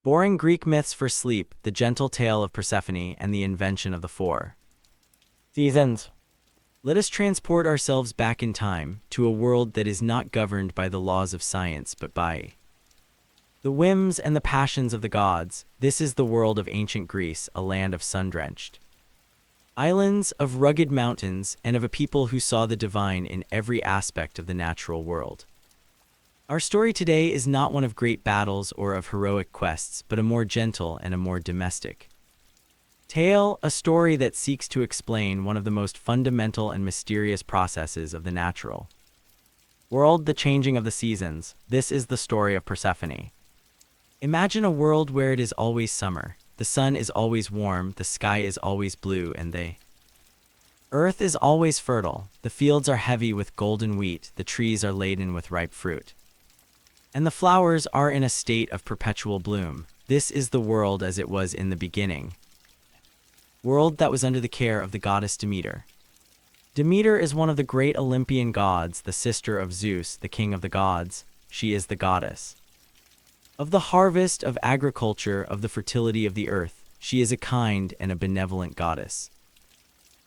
Boring Greek myths for sleep, the gentle tale of Persephone and the invention of the four seasons. Let us transport ourselves back in time to a world that is not governed by the laws of science but by the whims and the passions of the gods. This is the world of ancient Greece, a land of sun-drenched islands, of rugged mountains, and of a people who saw the divine in every aspect of the natural world. Our story today is not one of great battles or of heroic quests, but a more gentle and a more domestic tale, a story that seeks to explain one of the most fundamental and mysterious processes of the natural world, the changing of the seasons. This is the story of Persephone. Imagine a world where it is always summer, the sun is always warm, the sky is always blue, and the earth is always fertile. The fields are heavy with golden wheat, the trees are laden with ripe fruit, and the flowers are in a state of perpetual bloom. This is the world as it was in the beginning, world that was under the care of the goddess Demeter. Demeter is one of the great Olympian gods, the sister of Zeus, the king of the gods. She is the goddess of the harvest, of agriculture, of the fertility of the earth. She is a kind and a benevolent goddess,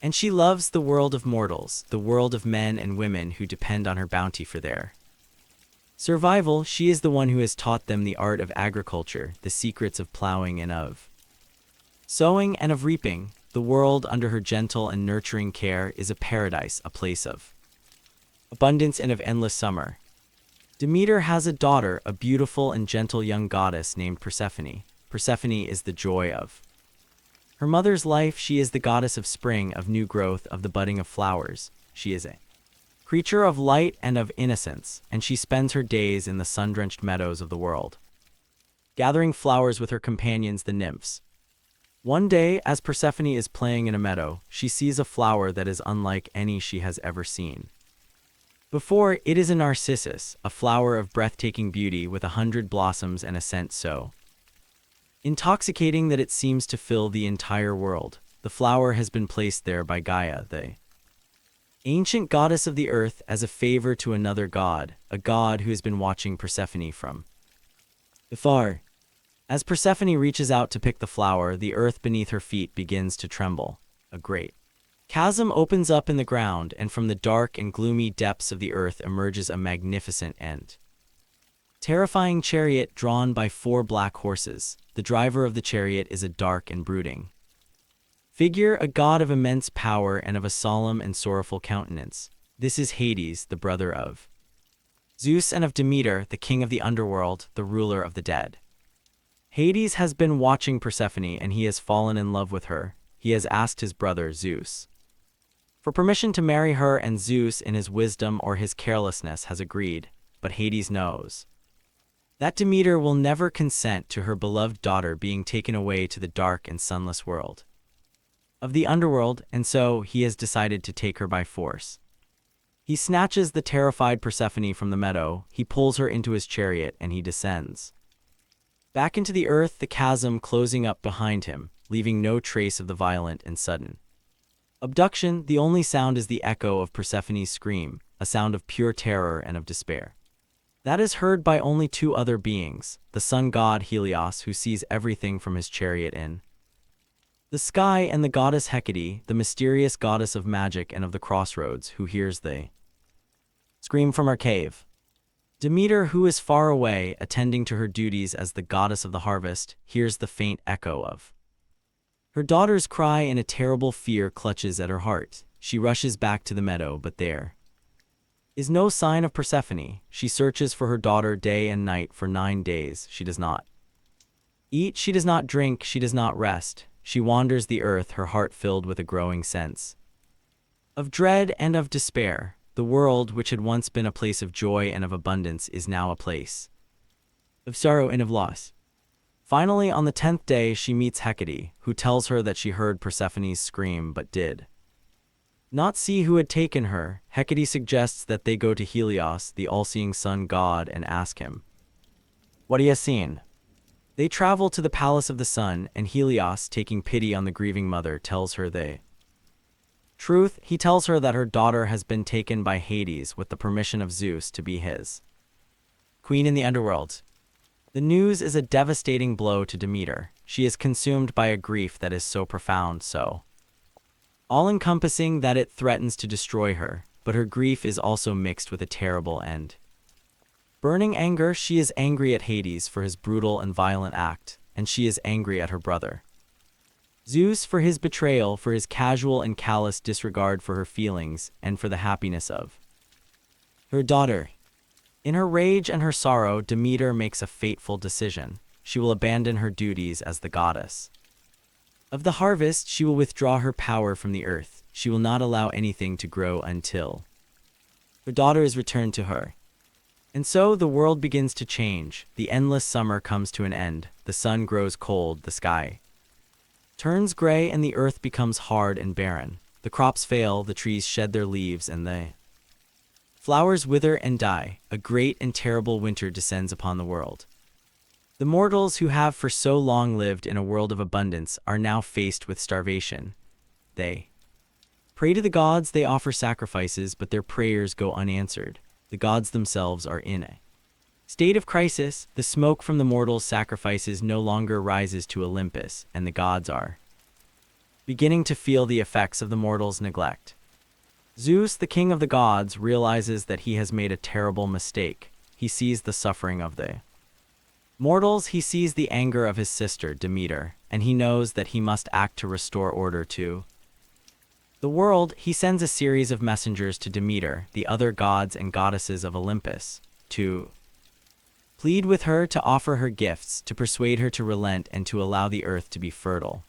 and she loves the world of mortals, the world of men and women who depend on her bounty for their survival. She is the one who has taught them the art of agriculture, the secrets of plowing and of sowing and of reaping. The world under her gentle and nurturing care is a paradise, a place of abundance and of endless summer. Demeter has a daughter, a beautiful and gentle young goddess named Persephone. Persephone is the joy of her mother's life. She is the goddess of spring, of new growth, of the budding of flowers. She is a creature of light and of innocence, and she spends her days in the sun-drenched meadows of the world, gathering flowers with her companions, the nymphs. One day, as Persephone is playing in a meadow, she sees a flower that is unlike any she has ever seen before. It is a narcissus, a flower of breathtaking beauty with 100 blossoms and a scent so intoxicating that it seems to fill the entire world. The flower has been placed there by Gaia, the ancient goddess of the earth, as a favor to another god, a god who has been watching Persephone from afar. As Persephone reaches out to pick the flower, the earth beneath her feet begins to tremble. A great chasm opens up in the ground, and from the dark and gloomy depths of the earth emerges a magnificent and terrifying chariot drawn by 4 black horses. The driver of the chariot is a dark and brooding figure, a god of immense power and of a solemn and sorrowful countenance. This is Hades, the brother of Zeus and of Demeter, the king of the underworld, the ruler of the dead. Hades has been watching Persephone, and he has fallen in love with her. He has asked his brother Zeus for permission to marry her, and Zeus, in his wisdom or his carelessness, has agreed. But Hades knows that Demeter will never consent to her beloved daughter being taken away to the dark and sunless world of the underworld, and so he has decided to take her by force. He snatches the terrified Persephone from the meadow, he pulls her into his chariot, and he descends back into the earth, the chasm closing up behind him, leaving no trace of the violent and sudden abduction. The only sound is the echo of Persephone's scream, a sound of pure terror and of despair. That is heard by only 2 other beings, the sun god Helios, who sees everything from his chariot in the sky, and the goddess Hecate, the mysterious goddess of magic and of the crossroads, who hears the scream from her cave. Demeter, who is far away, attending to her duties as the goddess of the harvest, hears the faint echo of her daughter's cry, and a terrible fear clutches at her heart. She rushes back to the meadow, but there is no sign of Persephone. She searches for her daughter day and night for 9 days. She does not eat, she does not drink, she does not rest. She wanders the earth, her heart filled with a growing sense of dread and of despair. The world, which had once been a place of joy and of abundance, is now a place of sorrow and of loss. Finally, on the 10th day, she meets Hecate, who tells her that she heard Persephone's scream but did not see who had taken her. Hecate suggests that they go to Helios, the all-seeing sun god, and ask him what he has seen. They travel to the palace of the sun, and Helios, taking pity on the grieving mother, tells her the truth. He tells her that her daughter has been taken by Hades with the permission of Zeus to be his queen in the underworld. The news is a devastating blow to Demeter. She is consumed by a grief that is so profound, so all-encompassing that it threatens to destroy her, but her grief is also mixed with a terrible end. Burning anger, she is angry at Hades for his brutal and violent act, and she is angry at her brother Zeus for his betrayal, for his casual and callous disregard for her feelings, and for the happiness of her daughter. In her rage and her sorrow, Demeter makes a fateful decision. She will abandon her duties as the goddess of the harvest. She will withdraw her power from the earth. She will not allow anything to grow until her daughter is returned to her. And so the world begins to change. The endless summer comes to an end. The sun grows cold, the sky turns gray, and the earth becomes hard and barren. The crops fail, the trees shed their leaves, and the flowers wither and die. A great and terrible winter descends upon the world. The mortals who have for so long lived in a world of abundance are now faced with starvation. They pray to the gods, they offer sacrifices, but their prayers go unanswered. The gods themselves are in a state of crisis. The smoke from the mortals' sacrifices no longer rises to Olympus, and the gods are beginning to feel the effects of the mortals' neglect. Zeus, the king of the gods, realizes that he has made a terrible mistake. He sees the suffering of the mortals, he sees the anger of his sister Demeter, and he knows that he must act to restore order to the world. He sends a series of messengers to Demeter, the other gods and goddesses of Olympus, to plead with her, to offer her gifts, to persuade her to relent, and to allow the earth to be fertile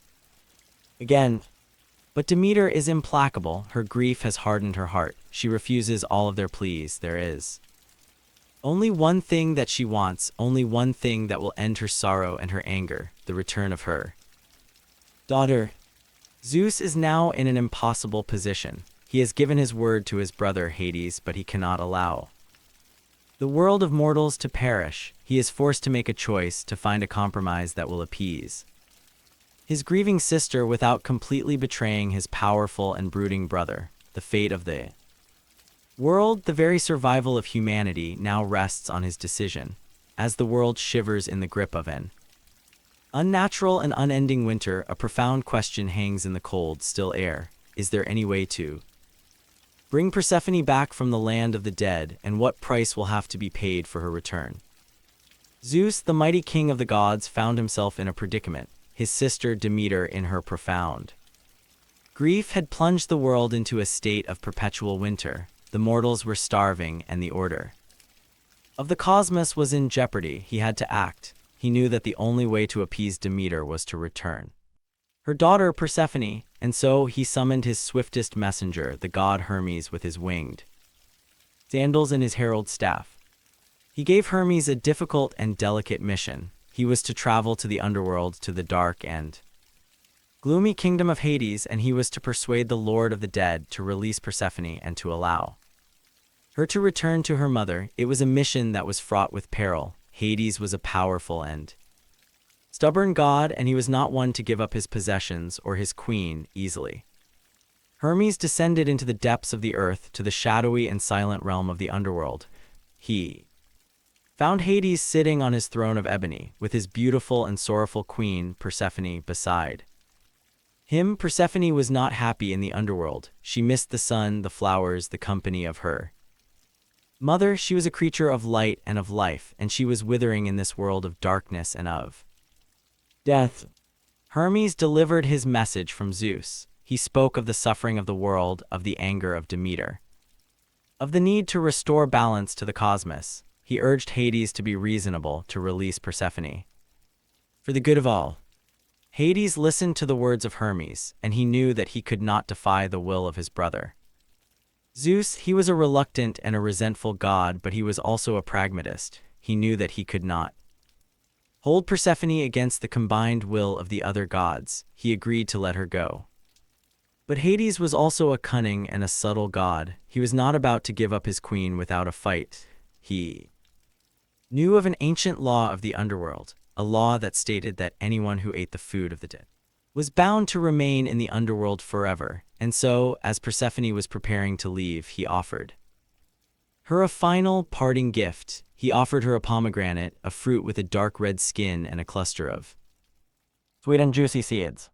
again. But Demeter is implacable. Her grief has hardened her heart. She refuses all of their pleas. There is only one thing that she wants, only one thing that will end her sorrow and her anger: the return of her daughter. Zeus is now in an impossible position. He has given his word to his brother Hades, but he cannot allow the world of mortals to perish. He is forced to make a choice, to find a compromise that will appease his grieving sister without completely betraying his powerful and brooding brother. The fate of the world, the very survival of humanity, now rests on his decision. As the world shivers in the grip of an unnatural and unending winter, a profound question hangs in the cold, still air. Is there any way to bring Persephone back from the land of the dead, and what price will have to be paid for her return? Zeus, the mighty king of the gods, found himself in a predicament. His sister Demeter, in her profound grief, had plunged the world into a state of perpetual winter. The mortals were starving, and the order of the cosmos was in jeopardy. He had to act. He knew that the only way to appease Demeter was to return her daughter Persephone, and so he summoned his swiftest messenger, the god Hermes, with his winged sandals and his herald staff. He gave Hermes a difficult and delicate mission. He was to travel to the underworld, to the dark and gloomy kingdom of Hades, and he was to persuade the Lord of the Dead to release Persephone and to allow her to return to her mother. It was a mission that was fraught with peril. Hades was a powerful and stubborn god, and he was not one to give up his possessions or his queen easily. Hermes descended into the depths of the earth, to the shadowy and silent realm of the underworld. He found Hades sitting on his throne of ebony, with his beautiful and sorrowful queen, Persephone, beside him. Persephone was not happy in the underworld. She missed the sun, the flowers, the company of her mother. She was a creature of light and of life, and she was withering in this world of darkness and of death. Hermes delivered his message from Zeus. He spoke of the suffering of the world, of the anger of Demeter, of the need to restore balance to the cosmos. He urged Hades to be reasonable, to release Persephone for the good of all. Hades listened to the words of Hermes, and he knew that he could not defy the will of his brother Zeus. He was a reluctant and a resentful god, but he was also a pragmatist. He knew that he could not hold Persephone against the combined will of the other gods. He agreed to let her go. But Hades was also a cunning and a subtle god. He was not about to give up his queen without a fight. He knew of an ancient law of the underworld, a law that stated that anyone who ate the food of the dead was bound to remain in the underworld forever. And so, as Persephone was preparing to leave, he offered Her a final, parting gift, he offered her a pomegranate, a fruit with a dark red skin and a cluster of sweet and juicy seeds.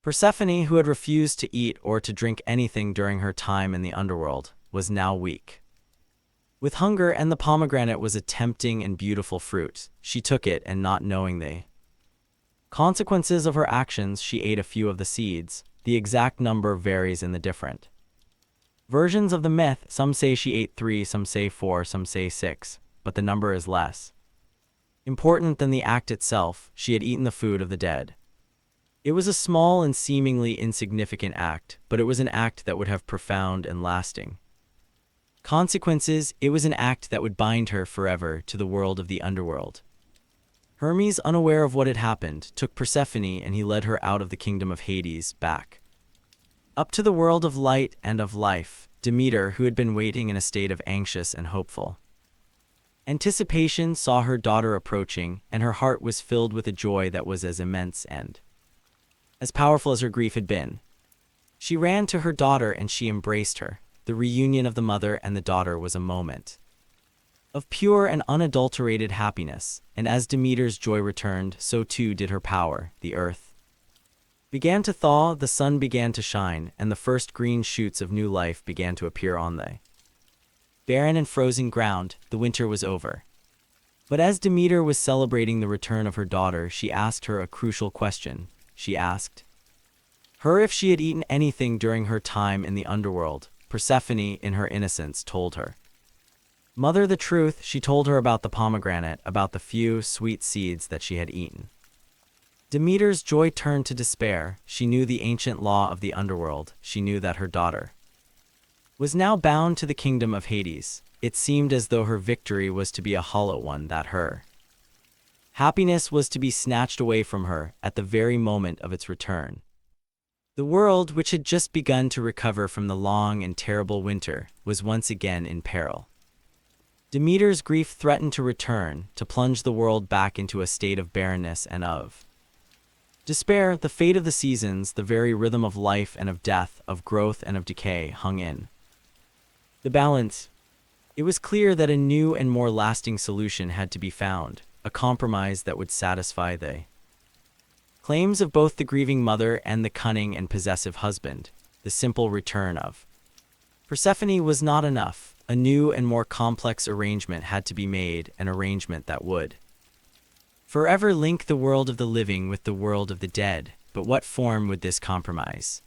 Persephone, who had refused to eat or to drink anything during her time in the underworld, was now weak. With hunger, and the pomegranate was a tempting and beautiful fruit, she took it, and not knowing the consequences of her actions, she ate a few of the seeds. The exact number varies in the different versions of the myth. Some say she ate 3, some say 4, some say 6, but the number is less important than the act itself. She had eaten the food of the dead. It was a small and seemingly insignificant act, but it was an act that would have profound and lasting consequences. It was an act that would bind her forever to the world of the underworld. Hermes, unaware of what had happened, took Persephone, and he led her out of the kingdom of Hades, back up to the world of light and of life. Demeter, who had been waiting in a state of anxious and hopeful anticipation, saw her daughter approaching, and her heart was filled with a joy that was as immense and as powerful as her grief had been. She ran to her daughter and she embraced her. The reunion of the mother and the daughter was a moment of pure and unadulterated happiness, and as Demeter's joy returned, so too did her power. The earth began to thaw, the sun began to shine, and the first green shoots of new life began to appear on the barren and frozen ground. The winter was over. But as Demeter was celebrating the return of her daughter, she asked her a crucial question. She asked her if she had eaten anything during her time in the underworld. Persephone, in her innocence, told her mother the truth. She told her about the pomegranate, about the few sweet seeds that she had eaten. Demeter's joy turned to despair. She knew the ancient law of the underworld. She knew that her daughter was now bound to the kingdom of Hades. It seemed as though her victory was to be a hollow one, that her happiness was to be snatched away from her at the very moment of its return. The world, which had just begun to recover from the long and terrible winter, was once again in peril. Demeter's grief threatened to return, to plunge the world back into a state of barrenness and of despair. The fate of the seasons, the very rhythm of life and of death, of growth and of decay, hung in the balance. It was clear that a new and more lasting solution had to be found, a compromise that would satisfy the claims of both the grieving mother and the cunning and possessive husband. The simple return of Persephone was not enough. A new and more complex arrangement had to be made, an arrangement that would forever link the world of the living with the world of the dead. But what form would this compromise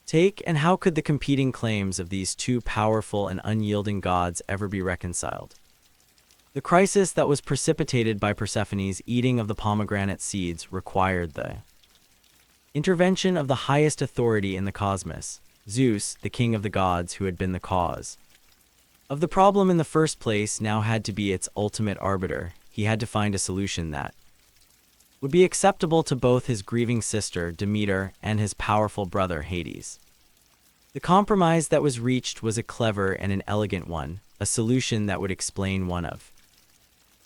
take, and how could the competing claims of these two powerful and unyielding gods ever be reconciled? The crisis that was precipitated by Persephone's eating of the pomegranate seeds required the intervention of the highest authority in the cosmos, Zeus, the king of the gods, who had been the cause of the problem in the first place, now had to be its ultimate arbiter. He had to find a solution that would be acceptable to both his grieving sister, Demeter, and his powerful brother, Hades. The compromise that was reached was a clever and an elegant one, a solution that would explain one of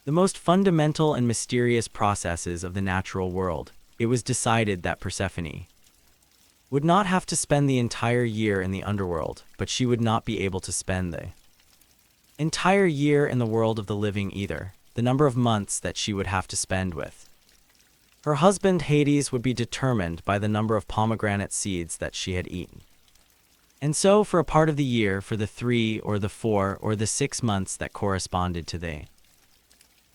the most fundamental and mysterious processes of the natural world. It was decided that Persephone would not have to spend the entire year in the underworld, but she would not be able to spend the entire year in the world of the living either. The number of months that she would have to spend with her husband Hades would be determined by the number of pomegranate seeds that she had eaten. And so, for a part of the year, for the 3 or the 4 or the 6 months that corresponded to the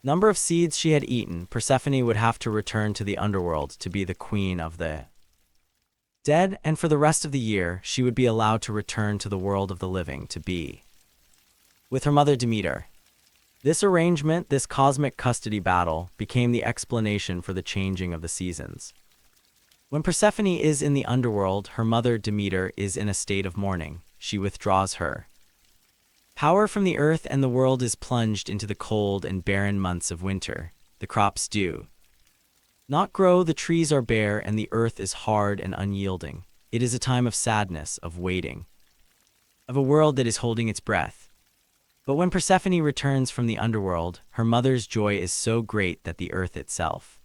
number of seeds she had eaten, Persephone would have to return to the underworld to be the queen of the dead, and for the rest of the year she would be allowed to return to the world of the living to be with her mother Demeter. This arrangement, this cosmic custody battle, became the explanation for the changing of the seasons. When Persephone is in the underworld, her mother Demeter is in a state of mourning. She withdraws her power from the earth, and the world is plunged into the cold and barren months of winter. The crops do not grow, the trees are bare, and the earth is hard and unyielding. It is a time of sadness, of waiting, of a world that is holding its breath. But when Persephone returns from the underworld, her mother's joy is so great that the earth itself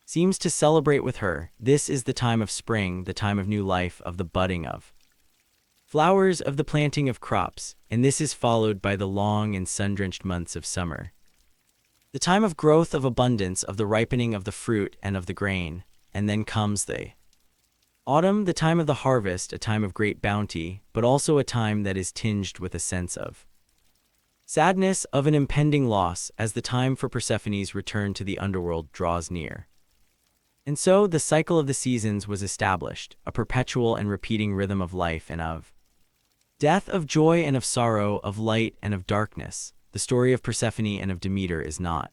seems to celebrate with her. This is the time of spring, the time of new life, of the budding of flowers of the planting of crops, and this is followed by the long and sun-drenched months of summer. The time of growth, of abundance, of the ripening of the fruit and of the grain, and then comes the autumn, the time of the harvest, a time of great bounty, but also a time that is tinged with a sense of sadness, of an impending loss, as the time for Persephone's return to the underworld draws near. And so the cycle of the seasons was established, a perpetual and repeating rhythm of life and of death, of joy and of sorrow, of light and of darkness. The story of Persephone and of Demeter is not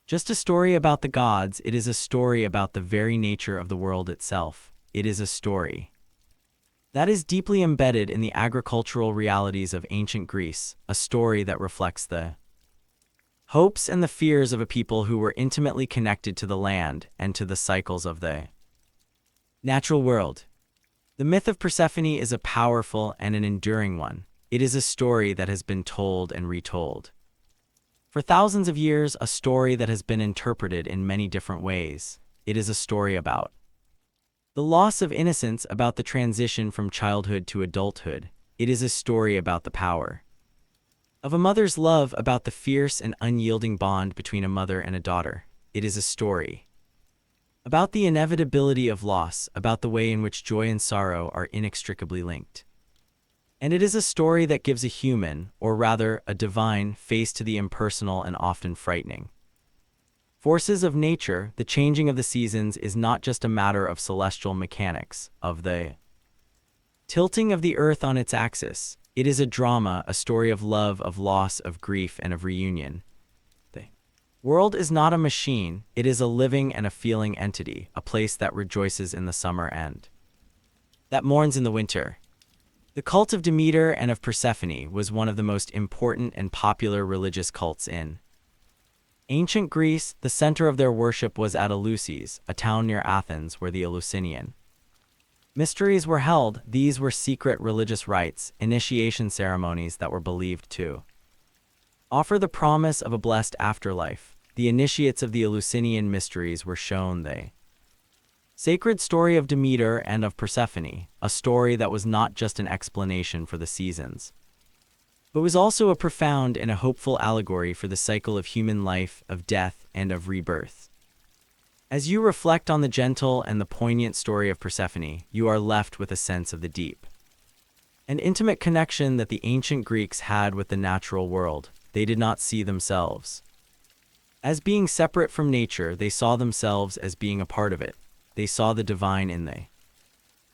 just a story about the gods, it is a story about the very nature of the world itself. It is a story that is deeply embedded in the agricultural realities of ancient Greece, a story that reflects the hopes and the fears of a people who were intimately connected to the land and to the cycles of the natural world. The myth of Persephone is a powerful and an enduring one. It is a story that has been told and retold for thousands of years, a story that has been interpreted in many different ways. It is a story about the loss of innocence, about the transition from childhood to adulthood. It is a story about the power of a mother's love, about the fierce and unyielding bond between a mother and a daughter. It is a story about the inevitability of loss, about the way in which joy and sorrow are inextricably linked. And it is a story that gives a human, or rather a divine, face to the impersonal and often frightening forces of nature. The changing of the seasons is not just a matter of celestial mechanics, of the tilting of the earth on its axis. It is a drama, a story of love, of loss, of grief, and of reunion. The world is not a machine, it is a living and a feeling entity, a place that rejoices in the summer and that mourns in the winter. The cult of Demeter and of Persephone was one of the most important and popular religious cults in ancient Greece. The center of their worship was at Eleusis, a town near Athens where the Eleusinian mysteries were held. These were secret religious rites, initiation ceremonies that were believed to offer the promise of a blessed afterlife. The initiates of the Eleusinian mysteries were shown the sacred story of Demeter and of Persephone, a story that was not just an explanation for the seasons, but was also a profound and a hopeful allegory for the cycle of human life, of death, and of rebirth. As you reflect on the gentle and the poignant story of Persephone, you are left with a sense of the deep and intimate connection that the ancient Greeks had with the natural world. They did not see themselves as being separate from nature, they saw themselves as being a part of it. They saw the divine in the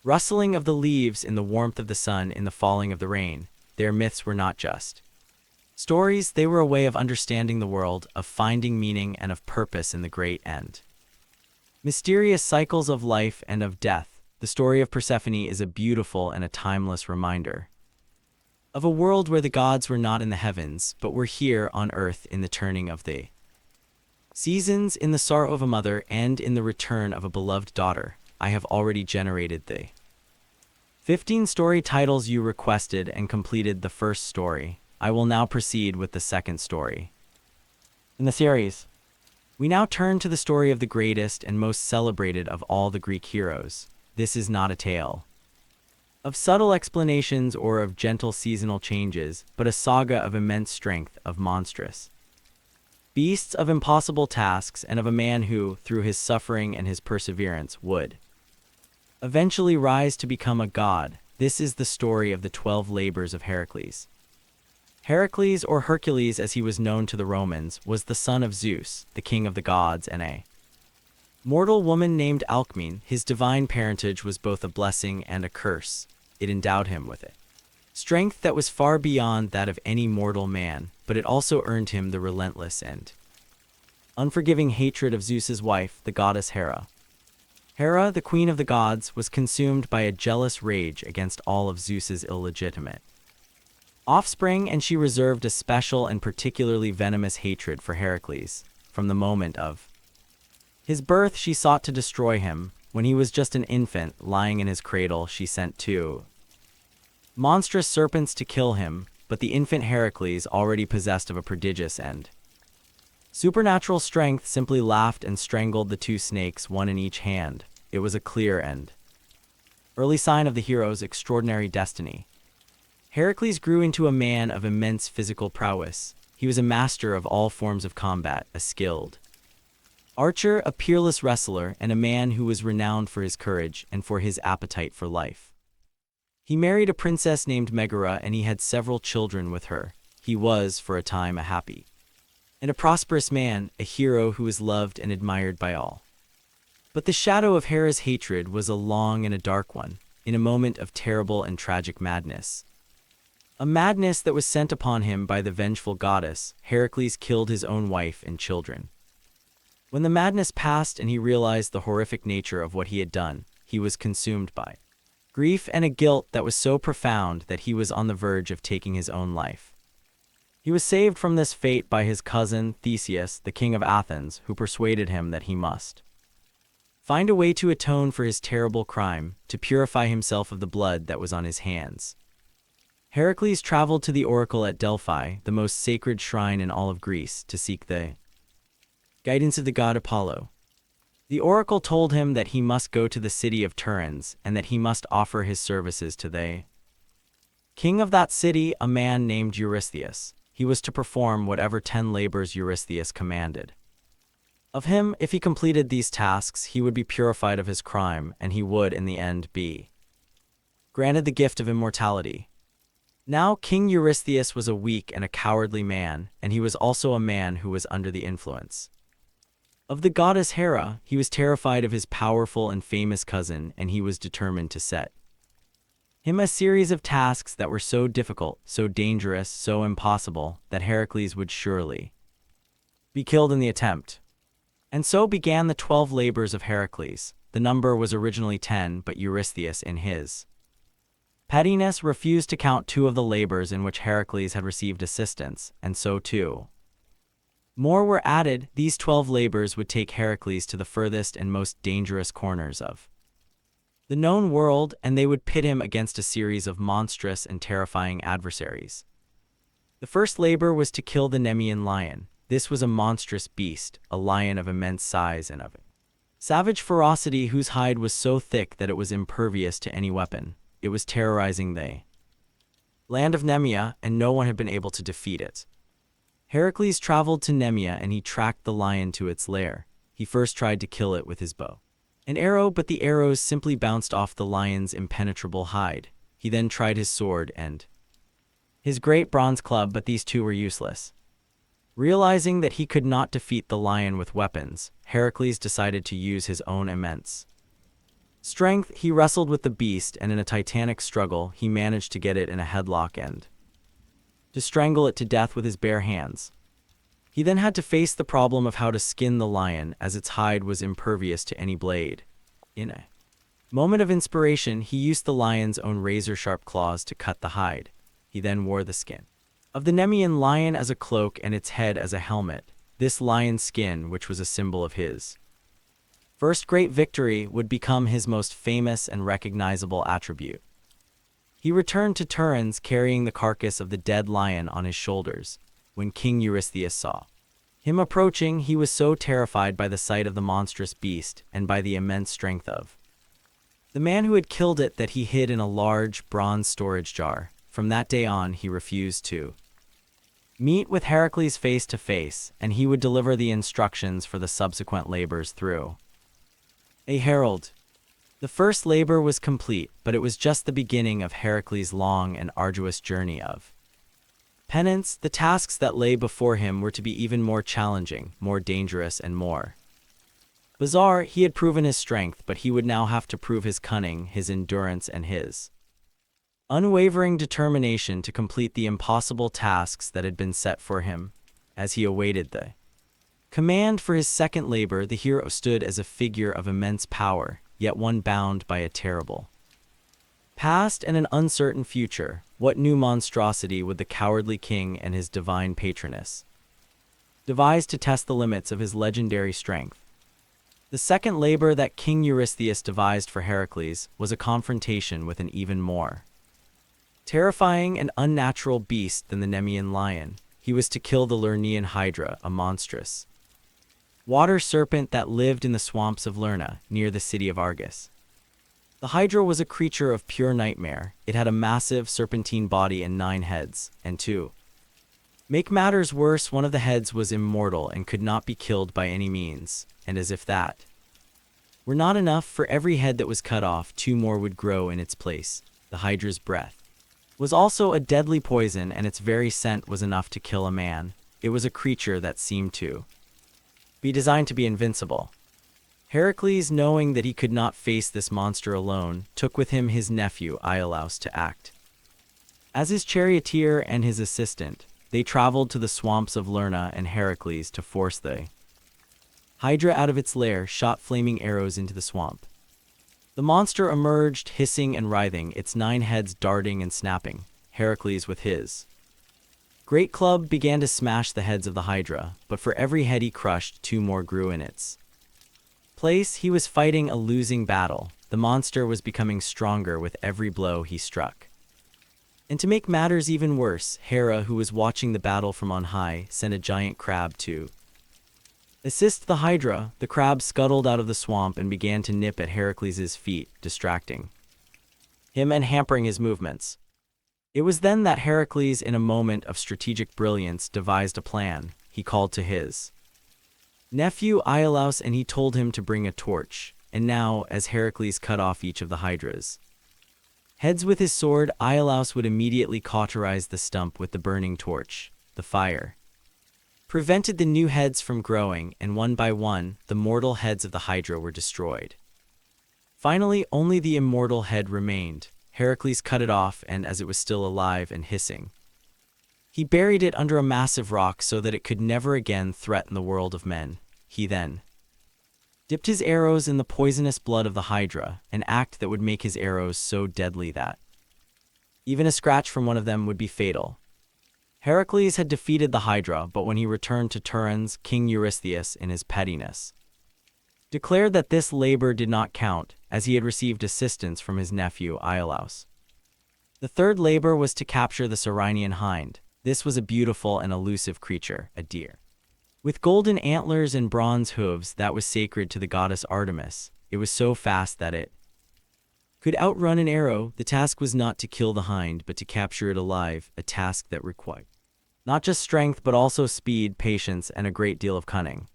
rustling of the leaves, in the warmth of the sun, in the falling of the rain. Their myths were not just stories, they were a way of understanding the world, of finding meaning and of purpose in the great and mysterious cycles of life and of death. The story of Persephone is a beautiful and a timeless reminder of a world where the gods were not in the heavens, but were here on earth, in the turning of the seasons, in the sorrow of a mother, and in the return of a beloved daughter. I have already generated the 15 story titles you requested and completed the first story. I will now proceed with the second story in the series. We now turn to the story of the greatest and most celebrated of all the Greek heroes. This is not a tale of subtle explanations or of gentle seasonal changes, but a saga of immense strength, of monstrous beasts, of impossible tasks, and of a man who, through his suffering and his perseverance, would eventually rise to become a god. This is the story of the 12 labors of Heracles. Heracles, or Hercules as he was known to the Romans, was the son of Zeus, the king of the gods, and a mortal woman named Alcmene. His divine parentage was both a blessing and a curse. It endowed him with it strength that was far beyond that of any mortal man, but it also earned him the relentless and unforgiving hatred of Zeus's wife, the goddess Hera. Hera, the queen of the gods, was consumed by a jealous rage against all of Zeus's illegitimate offspring, and she reserved a special and particularly venomous hatred for Heracles. From the moment of his birth, she sought to destroy him. When he was just an infant, lying in his cradle, she sent two monstrous serpents to kill him, but the infant Heracles, already possessed of a prodigious and supernatural strength, simply laughed and strangled the two snakes, one in each hand. It was a clear and early sign of the hero's extraordinary destiny. Heracles grew into a man of immense physical prowess. He was a master of all forms of combat, a skilled archer, a peerless wrestler, and a man who was renowned for his courage and for his appetite for life. He married a princess named Megara, and he had several children with her. He was, for a time, a happy and a prosperous man, a hero who was loved and admired by all. But the shadow of Hera's hatred was a long and a dark one, in a moment of terrible and tragic madness. A madness that was sent upon him by the vengeful goddess. Heracles killed his own wife and children. When the madness passed and he realized the horrific nature of what he had done, he was consumed by grief and a guilt that was so profound that he was on the verge of taking his own life. He was saved from this fate by his cousin Theseus, the king of Athens, who persuaded him that he must find a way to atone for his terrible crime, to purify himself of the blood that was on his hands. Heracles traveled to the oracle at Delphi, the most sacred shrine in all of Greece, to seek the guidance of the god Apollo. The oracle told him that he must go to the city of Turins and that he must offer his services to the king of that city, a man named Eurystheus. He was to perform whatever 10 labors Eurystheus commanded of him. If he completed these tasks, he would be purified of his crime, and he would, in the end, be granted the gift of immortality. Now, King Eurystheus was a weak and a cowardly man, and he was also a man who was under the influence of the goddess Hera. He was terrified of his powerful and famous cousin, and he was determined to set him a series of tasks that were so difficult, so dangerous, so impossible, that Heracles would surely be killed in the attempt. And so began the 12 labors of Heracles. The number was originally 10, but Eurystheus, in his pettiness, refused to count 2 of the labors in which Heracles had received assistance, and so 2 more were added. These 12 labors would take Heracles to the furthest and most dangerous corners of the known world, and they would pit him against a series of monstrous and terrifying adversaries. The first labor was to kill the Nemean lion. This was a monstrous beast, a lion of immense size and of savage ferocity, whose hide was so thick that it was impervious to any weapon. It was terrorizing the land of Nemea, and no one had been able to defeat it. Heracles traveled to Nemea, and he tracked the lion to its lair. He first tried to kill it with his bow and arrow, but the arrows simply bounced off the lion's impenetrable hide. He then tried his sword and his great bronze club, but these too were useless. Realizing that he could not defeat the lion with weapons, Heracles decided to use his own immense strength. He wrestled with the beast, and in a titanic struggle, he managed to get it in a headlock and to strangle it to death with his bare hands. He then had to face the problem of how to skin the lion, as its hide was impervious to any blade. In a moment of inspiration, he used the lion's own razor-sharp claws to cut the hide. He then wore the skin of the Nemean lion as a cloak and its head as a helmet. This lion's skin, which was a symbol of his first great victory, would become his most famous and recognizable attribute. He returned to Turins carrying the carcass of the dead lion on his shoulders. When King Eurystheus saw him approaching, he was so terrified by the sight of the monstrous beast and by the immense strength of the man who had killed it that he hid in a large bronze storage jar. From that day on, he refused to meet with Heracles face to face, and he would deliver the instructions for the subsequent labors through a herald. The first labor was complete, but it was just the beginning of Heracles' long and arduous journey of penance. The tasks that lay before him were to be even more challenging, more dangerous, and more bizarre. He had proven his strength, but he would now have to prove his cunning, his endurance, and his unwavering determination to complete the impossible tasks that had been set for him. As he awaited the command for his second labor, the hero stood as a figure of immense power, yet one bound by a terrible past and an uncertain future. What new monstrosity would the cowardly king and his divine patroness devise to test the limits of his legendary strength? The second labor that King Eurystheus devised for Heracles was a confrontation with an even more terrifying and unnatural beast than the Nemean lion. He was to kill the Lernaean Hydra, a monstrous water serpent that lived in the swamps of Lerna, near the city of Argos. The Hydra was a creature of pure nightmare. It had a massive serpentine body and 9 heads, and 2. Make matters worse, one of the heads was immortal and could not be killed by any means, and as if that were not enough, for every head that was cut off, 2 more would grow in its place. The Hydra's breath was also a deadly poison, and its very scent was enough to kill a man. It was a creature that seemed to be designed to be invincible. Heracles, knowing that he could not face this monster alone, took with him his nephew Iolaus to act as his charioteer and his assistant. They traveled to the swamps of Lerna, and Heracles, to force the Hydra out of its lair, shot flaming arrows into the swamp. The monster emerged, hissing and writhing, its 9 heads darting and snapping. Heracles, with his great club, began to smash the heads of the Hydra, but for every head he crushed, 2 more grew in its place. He was fighting a losing battle. The monster was becoming stronger with every blow he struck. And to make matters even worse, Hera, who was watching the battle from on high, sent a giant crab to assist the Hydra. The crab scuttled out of the swamp and began to nip at Heracles' feet, distracting him and hampering his movements. It was then that Heracles, in a moment of strategic brilliance, devised a plan. He called to his nephew Iolaus, and he told him to bring a torch. And now, as Heracles cut off each of the Hydra's heads with his sword, Iolaus would immediately cauterize the stump with the burning torch. The fire prevented the new heads from growing, and one by one, the mortal heads of the Hydra were destroyed. Finally, only the immortal head remained. Heracles cut it off, and as it was still alive and hissing, he buried it under a massive rock so that it could never again threaten the world of men. He then dipped his arrows in the poisonous blood of the Hydra, an act that would make his arrows so deadly that even a scratch from one of them would be fatal. Heracles had defeated the Hydra, but when he returned to Turin's, King Eurystheus, in his pettiness, declared that this labor did not count, as he had received assistance from his nephew Iolaus. The third labor was to capture the Cyrenian hind. This was a beautiful and elusive creature, a deer with golden antlers and bronze hooves that was sacred to the goddess Artemis. It was so fast that it could outrun an arrow. The task was not to kill the hind, but to capture it alive, a task that required not just strength but also speed, patience, and a great deal of cunning.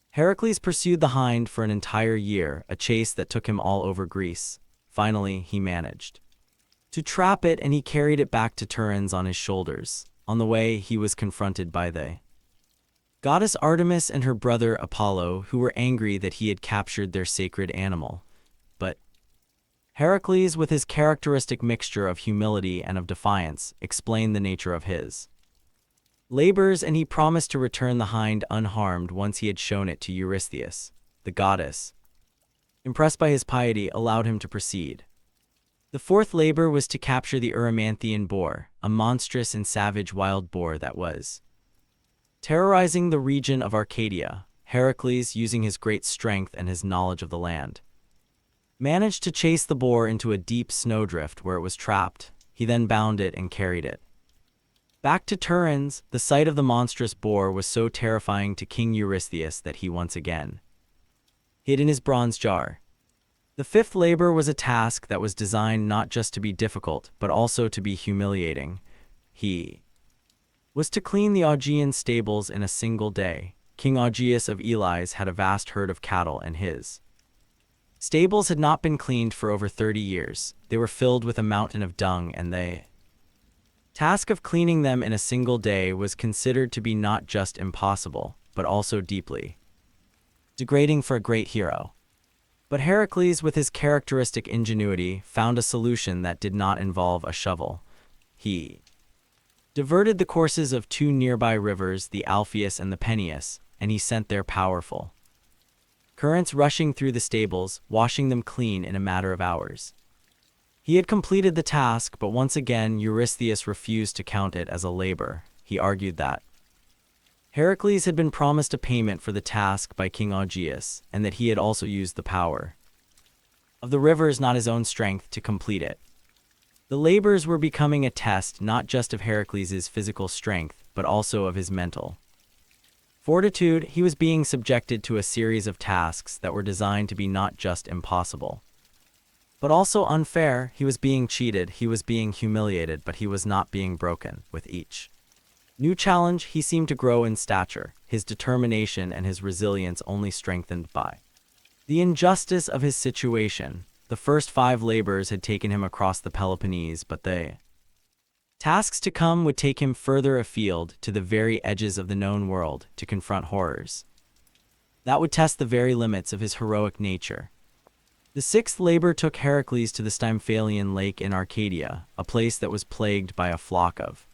Heracles pursued the hind for an entire year, a chase that took him all over Greece. Finally, he managed to trap it, and he carried it back to Turin's on his shoulders. On the way, he was confronted by the goddess Artemis and her brother Apollo, who were angry that he had captured their sacred animal. But Heracles, with his characteristic mixture of humility and of defiance, explained the nature of his labors, and he promised to return the hind unharmed once he had shown it to Eurystheus. The goddess, impressed by his piety, allowed him to proceed. The fourth labor was to capture the Erymanthian boar, a monstrous and savage wild boar that was terrorizing the region of Arcadia. Heracles, using his great strength and his knowledge of the land, managed to chase the boar into a deep snowdrift where it was trapped. He then bound it and carried it back to Turin's. The sight of the monstrous boar was so terrifying to King Eurystheus that he once again hid in his bronze jar. The fifth labor was a task that was designed not just to be difficult, but also to be humiliating. He was to clean the Augean stables in a single day. King Augeas of Elis had a vast herd of cattle, and his stables had not been cleaned for over 30 years. They were filled with a mountain of dung, and the task of cleaning them in a single day was considered to be not just impossible, but also deeply degrading for a great hero. But Heracles, with his characteristic ingenuity, found a solution that did not involve a shovel. He diverted the courses of 2 nearby rivers, the Alpheus and the Peneus, and he sent their powerful currents rushing through the stables, washing them clean in a matter of hours. He had completed the task, but once again Eurystheus refused to count it as a labor. He argued that Heracles had been promised a payment for the task by King Augeas, and that he had also used the power of the rivers, not his own strength, to complete it. The labors were becoming a test not just of Heracles' physical strength, but also of his mental fortitude. He was being subjected to a series of tasks that were designed to be not just impossible, But also unfair, he was being cheated, he was being humiliated, but he was not being broken. With each new challenge, he seemed to grow in stature, his determination and his resilience only strengthened by the injustice of his situation. The first 5 labors had taken him across the Peloponnese, but the tasks to come would take him further afield to the very edges of the known world to confront horrors that would test the very limits of his heroic nature. The 6th labor took Heracles to the Stymphalian lake in Arcadia, a place that was plagued by a flock of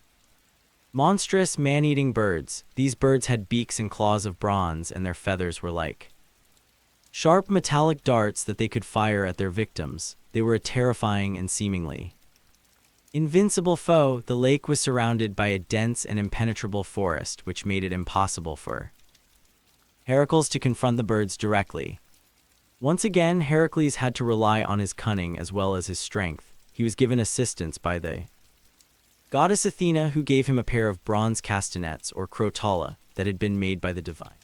monstrous man-eating birds. These birds had beaks and claws of bronze, and their feathers were like sharp metallic darts that they could fire at their victims. They were a terrifying and seemingly invincible foe. The lake was surrounded by a dense and impenetrable forest, which made it impossible for Heracles to confront the birds directly. Once again, Heracles had to rely on his cunning as well as his strength. He was given assistance by the goddess Athena, who gave him a pair of bronze castanets or crotala that had been made by the divine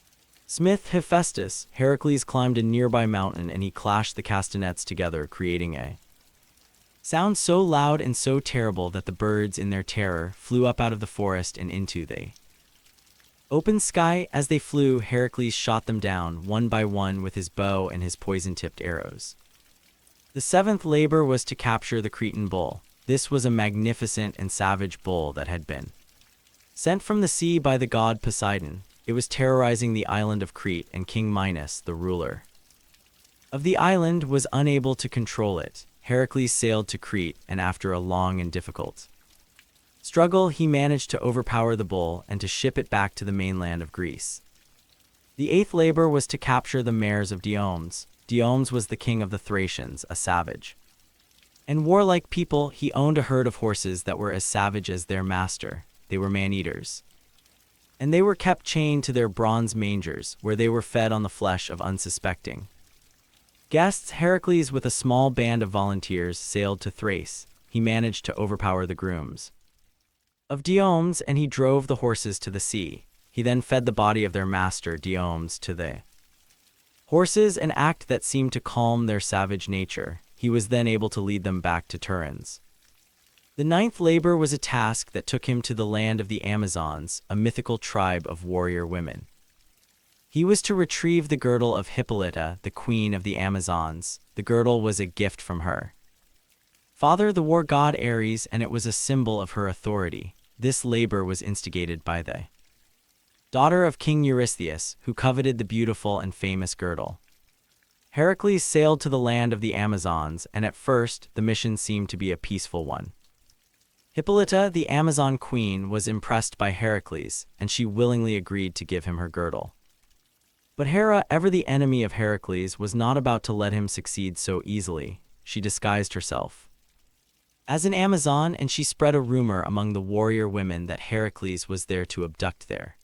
smith Hephaestus. Heracles climbed a nearby mountain and he clashed the castanets together, creating a sound so loud and so terrible that the birds in their terror flew up out of the forest and into the open sky. As they flew, Heracles shot them down one by one with his bow and his poison-tipped arrows. The 7th labor was to capture the Cretan bull. This was a magnificent and savage bull that had been sent from the sea by the god Poseidon. It was terrorizing the island of Crete, and King Minos, the ruler of the island, was unable to control it. Heracles sailed to Crete, and after a long and difficult struggle, he managed to overpower the bull and to ship it back to the mainland of Greece. The 8th labor was to capture the mares of Diomedes. Diomedes was the king of the Thracians, a savage and warlike people. He owned a herd of horses that were as savage as their master. They were man-eaters, and they were kept chained to their bronze mangers, where they were fed on the flesh of unsuspecting guests. Heracles, with a small band of volunteers, sailed to Thrace. He managed to overpower the grooms of Diomedes, and he drove the horses to the sea. He then fed the body of their master, Diomedes, to the horses, an act that seemed to calm their savage nature. He was then able to lead them back to Tiryns. The 9th labor was a task that took him to the land of the Amazons, a mythical tribe of warrior women. He was to retrieve the girdle of Hippolyta, the queen of the Amazons. The girdle was a gift from her father, the war god Ares, and it was a symbol of her authority. This labor was instigated by the daughter of King Eurystheus, who coveted the beautiful and famous girdle. Heracles sailed to the land of the Amazons, and at first, the mission seemed to be a peaceful one. Hippolyta, the Amazon queen, was impressed by Heracles, and she willingly agreed to give him her girdle. But Hera, ever the enemy of Heracles, was not about to let him succeed so easily. She disguised herself as an Amazon, and she spread a rumor among the warrior women that Heracles was there to abduct their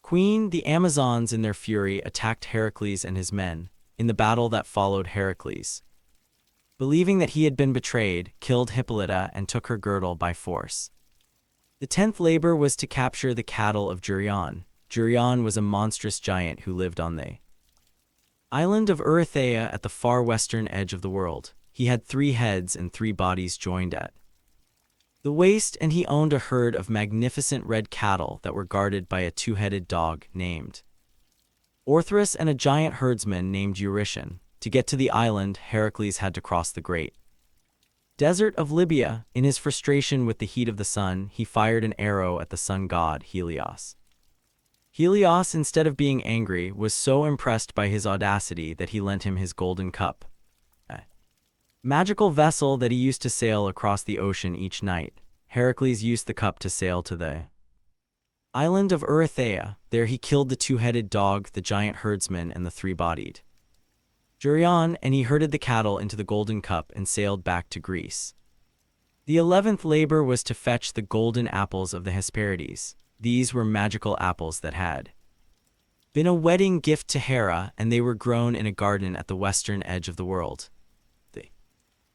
queen. The Amazons, in their fury, attacked Heracles and his men. In the battle that followed, Heracles, believing that he had been betrayed, killed Hippolyta and took her girdle by force. The 10th labor was to capture the cattle of Geryon. Geryon was a monstrous giant who lived on the island of Erythea at the far western edge of the world. He had 3 heads and 3 bodies joined at the waist, and he owned a herd of magnificent red cattle that were guarded by a 2-headed dog named Orthrus and a giant herdsman named Eurytion. To get to the island, Heracles had to cross the great desert of Libya. In his frustration with the heat of the sun, he fired an arrow at the sun god Helios. Helios, instead of being angry, was so impressed by his audacity that he lent him his golden cup, a magical vessel that he used to sail across the ocean each night. Heracles used the cup to sail to the island of Erythea. There he killed the 2-headed dog, the giant herdsman, and the 3-bodied Geryon, and he herded the cattle into the golden cup and sailed back to Greece. The 11th labor was to fetch the golden apples of the Hesperides. These were magical apples that had been a wedding gift to Hera, and they were grown in a garden at the western edge of the world. The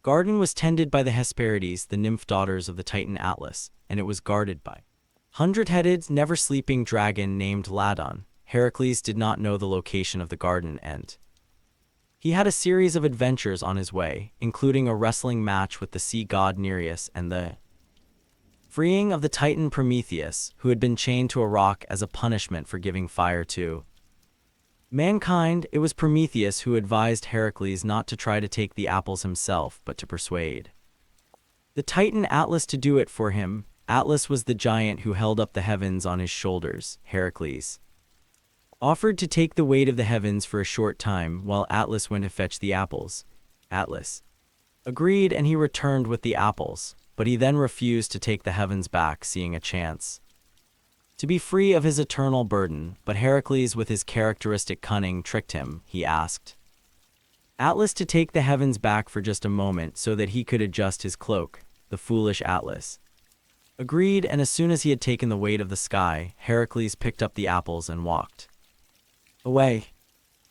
garden was tended by the Hesperides, the nymph daughters of the Titan Atlas, and it was guarded by hundred-headed, never-sleeping dragon named Ladon. Heracles did not know the location of the garden, and He had a series of adventures on his way, including a wrestling match with the sea god Nereus and the freeing of the Titan Prometheus, who had been chained to a rock as a punishment for giving fire to mankind. It was Prometheus who advised Heracles not to try to take the apples himself, but to persuade the Titan Atlas to do it for him. Atlas was the giant who held up the heavens on his shoulders. Heracles offered to take the weight of the heavens for a short time while Atlas went to fetch the apples. Atlas agreed, and he returned with the apples, but he then refused to take the heavens back, seeing a chance to be free of his eternal burden. But Heracles, with his characteristic cunning, tricked him. He asked Atlas to take the heavens back for just a moment so that he could adjust his cloak. The foolish Atlas agreed, and as soon as he had taken the weight of the sky, Heracles picked up the apples and walked away.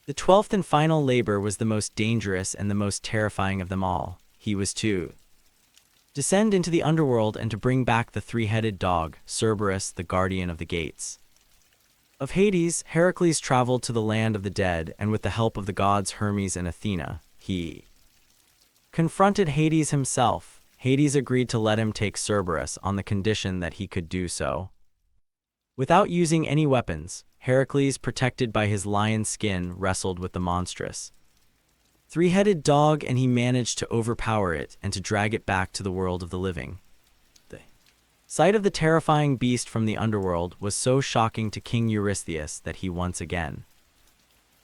The 12th and final labor was the most dangerous and the most terrifying of them all. He was to descend into the underworld and to bring back the three-headed dog, Cerberus, the guardian of the gates of Hades. Heracles traveled to the land of the dead, and with the help of the gods Hermes and Athena, he confronted Hades himself. Hades agreed to let him take Cerberus on the condition that he could do so without using any weapons. Heracles, protected by his lion skin, wrestled with the monstrous three-headed dog, and he managed to overpower it and to drag it back to the world of the living. The sight of the terrifying beast from the underworld was so shocking to King Eurystheus that he once again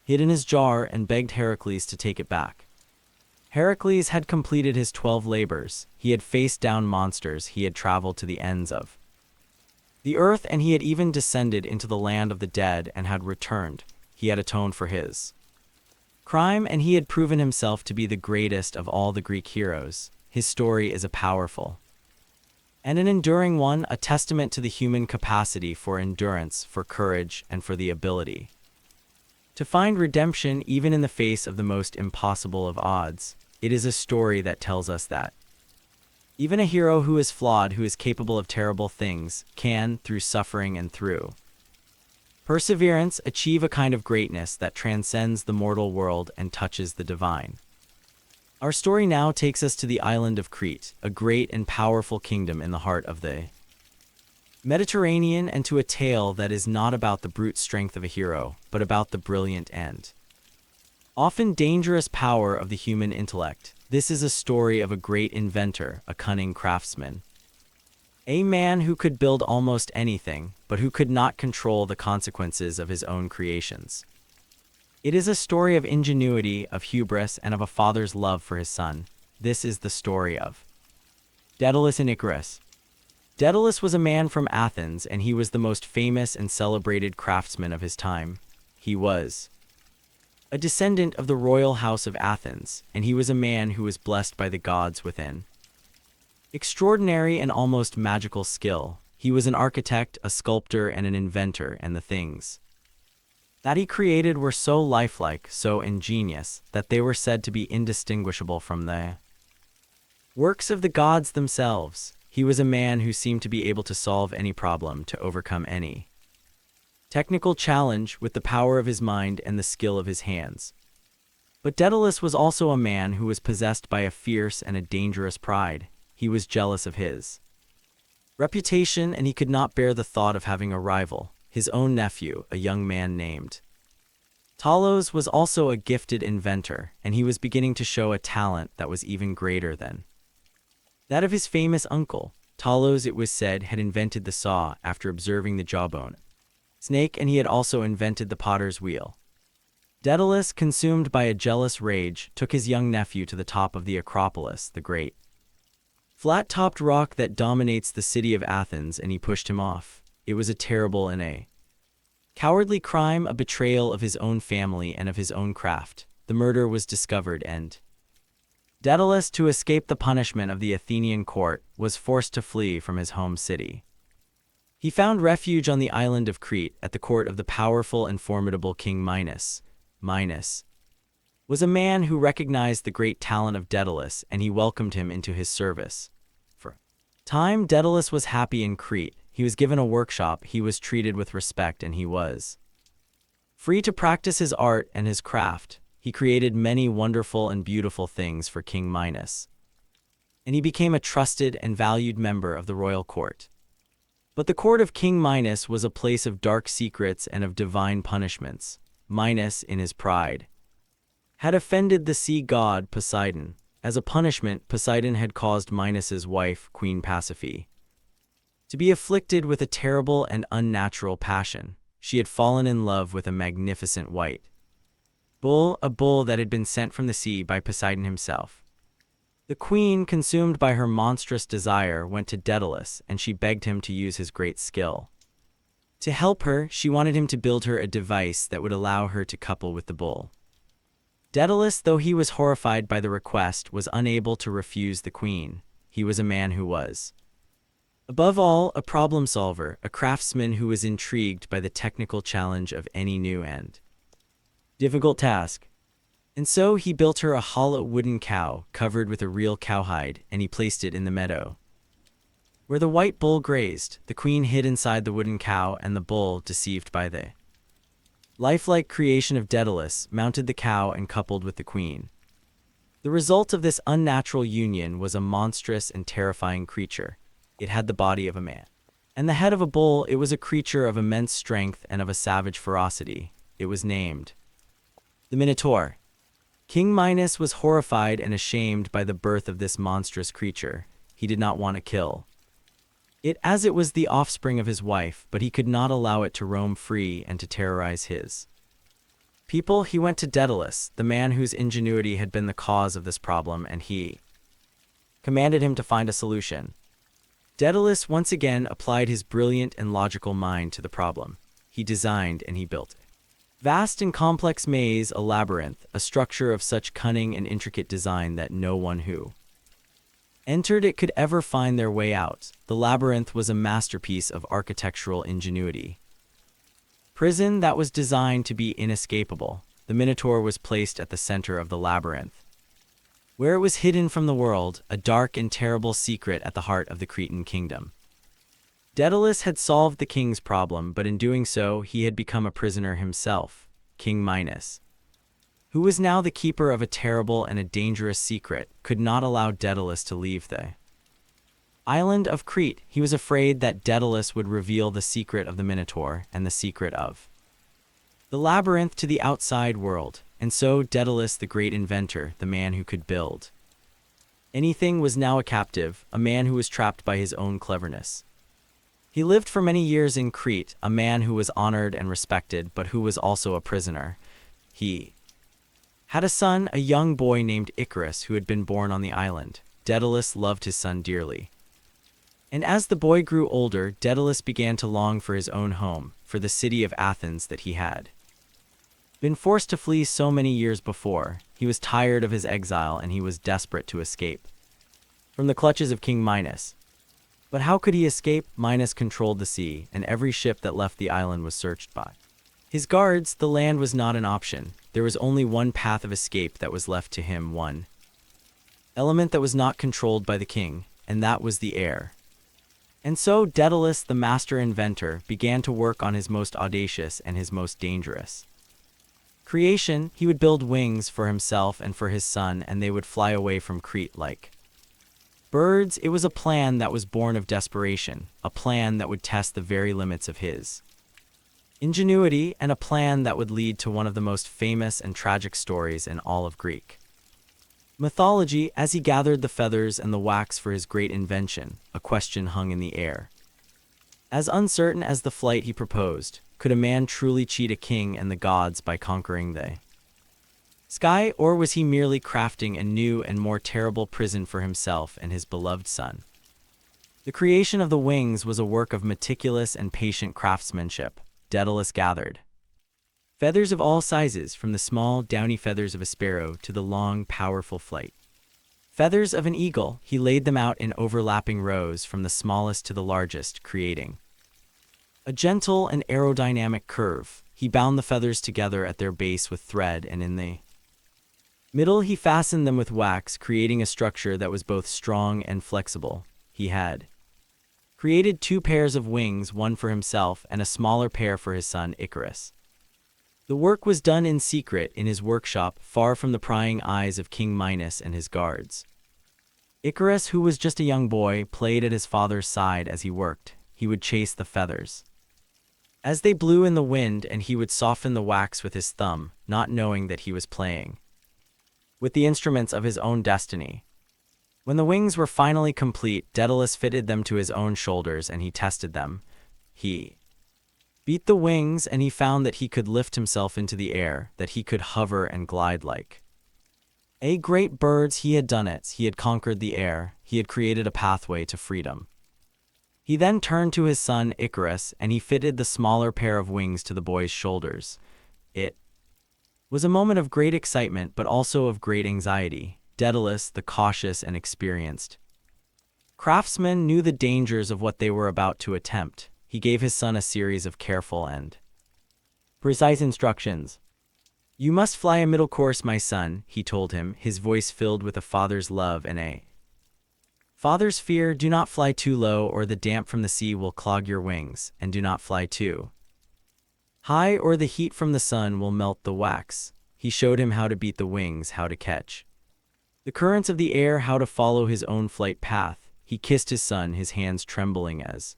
hid in his jar and begged Heracles to take it back. Heracles had completed his 12 labors. He had faced down monsters, he had traveled to the ends of the earth, and he had even descended into the land of the dead and had returned. He had atoned for his crime, and he had proven himself to be the greatest of all the Greek heroes. His story is a powerful and an enduring one, a testament to the human capacity for endurance, for courage, and for the ability to find redemption even in the face of the most impossible of odds. It is a story that tells us that even a hero who is flawed, who is capable of terrible things, can, through suffering and through perseverance, achieve a kind of greatness that transcends the mortal world and touches the divine. Our story now takes us to the island of Crete, a great and powerful kingdom in the heart of the Mediterranean, and to a tale that is not about the brute strength of a hero, but about the brilliant and often dangerous power of the human intellect. This is a story of a great inventor, a cunning craftsman, a man who could build almost anything, but who could not control the consequences of his own creations. It is a story of ingenuity, of hubris, and of a father's love for his son. This is the story of Daedalus and Icarus. Daedalus was a man from Athens, and he was the most famous and celebrated craftsman of his time. He was a descendant of the royal house of Athens, and he was a man who was blessed by the gods with an extraordinary and almost magical skill. He was an architect, a sculptor, and an inventor, and the things that he created were so lifelike, so ingenious, that they were said to be indistinguishable from the works of the gods themselves. He was a man who seemed to be able to solve any problem, to overcome any technical challenge with the power of his mind and the skill of his hands. But Daedalus was also a man who was possessed by a fierce and a dangerous pride. He was jealous of his reputation, and he could not bear the thought of having a rival. His own nephew, a young man named Talos, was also a gifted inventor, and he was beginning to show a talent that was even greater than that of his famous uncle. Talos, it was said, had invented the saw after observing the jawbone snake, and he had also invented the potter's wheel. Daedalus, consumed by a jealous rage, took his young nephew to the top of the Acropolis, the great flat-topped rock that dominates the city of Athens, and he pushed him off. It was a terrible and a cowardly crime, a betrayal of his own family and of his own craft. The murder was discovered, and Daedalus, to escape the punishment of the Athenian court, was forced to flee from his home city. He found refuge on the island of Crete at the court of the powerful and formidable King Minos. Minos was a man who recognized the great talent of Daedalus, and he welcomed him into his service. For a time, Daedalus was happy in Crete. He was given a workshop, he was treated with respect, and he was free to practice his art and his craft. he created many wonderful and beautiful things for King Minos, and he became a trusted and valued member of the royal court. But the court of King Minos was a place of dark secrets and of divine punishments. Minos, in his pride, had offended the sea god Poseidon. As a punishment, Poseidon had caused Minos's wife, Queen Persephone, to be afflicted with a terrible and unnatural passion. She had fallen in love with a magnificent white bull, a bull that had been sent from the sea by Poseidon himself. The queen, consumed by her monstrous desire, went to Daedalus, and she begged him to use his great skill. To help her, she wanted him to build her a device that would allow her to couple with the bull. Daedalus, though he was horrified by the request, was unable to refuse the queen. He was a man who was, above all, a problem solver, a craftsman who was intrigued by the technical challenge of any new and difficult task. And so he built her a hollow wooden cow covered with a real cowhide, and he placed it in the meadow where the white bull grazed. The queen hid inside the wooden cow, and the bull, deceived by the lifelike creation of Daedalus, mounted the cow and coupled with the queen. The result of this unnatural union was a monstrous and terrifying creature. It had the body of a man and the head of a bull. It was a creature of immense strength and of a savage ferocity. It was named the Minotaur. King Minos was horrified and ashamed by the birth of this monstrous creature. He did not want to kill it, as it was the offspring of his wife, but he could not allow it to roam free and to terrorize his people. He went to Daedalus, the man whose ingenuity had been the cause of this problem, and he commanded him to find a solution. Daedalus once again applied his brilliant and logical mind to the problem. He designed and he built a vast and complex maze, a labyrinth, a structure of such cunning and intricate design that no one who entered it could ever find their way out. The labyrinth was a masterpiece of architectural ingenuity. Prison that was designed to be inescapable. The Minotaur was placed at the center of the labyrinth, where it was hidden from the world, a dark and terrible secret at the heart of the Cretan kingdom. Daedalus had solved the king's problem, but in doing so, he had become a prisoner himself. King Minos, who was now the keeper of a terrible and a dangerous secret, could not allow Daedalus to leave the island of Crete. He was afraid that Daedalus would reveal the secret of the Minotaur and the secret of the labyrinth to the outside world, and so Daedalus, the great inventor, the man who could build anything, was now a captive, a man who was trapped by his own cleverness. He lived for many years in Crete, a man who was honored and respected, but who was also a prisoner. He had a son, a young boy named Icarus, who had been born on the island. Daedalus loved his son dearly. And as the boy grew older, Daedalus began to long for his own home, for the city of Athens that he had been forced to flee so many years before. He was tired of his exile, and he was desperate to escape from the clutches of King Minos. But how could he escape? Minos controlled the sea, and every ship that left the island was searched by his guards. The land was not an option. There was only one path of escape that was left to him, one element that was not controlled by the king, and that was the air. And so Daedalus, the master inventor, began to work on his most audacious and his most dangerous creation. He would build wings for himself and for his son, and they would fly away from Crete like birds. It was a plan that was born of desperation, a plan that would test the very limits of his ingenuity, and a plan that would lead to one of the most famous and tragic stories in all of Greek mythology. As he gathered the feathers and the wax for his great invention, a question hung in the air. As uncertain as the flight he proposed, could a man truly cheat a king and the gods by conquering the sky, or was he merely crafting a new and more terrible prison for himself and his beloved son? The creation of the wings was a work of meticulous and patient craftsmanship. Daedalus gathered feathers of all sizes, from the small, downy feathers of a sparrow to the long, powerful flight feathers of an eagle. He laid them out in overlapping rows from the smallest to the largest, creating a gentle and aerodynamic curve. He bound the feathers together at their base with thread, and in the middle he fastened them with wax, creating a structure that was both strong and flexible. He had created 2 pairs of wings, one for himself and a smaller pair for his son Icarus. The work was done in secret in his workshop, far from the prying eyes of King Minos and his guards. Icarus, who was just a young boy, played at his father's side as he worked. He would chase the feathers as they blew in the wind, and he would soften the wax with his thumb, not knowing that he was playing with the instruments of his own destiny. When the wings were finally complete, Daedalus fitted them to his own shoulders and he tested them. He beat the wings and he found that he could lift himself into the air, that he could hover and glide like a great bird. He had done it. He had conquered the air. He had created a pathway to freedom. He then turned to his son Icarus and he fitted the smaller pair of wings to the boy's shoulders. It was a moment of great excitement, but also of great anxiety. Daedalus, the cautious and experienced craftsman, knew the dangers of what they were about to attempt. He gave his son a series of careful and precise instructions. "You must fly a middle course, my son," he told him, his voice filled with a father's love and a father's fear. "Do not fly too low, or the damp from the sea will clog your wings, and do not fly too high, or the heat from the sun will melt the wax." He showed him how to beat the wings, how to catch the currents of the air, how to follow his own flight path. He kissed his son, his hands trembling as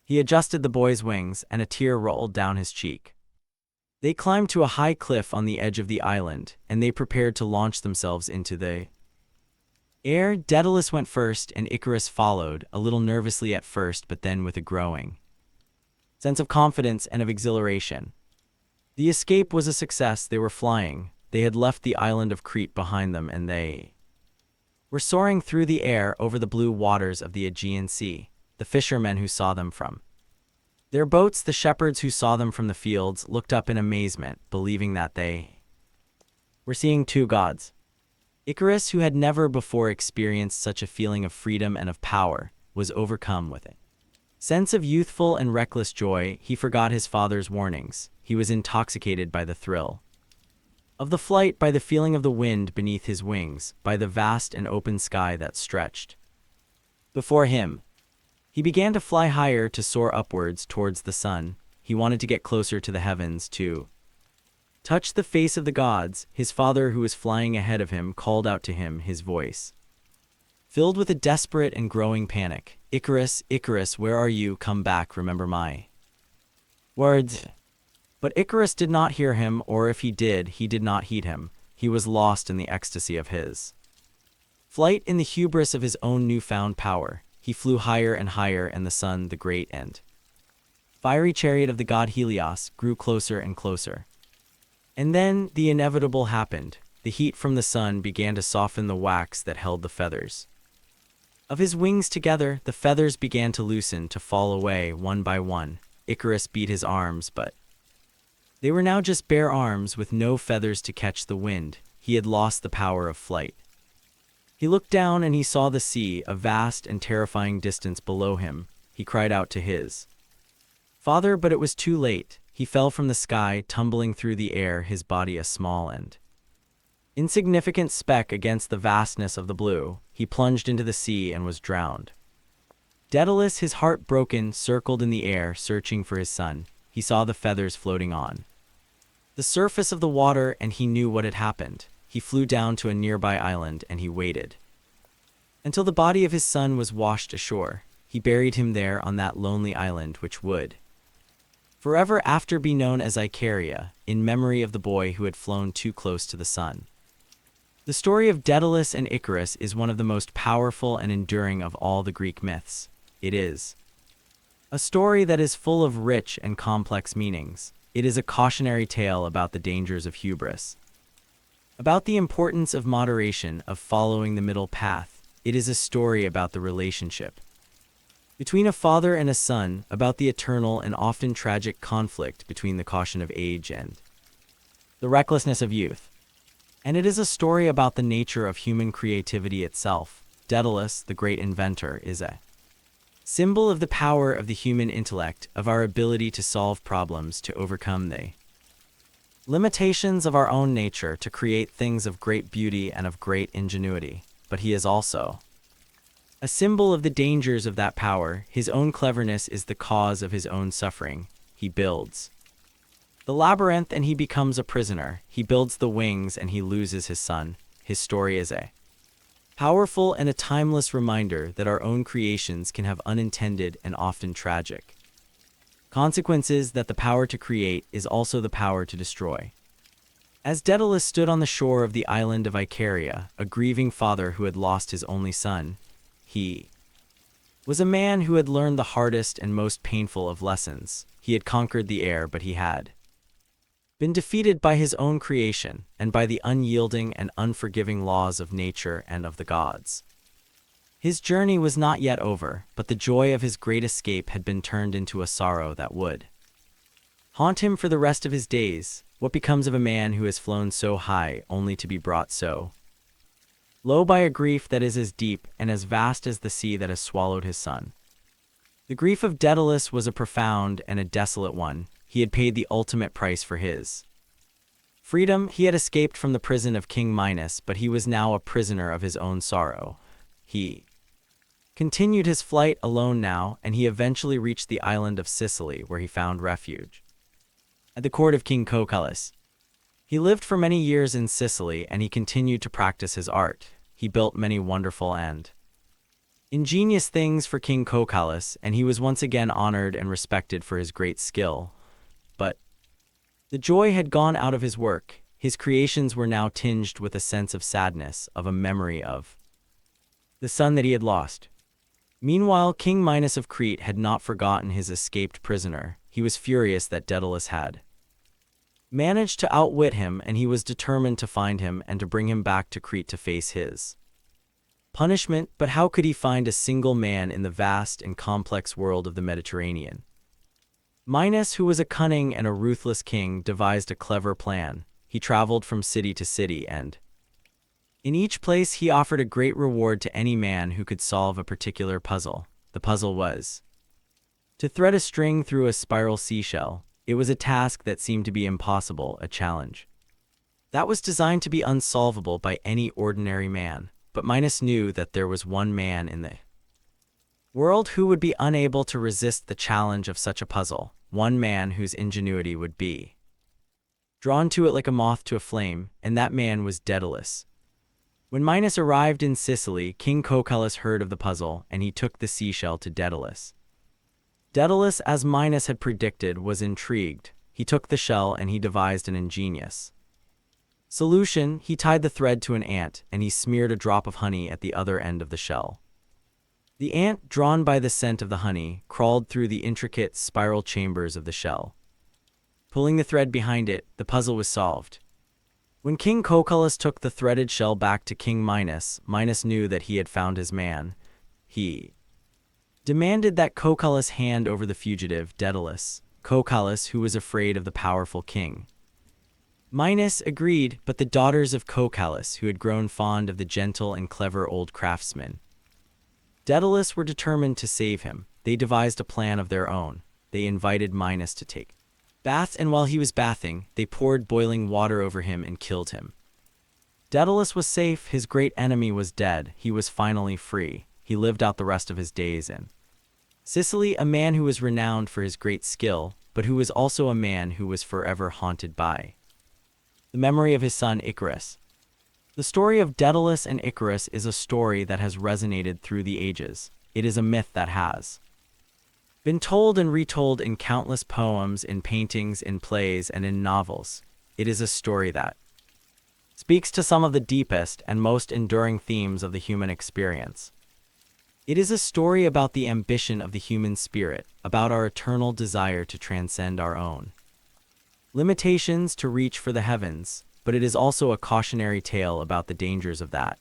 he adjusted the boy's wings, and a tear rolled down his cheek. They climbed to a high cliff on the edge of the island, and they prepared to launch themselves into the air. Daedalus went first, and Icarus followed, a little nervously at first, but then with a growing sense of confidence and of exhilaration. The escape was a success. They were flying. They had left the island of Crete behind them, and they were soaring through the air over the blue waters of the Aegean Sea. The fishermen who saw them from their boats, the shepherds who saw them from the fields, looked up in amazement, believing that they were seeing two gods. Icarus, who had never before experienced such a feeling of freedom and of power, was overcome with a sense of youthful and reckless joy. He forgot his father's warnings. He was intoxicated by the thrill of the flight, by the feeling of the wind beneath his wings, by the vast and open sky that stretched before him. He began to fly higher, to soar upwards towards the sun. He wanted to get closer to the heavens, to touch the face of the gods. His father, who was flying ahead of him, called out to him, his voice filled with a desperate and growing panic. "Icarus, Icarus, where are you? Come back, remember my words." But Icarus did not hear him, or if he did not heed him. He was lost in the ecstasy of his flight, in the hubris of his own newfound power. He flew higher and higher, and the sun, the great and fiery chariot of the god Helios, grew closer and closer. And then the inevitable happened. The heat from the sun began to soften the wax that held the feathers of his wings together. The feathers began to loosen, to fall away one by one. Icarus beat his arms, but they were now just bare arms with no feathers to catch the wind. He had lost the power of flight. He looked down and he saw the sea, a vast and terrifying distance below him. He cried out to his father, but it was too late. He fell from the sky, tumbling through the air, his body a small and insignificant speck against the vastness of the blue. He plunged into the sea and was drowned. Daedalus, his heart broken, circled in the air, searching for his son. He saw the feathers floating on the surface of the water, and he knew what had happened. He flew down to a nearby island, and he waited until the body of his son was washed ashore. He buried him there on that lonely island, which would forever after be known as Icaria, in memory of the boy who had flown too close to the sun. The story of Daedalus and Icarus is one of the most powerful and enduring of all the Greek myths. It is a story that is full of rich and complex meanings. It is a cautionary tale about the dangers of hubris, about the importance of moderation, of following the middle path. It is a story about the relationship between a father and a son, about the eternal and often tragic conflict between the caution of age and the recklessness of youth. And it is a story about the nature of human creativity itself. Daedalus, the great inventor, is a symbol of the power of the human intellect, of our ability to solve problems, to overcome the limitations of our own nature, to create things of great beauty and of great ingenuity. But he is also a symbol of the dangers of that power. His own cleverness is the cause of his own suffering. He builds The labyrinth and he becomes a prisoner. He builds the wings and he loses his son. His story is a powerful and a timeless reminder that our own creations can have unintended and often tragic consequences, that the power to create is also the power to destroy. As Daedalus stood on the shore of the island of Icaria, a grieving father who had lost his only son, he was a man who had learned the hardest and most painful of lessons. He had conquered the air, but he had been defeated by his own creation and by the unyielding and unforgiving laws of nature and of the gods. His journey was not yet over, but the joy of his great escape had been turned into a sorrow that would haunt him for the rest of his days. What becomes of a man who has flown so high only to be brought so low by a grief that is as deep and as vast as the sea that has swallowed his son? The grief of Daedalus was a profound and a desolate one. He had paid the ultimate price for his freedom. He had escaped from the prison of King Minos, but he was now a prisoner of his own sorrow. He continued his flight alone now, and he eventually reached the island of Sicily, where he found refuge at the court of King Cocalus. He lived for many years in Sicily, and he continued to practice his art. He built many wonderful and ingenious things for King Cocalus, and he was once again honored and respected for his great skill. But the joy had gone out of his work. His creations were now tinged with a sense of sadness, of a memory of the son that he had lost. Meanwhile, King Minos of Crete had not forgotten his escaped prisoner. He was furious that Daedalus had managed to outwit him, and he was determined to find him and to bring him back to Crete to face his punishment. But how could he find a single man in the vast and complex world of the Mediterranean? Minos, who was a cunning and a ruthless king, devised a clever plan. He traveled from city to city, and in each place he offered a great reward to any man who could solve a particular puzzle. The puzzle was to thread a string through a spiral seashell. It was a task that seemed to be impossible, a challenge that was designed to be unsolvable by any ordinary man. But Minos knew that there was one man in the world who would be unable to resist the challenge of such a puzzle, one man whose ingenuity would be drawn to it like a moth to a flame, and that man was Daedalus. When Minos arrived in Sicily, King Cocalus heard of the puzzle, and he took the seashell to Daedalus. Daedalus, as Minos had predicted, was intrigued. He took the shell and he devised an ingenious solution. He tied the thread to an ant, and he smeared a drop of honey at the other end of the shell. The ant, drawn by the scent of the honey, crawled through the intricate spiral chambers of the shell. Pulling the thread behind it, the puzzle was solved. When King Cocalus took the threaded shell back to King Minos, Minos knew that he had found his man. He demanded that Cocalus hand over the fugitive, Daedalus. Cocalus, who was afraid of the powerful king Minos, agreed, but the daughters of Cocalus, who had grown fond of the gentle and clever old craftsman Daedalus, were determined to save him. They devised a plan of their own. They invited Minos to take bath, and while he was bathing, they poured boiling water over him and killed him. Daedalus was safe. His great enemy was dead. He was finally free. He lived out the rest of his days in Sicily, a man who was renowned for his great skill, but who was also a man who was forever haunted by the memory of his son Icarus. The story of Daedalus and Icarus is a story that has resonated through the ages. It is a myth that has been told and retold in countless poems, in paintings, in plays, and in novels. It is a story that speaks to some of the deepest and most enduring themes of the human experience. It is a story about the ambition of the human spirit, about our eternal desire to transcend our own limitations, to reach for the heavens, but it is also a cautionary tale about the dangers of that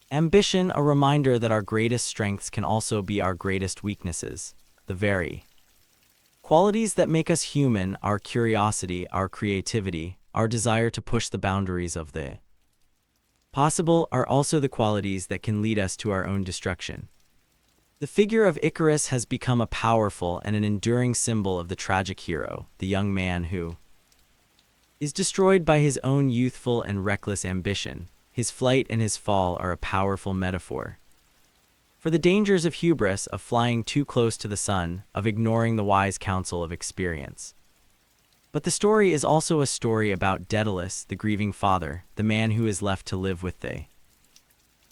ambition, a reminder that our greatest strengths can also be our greatest weaknesses. The very qualities that make us human, our curiosity, our creativity, our desire to push the boundaries of the possible, are also the qualities that can lead us to our own destruction. The figure of Icarus has become a powerful and an enduring symbol of the tragic hero, the young man who is destroyed by his own youthful and reckless ambition. His flight and his fall are a powerful metaphor for the dangers of hubris, of flying too close to the sun, of ignoring the wise counsel of experience. But the story is also a story about Daedalus, the grieving father, the man who is left to live with the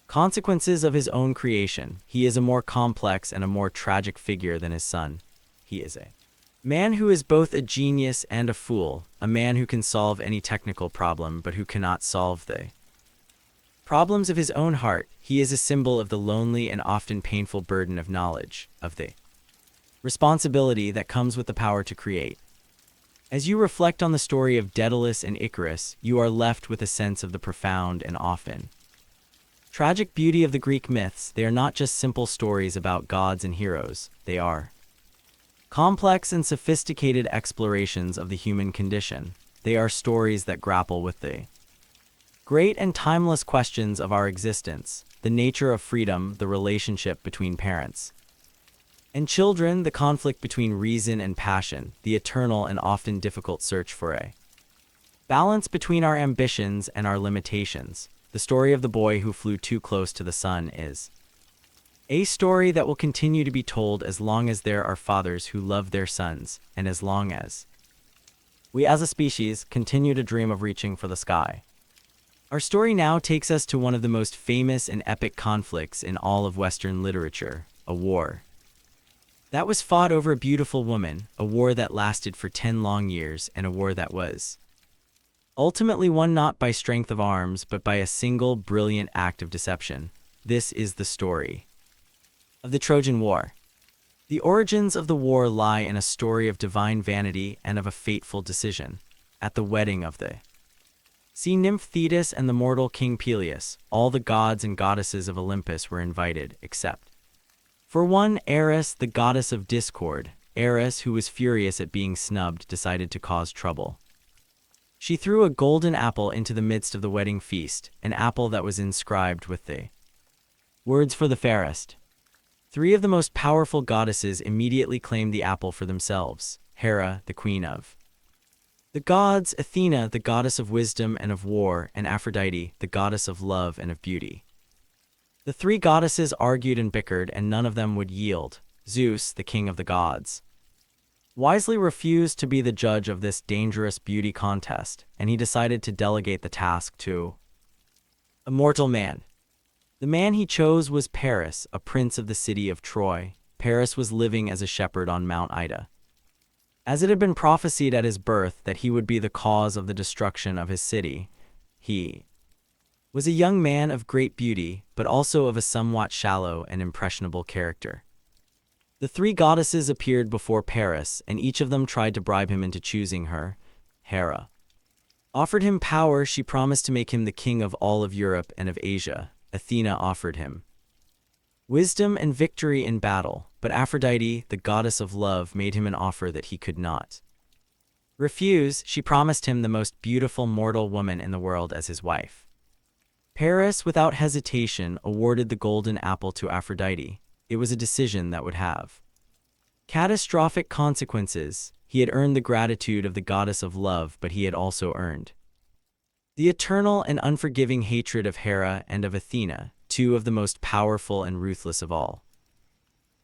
consequences of his own creation. He is a more complex and a more tragic figure than his son. He is a man who is both a genius and a fool, a man who can solve any technical problem but who cannot solve the problems of his own heart. He is a symbol of the lonely and often painful burden of knowledge, of the responsibility that comes with the power to create. As you reflect on the story of Daedalus and Icarus, you are left with a sense of the profound and often tragic beauty of the Greek myths. They are not just simple stories about gods and heroes, they are complex and sophisticated explorations of the human condition. They are stories that grapple with the great and timeless questions of our existence, the nature of freedom, the relationship between parents and children, the conflict between reason and passion, the eternal and often difficult search for a balance between our ambitions and our limitations. The story of the boy who flew too close to the sun is a story that will continue to be told as long as there are fathers who love their sons, and as long as we as a species continue to dream of reaching for the sky. Our story now takes us to one of the most famous and epic conflicts in all of Western literature, a war that was fought over a beautiful woman, a war that lasted for 10 long years, and a war that was ultimately won not by strength of arms but by a single brilliant act of deception. This is the story of the Trojan War. The origins of the war lie in a story of divine vanity and of a fateful decision. At the wedding of the sea nymph Thetis and the mortal king Peleus, all the gods and goddesses of Olympus were invited, except for one, Eris, the goddess of discord. Eris, who was furious at being snubbed, decided to cause trouble. She threw a golden apple into the midst of the wedding feast, an apple that was inscribed with the words "For the fairest." 3 of the most powerful goddesses immediately claimed the apple for themselves: Hera, the queen of the gods; Athena, the goddess of wisdom and of war; and Aphrodite, the goddess of love and of beauty. The 3 goddesses argued and bickered, and none of them would yield. Zeus, the king of the gods, wisely refused to be the judge of this dangerous beauty contest, and he decided to delegate the task to a mortal man. The man he chose was Paris, a prince of the city of Troy. Paris was living as a shepherd on Mount Ida. As it had been prophesied at his birth that he would be the cause of the destruction of his city, he was a young man of great beauty, but also of a somewhat shallow and impressionable character. The 3 goddesses appeared before Paris, and each of them tried to bribe him into choosing her. Hera offered him power. She promised to make him the king of all of Europe and of Asia. Athena offered him wisdom and victory in battle, but Aphrodite, the goddess of love, made him an offer that he could not refuse. She promised him the most beautiful mortal woman in the world as his wife. Paris, without hesitation, awarded the golden apple to Aphrodite. It was a decision that would have catastrophic consequences. He had earned the gratitude of the goddess of love, but he had also earned the eternal and unforgiving hatred of Hera and of Athena, 2 of the most powerful and ruthless of all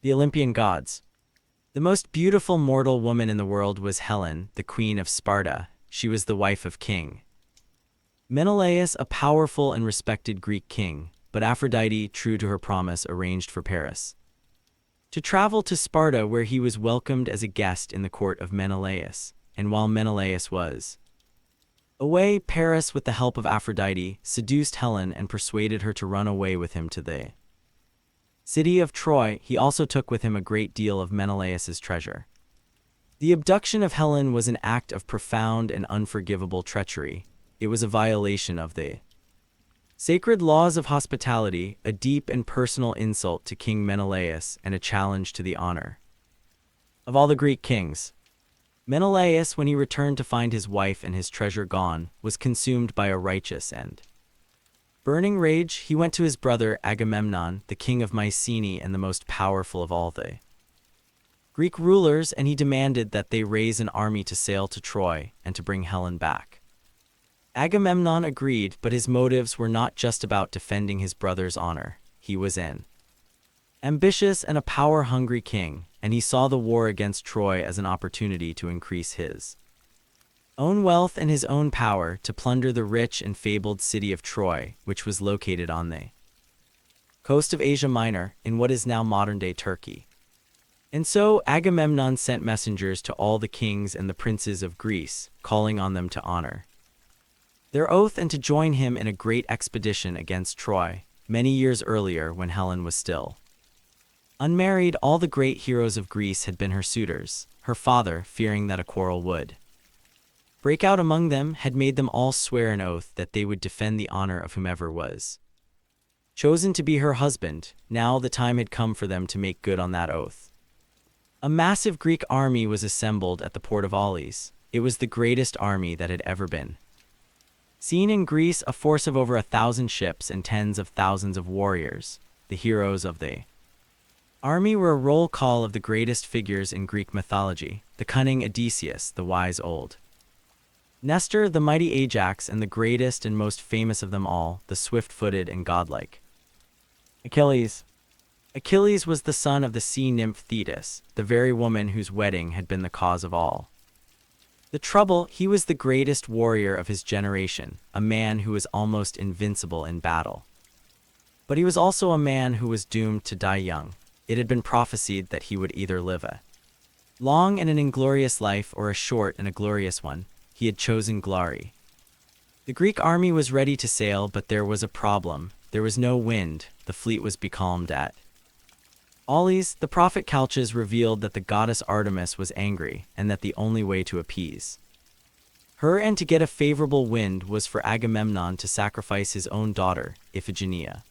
the Olympian gods. The most beautiful mortal woman in the world was Helen, the queen of Sparta. She was the wife of King Menelaus, a powerful and respected Greek king, but Aphrodite, true to her promise, arranged for Paris to travel to Sparta, where he was welcomed as a guest in the court of Menelaus. And while Menelaus was away, Paris, with the help of Aphrodite, seduced Helen and persuaded her to run away with him to the city of Troy. He also took with him a great deal of Menelaus's treasure. The abduction of Helen was an act of profound and unforgivable treachery. It was a violation of the sacred laws of hospitality, a deep and personal insult to King Menelaus, and a challenge to the honor of all the Greek kings. Menelaus, when he returned to find his wife and his treasure gone, was consumed by a righteous and burning rage. He went to his brother Agamemnon, the king of Mycenae and the most powerful of all the Greek rulers, and he demanded that they raise an army to sail to Troy and to bring Helen back. Agamemnon agreed, but his motives were not just about defending his brother's honor. He was an ambitious and a power-hungry king, and he saw the war against Troy as an opportunity to increase his own wealth and his own power to plunder the rich and fabled city of Troy, which was located on the coast of Asia Minor, in what is now modern-day Turkey. And so Agamemnon sent messengers to all the kings and the princes of Greece, calling on them to honor their oath and to join him in a great expedition against Troy, many years earlier when Helen was still unmarried. All the great heroes of Greece had been her suitors. Her father, fearing that a quarrel would break out among them, had made them all swear an oath that they would defend the honor of whomever was chosen to be her husband. Now the time had come for them to make good on that oath. A massive Greek army was assembled at the port of Aulis. It was the greatest army that had ever been seen in Greece, a force of over 1,000 ships and tens of thousands of warriors. The heroes of the army were a roll call of the greatest figures in Greek mythology: the cunning Odysseus, the wise old Nestor, the mighty Ajax, and the greatest and most famous of them all, the swift-footed and godlike Achilles. Achilles was the son of the sea nymph Thetis, the very woman whose wedding had been the cause of all the trouble. He was the greatest warrior of his generation, a man who was almost invincible in battle. But he was also a man who was doomed to die young. It had been prophesied that he would either live a long and an inglorious life or a short and a glorious one. He had chosen glory. The Greek army was ready to sail, but there was a problem. There was no wind. The fleet was becalmed at Aulis. The prophet Calchas revealed that the goddess Artemis was angry, and that the only way to appease her and to get a favorable wind was for Agamemnon to sacrifice his own daughter, Iphigenia.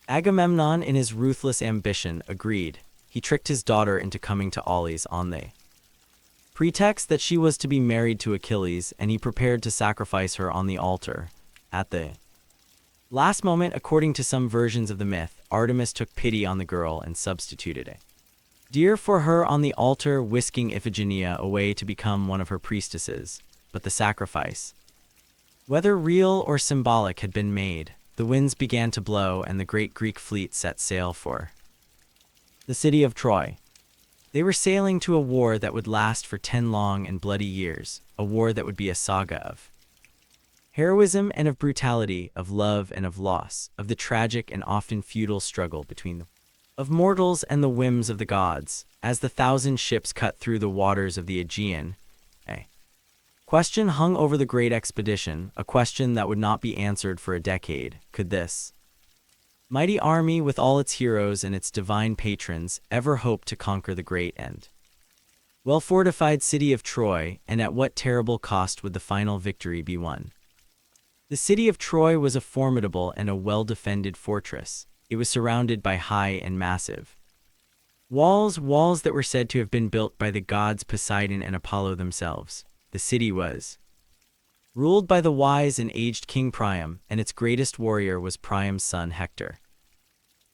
Agamemnon, in his ruthless ambition, agreed. He tricked his daughter into coming to Aulis on the pretext that she was to be married to Achilles, and he prepared to sacrifice her on the altar. At the last moment, according to some versions of the myth, Artemis took pity on the girl and substituted a deer for her on the altar, whisking Iphigenia away to become one of her priestesses. But the sacrifice, whether real or symbolic, had been made. The winds began to blow, and the great Greek fleet set sail for the city of Troy. They were sailing to a war that would last for 10 long and bloody years, a war that would be a saga of heroism and of brutality, of love and of loss, of the tragic and often futile struggle between the of mortals and the whims of the gods. As the 1,000 ships cut through the waters of the Aegean, a question hung over the great expedition, a question that would not be answered for a decade. Could this mighty army, with all its heroes and its divine patrons, ever hope to conquer the great and well-fortified city of Troy, and at what terrible cost would the final victory be won? The city of Troy was a formidable and a well-defended fortress. It was surrounded by high and massive walls that were said to have been built by the gods Poseidon and Apollo themselves. The city was ruled by the wise and aged King Priam, and its greatest warrior was Priam's son Hector.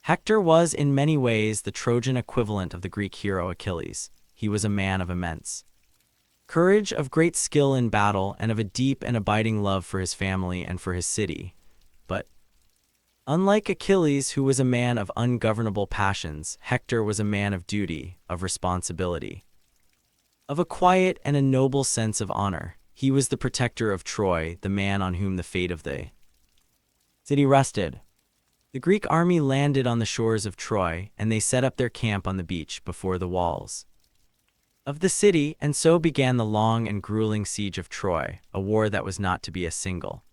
Hector was in many ways the Trojan equivalent of the Greek hero Achilles. He was a man of immense courage, of great skill in battle, and of a deep and abiding love for his family and for his city. But unlike Achilles, who was a man of ungovernable passions, Hector was a man of duty, of responsibility, of a quiet and a noble sense of honor. He was the protector of Troy, the man on whom the fate of the city rested. The Greek army landed on the shores of Troy, and they set up their camp on the beach before the walls of the city, and so began the long and grueling siege of Troy, a war that was not to be a single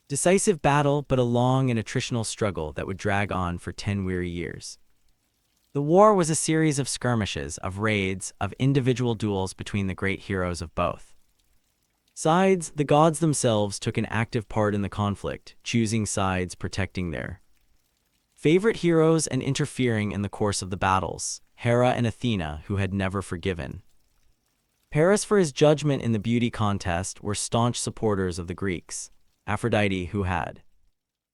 decisive battle, but a long and attritional struggle that would drag on for 10 weary years. The war was a series of skirmishes, of raids, of individual duels between the great heroes of both sides. The gods themselves took an active part in the conflict, choosing sides, protecting their favorite heroes, and interfering in the course of the battles. Hera and Athena, who had never forgiven Paris for his judgment in the beauty contest, were staunch supporters of the Greeks. Aphrodite, who had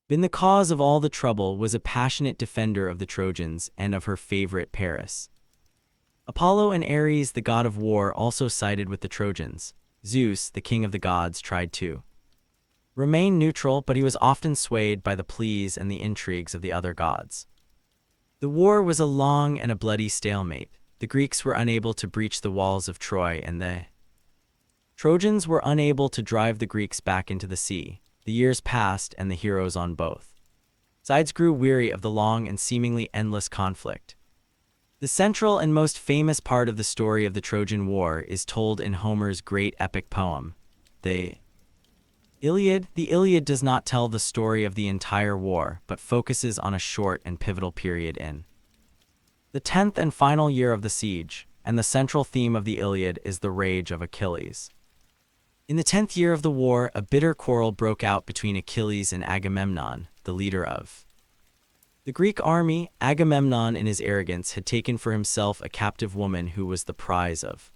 been the cause of all the trouble, was a passionate defender of the Trojans and of her favorite Paris. Apollo and Ares, the god of war, also sided with the Trojans. Zeus, the king of the gods, tried to remain neutral, but he was often swayed by the pleas and the intrigues of the other gods. The war was a long and a bloody stalemate. The Greeks were unable to breach the walls of Troy, and the Trojans were unable to drive the Greeks back into the sea. The years passed, and the heroes on both sides grew weary of the long and seemingly endless conflict. The central and most famous part of the story of the Trojan War is told in Homer's great epic poem, the Iliad. The Iliad does not tell the story of the entire war, but focuses on a short and pivotal period in the 10th and final year of the siege, and the central theme of the Iliad is the rage of Achilles. In the 10th year of the war, a bitter quarrel broke out between Achilles and Agamemnon, the leader of the Greek army. Agamemnon, in his arrogance, had taken for himself a captive woman who was the prize of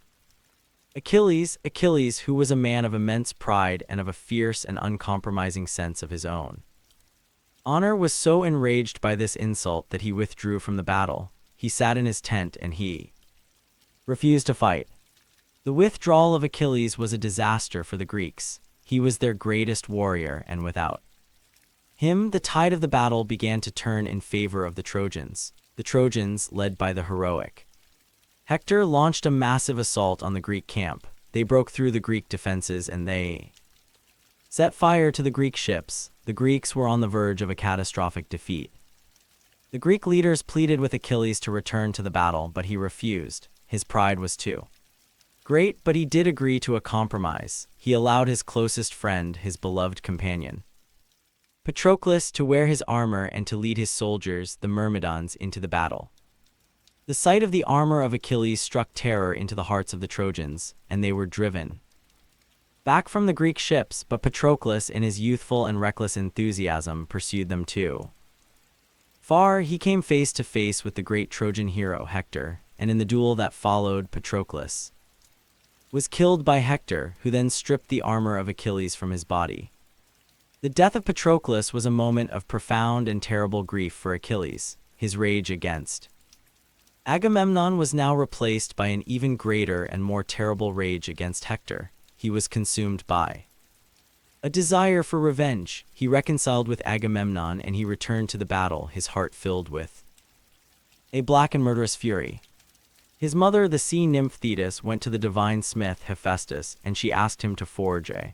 Achilles, who was a man of immense pride and of a fierce and uncompromising sense of his own honor, was so enraged by this insult that he withdrew from the battle. He sat in his tent and he refused to fight. The withdrawal of Achilles was a disaster for the Greeks. He was their greatest warrior, and without him, the tide of the battle began to turn in favor of the Trojans. The Trojans, led by the heroic Hector, launched a massive assault on the Greek camp. They broke through the Greek defenses and they set fire to the Greek ships. The Greeks were on the verge of a catastrophic defeat. The Greek leaders pleaded with Achilles to return to the battle, but he refused. His pride was too great, but he did agree to a compromise. He allowed his closest friend, his beloved companion, Patroclus, to wear his armor and to lead his soldiers, the Myrmidons, into the battle. The sight of the armor of Achilles struck terror into the hearts of the Trojans, and they were driven back from the Greek ships, but Patroclus, in his youthful and reckless enthusiasm, pursued them too far. He came face to face with the great Trojan hero Hector, and in the duel that followed, Patroclus was killed by Hector, who then stripped the armor of Achilles from his body. The death of Patroclus was a moment of profound and terrible grief for Achilles. His rage against Agamemnon was now replaced by an even greater and more terrible rage against Hector. He was consumed by a desire for revenge. He reconciled with Agamemnon and he returned to the battle, his heart filled with a black and murderous fury. His mother, the sea nymph Thetis, went to the divine smith Hephaestus, and she asked him to forge a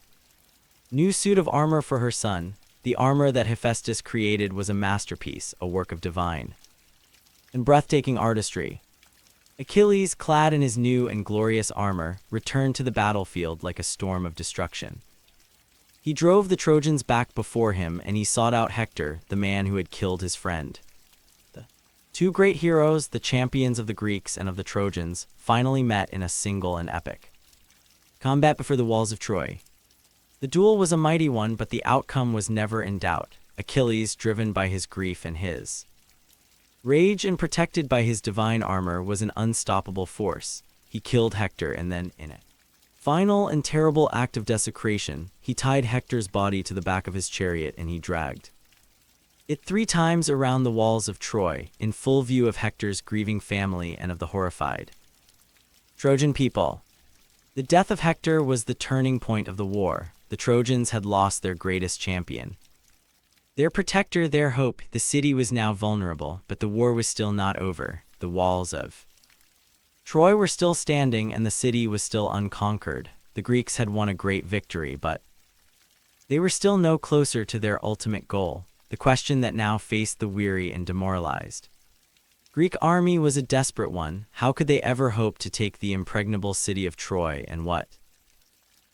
new suit of armor for her son. The armor that Hephaestus created was a masterpiece, a work of divine and breathtaking artistry. Achilles, clad in his new and glorious armor, returned to the battlefield like a storm of destruction. He drove the Trojans back before him, and he sought out Hector, the man who had killed his friend. Two great heroes, the champions of the Greeks and of the Trojans, finally met in a single and epic combat before the walls of Troy. The duel was a mighty one, but the outcome was never in doubt. Achilles, driven by his grief and his rage and protected by his divine armor, was an unstoppable force. He killed Hector, and then, in a final and terrible act of desecration, he tied Hector's body to the back of his chariot and he dragged it 3 times around the walls of Troy, in full view of Hector's grieving family and of the horrified Trojan people. The death of Hector was the turning point of the war. The Trojans had lost their greatest champion, their protector, their hope. The city was now vulnerable, but the war was still not over. The walls of Troy were still standing, and the city was still unconquered. The Greeks had won a great victory, but they were still no closer to their ultimate goal. The question that now faced the weary and demoralized Greek army was a desperate one. How could they ever hope to take the impregnable city of Troy, and what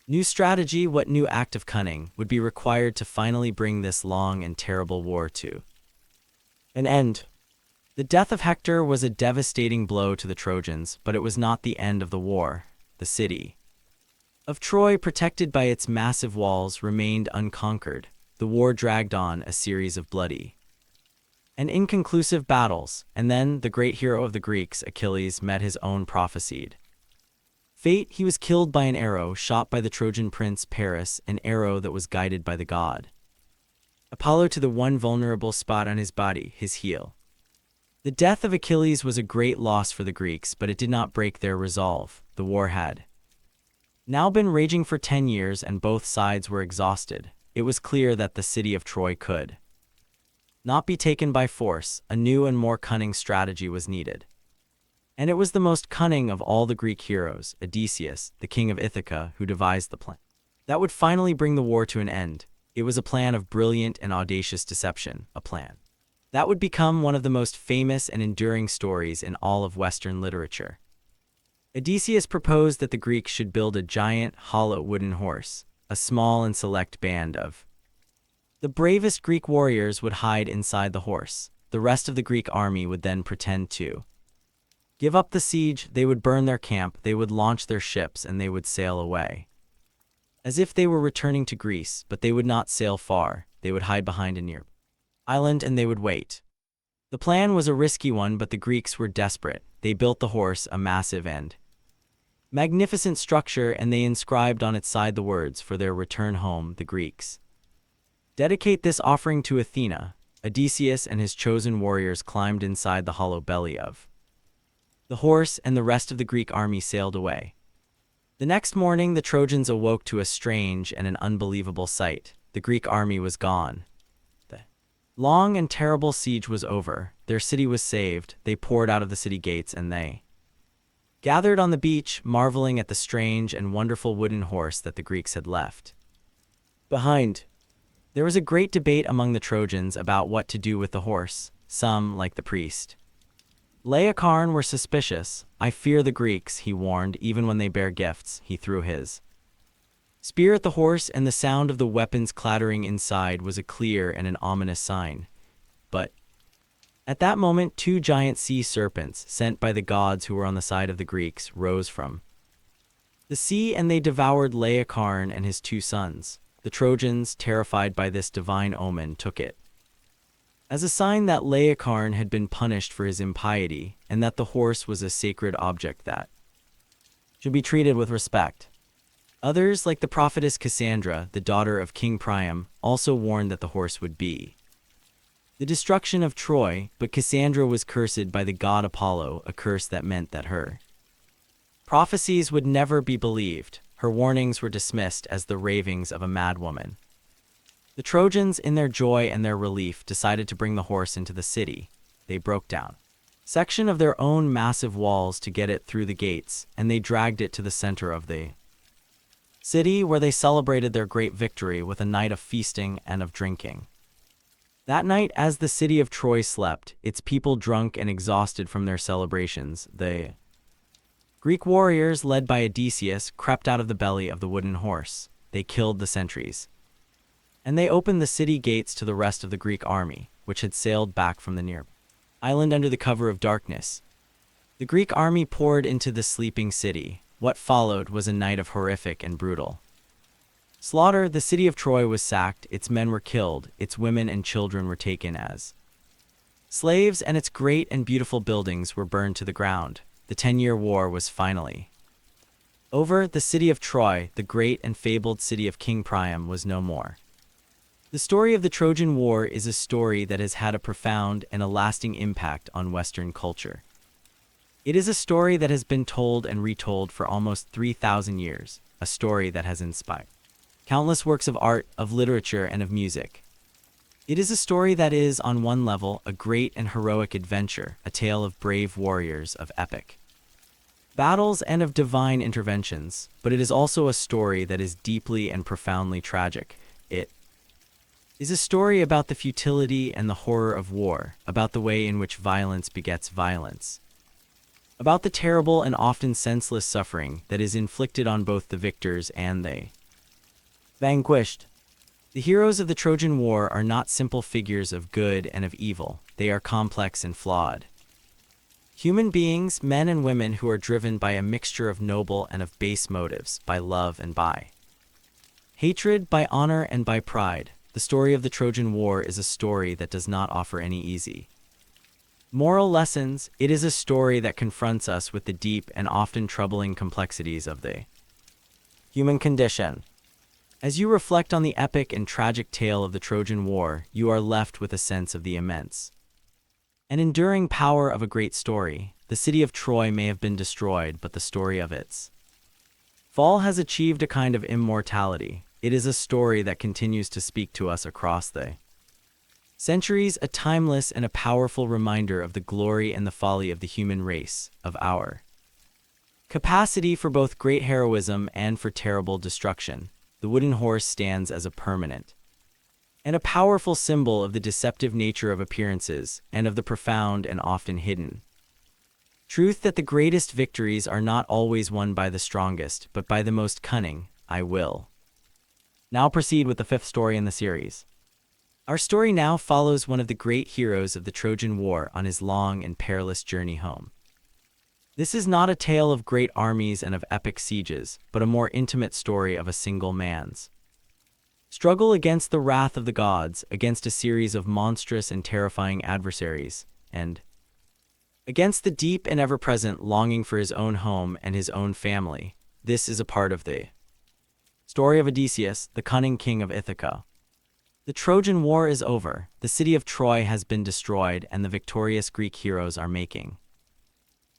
new strategy, what new act of cunning would be required to finally bring this long and terrible war to an end? The death of Hector was a devastating blow to the Trojans, but it was not the end of the war. The city of Troy, protected by its massive walls, remained unconquered. The war dragged on, a series of bloody and inconclusive battles, and then the great hero of the Greeks, Achilles, met his own prophesied fate. He was killed by an arrow shot by the Trojan prince Paris, an arrow that was guided by the god Apollo to the one vulnerable spot on his body, his heel. The death of Achilles was a great loss for the Greeks, but it did not break their resolve. The war had now been raging for 10 years, and both sides were exhausted. It was clear that the city of Troy could not be taken by force. A new and more cunning strategy was needed. And it was the most cunning of all the Greek heroes, Odysseus, the king of Ithaca, who devised the plan. That would finally bring the war to an end. It was a plan of brilliant and audacious deception, a plan that would become one of the most famous and enduring stories in all of Western literature. Odysseus proposed that the Greeks should build a giant, hollow wooden horse. A small and select band of the bravest Greek warriors would hide inside the horse. The rest of the Greek army would then pretend to give up the siege. They would burn their camp, they would launch their ships, and they would sail away, as if they were returning to Greece, but they would not sail far. They would hide behind a near island and they would wait. The plan was a risky one, but the Greeks were desperate. They built the horse, a massive and magnificent structure, and they inscribed on its side the words, "For their return home, the Greeks dedicate this offering to Athena." Odysseus and his chosen warriors climbed inside the hollow belly of the horse, and the rest of the Greek army sailed away. The next morning, the Trojans awoke to a strange and an unbelievable sight. The Greek army was gone. The long and terrible siege was over. Their city was saved. They poured out of the city gates, and they gathered on the beach, marveling at the strange and wonderful wooden horse that the Greeks had left behind. There was a great debate among the Trojans about what to do with the horse. Some, like the priest Laocoon, were suspicious. "I fear the Greeks," he warned, "even when they bear gifts." He threw his spear at the horse, and the sound of the weapons clattering inside was a clear and an ominous sign. But at that moment, two giant sea serpents, sent by the gods who were on the side of the Greeks, rose from the sea, and they devoured Laocoon and his two sons. The Trojans, terrified by this divine omen, took it as a sign that Laocoon had been punished for his impiety, and that the horse was a sacred object that should be treated with respect. Others, like the prophetess Cassandra, the daughter of King Priam, also warned that the horse would be the destruction of Troy, but Cassandra was cursed by the god Apollo, a curse that meant that her prophecies would never be believed. Her warnings were dismissed as the ravings of a madwoman. The Trojans, in their joy and their relief, decided to bring the horse into the city. They broke down a section of their own massive walls to get it through the gates, and they dragged it to the center of the city, where they celebrated their great victory with a night of feasting and of drinking. That night, as the city of Troy slept, its people drunk and exhausted from their celebrations, the Greek warriors, led by Odysseus, crept out of the belly of the wooden horse. They killed the sentries, and they opened the city gates to the rest of the Greek army, which had sailed back from the near island under the cover of darkness. The Greek army poured into the sleeping city. What followed was a night of horrific and brutal slaughter. The city of Troy was sacked, its men were killed, its women and children were taken as slaves, and its great and beautiful buildings were burned to the ground. The 10-year war was finally over. The city of Troy, the great and fabled city of King Priam, was no more. The story of the Trojan War is a story that has had a profound and a lasting impact on Western culture. It is a story that has been told and retold for almost 3,000 years, a story that has inspired countless works of art, of literature, and of music. It is a story that is, on one level, a great and heroic adventure, a tale of brave warriors, of epic battles, and of divine interventions, but it is also a story that is deeply and profoundly tragic. It is a story about the futility and the horror of war, about the way in which violence begets violence, about the terrible and often senseless suffering that is inflicted on both the victors and the vanquished. The heroes of the Trojan War are not simple figures of good and of evil. They are complex and flawed human beings, men and women who are driven by a mixture of noble and of base motives, by love and by hatred, by honor and by pride. The story of the Trojan War is a story that does not offer any easy moral lessons. It is a story that confronts us with the deep and often troubling complexities of the human condition. As you reflect on the epic and tragic tale of the Trojan War, you are left with a sense of the immense and enduring power of a great story. The city of Troy may have been destroyed, but the story of its fall has achieved a kind of immortality. It is a story that continues to speak to us across the Centuries, a timeless and a powerful reminder of the glory and the folly of the human race, of our capacity for both great heroism and for terrible destruction. The wooden horse stands as a permanent and a powerful symbol of the deceptive nature of appearances and of the profound and often hidden truth that the greatest victories are not always won by the strongest, but by the most cunning. I will now proceed with the fifth story in the series. Our story now follows one of the great heroes of the Trojan War on his long and perilous journey home. This is not a tale of great armies and of epic sieges, but a more intimate story of a single man's struggle against the wrath of the gods, against a series of monstrous and terrifying adversaries, and against the deep and ever-present longing for his own home and his own family. This is a part of the story of Odysseus, the cunning king of Ithaca. The Trojan War is over, the city of Troy has been destroyed, and the victorious Greek heroes are making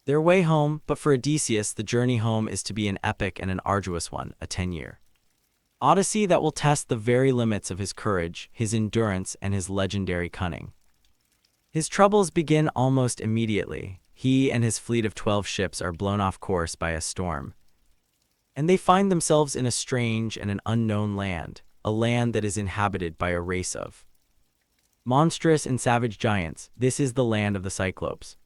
their way home. But for Odysseus, the journey home is to be an epic and an arduous one, a 10-year odyssey that will test the very limits of his courage, his endurance, and his legendary cunning. His troubles begin almost immediately. He and his fleet of 12 ships are blown off course by a storm, and they find themselves in a strange and an unknown land, a land that is inhabited by a race of monstrous and savage giants. This is the land of the Cyclopes.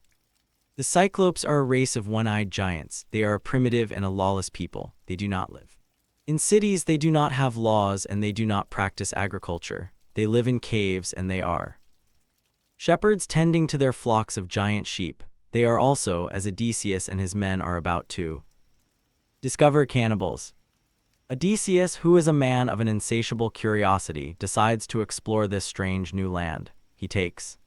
The Cyclopes are a race of one-eyed giants. They are a primitive and a lawless people. They do not live in cities, they do not have laws, and they do not practice agriculture. They live in caves, and they are shepherds tending to their flocks of giant sheep. They are also, as Odysseus and his men are about to discover, cannibals. Odysseus, who is a man of an insatiable curiosity, decides to explore this strange new land. He takes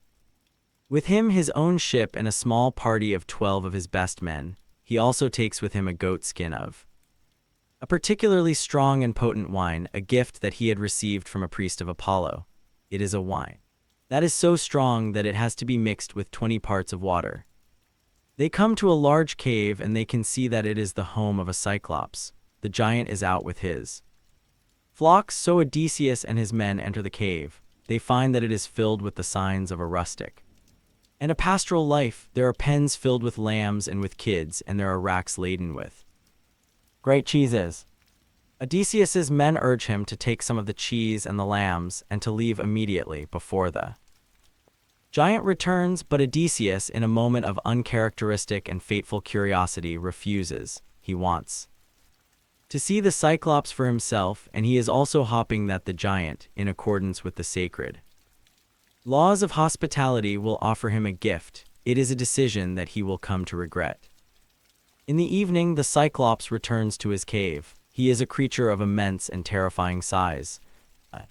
with him his own ship and a small party of 12 of his best men. He also takes with him a goat skin of a particularly strong and potent wine, a gift that he had received from a priest of Apollo. It is a wine that is so strong that it has to be mixed with 20 parts of water. They come to a large cave, and they can see that it is the home of a Cyclops. The giant is out with his flocks, so Odysseus and his men enter the cave. They find that it is filled with the signs of a rustic and a pastoral life. There are pens filled with lambs and with kids, and there are racks laden with great cheeses. Odysseus's men urge him to take some of the cheese and the lambs and to leave immediately before the giant returns, but Odysseus, in a moment of uncharacteristic and fateful curiosity, refuses. He wants to see the Cyclops for himself, and he is also hoping that the giant, in accordance with the sacred laws of hospitality, will offer him a gift. It is a decision that he will come to regret. In the evening, the Cyclops returns to his cave. He is a creature of immense and terrifying size, a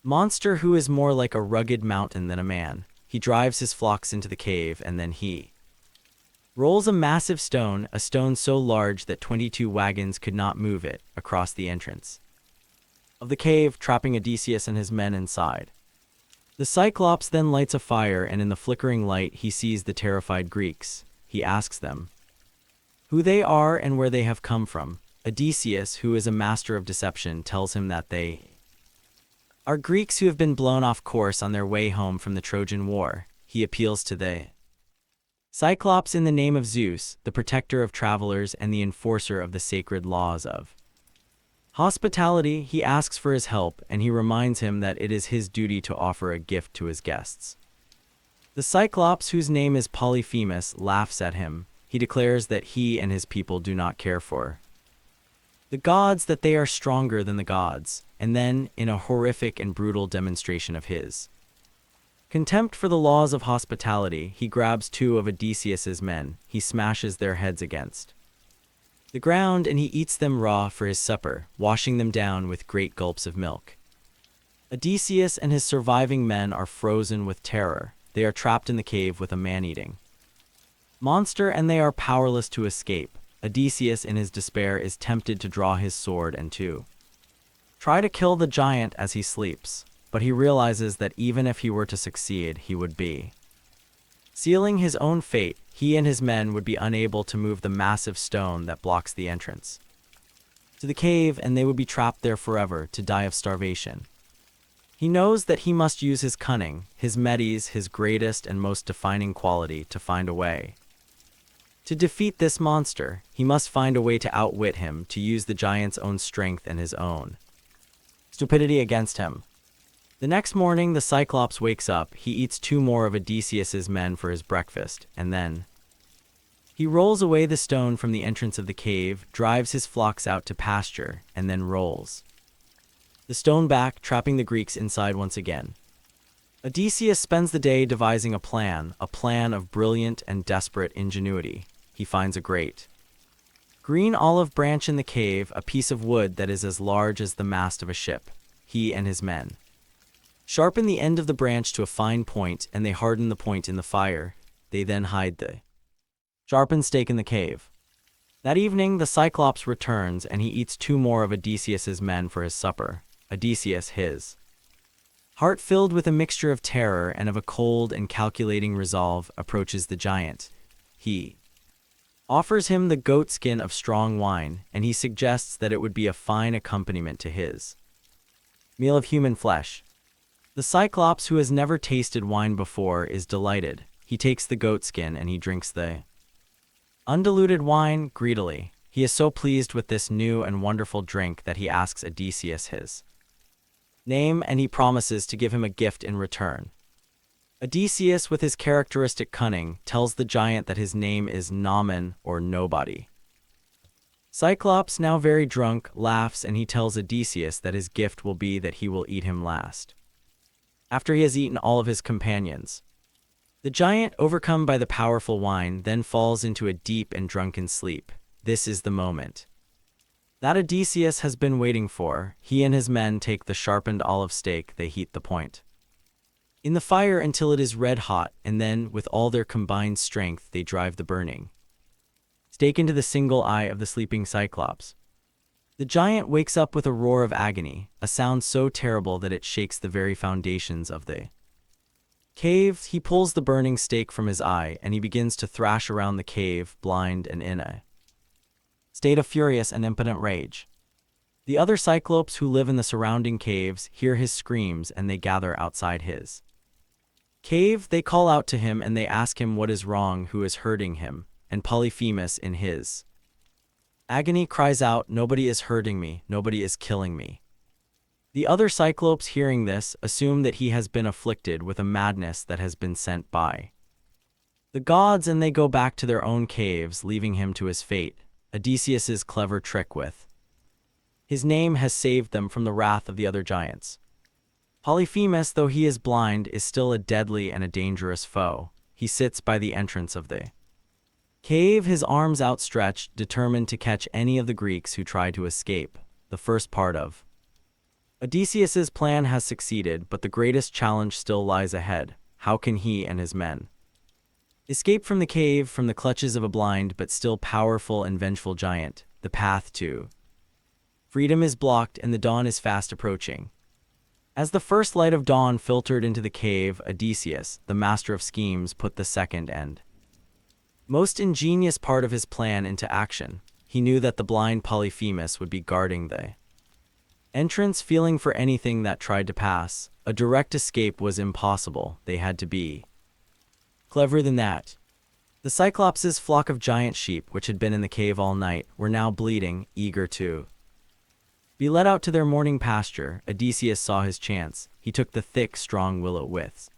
monster who is more like a rugged mountain than a man. He drives his flocks into the cave, and then he rolls a massive stone, a stone so large that 22 wagons could not move it, across the entrance of the cave, trapping Odysseus and his men inside. The Cyclops then lights a fire, and in the flickering light he sees the terrified Greeks. He asks them who they are and where they have come from. Odysseus, who is a master of deception, tells him that they are Greeks who have been blown off course on their way home from the Trojan War. He appeals to the Cyclops in the name of Zeus, the protector of travelers and the enforcer of the sacred laws of hospitality. He asks for his help, and he reminds him that it is his duty to offer a gift to his guests. The Cyclops, whose name is Polyphemus, laughs at him. He declares that he and his people do not care for the gods, that they are stronger than the gods, and then, in a horrific and brutal demonstration of his contempt for the laws of hospitality, he grabs 2 of Odysseus's men. He smashes their heads against the ground, and he eats them raw for his supper, washing them down with great gulps of milk. Odysseus and his surviving men are frozen with terror. They are trapped in the cave with a man-eating monster, and they are powerless to escape. Odysseus, in his despair, is tempted to draw his sword and to try to kill the giant as he sleeps, but he realizes that even if he were to succeed, he would be sealing his own fate. He and his men would be unable to move the massive stone that blocks the entrance to the cave, and they would be trapped there forever to die of starvation. He knows that he must use his cunning, his medes, his greatest and most defining quality, to find a way. To defeat this monster, he must find a way to outwit him, to use the giant's own strength and his own stupidity against him. The next morning, the Cyclops wakes up, he eats 2 more of Odysseus's men for his breakfast, and then he rolls away the stone from the entrance of the cave, drives his flocks out to pasture, and then rolls the stone back, trapping the Greeks inside once again. Odysseus spends the day devising a plan of brilliant and desperate ingenuity. He finds a great green olive branch in the cave, a piece of wood that is as large as the mast of a ship. He and his men sharpen the end of the branch to a fine point, and they harden the point in the fire. They then hide the sharpened stake in the cave. That evening, the Cyclops returns, and he eats 2 more of Odysseus's men for his supper. Odysseus, his heart filled with a mixture of terror and of a cold and calculating resolve, approaches the giant. He offers him the goat skin of strong wine, and he suggests that it would be a fine accompaniment to his meal of human flesh. The Cyclops, who has never tasted wine before, is delighted. He takes the goat skin and he drinks the undiluted wine greedily. He is so pleased with this new and wonderful drink that he asks Odysseus his name, and he promises to give him a gift in return. Odysseus, with his characteristic cunning, tells the giant that his name is Naaman, or Nobody. Cyclops, now very drunk, laughs, and he tells Odysseus that his gift will be that he will eat him last, after he has eaten all of his companions. The giant, overcome by the powerful wine, then falls into a deep and drunken sleep. This is the moment that Odysseus has been waiting for. He and his men take the sharpened olive stake, they heat the point in the fire until it is red hot, and then, with all their combined strength, they drive the burning stake into the single eye of the sleeping Cyclops. The giant wakes up with a roar of agony, a sound so terrible that it shakes the very foundations of the cave. He pulls the burning stake from his eye, and he begins to thrash around the cave, blind and in a state of furious and impotent rage. The other Cyclopes who live in the surrounding caves hear his screams, and they gather outside his cave. They call out to him, and they ask him what is wrong, who is hurting him, and Polyphemus, in his agony, cries out, "Nobody is hurting me, nobody is killing me." The other Cyclopes, hearing this, assume that he has been afflicted with a madness that has been sent by the gods, and they go back to their own caves, leaving him to his fate. Odysseus's clever trick with his name has saved them from the wrath of the other giants. Polyphemus, though he is blind, is still a deadly and a dangerous foe. He sits by the entrance of the cave, his arms outstretched, determined to catch any of the Greeks who try to escape. The first part of Odysseus's plan has succeeded, but the greatest challenge still lies ahead. How can he and his men escape from the cave, from the clutches of a blind but still powerful and vengeful giant? The path to freedom is blocked, and the dawn is fast approaching. As the first light of dawn filtered into the cave, Odysseus, the master of schemes, put the second and most ingenious part of his plan into action. He knew that the blind Polyphemus would be guarding the entrance, feeling for anything that tried to pass. A direct escape was impossible. They had to be cleverer than that. The Cyclops' flock of giant sheep, which had been in the cave all night, were now bleating, eager to be led out to their morning pasture. Odysseus saw his chance. He took the thick, strong willow withes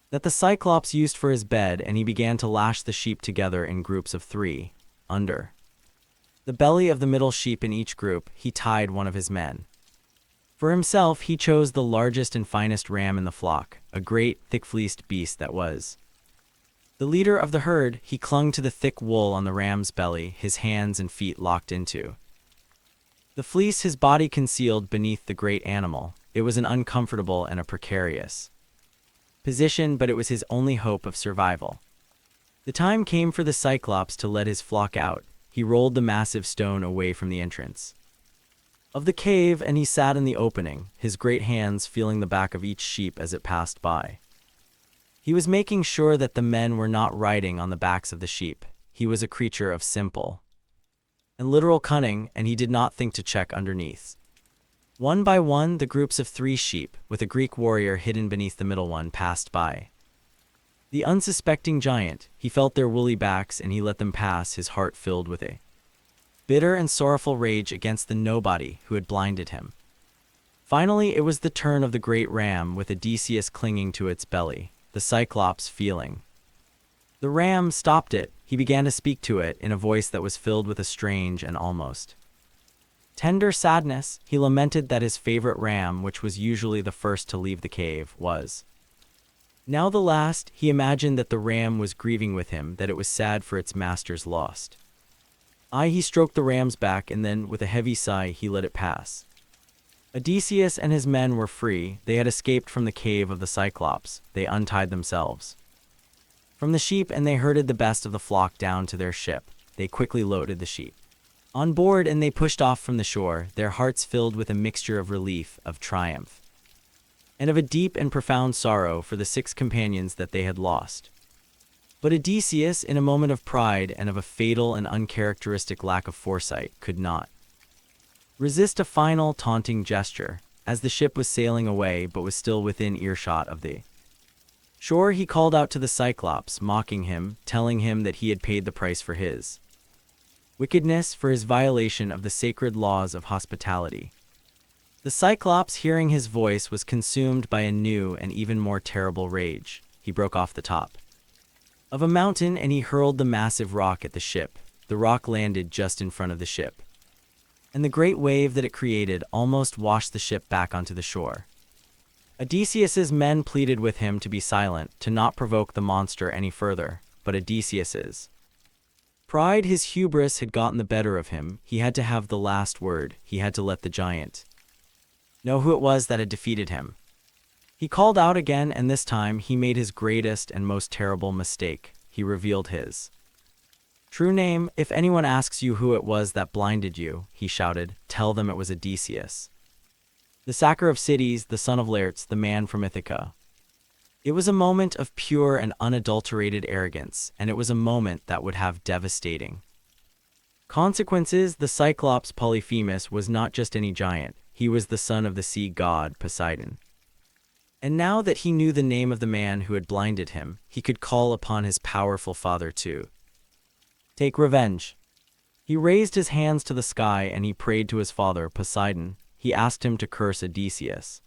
that the Cyclops used for his bed, and he began to lash the sheep together in groups of 3. Under the belly of the middle sheep in each group, he tied one of his men. For himself, he chose the largest and finest ram in the flock, a great, thick-fleeced beast that was the leader of the herd. He clung to the thick wool on the ram's belly, his hands and feet locked into the fleece, his body concealed beneath the great animal. It was an uncomfortable and a precarious position, but it was his only hope of survival. The time came for the Cyclops to let his flock out. He rolled the massive stone away from the entrance of the cave, and he sat in the opening, his great hands feeling the back of each sheep as it passed by. He was making sure that the men were not riding on the backs of the sheep. He was a creature of simple and literal cunning, and he did not think to check underneath. One by one, the groups of 3 sheep, with a Greek warrior hidden beneath the middle one, passed by. The unsuspecting giant, he felt their woolly backs and he let them pass, his heart filled with a bitter and sorrowful rage against the nobody who had blinded him. Finally, it was the turn of the great ram, with Odysseus clinging to its belly, the Cyclops feeling. The ram stopped it. He began to speak to it in a voice that was filled with a strange and almost tender sadness. He lamented that his favorite ram, which was usually the first to leave the cave, was now the last. He imagined that the ram was grieving with him, that it was sad for its master's lost. He stroked the ram's back, and then, with a heavy sigh, he let it pass. Odysseus and his men were free. They had escaped from the cave of the Cyclops. They untied themselves from the sheep, and they herded the best of the flock down to their ship. They quickly loaded the sheep on board, and they pushed off from the shore, their hearts filled with a mixture of relief, of triumph, and of a deep and profound sorrow for the 6 companions that they had lost. But Odysseus, in a moment of pride and of a fatal and uncharacteristic lack of foresight, could not resist a final taunting gesture. As the ship was sailing away but was still within earshot of the shore, he called out to the Cyclops, mocking him, telling him that he had paid the price for his wickedness, for his violation of the sacred laws of hospitality. The Cyclops, hearing his voice, was consumed by a new and even more terrible rage. He broke off the top of a mountain and he hurled the massive rock at the ship. The rock landed just in front of the ship, and the great wave that it created almost washed the ship back onto the shore. Odysseus's men pleaded with him to be silent, to not provoke the monster any further, but Odysseus's pride, his hubris, had gotten the better of him. He had to have the last word. He had to let the giant know who it was that had defeated him. He called out again, and this time he made his greatest and most terrible mistake. He revealed his true name. "If anyone asks you who it was that blinded you," he shouted, "tell them it was Odysseus, the sacker of cities, the son of Laertes, the man from Ithaca." It was a moment of pure and unadulterated arrogance, and it was a moment that would have devastating consequences. The Cyclops Polyphemus was not just any giant. He was the son of the sea god Poseidon. And now that he knew the name of the man who had blinded him, he could call upon his powerful father to take revenge. He raised his hands to the sky and he prayed to his father, Poseidon. He asked him to curse Odysseus,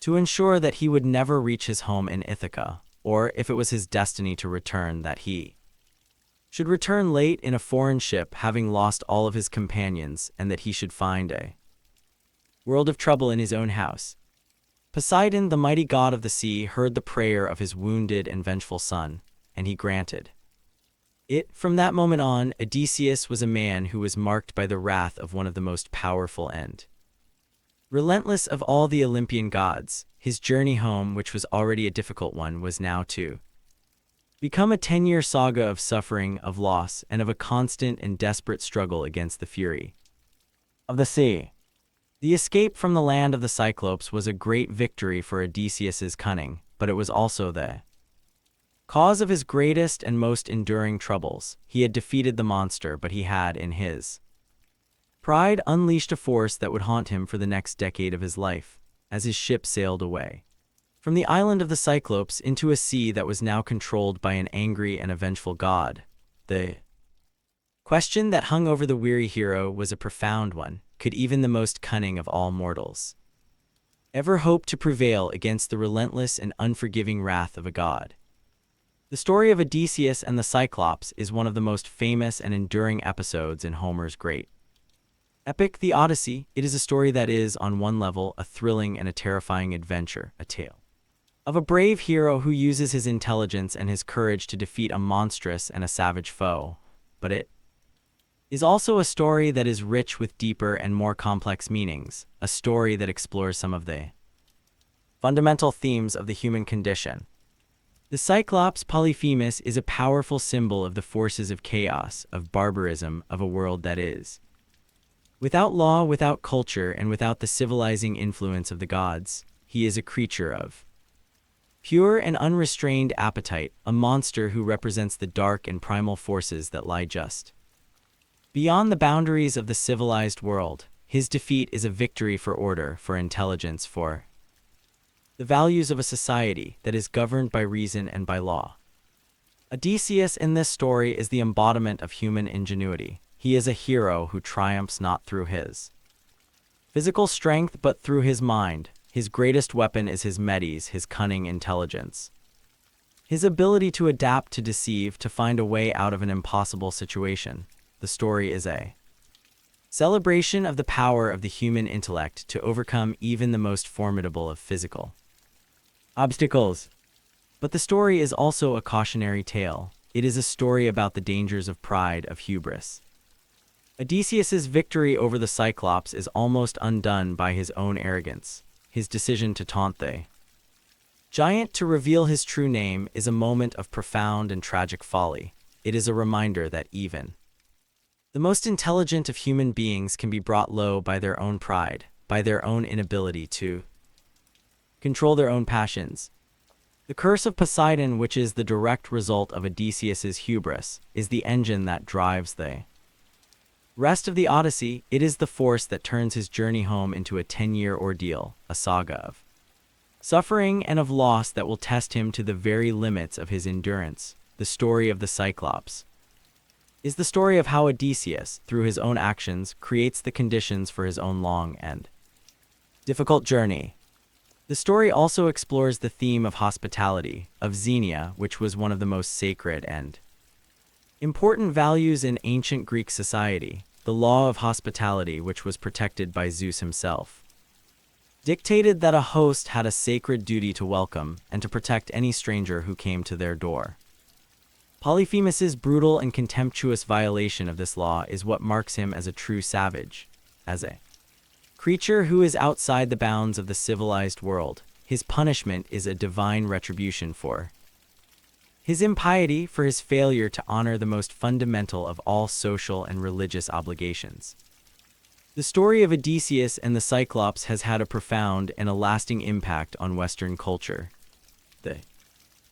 to ensure that he would never reach his home in Ithaca, or, if it was his destiny to return, that he should return late in a foreign ship, having lost all of his companions, and that he should find a world of trouble in his own house. Poseidon, the mighty god of the sea, heard the prayer of his wounded and vengeful son, and he granted it. From that moment on, Odysseus was a man who was marked by the wrath of one of the most powerful and relentless of all the Olympian gods. His journey home, which was already a difficult one, was now to become a 10-year saga of suffering, of loss, and of a constant and desperate struggle against the fury of the sea. The escape from the land of the Cyclops was a great victory for Odysseus's cunning, but it was also the cause of his greatest and most enduring troubles. He had defeated the monster, but he had, in his pride, unleashed a force that would haunt him for the next decade of his life, as his ship sailed away from the island of the Cyclops into a sea that was now controlled by an angry and a vengeful god. The question that hung over the weary hero was a profound one. Could even the most cunning of all mortals ever hope to prevail against the relentless and unforgiving wrath of a god? The story of Odysseus and the Cyclops is one of the most famous and enduring episodes in Homer's great epic, the Odyssey. It is a story that is, on one level, a thrilling and a terrifying adventure, a tale of a brave hero who uses his intelligence and his courage to defeat a monstrous and a savage foe. But it is also a story that is rich with deeper and more complex meanings, a story that explores some of the fundamental themes of the human condition. The Cyclops Polyphemus is a powerful symbol of the forces of chaos, of barbarism, of a world that is without law, without culture, and without the civilizing influence of the gods. He is a creature of pure and unrestrained appetite, a monster who represents the dark and primal forces that lie just beyond the boundaries of the civilized world. His defeat is a victory for order, for intelligence, for the values of a society that is governed by reason and by law. Odysseus in this story is the embodiment of human ingenuity. He is a hero who triumphs not through his physical strength but through his mind. His greatest weapon is his medes, his cunning intelligence. His ability to adapt, to deceive, to find a way out of an impossible situation. The story is a celebration of the power of the human intellect to overcome even the most formidable of physical obstacles. But the story is also a cautionary tale. It is a story about the dangers of pride, of hubris. Odysseus's victory over the Cyclops is almost undone by his own arrogance. His decision to taunt the giant to reveal his true name is a moment of profound and tragic folly. It is a reminder that even the most intelligent of human beings can be brought low by their own pride, by their own inability to control their own passions. The curse of Poseidon, which is the direct result of Odysseus's hubris, is the engine that drives the rest of the Odyssey. It is the force that turns his journey home into a 10-year ordeal, a saga of suffering and of loss that will test him to the very limits of his endurance. The story of the Cyclops is the story of how Odysseus, through his own actions, creates the conditions for his own long and difficult journey. The story also explores the theme of hospitality, of xenia, which was one of the most sacred and important values in ancient Greek society. The law of hospitality, which was protected by Zeus himself, dictated that a host had a sacred duty to welcome and to protect any stranger who came to their door. Polyphemus's brutal and contemptuous violation of this law is what marks him as a true savage, as a creature who is outside the bounds of the civilized world. His punishment is a divine retribution for his impiety, for his failure to honor the most fundamental of all social and religious obligations. The story of Odysseus and the Cyclops has had a profound and a lasting impact on Western culture. The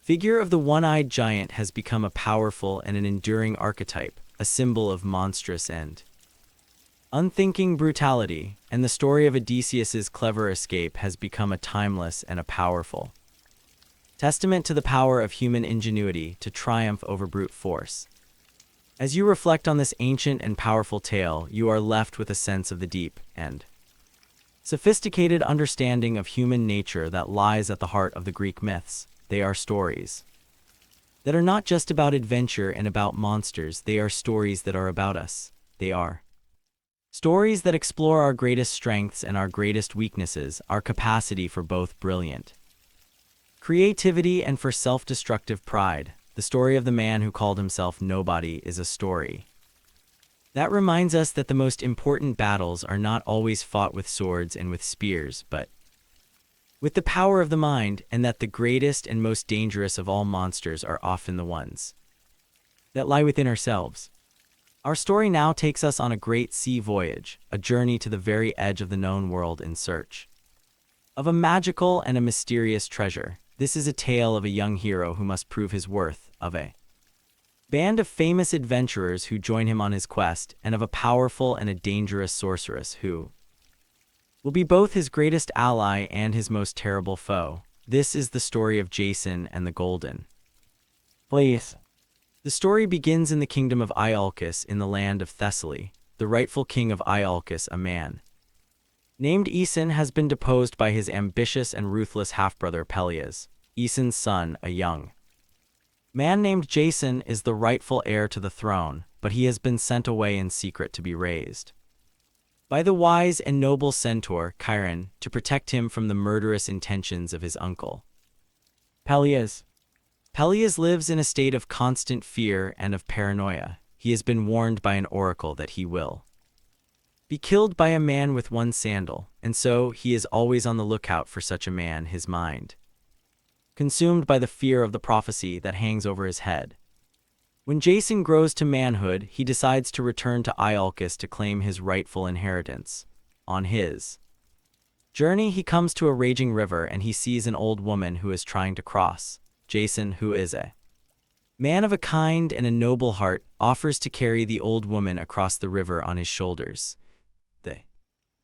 figure of the one-eyed giant has become a powerful and an enduring archetype, a symbol of monstrous and unthinking brutality, and the story of Odysseus's clever escape has become a timeless and a powerful testament to the power of human ingenuity to triumph over brute force. As you reflect on this ancient and powerful tale, you are left with a sense of the deep and sophisticated understanding of human nature that lies at the heart of the Greek myths. They are stories that are not just about adventure and about monsters. They are stories that are about us. They are stories that explore our greatest strengths and our greatest weaknesses, our capacity for both brilliant creativity and for self-destructive pride. The story of the man who called himself nobody is a story that reminds us that the most important battles are not always fought with swords and with spears, but with the power of the mind, and that the greatest and most dangerous of all monsters are often the ones that lie within ourselves. Our story now takes us on a great sea voyage, a journey to the very edge of the known world in search of a magical and a mysterious treasure. This is a tale of a young hero who must prove his worth, of a band of famous adventurers who join him on his quest, and of a powerful and a dangerous sorceress who will be both his greatest ally and his most terrible foe. This is the story of Jason and the Golden Fleece. The story begins in the kingdom of Iolcus in the land of Thessaly. The rightful king of Iolcus, a man named Aeson, has been deposed by his ambitious and ruthless half-brother Peleus. Aeson's son, a young man named Jason, is the rightful heir to the throne, but he has been sent away in secret to be raised by the wise and noble centaur Chiron to protect him from the murderous intentions of his uncle Peleus. Peleus lives in a state of constant fear and of paranoia. He has been warned by an oracle that he will be killed by a man with one sandal, and so he is always on the lookout for such a man, his mind consumed by the fear of the prophecy that hangs over his head. When Jason grows to manhood, he decides to return to Iolcus to claim his rightful inheritance. On his journey, he comes to a raging river and he sees an old woman who is trying to cross. Jason, who is a man of a kind and a noble heart, offers to carry the old woman across the river on his shoulders. The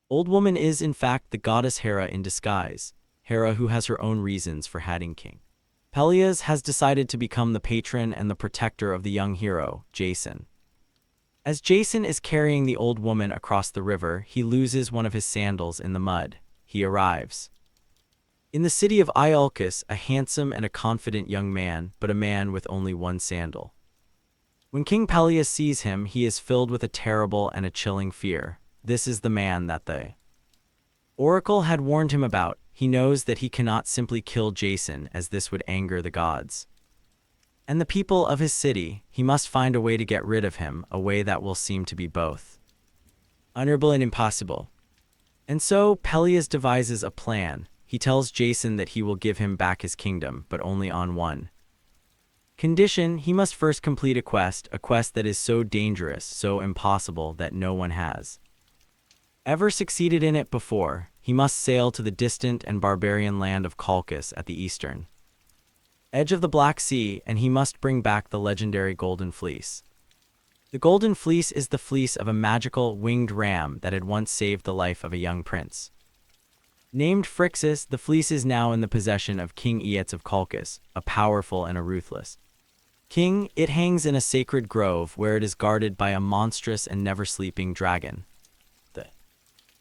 Old woman is, in fact, the goddess Hera in disguise, Hera who has her own reasons for hating King Peleus has decided to become the patron and the protector of the young hero, Jason. As Jason is carrying the old woman across the river, he loses one of his sandals in the mud. He arrives in the city of Iolcus, a handsome and a confident young man, but a man with only one sandal. When King Peleus sees him, he is filled with a terrible and a chilling fear. This is the man that the oracle had warned him about. He knows that he cannot simply kill Jason, as this would anger the gods and the people of his city. He must find a way to get rid of him, a way that will seem to be both honorable and impossible. And so Peleus devises a plan. He tells Jason that he will give him back his kingdom, but only on one condition. He must first complete a quest that is so dangerous, so impossible, that no one has ever succeeded in it before. He must sail to the distant and barbarian land of Colchis at the eastern edge of the Black Sea, and he must bring back the legendary Golden Fleece. The Golden Fleece is the fleece of a magical winged ram that had once saved the life of a young prince named Phrixus. The fleece is now in the possession of King Aeetes of Colchis, a powerful and a ruthless king. It hangs in a sacred grove where it is guarded by a monstrous and never-sleeping dragon. The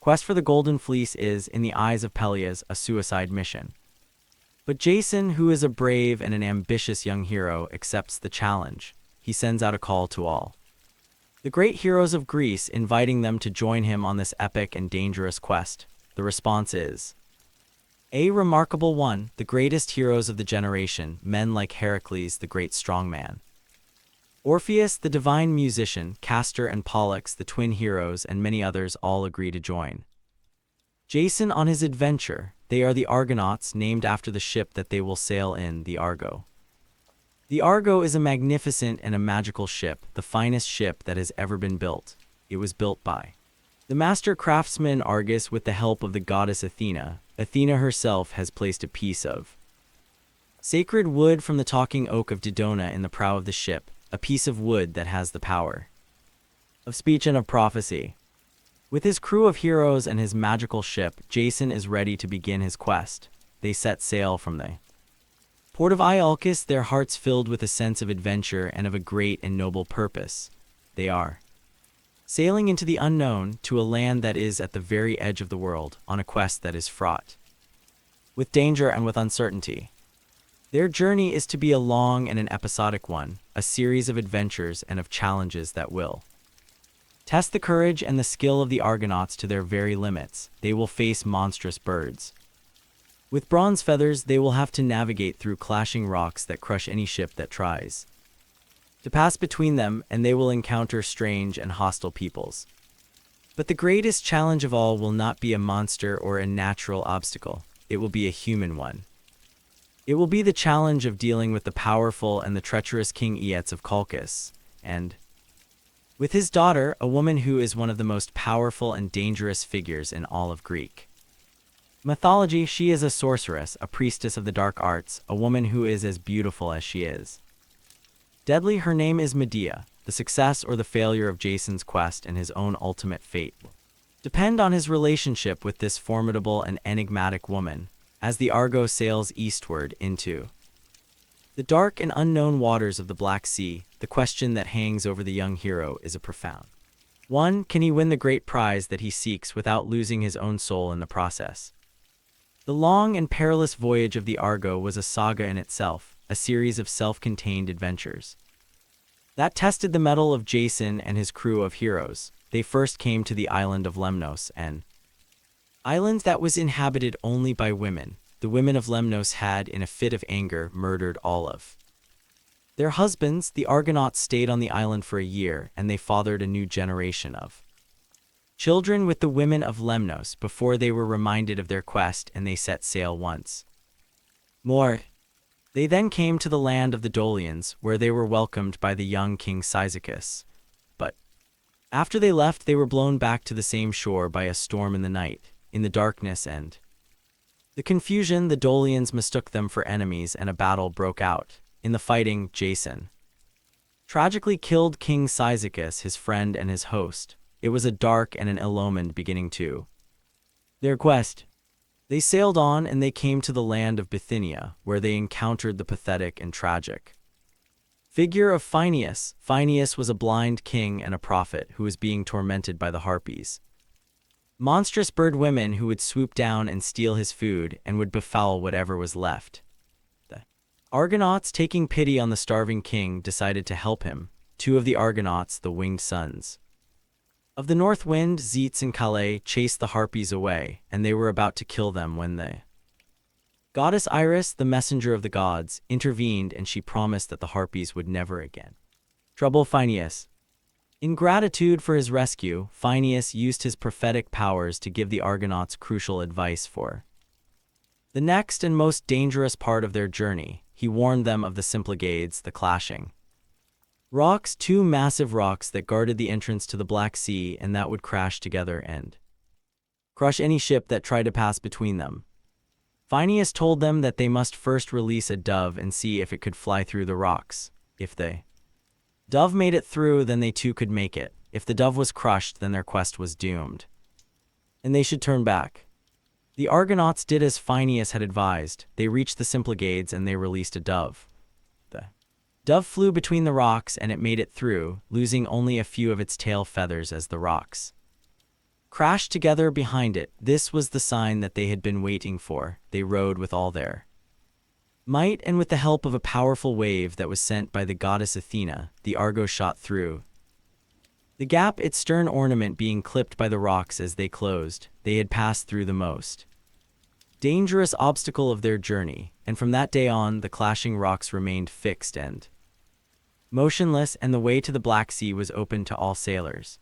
quest for the Golden Fleece is, in the eyes of Peleus, a suicide mission. But Jason, who is a brave and an ambitious young hero, accepts the challenge. He sends out a call to all the great heroes of Greece, inviting them to join him on this epic and dangerous quest. The response is a remarkable one. The greatest heroes of the generation, men like Heracles, the great strongman, Orpheus, the divine musician, Castor and Pollux, the twin heroes, and many others all agree to join Jason on his adventure. They are the Argonauts, named after the ship that they will sail in, the Argo. The Argo is a magnificent and a magical ship, the finest ship that has ever been built. It was built by the master craftsman Argus with the help of the goddess Athena. Athena herself has placed a piece of sacred wood from the talking oak of Dodona in the prow of the ship, a piece of wood that has the power of speech and of prophecy. With his crew of heroes and his magical ship, Jason is ready to begin his quest. They set sail from the port of Iolcus, their hearts filled with a sense of adventure and of a great and noble purpose. They are sailing into the unknown, to a land that is at the very edge of the world, on a quest that is fraught with danger and with uncertainty. Their journey is to be a long and an episodic one, a series of adventures and of challenges that will test the courage and the skill of the Argonauts to their very limits. They will face monstrous birds with bronze feathers. They will have to navigate through clashing rocks that crush any ship that tries to pass between them, and they will encounter strange and hostile peoples. But the greatest challenge of all will not be a monster or a natural obstacle. It will be a human one. It will be the challenge of dealing with the powerful and the treacherous King Aeetes of Colchis, and with his daughter, a woman who is one of the most powerful and dangerous figures in all of Greek mythology. She is a sorceress, a priestess of the dark arts, a woman who is as beautiful as she is deadly. Her name is Medea. The success or the failure of Jason's quest and his own ultimate fate depend on his relationship with this formidable and enigmatic woman. As the Argo sails eastward into the dark and unknown waters of the Black Sea, the question that hangs over the young hero is a profound one. Can he win the great prize that he seeks without losing his own soul in the process? The long and perilous voyage of the Argo was a saga in itself, a series of self-contained adventures that tested the mettle of Jason and his crew of heroes. They first came to the island of Lemnos, an island that was inhabited only by women. The women of Lemnos had, in a fit of anger, murdered all of their husbands. The Argonauts stayed on the island for a year, and they fathered a new generation of children with the women of Lemnos before they were reminded of their quest, and they set sail once more. They then came to the land of the Dolians, where they were welcomed by the young King Cyzicus. But after they left, they were blown back to the same shore by a storm in the night. In the darkness and the confusion, the Dolians mistook them for enemies, and a battle broke out. In the fighting, Jason tragically killed King Cyzicus, his friend and his host. It was a dark and an ill-omened beginning too. Their quest. They sailed on and they came to the land of Bithynia, where they encountered the pathetic and tragic figure of Phineus. Phineus was a blind king and a prophet who was being tormented by the Harpies, monstrous bird women who would swoop down and steal his food and would befoul whatever was left. The Argonauts, taking pity on the starving king, decided to help him. Two of the Argonauts, the winged sons of the north wind, Zetes and Calais, chased the Harpies away, and they were about to kill them when the goddess Iris, the messenger of the gods, intervened, and she promised that the Harpies would never again trouble Phineus. In gratitude for his rescue, Phineus used his prophetic powers to give the Argonauts crucial advice for the next and most dangerous part of their journey. He warned them of the Symplegades, the clashing rocks, two massive rocks that guarded the entrance to the Black Sea and that would crash together and crush any ship that tried to pass between them. Phineus told them that they must first release a dove and see if it could fly through the rocks. If the dove made it through, then they too could make it. If the dove was crushed, then their quest was doomed, and they should turn back. The Argonauts did as Phineus had advised. They reached the Symplegades and they released a dove. The dove flew between the rocks and it made it through, losing only a few of its tail feathers as the rocks crashed together behind it. This was the sign that they had been waiting for. They rowed with all their might, and with the help of a powerful wave that was sent by the goddess Athena, the Argo shot through the gap, its stern ornament being clipped by the rocks as they closed. They had passed through the most dangerous obstacle of their journey, and from that day on, the clashing rocks remained fixed and motionless, and the way to the Black Sea was open to all sailors.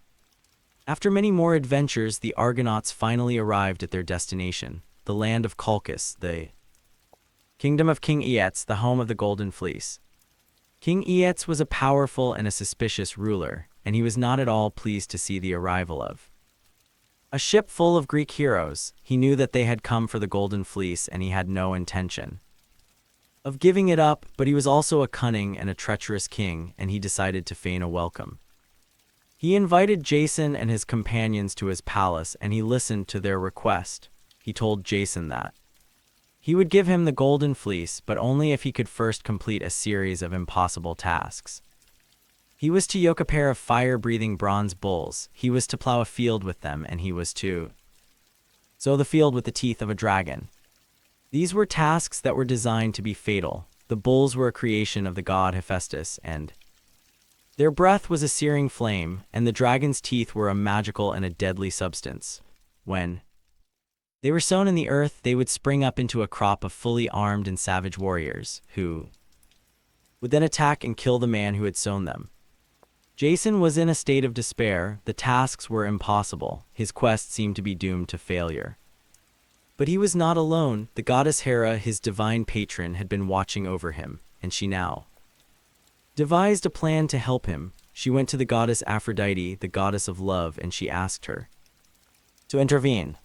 After many more adventures, the Argonauts finally arrived at their destination, the land of Colchis, the kingdom of King Aeetes, the home of the Golden Fleece. King Aeetes was a powerful and a suspicious ruler, and he was not at all pleased to see the arrival of a ship full of Greek heroes. He knew that they had come for the Golden Fleece, and he had no intention of giving it up, but he was also a cunning and a treacherous king, and he decided to feign a welcome. He invited Jason and his companions to his palace, and he listened to their request. He told Jason that he would give him the Golden Fleece, but only if he could first complete a series of impossible tasks. He was to yoke a pair of fire-breathing bronze bulls, he was to plow a field with them, and he was to sow the field with the teeth of a dragon. These were tasks that were designed to be fatal. The bulls were a creation of the god Hephaestus, and their breath was a searing flame, and the dragon's teeth were a magical and a deadly substance. When they were sown in the earth, they would spring up into a crop of fully armed and savage warriors, who would then attack and kill the man who had sown them. Jason was in a state of despair. The tasks were impossible. His quest seemed to be doomed to failure. But he was not alone. The goddess Hera, his divine patron, had been watching over him, and she now devised a plan to help him. She went to the goddess Aphrodite, the goddess of love, and she asked her to intervene.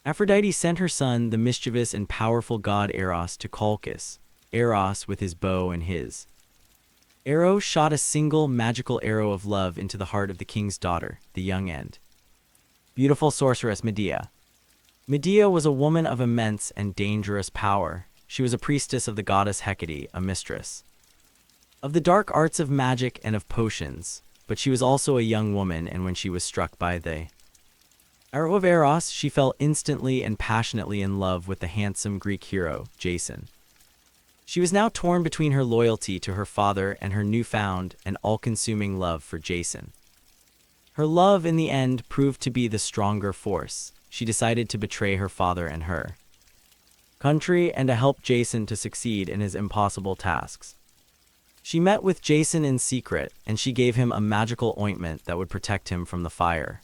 Aphrodite sent her son, the mischievous and powerful god Eros, to Colchis. Eros, with his bow and his arrow, shot a single magical arrow of love into the heart of the king's daughter, the young and beautiful sorceress Medea. Medea was a woman of immense and dangerous power. She was a priestess of the goddess Hecate, a mistress of the dark arts of magic and of potions, but she was also a young woman, and when she was struck by the arrow of Eros, she fell instantly and passionately in love with the handsome Greek hero, Jason. She was now torn between her loyalty to her father and her newfound and all-consuming love for Jason. Her love, in the end, proved to be the stronger force. She decided to betray her father and her country and to help Jason to succeed in his impossible tasks. She met with Jason in secret, and she gave him a magical ointment that would protect him from the fire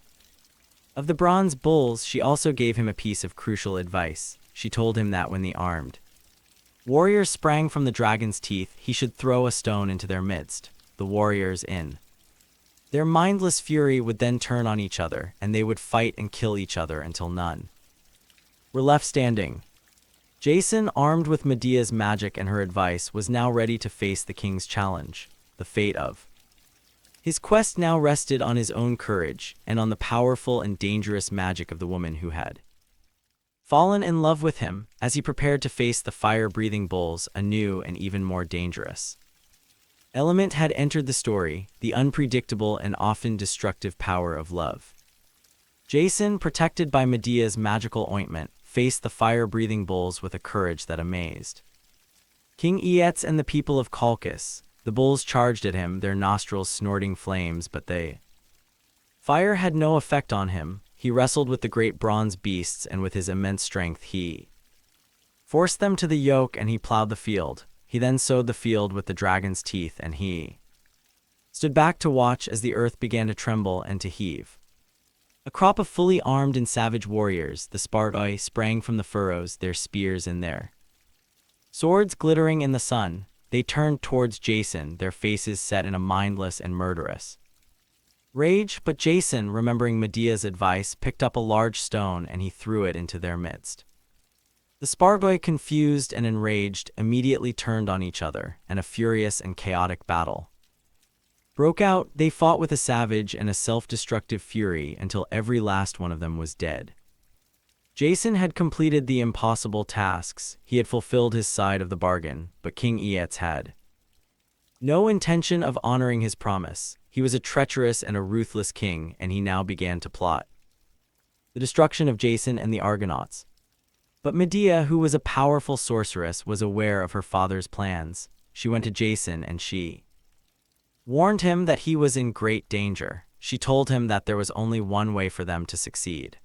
of the bronze bulls. She also gave him a piece of crucial advice. She told him that when the armed warriors sprang from the dragon's teeth, he should throw a stone into their midst. The warriors, in their mindless fury, would then turn on each other, and they would fight and kill each other until none were left standing. Jason, armed with Medea's magic and her advice, was now ready to face the king's challenge. The fate of his quest now rested on his own courage and on the powerful and dangerous magic of the woman who had fallen in love with him as he prepared to face the fire-breathing bulls, a new and even more dangerous element had entered the story, the unpredictable and often destructive power of love. Jason, protected by Medea's magical ointment, faced the fire-breathing bulls with a courage that amazed King Aetes and the people of Colchis. The bulls charged at him, their nostrils snorting flames, but the fire had no effect on him. He wrestled with the great bronze beasts, and with his immense strength he forced them to the yoke, and he plowed the field. He then sowed the field with the dragon's teeth, and he stood back to watch as the earth began to tremble and to heave. A crop of fully armed and savage warriors, the Spartai, sprang from the furrows, their spears in their swords glittering in the sun. They turned towards Jason, their faces set in a mindless and murderous rage, but Jason, remembering Medea's advice, picked up a large stone and he threw it into their midst. The Spartai, confused and enraged, immediately turned on each other, and a furious and chaotic battle broke out. They fought with a savage and a self-destructive fury until every last one of them was dead. Jason had completed the impossible tasks. He had fulfilled his side of the bargain, but King Aetes had no intention of honoring his promise. He was a treacherous and a ruthless king, and he now began to plot the destruction of Jason and the Argonauts. But Medea, who was a powerful sorceress, was aware of her father's plans. She went to Jason and she warned him that he was in great danger. She told him that there was only one way for them to succeed.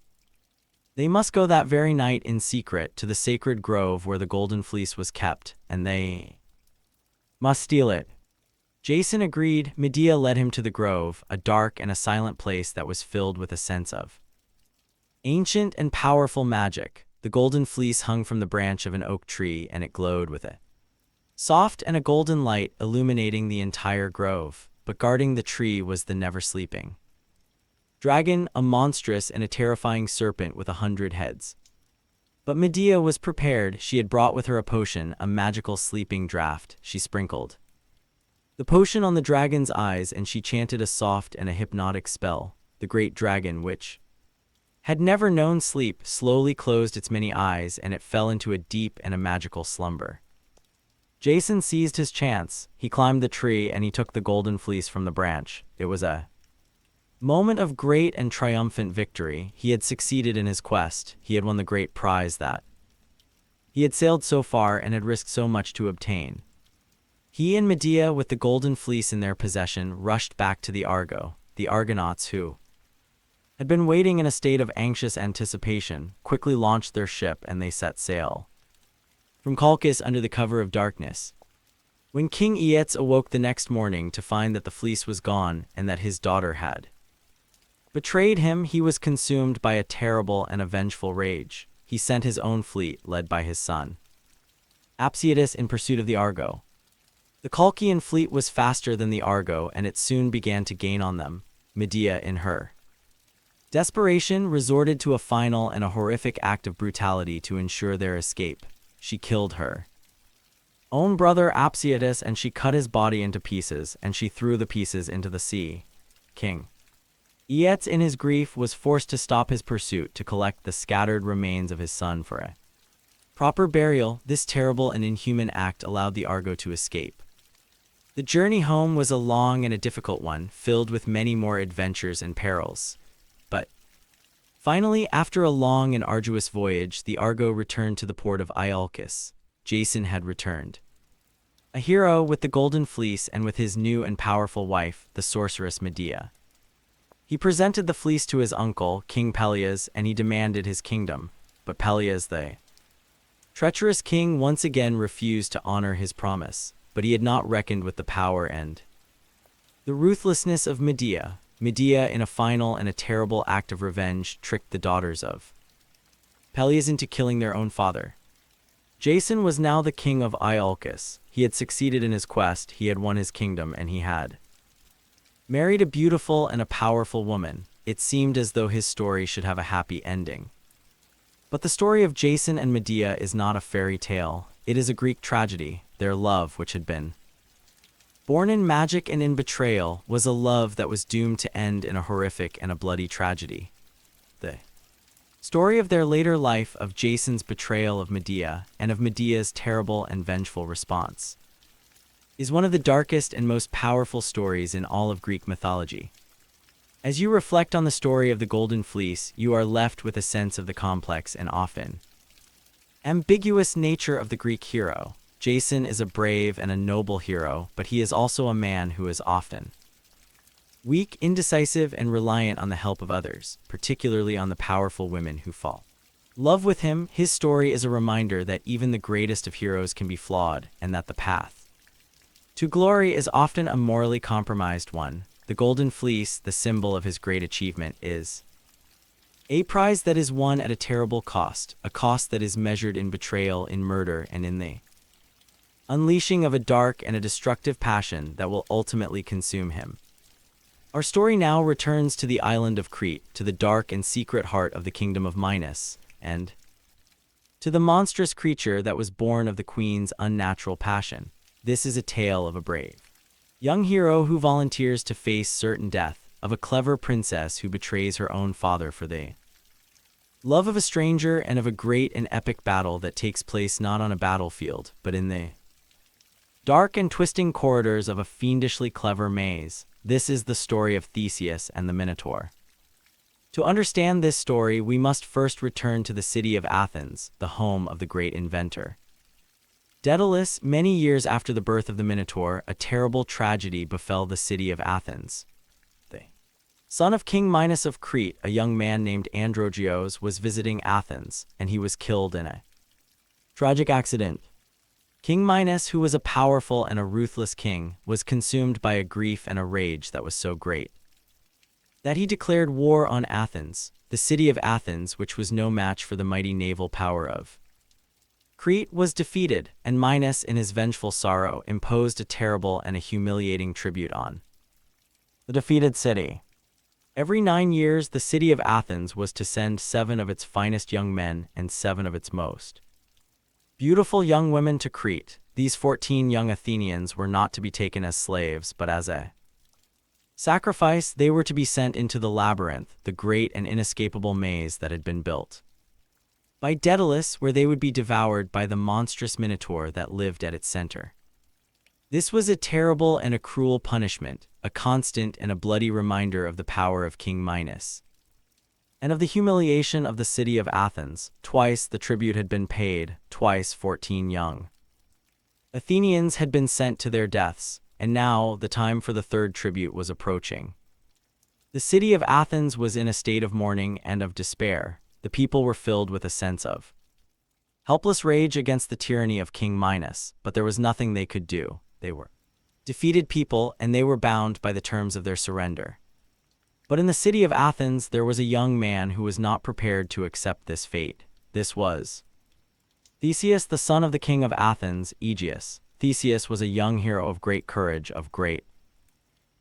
They must go that very night in secret to the sacred grove where the golden fleece was kept, and they must steal it. Jason agreed. Medea led him to the grove, a dark and a silent place that was filled with a sense of ancient and powerful magic. The golden fleece hung from the branch of an oak tree, and it glowed with a soft and a golden light illuminating the entire grove. But guarding the tree was the never-sleeping dragon, a monstrous and a terrifying serpent with 100 heads. But Medea was prepared. She had brought with her a potion, a magical sleeping draught. She sprinkled the potion on the dragon's eyes, and she chanted a soft and a hypnotic spell. The great dragon, which had never known sleep, slowly closed its many eyes, and it fell into a deep and a magical slumber. Jason seized his chance. He climbed the tree and he took the golden fleece from the branch. It was a moment of great and triumphant victory. He had succeeded in his quest. He had won the great prize that he had sailed so far and had risked so much to obtain. He and Medea, with the golden fleece in their possession, rushed back to the Argonauts, who had been waiting in a state of anxious anticipation, quickly launched their ship, and they set sail from Colchis under the cover of darkness. When King Aetes awoke the next morning to find that the fleece was gone and that his daughter had betrayed him, he was consumed by a terrible and a vengeful rage. He sent his own fleet, led by his son Apsietus, in pursuit of the Argo. The Colchian fleet was faster than the Argo, and it soon began to gain on them. Medea, in her desperation, resorted to a final and a horrific act of brutality to ensure their escape. She killed her own brother Apsietus, and she cut his body into pieces, and she threw the pieces into the sea. King Aetes, in his grief, was forced to stop his pursuit to collect the scattered remains of his son for a proper burial. This terrible and inhuman act allowed the Argo to escape. The journey home was a long and a difficult one, filled with many more adventures and perils. But finally, after a long and arduous voyage, the Argo returned to the port of Iolcus. Jason had returned, a hero with the golden fleece and with his new and powerful wife, the sorceress Medea. He presented the fleece to his uncle, King Peleus, and he demanded his kingdom. But Peleus, the treacherous king, once again refused to honor his promise. But he had not reckoned with the power and the ruthlessness of Medea. Medea, in a final and a terrible act of revenge, tricked the daughters of Peleus into killing their own father. Jason was now the king of Iolcus. He had succeeded in his quest, he had won his kingdom, and he had married a beautiful and a powerful woman. It seemed as though his story should have a happy ending. But the story of Jason and Medea is not a fairy tale. It is a Greek tragedy. Their love, which had been born in magic and in betrayal, was a love that was doomed to end in a horrific and a bloody tragedy. The Story of their later life, of Jason's betrayal of Medea, and of Medea's terrible and vengeful response, is one of the darkest and most powerful stories in all of Greek mythology. As you reflect on the story of the Golden Fleece, you are left with a sense of the complex and often ambiguous nature of the Greek hero. Jason is a brave and a noble hero, but he is also a man who is often weak, indecisive, and reliant on the help of others, particularly on the powerful women who fall in love with him. His story is a reminder that even the greatest of heroes can be flawed, and that the path to glory is often a morally compromised one. The Golden Fleece, the symbol of his great achievement, is a prize that is won at a terrible cost, a cost that is measured in betrayal, in murder, and in the unleashing of a dark and a destructive passion that will ultimately consume him. Our story now returns to the island of Crete, to the dark and secret heart of the kingdom of Minos, and to the monstrous creature that was born of the queen's unnatural passion. This is a tale of a brave young hero who volunteers to face certain death, of a clever princess who betrays her own father for the love of a stranger, and of a great and epic battle that takes place not on a battlefield, but in the dark and twisting corridors of a fiendishly clever maze. This is the story of Theseus and the Minotaur. To understand this story, we must first return to the city of Athens, the home of the great inventor Daedalus. Many years after the birth of the Minotaur, a terrible tragedy befell the city of Athens. The son of King Minos of Crete, a young man named Androgeos, was visiting Athens, and he was killed in a tragic accident. King Minos, who was a powerful and a ruthless king, was consumed by a grief and a rage that was so great that he declared war on Athens. The city of Athens, which was no match for the mighty naval power of Crete, was defeated, and Minos, in his vengeful sorrow, imposed a terrible and a humiliating tribute on the defeated city. Every 9 years, the city of Athens was to send 7 of its finest young men and 7 of its most beautiful young women to Crete. These 14 young Athenians were not to be taken as slaves, but as a sacrifice. They were to be sent into the labyrinth, the great and inescapable maze that had been built by Daedalus, where they would be devoured by the monstrous Minotaur that lived at its center. This was a terrible and a cruel punishment, a constant and a bloody reminder of the power of King Minos and of the humiliation of the city of Athens. Twice the tribute had been paid, twice 14 young Athenians had been sent to their deaths, and now the time for the third tribute was approaching. The city of Athens was in a state of mourning and of despair. The people were filled with a sense of helpless rage against the tyranny of King Minos, but there was nothing they could do. They were defeated people, and they were bound by the terms of their surrender. But in the city of Athens there was a young man who was not prepared to accept this fate. This was Theseus, the son of the king of Athens, Aegeus. Theseus was a young hero of great courage, of great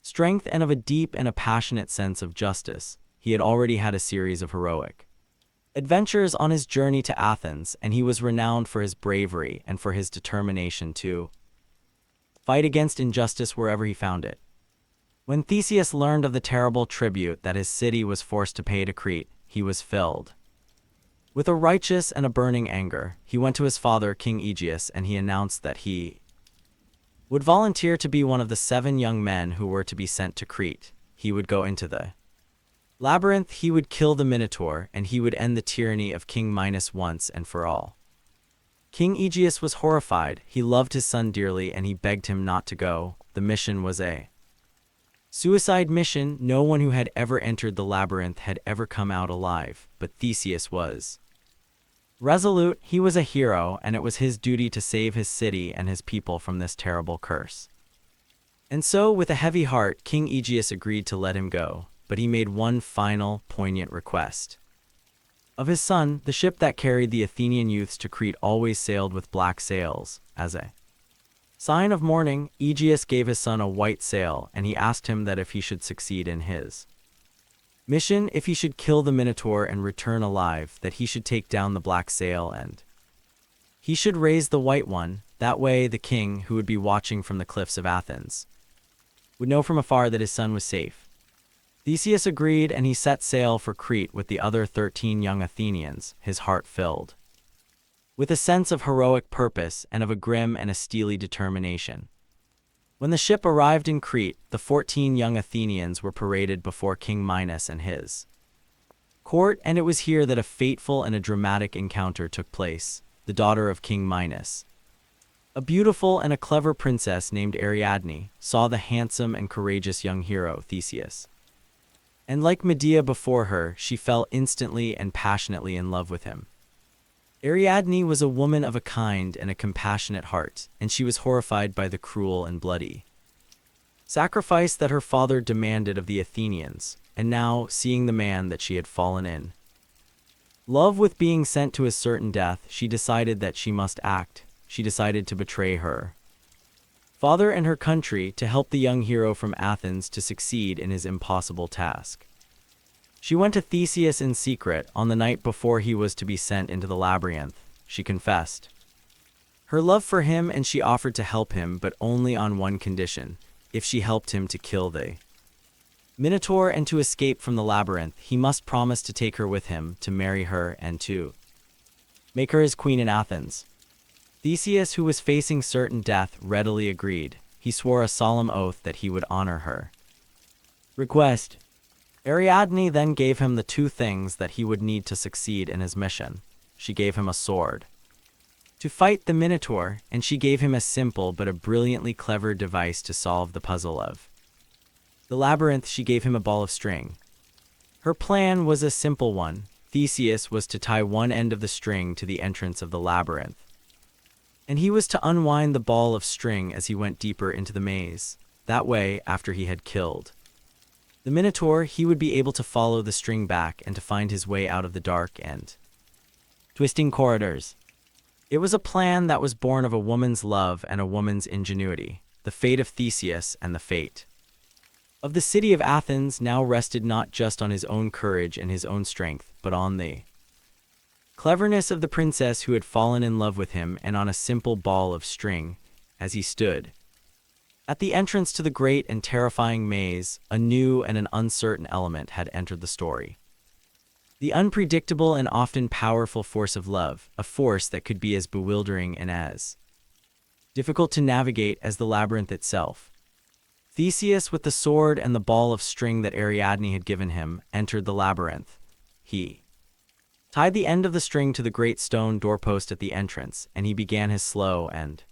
strength, and of a deep and a passionate sense of justice. He had already had a series of heroic adventures on his journey to Athens, and he was renowned for his bravery and for his determination to fight against injustice wherever he found it. When Theseus learned of the terrible tribute that his city was forced to pay to Crete, he was filled with a righteous and a burning anger. He went to his father, King Aegeus, and he announced that he would volunteer to be one of the 7 young men who were to be sent to Crete. He would go into the labyrinth, he would kill the Minotaur, and he would end the tyranny of King Minos once and for all. King Aegeus was horrified. He loved his son dearly, and he begged him not to go. The mission was a suicide mission. No one who had ever entered the labyrinth had ever come out alive, but Theseus was resolute. He was a hero, and it was his duty to save his city and his people from this terrible curse. And so, with a heavy heart, King Aegeus agreed to let him go, but he made one final, poignant request of his son. The ship that carried the Athenian youths to Crete always sailed with black sails. As a sign of mourning, Aegeus gave his son a white sail, and he asked him that if he should succeed in his mission, if he should kill the Minotaur and return alive, that he should take down the black sail and he should raise the white one. That way the king, who would be watching from the cliffs of Athens, would know from afar that his son was safe. Theseus agreed, and he set sail for Crete with the other 13 young Athenians, his heart filled with a sense of heroic purpose and of a grim and a steely determination. When the ship arrived in Crete, the 14 young Athenians were paraded before King Minos and his court, and it was here that a fateful and a dramatic encounter took place. The daughter of King Minos, a beautiful and a clever princess named Ariadne, saw the handsome and courageous young hero Theseus. And like Medea before her, she fell instantly and passionately in love with him. Ariadne was a woman of a kind and a compassionate heart, and she was horrified by the cruel and bloody sacrifice that her father demanded of the Athenians, and now, seeing the man that she had fallen in love with being sent to a certain death, she decided that she must act. She decided to betray her father and her country to help the young hero from Athens to succeed in his impossible task. She went to Theseus in secret on the night before he was to be sent into the labyrinth. She confessed her love for him, and she offered to help him, but only on one condition: if she helped him to kill the Minotaur and to escape from the labyrinth, he must promise to take her with him, to marry her, and to make her his queen in Athens. Theseus, who was facing certain death, readily agreed. He swore a solemn oath that he would honor her request. Ariadne then gave him the two things that he would need to succeed in his mission. She gave him a sword to fight the Minotaur, and she gave him a simple but a brilliantly clever device to solve the puzzle of the labyrinth. She gave him a ball of string. Her plan was a simple one. Theseus was to tie one end of the string to the entrance of the labyrinth, and he was to unwind the ball of string as he went deeper into the maze. That way, after he had killed the Minotaur, he would be able to follow the string back and to find his way out of the dark and twisting corridors. It was a plan that was born of a woman's love and a woman's ingenuity. The fate of Theseus and the fate of the city of Athens now rested not just on his own courage and his own strength, but on the cleverness of the princess who had fallen in love with him, and on a simple ball of string. As he stood at the entrance to the great and terrifying maze, a new and an uncertain element had entered the story. The unpredictable and often powerful force of love, a force that could be as bewildering and as difficult to navigate as the labyrinth itself. Theseus, with the sword and the ball of string that Ariadne had given him, entered the labyrinth. He tied the end of the string to the great stone doorpost at the entrance, and he began his slow and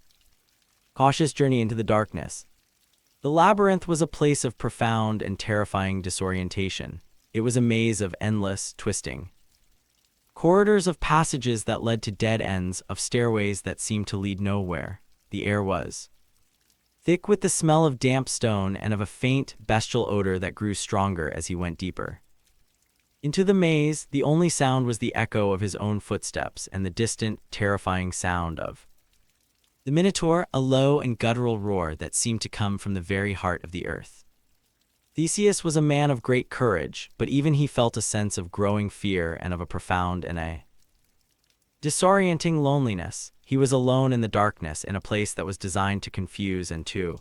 cautious journey into the darkness. The labyrinth was a place of profound and terrifying disorientation. It was a maze of endless, twisting corridors, of passages that led to dead ends, of stairways that seemed to lead nowhere. The air was thick with the smell of damp stone and of a faint, bestial odor that grew stronger as he went deeper into the maze. The only sound was the echo of his own footsteps and the distant, terrifying sound of the Minotaur, a low and guttural roar that seemed to come from the very heart of the earth. Theseus was a man of great courage, but even he felt a sense of growing fear and of a profound and a disorienting loneliness. He was alone in the darkness, in a place that was designed to confuse and to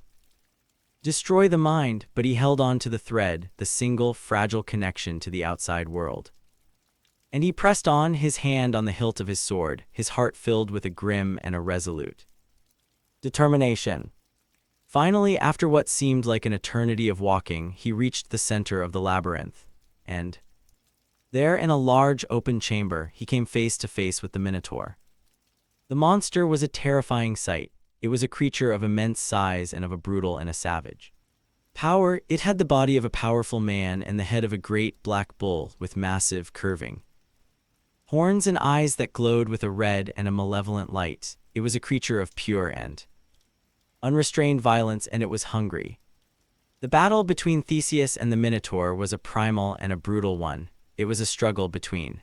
destroy the mind, but he held on to the thread, the single, fragile connection to the outside world. And he pressed on, his hand on the hilt of his sword, his heart filled with a grim and a resolute determination. Finally, after what seemed like an eternity of walking, he reached the center of the labyrinth, and there, in a large open chamber, he came face to face with the Minotaur. The monster was a terrifying sight. It was a creature of immense size and of a brutal and a savage power. It had the body of a powerful man and the head of a great black bull with massive, curving horns and eyes that glowed with a red and a malevolent light. It was a creature of pure and unrestrained violence, and it was hungry. The battle between Theseus and the Minotaur was a primal and a brutal one. It was a struggle between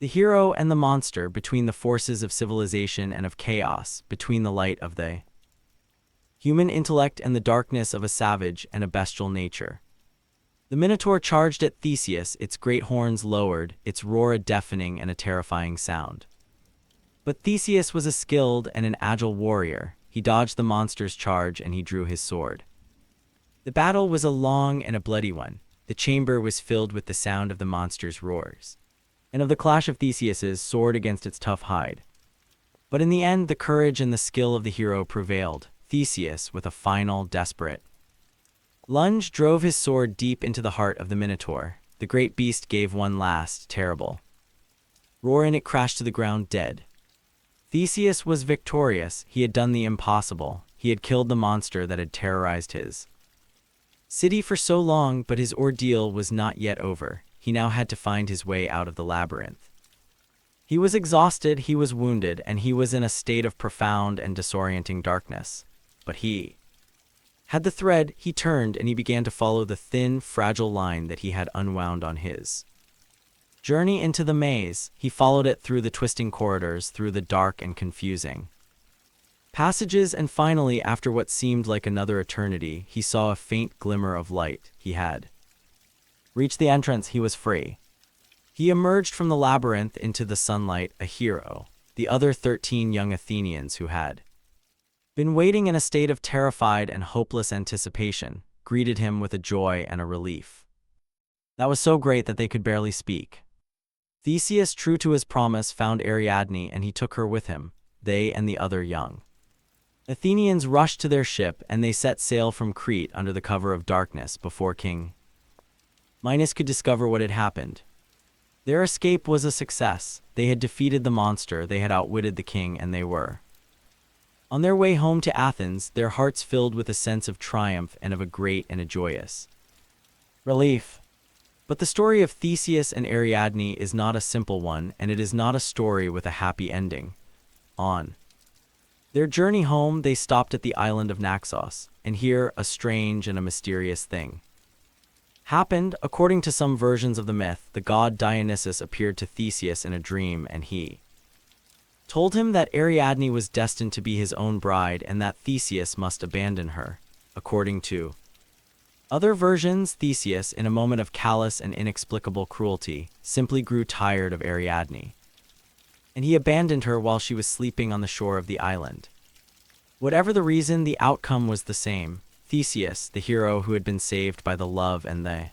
the hero and the monster, between the forces of civilization and of chaos, between the light of the human intellect and the darkness of a savage and a bestial nature. The Minotaur charged at Theseus, its great horns lowered, its roar a deafening and a terrifying sound. But Theseus was a skilled and an agile warrior. He dodged the monster's charge and he drew his sword. The battle was a long and a bloody one. The chamber was filled with the sound of the monster's roars, and of the clash of Theseus's sword against its tough hide. But in the end, the courage and the skill of the hero prevailed. Theseus, with a final, desperate lunge, drove his sword deep into the heart of the Minotaur. The great beast gave one last, terrible roar, and it crashed to the ground dead. Theseus was victorious. He had done the impossible. He had killed the monster that had terrorized his city for so long, but his ordeal was not yet over. He now had to find his way out of the labyrinth. He was exhausted, he was wounded, and he was in a state of profound and disorienting darkness. But he had the thread. He turned and he began to follow the thin, fragile line that he had unwound on his journey into the maze. He followed it through the twisting corridors, through the dark and confusing passages, and finally, after what seemed like another eternity, he saw a faint glimmer of light. He had reached the entrance. He was free. He emerged from the labyrinth into the sunlight, a hero. The other 13 young Athenians who had been waiting in a state of terrified and hopeless anticipation greeted him with a joy and a relief that was so great that they could barely speak. Theseus, true to his promise, found Ariadne, and he took her with him. They and the other young Athenians rushed to their ship, and they set sail from Crete under the cover of darkness before King Minos could discover what had happened. Their escape was a success. They had defeated the monster, they had outwitted the king, and they were on their way home to Athens, their hearts filled with a sense of triumph and of a great and a joyous relief. But the story of Theseus and Ariadne is not a simple one, and it is not a story with a happy ending. On their journey home, they stopped at the island of Naxos, and here a strange and a mysterious thing happened. According to some versions of the myth, the god Dionysus appeared to Theseus in a dream, and he told him that Ariadne was destined to be his own bride and that Theseus must abandon her. According to other versions, Theseus, in a moment of callous and inexplicable cruelty, simply grew tired of Ariadne, and he abandoned her while she was sleeping on the shore of the island. Whatever the reason, the outcome was the same. Theseus, the hero who had been saved by the love and the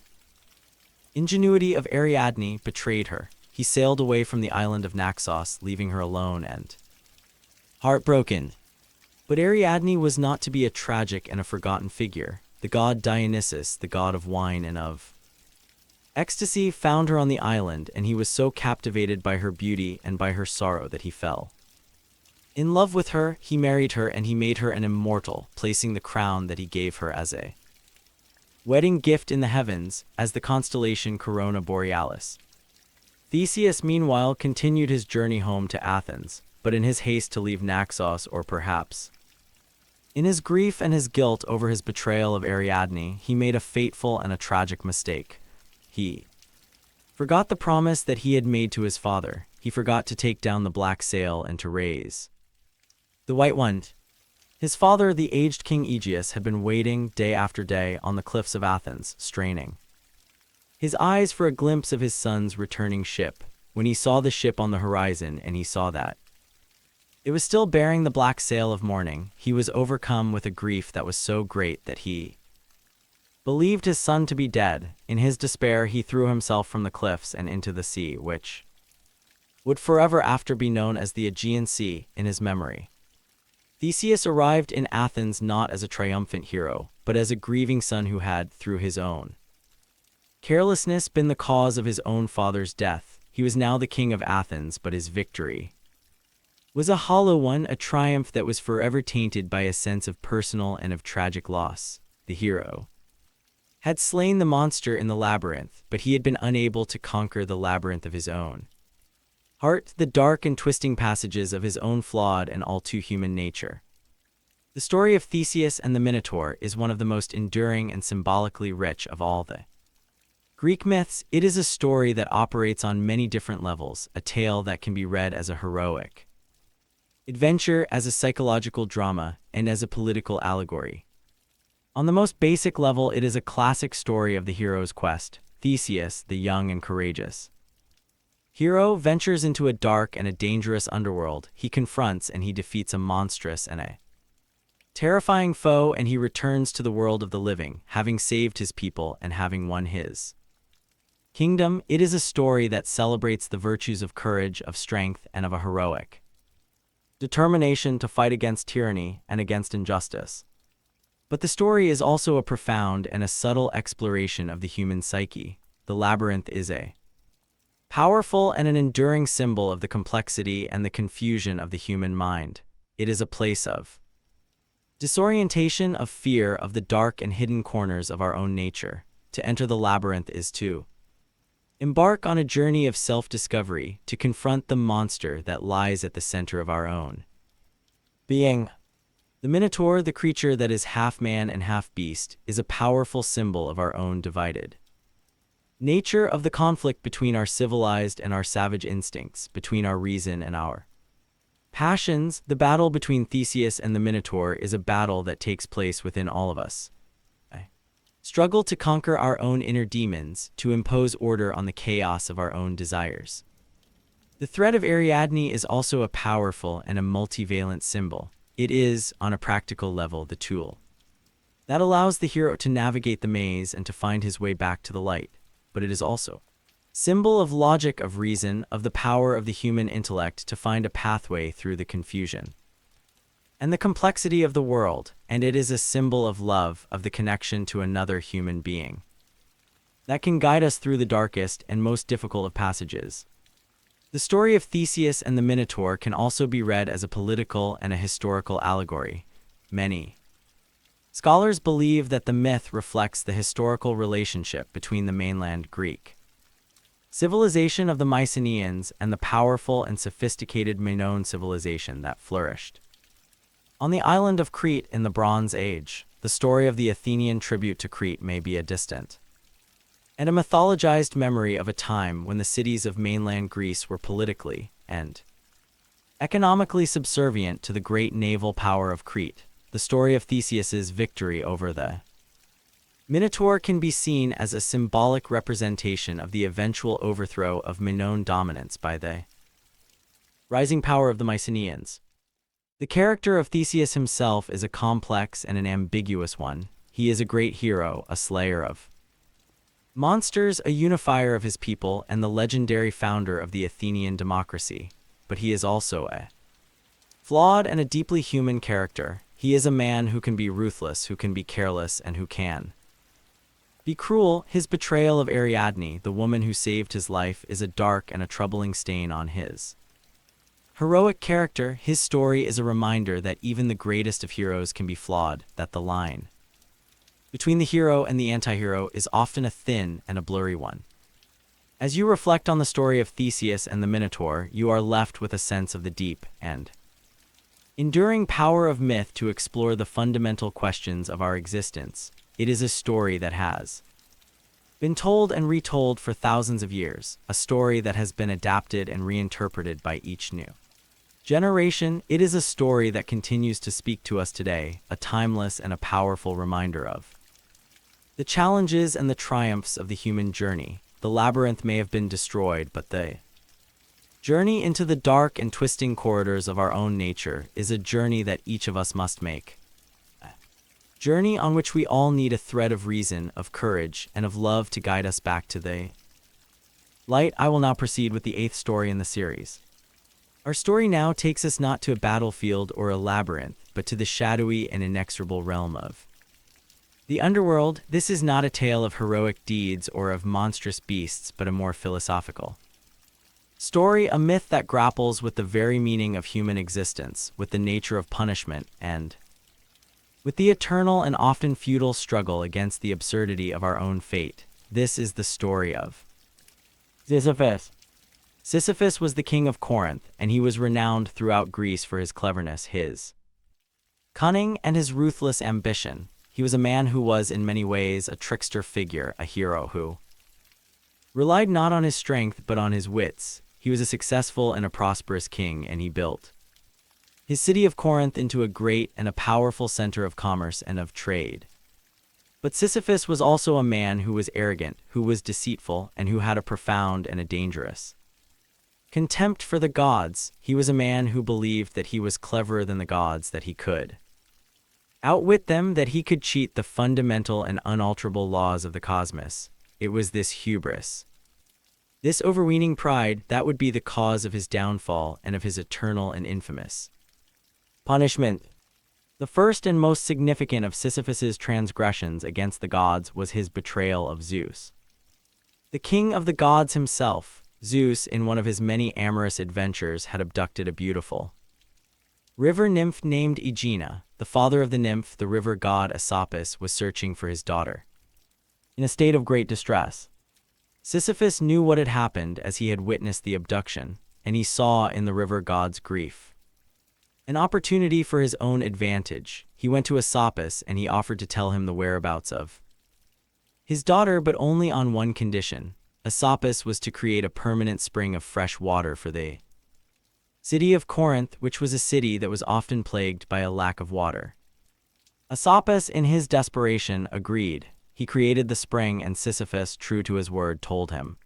ingenuity of Ariadne, betrayed her. He sailed away from the island of Naxos, leaving her alone and heartbroken. But Ariadne was not to be a tragic and a forgotten figure. The god Dionysus, the god of wine and of ecstasy, found her on the island, and he was so captivated by her beauty and by her sorrow that he fell in love with her. He married her, and he made her an immortal, placing the crown that he gave her as a wedding gift in the heavens, as the constellation Corona Borealis. Theseus, meanwhile, continued his journey home to Athens, but in his haste to leave Naxos, or perhaps in his grief and his guilt over his betrayal of Ariadne, he made a fateful and a tragic mistake. He forgot the promise that he had made to his father. He forgot to take down the black sail and to raise the white one. His father, the aged King Aegeus, had been waiting day after day on the cliffs of Athens, straining his eyes for a glimpse of his son's returning ship. When he saw the ship on the horizon, and he saw that it was still bearing the black sail of mourning, he was overcome with a grief that was so great that he believed his son to be dead. In his despair, he threw himself from the cliffs and into the sea, which would forever after be known as the Aegean Sea in his memory. Theseus arrived in Athens not as a triumphant hero, but as a grieving son who had, through his own carelessness, been the cause of his own father's death. He was now the king of Athens, but his victory was a hollow one, a triumph that was forever tainted by a sense of personal and of tragic loss. The hero had slain the monster in the labyrinth, but he had been unable to conquer the labyrinth of his own heart, the dark and twisting passages of his own flawed and all too human nature. The story of Theseus and the Minotaur is one of the most enduring and symbolically rich of all the Greek myths. It is a story that operates on many different levels, a tale that can be read as a heroic adventure, as a psychological drama, and as a political allegory. On the most basic level, it is a classic story of the hero's quest. Theseus, the young and courageous hero, ventures into a dark and a dangerous underworld. He confronts and he defeats a monstrous and a terrifying foe, and he returns to the world of the living, having saved his people and having won his kingdom. It is a story that celebrates the virtues of courage, of strength, and of a heroic determination to fight against tyranny and against injustice. But the story is also a profound and a subtle exploration of the human psyche. The labyrinth is a powerful and an enduring symbol of the complexity and the confusion of the human mind. It is a place of disorientation, of fear, of the dark and hidden corners of our own nature. To enter the labyrinth is to embark on a journey of self-discovery, to confront the monster that lies at the center of our own being. The Minotaur, the creature that is half man and half beast, is a powerful symbol of our own divided nature, of the conflict between our civilized and our savage instincts, between our reason and our passions. The battle between Theseus and the Minotaur is a battle that takes place within all of us. Struggle to conquer our own inner demons, to impose order on the chaos of our own desires. The thread of Ariadne is also a powerful and a multivalent symbol. It is, on a practical level, the tool that allows the hero to navigate the maze and to find his way back to the light. But it is also symbol of logic, of reason, of the power of the human intellect to find a pathway through the confusion and the complexity of the world, and it is a symbol of love, of the connection to another human being that can guide us through the darkest and most difficult of passages. The story of Theseus and the Minotaur can also be read as a political and a historical allegory. Many scholars believe that the myth reflects the historical relationship between the mainland Greek civilization of the Mycenaeans and the powerful and sophisticated Minoan civilization that flourished on the island of Crete in the Bronze Age. The story of the Athenian tribute to Crete may be a distant and a mythologized memory of a time when the cities of mainland Greece were politically and economically subservient to the great naval power of Crete. The story of Theseus's victory over the Minotaur can be seen as a symbolic representation of the eventual overthrow of Minoan dominance by the rising power of the Mycenaeans. The character of Theseus himself is a complex and an ambiguous one. He is a great hero, a slayer of monsters, a unifier of his people, and the legendary founder of the Athenian democracy. But he is also a flawed and a deeply human character. He is a man who can be ruthless, who can be careless, and who can be cruel. His betrayal of Ariadne, the woman who saved his life, is a dark and a troubling stain on his heroic character. His story is a reminder that even the greatest of heroes can be flawed, that the line between the hero and the anti-hero is often a thin and a blurry one. As you reflect on the story of Theseus and the Minotaur, you are left with a sense of the deep and enduring power of myth to explore the fundamental questions of our existence. It is a story that has been told and retold for thousands of years, a story that has been adapted and reinterpreted by each new generation. It is a story that continues to speak to us today, a timeless and a powerful reminder of the challenges and the triumphs of the human journey. The labyrinth may have been destroyed, but the journey into the dark and twisting corridors of our own nature is a journey that each of us must make. A journey on which we all need a thread of reason, of courage, and of love to guide us back to the light. I will now proceed with the 8th story in the series. Our story now takes us not to a battlefield or a labyrinth, but to the shadowy and inexorable realm of the underworld. This is not a tale of heroic deeds or of monstrous beasts, but a more philosophical story, a myth that grapples with the very meaning of human existence, with the nature of punishment, and with the eternal and often futile struggle against the absurdity of our own fate. This is the story of Sisyphus. Sisyphus was the king of Corinth, and he was renowned throughout Greece for his cleverness, his cunning, and his ruthless ambition. He was a man who was in many ways a trickster figure, a hero who relied not on his strength but on his wits. He was a successful and a prosperous king, and he built his city of Corinth into a great and a powerful center of commerce and of trade. But Sisyphus was also a man who was arrogant, who was deceitful, and who had a profound and a dangerous contempt for the gods. He was a man who believed that he was cleverer than the gods, that he could outwit them, that he could cheat the fundamental and unalterable laws of the cosmos. It was this hubris, this overweening pride, that would be the cause of his downfall and of his eternal and infamous punishment. The first and most significant of Sisyphus's transgressions against the gods was his betrayal of Zeus. The king of the gods himself, Zeus, in one of his many amorous adventures, had abducted a beautiful river nymph named Aegina. The father of the nymph, the river god Asopus, was searching for his daughter in a state of great distress. Sisyphus knew what had happened, as he had witnessed the abduction, and he saw in the river god's grief an opportunity for his own advantage. He went to Asopus and he offered to tell him the whereabouts of his daughter, but only on one condition. Asopus was to create a permanent spring of fresh water for the city of Corinth, which was a city that was often plagued by a lack of water. Asopus, in his desperation, agreed. He created the spring, and Sisyphus, true to his word, told him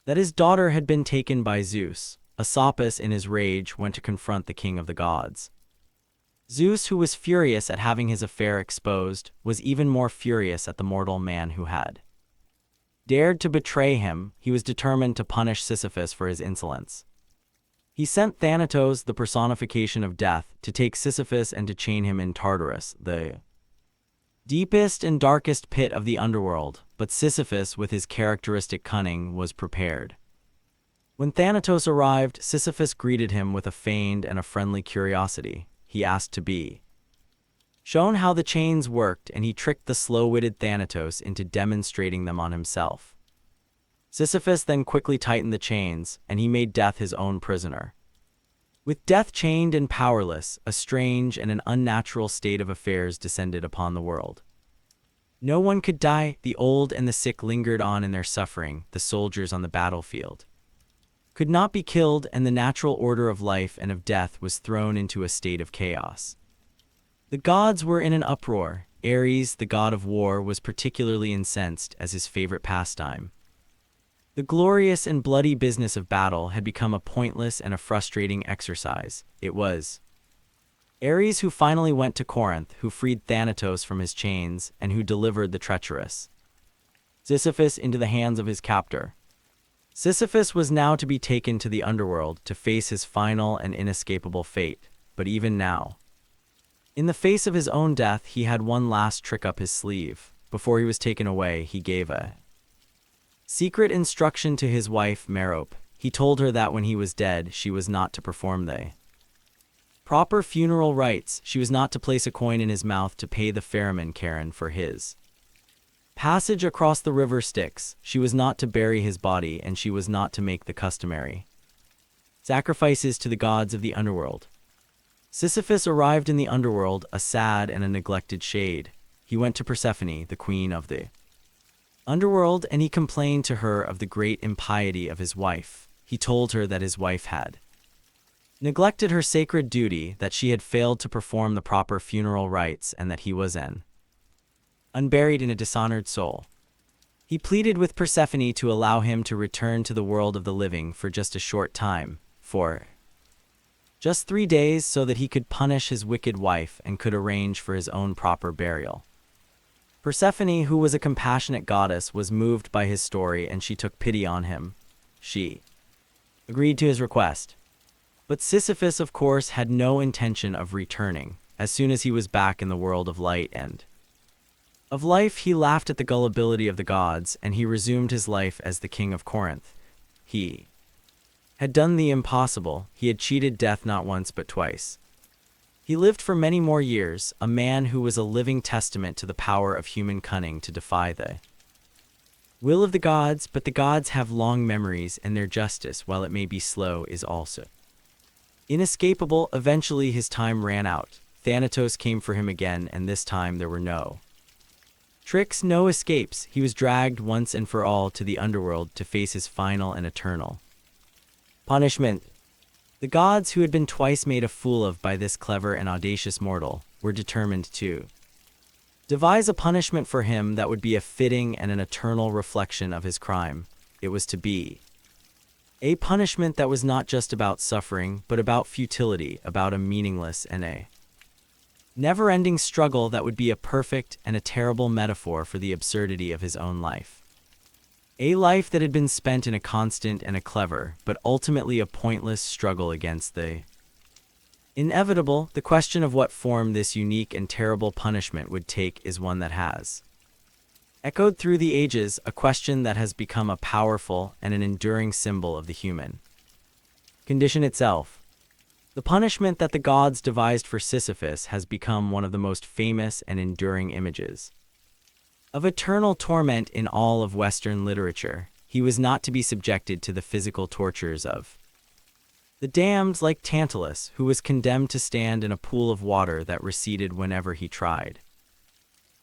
that his daughter had been taken by Zeus. Asopus, in his rage, went to confront the king of the gods. Zeus, who was furious at having his affair exposed, was even more furious at the mortal man who had dared to betray him. He was determined to punish Sisyphus for his insolence. He sent Thanatos, the personification of death, to take Sisyphus and to chain him in Tartarus, the deepest and darkest pit of the underworld. But Sisyphus, with his characteristic cunning, was prepared. When Thanatos arrived, Sisyphus greeted him with a feigned and a friendly curiosity. He asked to be shown how the chains worked, and he tricked the slow-witted Thanatos into demonstrating them on himself. Sisyphus then quickly tightened the chains, and he made Death his own prisoner. With Death chained and powerless, a strange and an unnatural state of affairs descended upon the world. No one could die. The old and the sick lingered on in their suffering. The soldiers on the battlefield could not be killed, and the natural order of life and of death was thrown into a state of chaos. The gods were in an uproar. Ares, the god of war, was particularly incensed, as his favorite pastime, the glorious and bloody business of battle, had become a pointless and a frustrating exercise. It was Ares who finally went to Corinth, who freed Thanatos from his chains, and who delivered the treacherous Sisyphus into the hands of his captor. Sisyphus was now to be taken to the underworld to face his final and inescapable fate. But even now, in the face of his own death, he had one last trick up his sleeve. Before he was taken away, he gave a secret instruction to his wife, Merope. He told her that when he was dead, she was not to perform the proper funeral rites. She was not to place a coin in his mouth to pay the ferryman Charon for his passage across the river Styx. She was not to bury his body, and she was not to make the customary sacrifices to the gods of the underworld. Sisyphus arrived in the underworld, a sad and a neglected shade. He went to Persephone, the queen of the underworld, and he complained to her of the great impiety of his wife. He told her that his wife had neglected her sacred duty, that she had failed to perform the proper funeral rites, and that he was unburied in a dishonored soul. He pleaded with Persephone to allow him to return to the world of the living for just a short time, for just 3 days, so that he could punish his wicked wife and could arrange for his own proper burial. Persephone, who was a compassionate goddess, was moved by his story, and she took pity on him. She agreed to his request. But Sisyphus, of course, had no intention of returning. As soon as he was back in the world of light and of life, he laughed at the gullibility of the gods, and he resumed his life as the king of Corinth. He had done the impossible. He had cheated death not once but twice. He lived for many more years, a man who was a living testament to the power of human cunning to defy the will of the gods. But the gods have long memories, and their justice, while it may be slow, is also inescapable. Eventually his time ran out. Thanatos came for him again, and this time there were no tricks, no escapes. He was dragged once and for all to the underworld to face his final and eternal punishment. The gods, who had been twice made a fool of by this clever and audacious mortal, were determined to devise a punishment for him that would be a fitting and an eternal reflection of his crime. It was to be a punishment that was not just about suffering, but about futility, about a meaningless and a never-ending struggle that would be a perfect and a terrible metaphor for the absurdity of his own life. A life that had been spent in a constant and a clever, but ultimately a pointless struggle against the inevitable. The question of what form this unique and terrible punishment would take is one that has echoed through the ages, a question that has become a powerful and an enduring symbol of the human condition itself. The punishment that the gods devised for Sisyphus has become one of the most famous and enduring images of eternal torment in all of Western literature. He was not to be subjected to the physical tortures of the damned, like Tantalus, who was condemned to stand in a pool of water that receded whenever he tried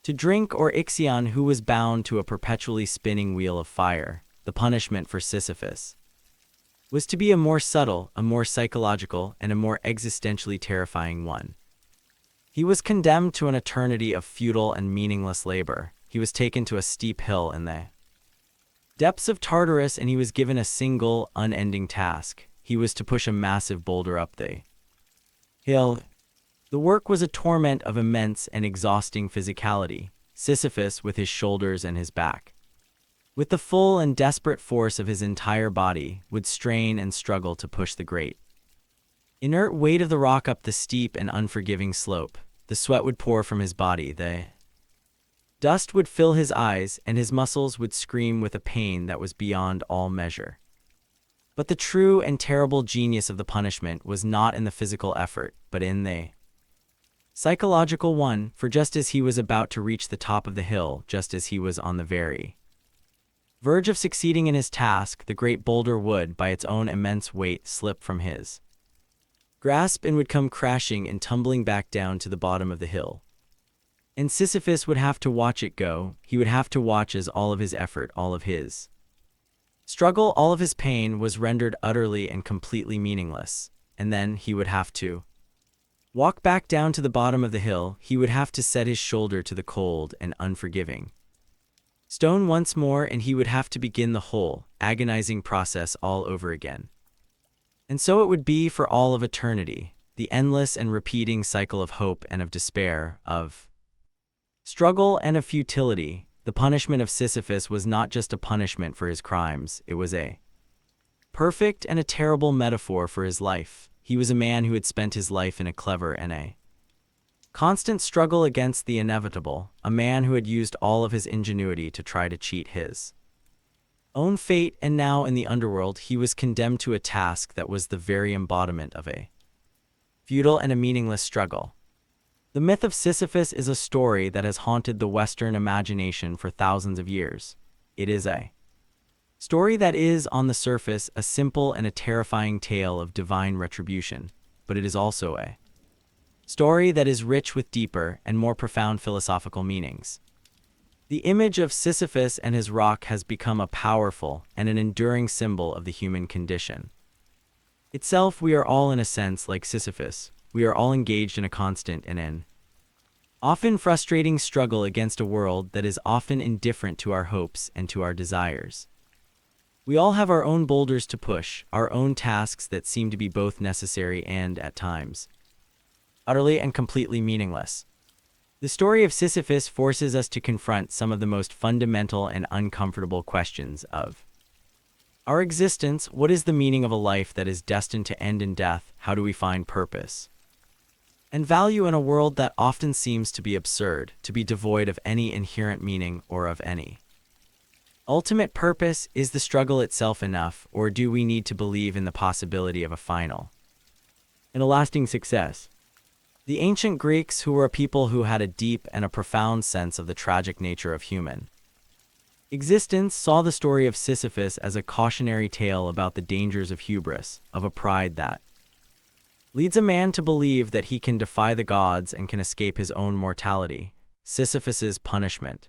to drink, or Ixion, who was bound to a perpetually spinning wheel of fire. The punishment for Sisyphus was to be a more subtle, a more psychological, and a more existentially terrifying one. He was condemned to an eternity of futile and meaningless labor. He was taken to a steep hill in the depths of Tartarus, and he was given a single, unending task. He was to push a massive boulder up the hill. The work was a torment of immense and exhausting physicality. Sisyphus, with his shoulders and his back, with the full and desperate force of his entire body, would strain and struggle to push the great inert weight of the rock up the steep and unforgiving slope. The sweat would pour from his body, the dust would fill his eyes, and his muscles would scream with a pain that was beyond all measure. But the true and terrible genius of the punishment was not in the physical effort, but in the psychological one. For just as he was about to reach the top of the hill, just as he was on the very verge of succeeding in his task, the great boulder would, by its own immense weight, slip from his grasp and would come crashing and tumbling back down to the bottom of the hill. And Sisyphus would have to watch it go. He would have to watch as all of his effort, all of his struggle, all of his pain was rendered utterly and completely meaningless. And then he would have to walk back down to the bottom of the hill. He would have to set his shoulder to the cold and unforgiving stone once more, and he would have to begin the whole agonizing process all over again. And so it would be for all of eternity, the endless and repeating cycle of hope and of despair, of struggle and of futility. The punishment of Sisyphus was not just a punishment for his crimes, it was a perfect and a terrible metaphor for his life. He was a man who had spent his life in a clever and a constant struggle against the inevitable, a man who had used all of his ingenuity to try to cheat his own fate, and now in the underworld he was condemned to a task that was the very embodiment of a futile and a meaningless struggle. The myth of Sisyphus is a story that has haunted the Western imagination for thousands of years. It is a story that is, on the surface, a simple and a terrifying tale of divine retribution, but it is also a story that is rich with deeper and more profound philosophical meanings. The image of Sisyphus and his rock has become a powerful and an enduring symbol of the human condition itself. We are all, in a sense, like Sisyphus. We are all engaged in a constant and an often frustrating struggle against a world that is often indifferent to our hopes and to our desires. We all have our own boulders to push, our own tasks that seem to be both necessary and, at times, utterly and completely meaningless. The story of Sisyphus forces us to confront some of the most fundamental and uncomfortable questions of our existence. What is the meaning of a life that is destined to end in death? How do we find purpose and value in a world that often seems to be absurd, to be devoid of any inherent meaning or of any ultimate purpose? Is the struggle itself enough, or do we need to believe in the possibility of a final and a lasting success? The ancient Greeks, who were a people who had a deep and a profound sense of the tragic nature of human existence, saw the story of Sisyphus as a cautionary tale about the dangers of hubris, of a pride that leads a man to believe that he can defy the gods and can escape his own mortality. Sisyphus's punishment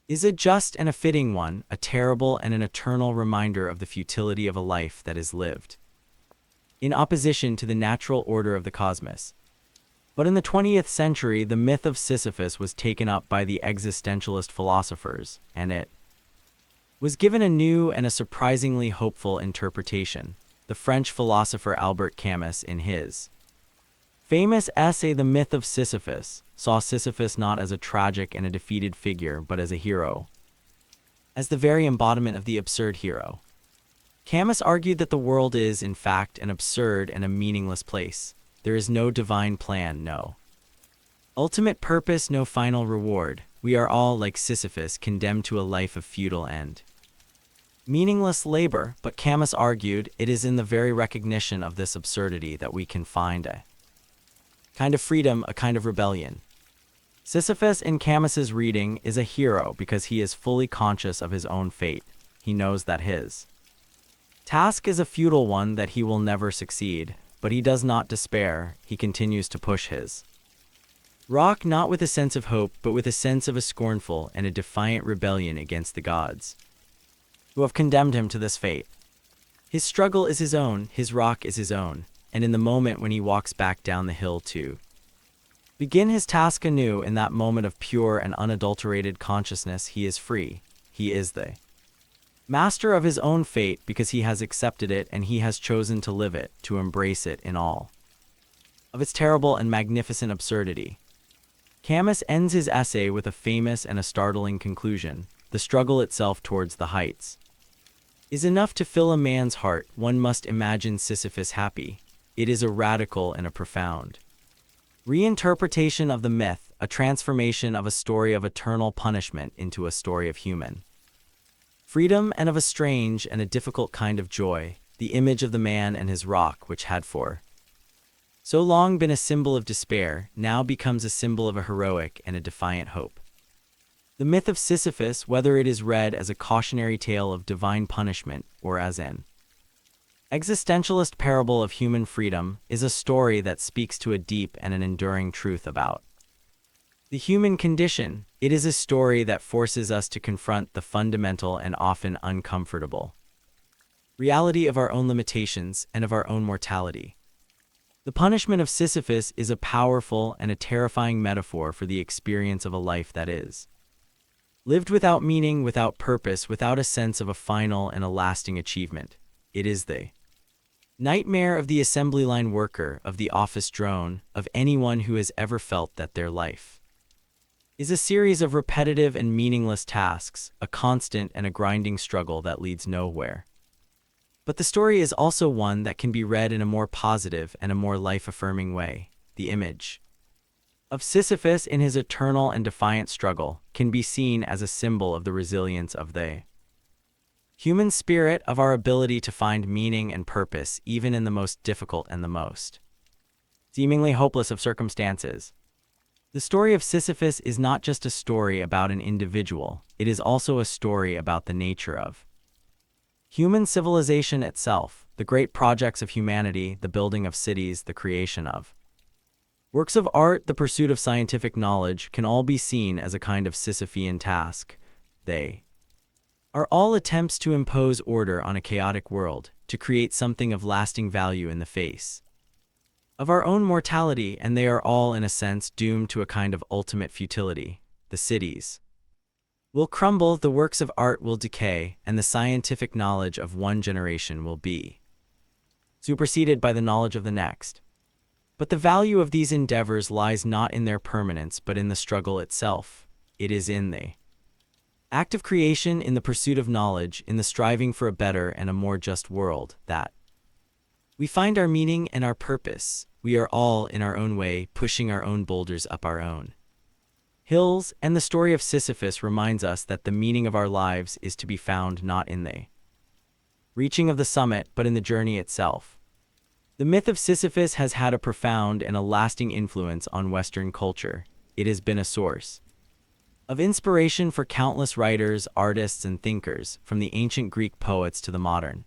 is a just and a fitting one, a terrible and an eternal reminder of the futility of a life that is lived in opposition to the natural order of the cosmos. But in the 20th century, the myth of Sisyphus was taken up by the existentialist philosophers, and it was given a new and a surprisingly hopeful interpretation. The French philosopher Albert Camus, in his Famous essay The Myth of Sisyphus saw Sisyphus not as a tragic and a defeated figure, but as a hero, as the very embodiment of the absurd hero. Camus argued that the world is, in fact, an absurd and a meaningless place. There is no divine plan, no ultimate purpose, no final reward. We are all, like Sisyphus, condemned to a life of futile and meaningless labor, but Camus argued it is in the very recognition of this absurdity that we can find a kind of freedom, a kind of rebellion. Sisyphus, in Camus's reading, is a hero because he is fully conscious of his own fate. He knows that his task is a futile one, that he will never succeed, but he does not despair. He continues to push his rock, not with a sense of hope, but with a sense of a scornful and a defiant rebellion against the gods, who have condemned him to this fate. His struggle is his own, his rock is his own, and in the moment when he walks back down the hill to begin his task anew, in that moment of pure and unadulterated consciousness, he is free. He is the master of his own fate because he has accepted it and he has chosen to live it, to embrace it in all of its terrible and magnificent absurdity. Camus ends his essay with a famous and a startling conclusion. The struggle itself towards the heights is enough to fill a man's heart. One must imagine Sisyphus happy. It is a radical and a profound reinterpretation of the myth, a transformation of a story of eternal punishment into a story of human freedom and of a strange and a difficult kind of joy. The image of the man and his rock, which had for so long been a symbol of despair, now becomes a symbol of a heroic and a defiant hope. The myth of Sisyphus, whether it is read as a cautionary tale of divine punishment or as an existentialist parable of human freedom, is a story that speaks to a deep and an enduring truth about the human condition. It is a story that forces us to confront the fundamental and often uncomfortable reality of our own limitations and of our own mortality. The punishment of Sisyphus is a powerful and a terrifying metaphor for the experience of a life that is lived without meaning, without purpose, without a sense of a final and a lasting achievement. It is the nightmare of the assembly line worker, of the office drone, of anyone who has ever felt that their life is a series of repetitive and meaningless tasks, a constant and a grinding struggle that leads nowhere. But the story is also one that can be read in a more positive and a more life-affirming way. The image of Sisyphus in his eternal and defiant struggle can be seen as a symbol of the resilience of the human spirit, of our ability to find meaning and purpose even in the most difficult and the most seemingly hopeless of circumstances. The story of Sisyphus is not just a story about an individual, it is also a story about the nature of human civilization itself, the great projects of humanity, the building of cities, the creation of works of art, the pursuit of scientific knowledge, can all be seen as a kind of Sisyphean task. They are all attempts to impose order on a chaotic world, to create something of lasting value in the face of our own mortality, and they are all, in a sense, doomed to a kind of ultimate futility. The cities will crumble, the works of art will decay, and the scientific knowledge of one generation will be superseded by the knowledge of the next. But the value of these endeavors lies not in their permanence, but in the struggle itself. It is in the act of creation, in the pursuit of knowledge, in the striving for a better and a more just world, that we find our meaning and our purpose. We are all, in our own way, pushing our own boulders up our own hills, and the story of Sisyphus reminds us that the meaning of our lives is to be found not in the reaching of the summit, but in the journey itself. The myth of Sisyphus has had a profound and a lasting influence on Western culture. It has been a source of inspiration for countless writers, artists, and thinkers, from the ancient Greek poets to the modern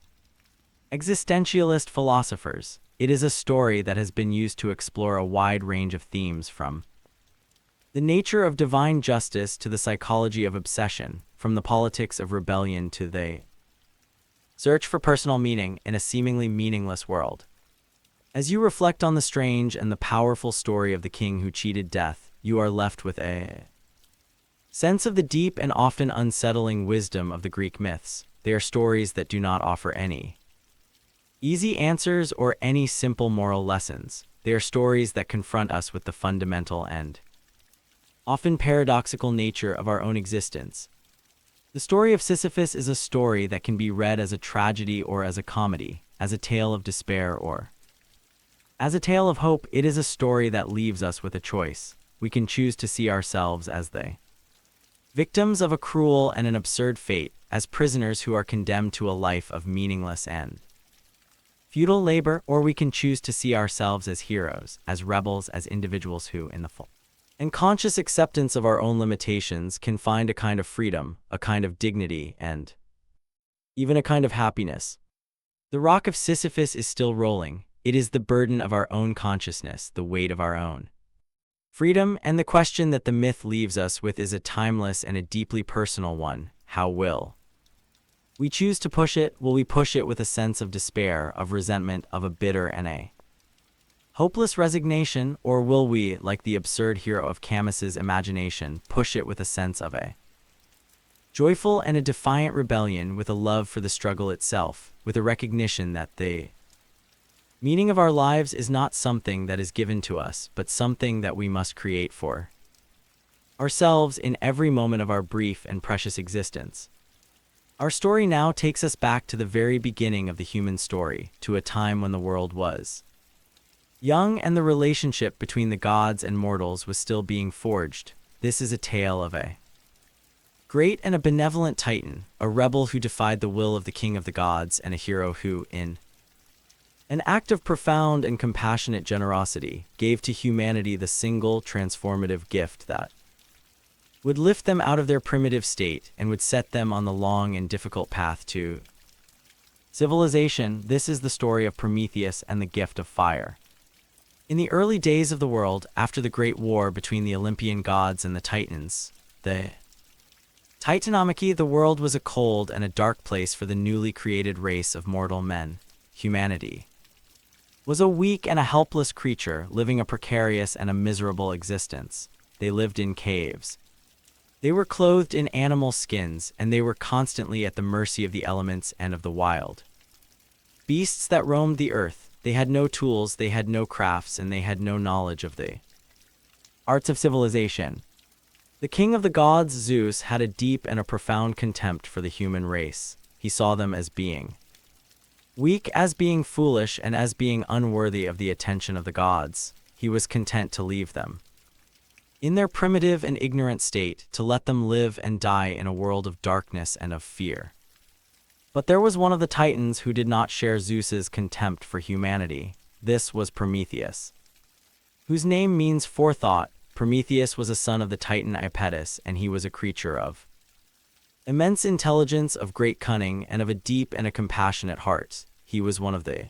existentialist philosophers. It is a story that has been used to explore a wide range of themes, from the nature of divine justice to the psychology of obsession, from the politics of rebellion to the search for personal meaning in a seemingly meaningless world. As you reflect on the strange and the powerful story of the king who cheated death, you are left with a sense of the deep and often unsettling wisdom of the Greek myths. They are stories that do not offer any easy answers or any simple moral lessons, They are stories that confront us with the fundamental and often paradoxical nature of our own existence. The story of Sisyphus is a story that can be read as a tragedy or as a comedy, as a tale of despair or as a tale of hope. It is a story that leaves us with a choice. We can choose to see ourselves as the victims of a cruel and an absurd fate, as prisoners who are condemned to a life of meaningless and futile labor, or we can choose to see ourselves as heroes, as rebels, as individuals who, in the full and conscious acceptance of our own limitations, can find a kind of freedom, a kind of dignity, and even a kind of happiness. The rock of Sisyphus is still rolling. It is the burden of our own consciousness, the weight of our own freedom, and the question that the myth leaves us with is a timeless and a deeply personal one. How will we choose to push it? Will we push it with a sense of despair, of resentment, of a bitter and a hopeless resignation, or will we, like the absurd hero of Camus's imagination, push it with a sense of a joyful and a defiant rebellion, with a love for the struggle itself, with a recognition that the meaning of our lives is not something that is given to us, but something that we must create for ourselves in every moment of our brief and precious existence. Our story now takes us back to the very beginning of the human story, to a time when the world was young and the relationship between the gods and mortals was still being forged. This is a tale of a great and a benevolent Titan, a rebel who defied the will of the king of the gods, and a hero who, in an act of profound and compassionate generosity, gave to humanity the single transformative gift that would lift them out of their primitive state and would set them on the long and difficult path to civilization. This is the story of Prometheus and the gift of fire. In the early days of the world, after the great war between the Olympian gods and the Titans, the Titanomachy, the world was a cold and a dark place for the newly created race of mortal men. Humanity was a weak and a helpless creature, living a precarious and a miserable existence. They lived in caves. They were clothed in animal skins, and they were constantly at the mercy of the elements and of the wild beasts that roamed the earth. They had no tools, they had no crafts, and they had no knowledge of the arts of civilization. The king of the gods, Zeus, had a deep and a profound contempt for the human race. He saw them as being weak, as being foolish, and as being unworthy of the attention of the gods. He was content to leave them in their primitive and ignorant state, to let them live and die in a world of darkness and of fear. But there was one of the Titans who did not share Zeus's contempt for humanity. This was Prometheus, whose name means forethought. Prometheus was a son of the Titan Iapetus, and he was a creature of immense intelligence, of great cunning, and of a deep and a compassionate heart. He was one of the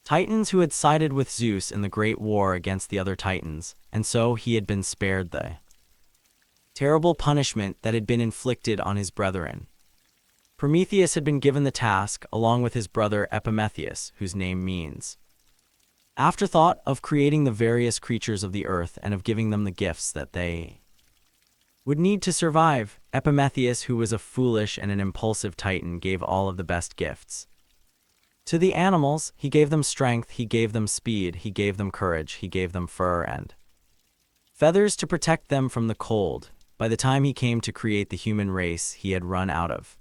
Titans who had sided with Zeus in the great war against the other Titans, and so he had been spared the terrible punishment that had been inflicted on his brethren. Prometheus had been given the task, along with his brother Epimetheus, whose name means afterthought, of creating the various creatures of the earth and of giving them the gifts that they would need to survive. Epimetheus, who was a foolish and an impulsive Titan, gave all of the best gifts to the animals. He gave them strength, he gave them speed, he gave them courage, he gave them fur and feathers to protect them from the cold. By the time he came to create the human race, he had run out of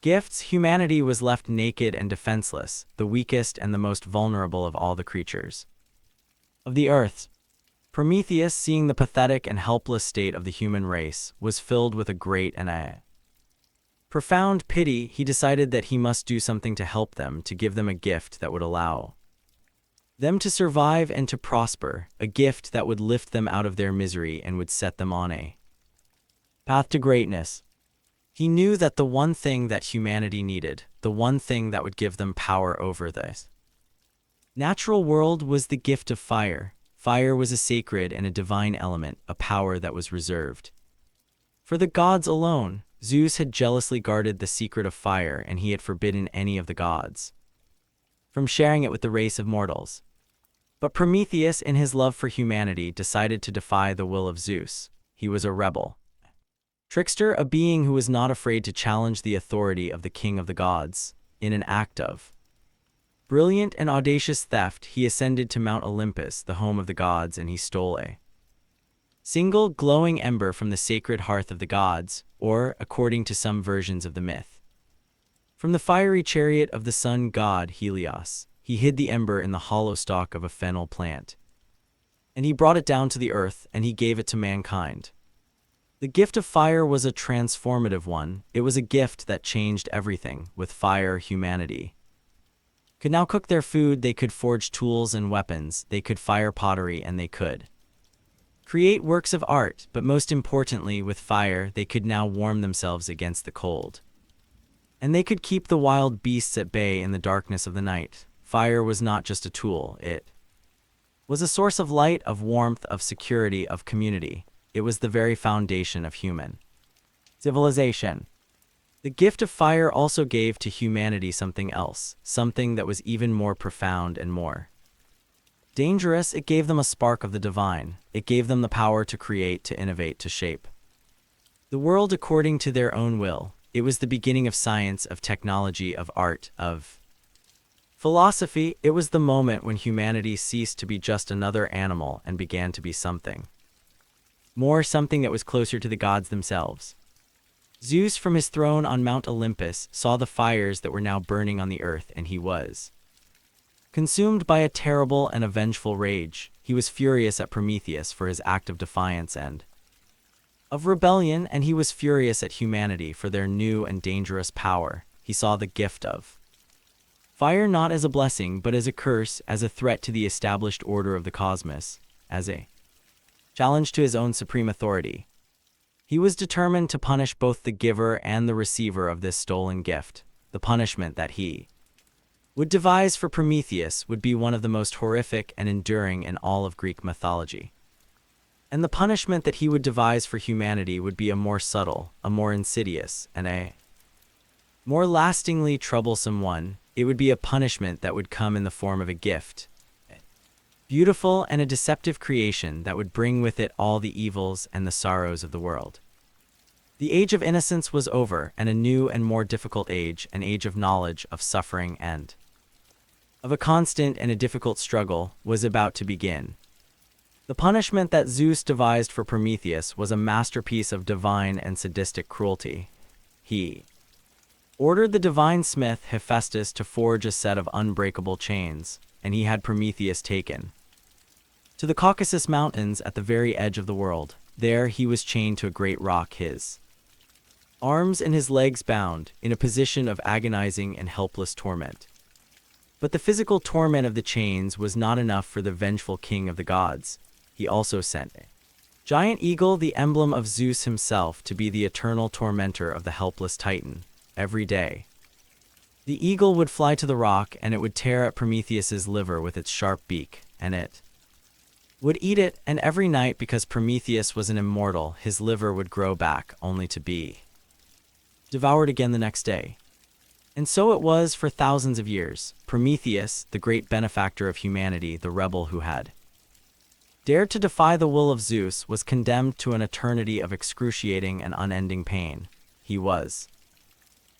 gifts. Humanity was left naked and defenseless, the weakest and the most vulnerable of all the creatures of the earth. Prometheus, seeing the pathetic and helpless state of the human race, was filled with a great and a profound pity. He decided that he must do something to help them, to give them a gift that would allow them to survive and to prosper, a gift that would lift them out of their misery and would set them on a path to greatness. He knew that the one thing that humanity needed, the one thing that would give them power over this natural world, was the gift of fire. Fire was a sacred and a divine element, a power that was reserved for the gods alone. Zeus had jealously guarded the secret of fire, and he had forbidden any of the gods from sharing it with the race of mortals. But Prometheus, in his love for humanity, decided to defy the will of Zeus. He was a rebel, trickster, a being who was not afraid to challenge the authority of the king of the gods. In an act of brilliant and audacious theft, he ascended to Mount Olympus, the home of the gods, and he stole a single glowing ember from the sacred hearth of the gods, or, according to some versions of the myth, from the fiery chariot of the sun god Helios. He hid the ember in the hollow stalk of a fennel plant, and he brought it down to the earth, and he gave it to mankind. The gift of fire was a transformative one. It was a gift that changed everything. With fire, humanity could now cook their food, they could forge tools and weapons, they could fire pottery, and they could create works of art, but most importantly, with fire, they could now warm themselves against the cold. And they could keep the wild beasts at bay in the darkness of the night. Fire was not just a tool, it was a source of light, of warmth, of security, of community. It was the very foundation of human civilization. The gift of fire also gave to humanity something else, something that was even more profound and more dangerous. It gave them a spark of the divine. It gave them the power to create, to innovate, to shape the world according to their own will. It was the beginning of science, of technology, of art, of philosophy. It was the moment when humanity ceased to be just another animal and began to be something more, something that was closer to the gods themselves. Zeus, from his throne on Mount Olympus, saw the fires that were now burning on the earth, and he was consumed by a terrible and a vengeful rage. He was furious at Prometheus for his act of defiance and of rebellion, and he was furious at humanity for their new and dangerous power. He saw the gift of fire not as a blessing, but as a curse, as a threat to the established order of the cosmos, as a challenge to his own supreme authority. He was determined to punish both the giver and the receiver of this stolen gift. The punishment that he would devise for Prometheus would be one of the most horrific and enduring in all of Greek mythology. And the punishment that he would devise for humanity would be a more subtle, a more insidious, and a more lastingly troublesome one. It would be a punishment that would come in the form of a gift, beautiful and a deceptive creation that would bring with it all the evils and the sorrows of the world. The age of innocence was over, and a new and more difficult age, an age of knowledge, of suffering, and of a constant and a difficult struggle, was about to begin. The punishment that Zeus devised for Prometheus was a masterpiece of divine and sadistic cruelty. He ordered the divine smith Hephaestus to forge a set of unbreakable chains, and he had Prometheus taken to the Caucasus Mountains at the very edge of the world. There he was chained to a great rock, his arms and his legs bound, in a position of agonizing and helpless torment. But the physical torment of the chains was not enough for the vengeful king of the gods. He also sent a giant eagle, the emblem of Zeus himself, to be the eternal tormentor of the helpless Titan. Every day, the eagle would fly to the rock, and it would tear at Prometheus's liver with its sharp beak, and it would eat it, and every night, because Prometheus was an immortal, his liver would grow back, only to be devoured again the next day. And so it was for thousands of years. Prometheus, the great benefactor of humanity, the rebel who had dared to defy the will of Zeus, was condemned to an eternity of excruciating and unending pain. He was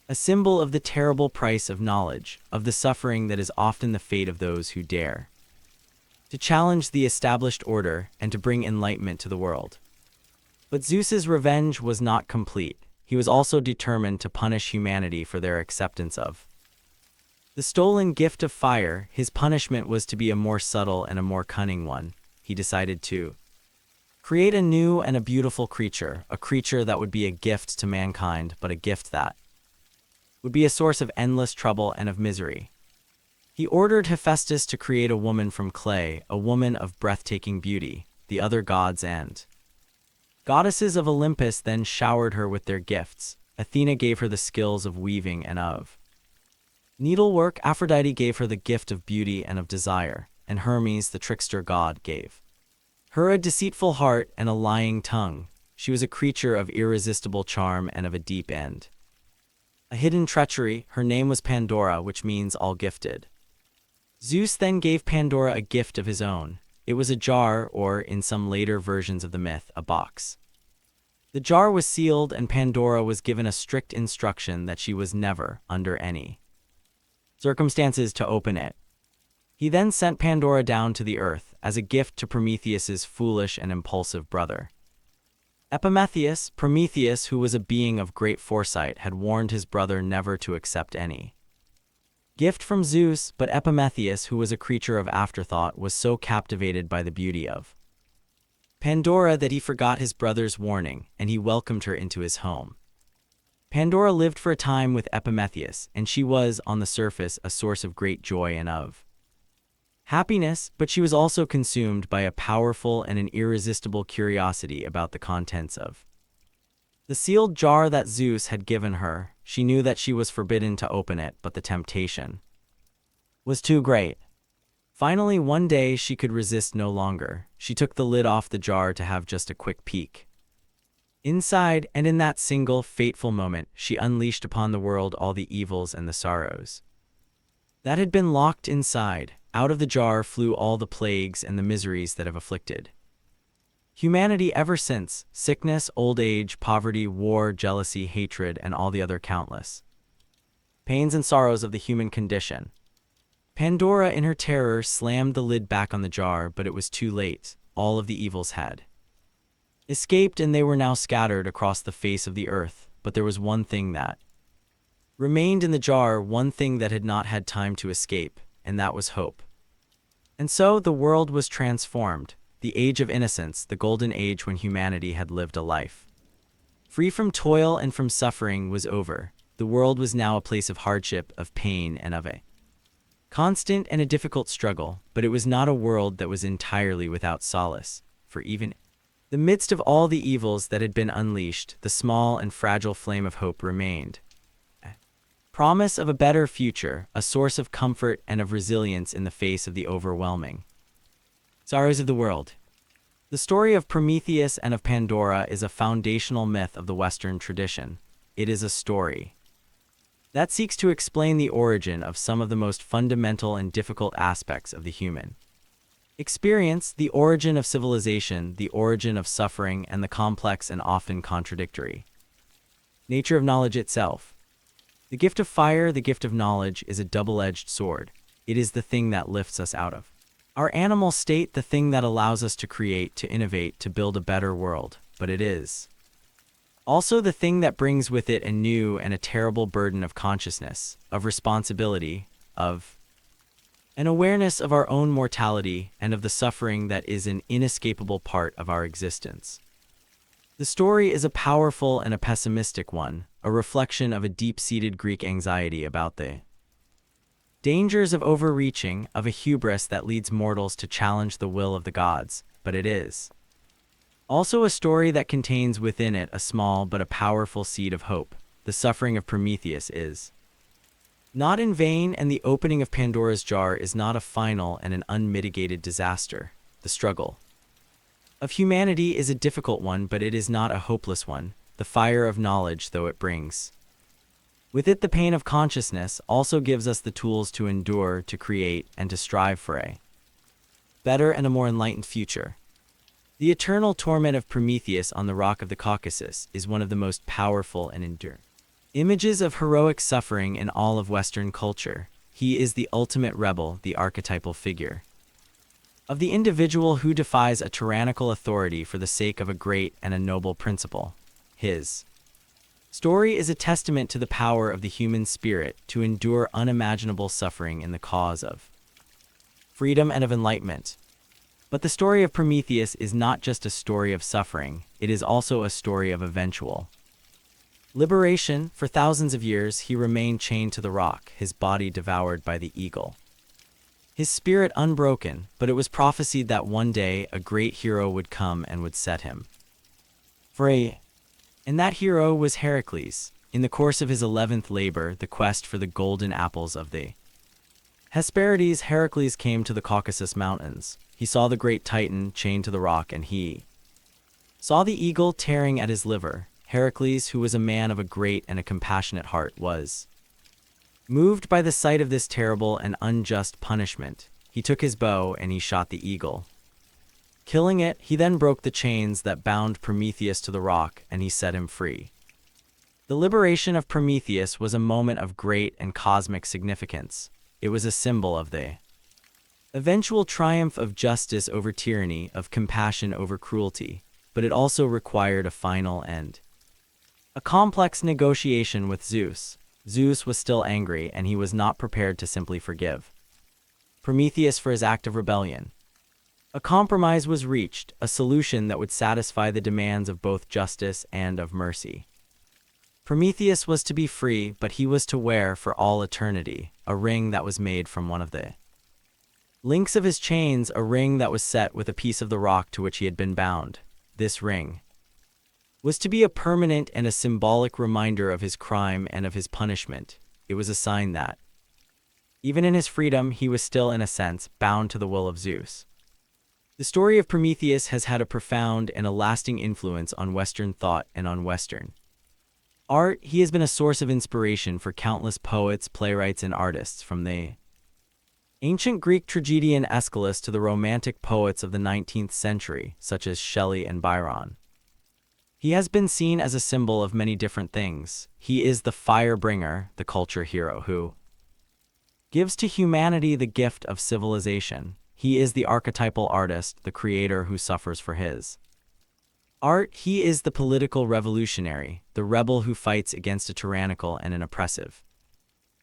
a symbol of the terrible price of knowledge, of the suffering that is often the fate of those who dare to challenge the established order and to bring enlightenment to the world. But Zeus's revenge was not complete. He was also determined to punish humanity for their acceptance of the stolen gift of fire. His punishment was to be a more subtle and a more cunning one. He decided to create a new and a beautiful creature, a creature that would be a gift to mankind, but a gift that would be a source of endless trouble and of misery. He ordered Hephaestus to create a woman from clay, a woman of breathtaking beauty. The other gods and goddesses of Olympus then showered her with their gifts. Athena gave her the skills of weaving and of needlework. Aphrodite gave her the gift of beauty and of desire, and Hermes, the trickster god, gave her a deceitful heart and a lying tongue. She was a creature of irresistible charm and of a deep end, a hidden treachery. Her name was Pandora, which means all-gifted. Zeus then gave Pandora a gift of his own. It was a jar, or, in some later versions of the myth, a box. The jar was sealed, and Pandora was given a strict instruction that she was never, under any circumstances, to open it. He then sent Pandora down to the earth as a gift to Prometheus's foolish and impulsive brother. Prometheus, who was a being of great foresight, had warned his brother never to accept any gift from Zeus, but Epimetheus, who was a creature of afterthought, was so captivated by the beauty of Pandora that he forgot his brother's warning, and he welcomed her into his home. Pandora lived for a time with Epimetheus, and she was, on the surface, a source of great joy and of happiness, but she was also consumed by a powerful and an irresistible curiosity about the contents of the sealed jar that Zeus had given her. She knew that she was forbidden to open it, but the temptation was too great. Finally, one day she could resist no longer. She took the lid off the jar to have just a quick peek inside, and in that single fateful moment, she unleashed upon the world all the evils and the sorrows that had been locked inside. Out of the jar flew all the plagues and the miseries that have afflicted humanity ever since: sickness, old age, poverty, war, jealousy, hatred, and all the other countless pains and sorrows of the human condition. Pandora, in her terror, slammed the lid back on the jar, but it was too late. All of the evils had escaped, and they were now scattered across the face of the earth. But there was one thing that remained in the jar, one thing that had not had time to escape, and that was hope. And so the world was transformed. The age of innocence, the golden age when humanity had lived a life free from toil and from suffering, was over. The world was now a place of hardship, of pain, and of a constant and a difficult struggle, but it was not a world that was entirely without solace, for even in the midst of all the evils that had been unleashed, the small and fragile flame of hope remained. A promise of a better future, a source of comfort and of resilience in the face of the overwhelming sorrows of the world. The story of Prometheus and of Pandora is a foundational myth of the Western tradition. It is a story that seeks to explain the origin of some of the most fundamental and difficult aspects of the human experience, the origin of civilization, the origin of suffering, and the complex and often contradictory nature of knowledge itself. The gift of fire, the gift of knowledge, is a double-edged sword. It is the thing that lifts us out of our animal state, the thing that allows us to create, to innovate, to build a better world. But it is also the thing that brings with it a new and a terrible burden of consciousness, of responsibility, of an awareness of our own mortality, and of the suffering that is an inescapable part of our existence. The story is a powerful and a pessimistic one, a reflection of a deep-seated Greek anxiety about the dangers of overreaching, of a hubris that leads mortals to challenge the will of the gods. But it is also a story that contains within it a small but a powerful seed of hope. The suffering of Prometheus is not in vain, and the opening of Pandora's jar is not a final and an unmitigated disaster. The struggle of humanity is a difficult one, but it is not a hopeless one. The fire of knowledge, though it brings with it the pain of consciousness, also gives us the tools to endure, to create, and to strive for a better and a more enlightened future. The eternal torment of Prometheus on the rock of the Caucasus is one of the most powerful and enduring images of heroic suffering in all of Western culture. He is the ultimate rebel, the archetypal figure of the individual who defies a tyrannical authority for the sake of a great and a noble principle. His story is a testament to the power of the human spirit to endure unimaginable suffering in the cause of freedom and of enlightenment. But the story of Prometheus is not just a story of suffering, it is also a story of eventual liberation. For thousands of years he remained chained to the rock, his body devoured by the eagle, his spirit unbroken, but it was prophesied that one day a great hero would come and would set him free. And that hero was Heracles. In the course of his 11th labor, the quest for the golden apples of the Hesperides, Heracles came to the Caucasus Mountains. He saw the great Titan chained to the rock, and he saw the eagle tearing at his liver. Heracles, who was a man of a great and a compassionate heart, was moved by the sight of this terrible and unjust punishment. He took his bow and he shot the eagle. Killing it, he then broke the chains that bound Prometheus to the rock, and he set him free. The liberation of Prometheus was a moment of great and cosmic significance. It was a symbol of the Eventual triumph of justice over tyranny, of compassion over cruelty, but it also required a final end. A complex negotiation with Zeus. Zeus was still angry, and he was not prepared to simply forgive Prometheus for his act of rebellion. A compromise was reached, a solution that would satisfy the demands of both justice and of mercy. Prometheus was to be free, but he was to wear for all eternity a ring that was made from one of the links of his chains, a ring that was set with a piece of the rock to which he had been bound. This ring was to be a permanent and a symbolic reminder of his crime and of his punishment. It was a sign that, even in his freedom, he was still, in a sense, bound to the will of Zeus. The story of Prometheus has had a profound and a lasting influence on Western thought and on Western art. He has been a source of inspiration for countless poets, playwrights, and artists, from the ancient Greek tragedian Aeschylus to the romantic poets of the 19th century, such as Shelley and Byron. He has been seen as a symbol of many different things. He is the fire bringer, the culture hero who gives to humanity the gift of civilization. He is the archetypal artist, the creator who suffers for his art. He is the political revolutionary, the rebel who fights against a tyrannical and an oppressive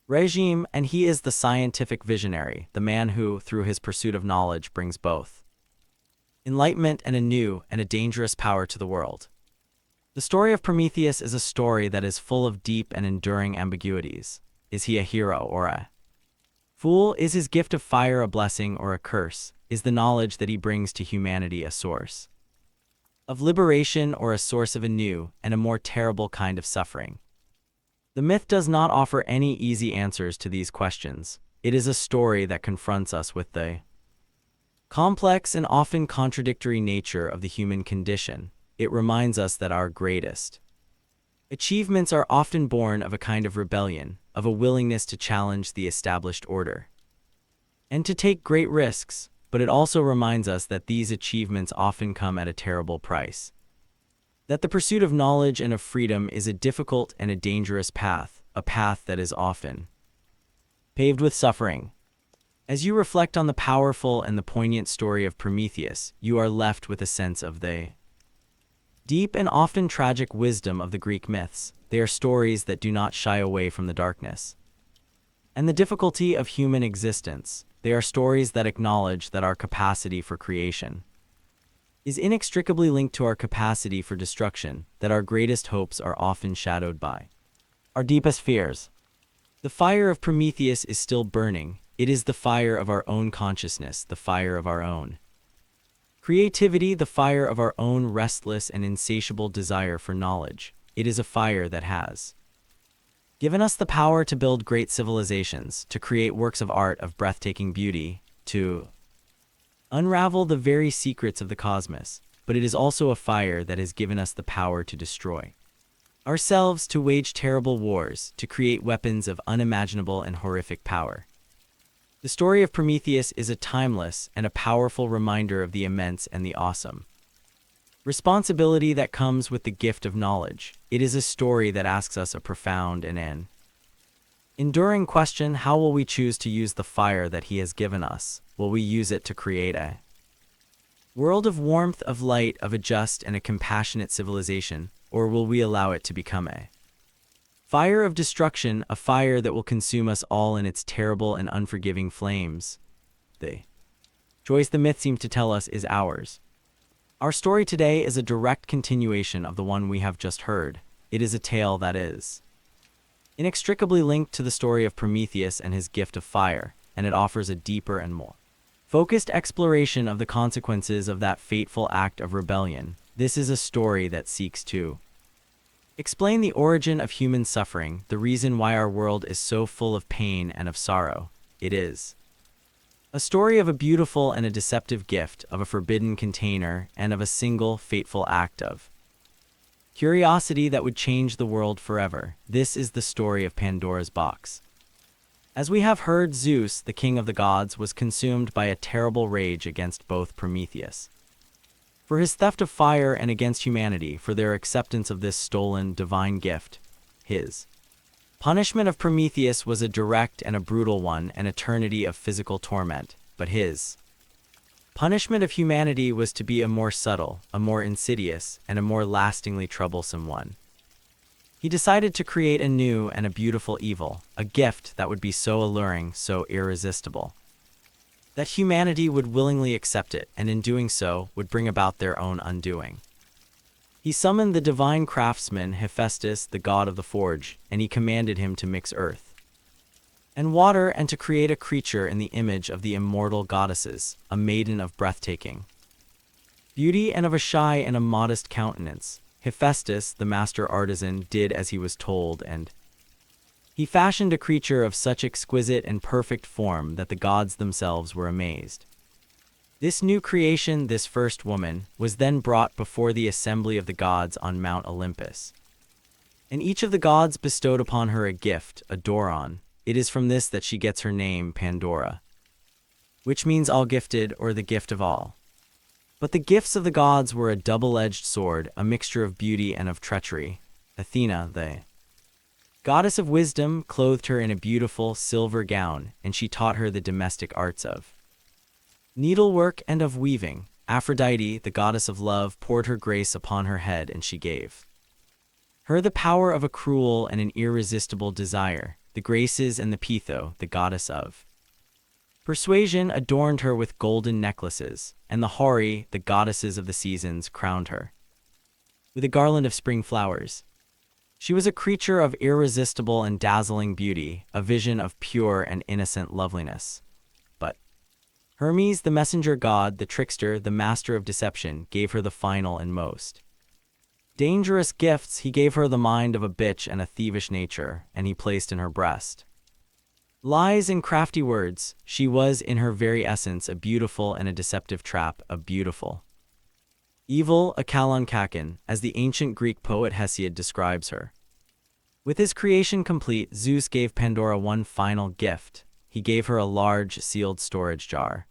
regime, and he is the scientific visionary, the man who, through his pursuit of knowledge, brings both enlightenment and a new and a dangerous power to the world. The story of Prometheus is a story that is full of deep and enduring ambiguities. Is he a hero or a fool? Is his gift of fire a blessing or a curse? Is the knowledge that he brings to humanity a source of liberation or a source of a new and a more terrible kind of suffering? The myth does not offer any easy answers to these questions. It is a story that confronts us with the complex and often contradictory nature of the human condition. It reminds us that our greatest achievements are often born of a kind of rebellion, of a willingness to challenge the established order and to take great risks, but it also reminds us that these achievements often come at a terrible price. That the pursuit of knowledge and of freedom is a difficult and a dangerous path, a path that is often paved with suffering. As you reflect on the powerful and the poignant story of Prometheus, you are left with a sense of the deep and often tragic wisdom of the Greek myths. They are stories that do not shy away from the darkness and the difficulty of human existence. They are stories that acknowledge that our capacity for creation is inextricably linked to our capacity for destruction, that our greatest hopes are often shadowed by our deepest fears. The fire of Prometheus is still burning. It is the fire of our own consciousness, the fire of our own creativity, the fire of our own restless and insatiable desire for knowledge. It is a fire that has given us the power to build great civilizations, to create works of art of breathtaking beauty, to unravel the very secrets of the cosmos. But it is also a fire that has given us the power to destroy ourselves, to wage terrible wars, to create weapons of unimaginable and horrific power. The story of Prometheus is a timeless and a powerful reminder of the immense and the awesome responsibility that comes with the gift of knowledge. It is a story that asks us a profound and an enduring question: how will we choose to use the fire that he has given us? Will we use it to create a world of warmth, of light, of a just and a compassionate civilization, or will we allow it to become a fire of destruction, a fire that will consume us all in its terrible and unforgiving flames? The choice, the myth seems to tell us, is ours. Our story today is a direct continuation of the one we have just heard. It is a tale that is inextricably linked to the story of Prometheus and his gift of fire, and it offers a deeper and more focused exploration of the consequences of that fateful act of rebellion. This is a story that seeks to explain the origin of human suffering, the reason why our world is so full of pain and of sorrow. It is a story of a beautiful and a deceptive gift, of a forbidden container, and of a single fateful act of curiosity that would change the world forever. This is the story of Pandora's box. As we have heard, Zeus, the king of the gods, was consumed by a terrible rage against both Prometheus for his theft of fire and against humanity for their acceptance of this stolen divine gift. His punishment of Prometheus was a direct and a brutal one, an eternity of physical torment. but his punishment of humanity was to be a more subtle, a more insidious, and a more lastingly troublesome one. He decided to create a new and a beautiful evil, a gift that would be so alluring, so irresistible, that humanity would willingly accept it, and in doing so, would bring about their own undoing. He summoned the divine craftsman Hephaestus, the god of the forge, and he commanded him to mix earth and water and to create a creature in the image of the immortal goddesses, a maiden of breathtaking beauty and of a shy and a modest countenance. Hephaestus, the master artisan, did as he was told, and he fashioned a creature of such exquisite and perfect form that the gods themselves were amazed. This new creation, this first woman, was then brought before the assembly of the gods on Mount Olympus. And each of the gods bestowed upon her a gift, a doron. It is from this that she gets her name, Pandora, which means all-gifted or the gift of all. But the gifts of the gods were a double-edged sword, a mixture of beauty and of treachery. Athena, the goddess of wisdom, clothed her in a beautiful silver gown, and she taught her the domestic arts of needlework and of weaving. Aphrodite, the goddess of love, poured her grace upon her head, and she gave her the power of a cruel and an irresistible desire. The Graces and the Pytho, the goddess of persuasion, adorned her with golden necklaces, and the Houri, the goddesses of the seasons, crowned her with a garland of spring flowers. She was a creature of irresistible and dazzling beauty, a vision of pure and innocent loveliness. But Hermes, the messenger god, the trickster, the master of deception, gave her the final and most dangerous gifts. He gave her the mind of a bitch and a thievish nature, and he placed in her breast lies and crafty words. She was, in her very essence, a beautiful and a deceptive trap, a beautiful evil, a kalon-kakan, as the ancient Greek poet Hesiod describes her. With his creation complete, Zeus gave Pandora one final gift. He gave her a large, sealed storage jar.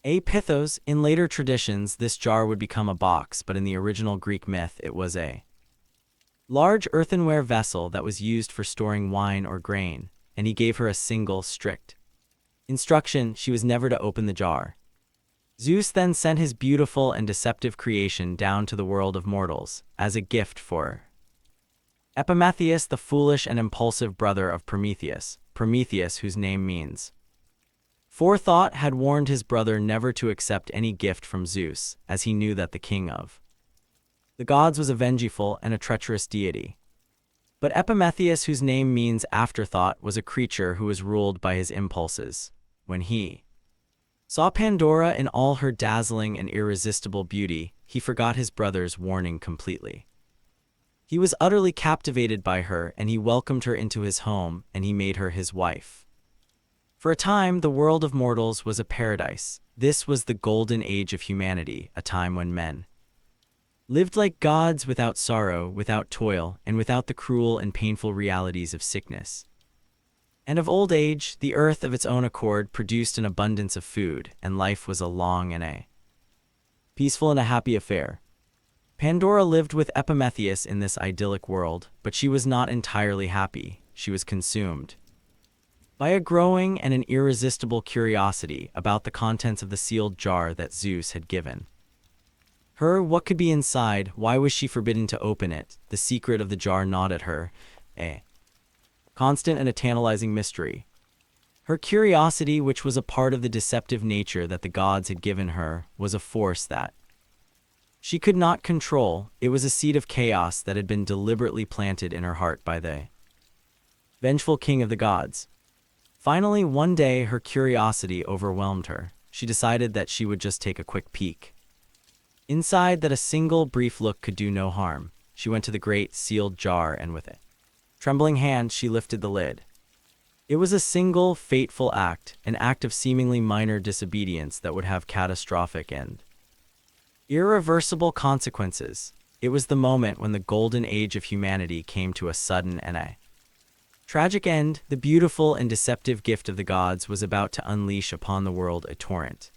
A pithos. In later traditions, this jar would become a box, but in the original Greek myth, it was a large earthenware vessel that was used for storing wine or grain, and he gave her a single, strict instruction: she was never to open the jar. Zeus then sent his beautiful and deceptive creation down to the world of mortals as a gift for Epimetheus, the foolish and impulsive brother of Prometheus. Prometheus, whose name means forethought, had warned his brother never to accept any gift from Zeus, as he knew that the king of the gods was a vengeful and a treacherous deity. But Epimetheus, whose name means afterthought, was a creature who was ruled by his impulses. When he saw Pandora in all her dazzling and irresistible beauty, he forgot his brother's warning completely. He was utterly captivated by her, and he welcomed her into his home, and he made her his wife. For a time, the world of mortals was a paradise. This was the golden age of humanity, a time when men lived like gods, without sorrow, without toil, and without the cruel and painful realities of sickness and of old age. The earth of its own accord produced an abundance of food, and life was a long and a peaceful and a happy affair. Pandora lived with Epimetheus in this idyllic world, but she was not entirely happy. She was consumed by a growing and an irresistible curiosity about the contents of the sealed jar that Zeus had given her. What could be inside? Why was she forbidden to open it? The secret of the jar gnawed at her, a constant and a tantalizing mystery. Her curiosity, which was a part of the deceptive nature that the gods had given her, was a force that she could not control. It was a seed of chaos that had been deliberately planted in her heart by the vengeful king of the gods. Finally, one day, her curiosity overwhelmed her. She decided that she would just take a quick peek inside, that a single brief look could do no harm. She went to the great sealed jar, and with a trembling hand, she lifted the lid. It was a single, fateful act, an act of seemingly minor disobedience that would have catastrophic and irreversible consequences. It was the moment when the golden age of humanity came to a sudden and a tragic end. The beautiful and deceptive gift of the gods was about to unleash upon the world a torrent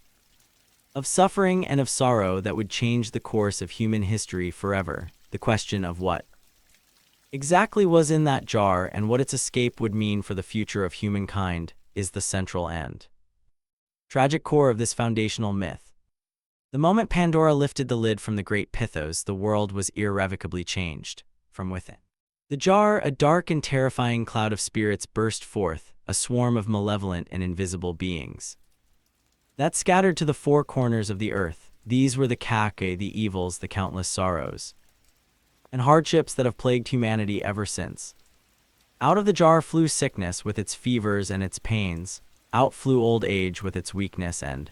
of suffering and of sorrow that would change the course of human history forever. The question of what exactly was in that jar and what its escape would mean for the future of humankind is the central end. Tragic core of this foundational myth. The moment Pandora lifted the lid from the great Pythos, the world was irrevocably changed from within. The jar, a dark and terrifying cloud of spirits, burst forth, a swarm of malevolent and invisible beings that scattered to the four corners of the earth. These were the Kake, the evils, the countless sorrows and hardships that have plagued humanity ever since. Out of the jar flew sickness with its fevers and its pains, out flew old age with its weakness and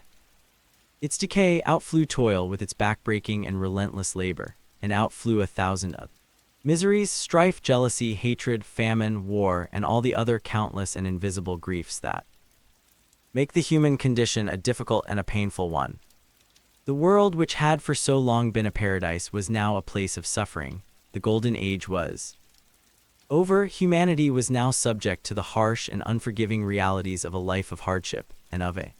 its decay, out flew toil with its backbreaking and relentless labor, and out flew 1,000 miseries, strife, jealousy, hatred, famine, war, and all the other countless and invisible griefs that make the human condition a difficult and a painful one. The world, which had for so long been a paradise, was now a place of suffering. The golden age was over. Humanity was now subject to the harsh and unforgiving realities of a life of hardship and of a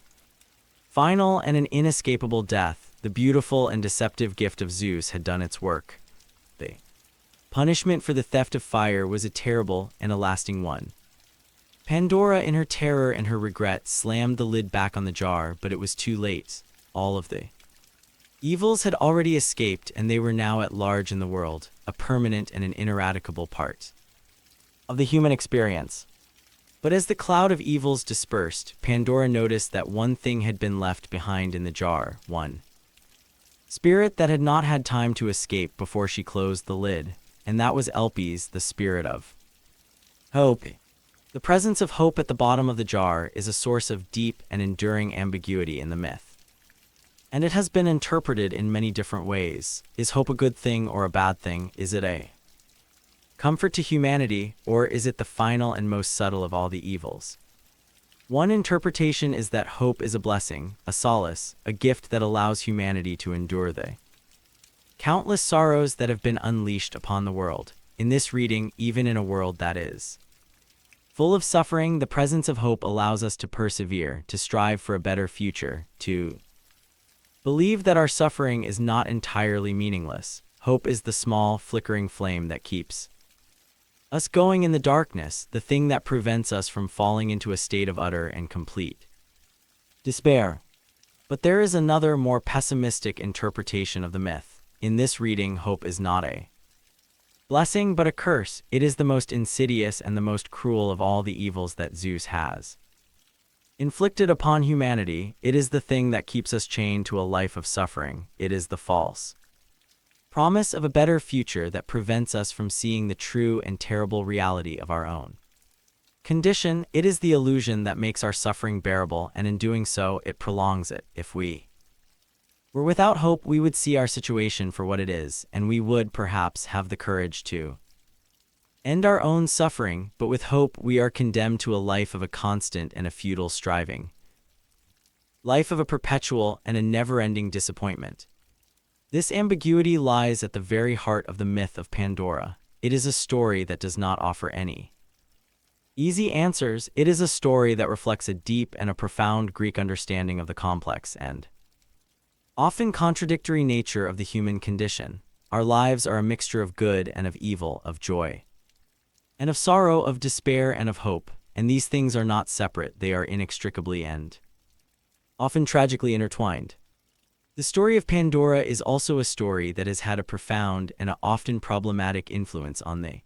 final and an inescapable death. The beautiful and deceptive gift of Zeus had done its work. The punishment for the theft of fire was a terrible and a lasting one. Pandora, in her terror and her regret, slammed the lid back on the jar, but it was too late. All of the evils had already escaped, and they were now at large in the world, a permanent and an ineradicable part of the human experience. But as the cloud of evils dispersed, Pandora noticed that one thing had been left behind in the jar, one spirit that had not had time to escape before she closed the lid, and that was Elpis, the spirit of hope. The presence of hope at the bottom of the jar is a source of deep and enduring ambiguity in the myth, and it has been interpreted in many different ways. Is hope a good thing or a bad thing? Is it a comfort to humanity, or is it the final and most subtle of all the evils? One interpretation is that hope is a blessing, a solace, a gift that allows humanity to endure the countless sorrows that have been unleashed upon the world. In this reading, even in a world that is full of suffering, the presence of hope allows us to persevere, to strive for a better future, to believe that our suffering is not entirely meaningless. Hope is the small, flickering flame that keeps us going in the darkness, the thing that prevents us from falling into a state of utter and complete despair. But there is another, more pessimistic interpretation of the myth. In this reading, hope is not a blessing but a curse. It is the most insidious and the most cruel of all the evils that Zeus has inflicted upon humanity. It is the thing that keeps us chained to a life of suffering. It is the false promise of a better future that prevents us from seeing the true and terrible reality of our own condition. It is the illusion that makes our suffering bearable, and in doing so, it prolongs it. If we were without hope, we would see our situation for what it is, and we would perhaps have the courage to end our own suffering. But with hope, we are condemned to a life of a constant and a futile striving, life of a perpetual and a never-ending disappointment. This ambiguity lies at the very heart of the myth of Pandora. It is a story that does not offer any easy answers. It is a story that reflects a deep and a profound Greek understanding of the complex and often contradictory nature of the human condition. Our lives are a mixture of good and of evil, of joy and of sorrow, of despair and of hope, and these things are not separate. They are inextricably and often tragically intertwined. The story of Pandora is also a story that has had a profound and a often problematic influence on the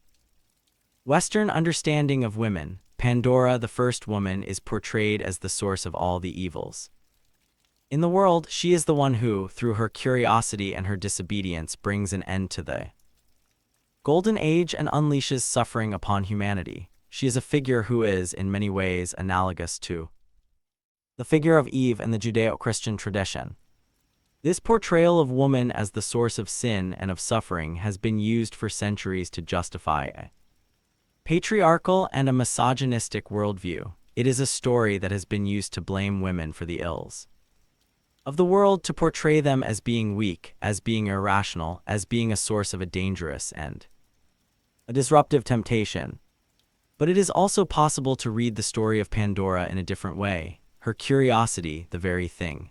Western understanding of women. Pandora, the first woman, is portrayed as the source of all the evils in the world. She is the one who, through her curiosity and her disobedience, brings an end to the golden age and unleashes suffering upon humanity. She is a figure who is, in many ways, analogous to the figure of Eve in the Judeo-Christian tradition. This portrayal of woman as the source of sin and of suffering has been used for centuries to justify a patriarchal and a misogynistic worldview. It is a story that has been used to blame women for the ills of the world, to portray them as being weak, as being irrational, as being a source of a dangerous and a disruptive temptation. But it is also possible to read the story of Pandora in a different way. Her curiosity, the very thing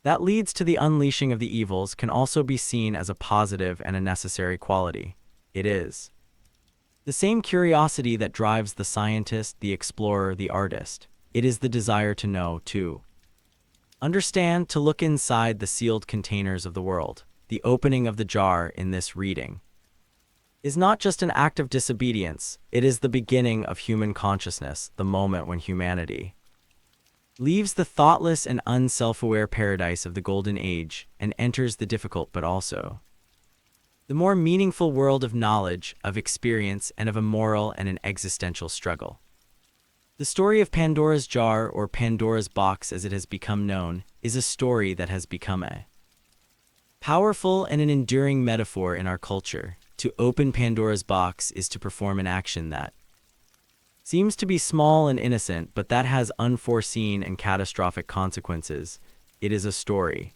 that leads to the unleashing of the evils, can also be seen as a positive and a necessary quality. It is the same curiosity that drives the scientist, the explorer, the artist. It is the desire to know, too. Understand to look inside the sealed containers of the world. The opening of the jar in this reading is not just an act of disobedience, it is the beginning of human consciousness, the moment when humanity leaves the thoughtless and unself-aware paradise of the Golden Age and enters the difficult but also the more meaningful world of knowledge, of experience, and of a moral and an existential struggle. The story of Pandora's jar, or Pandora's box as it has become known, is a story that has become a powerful and an enduring metaphor in our culture. To open Pandora's box is to perform an action that seems to be small and innocent, but that has unforeseen and catastrophic consequences. It is a story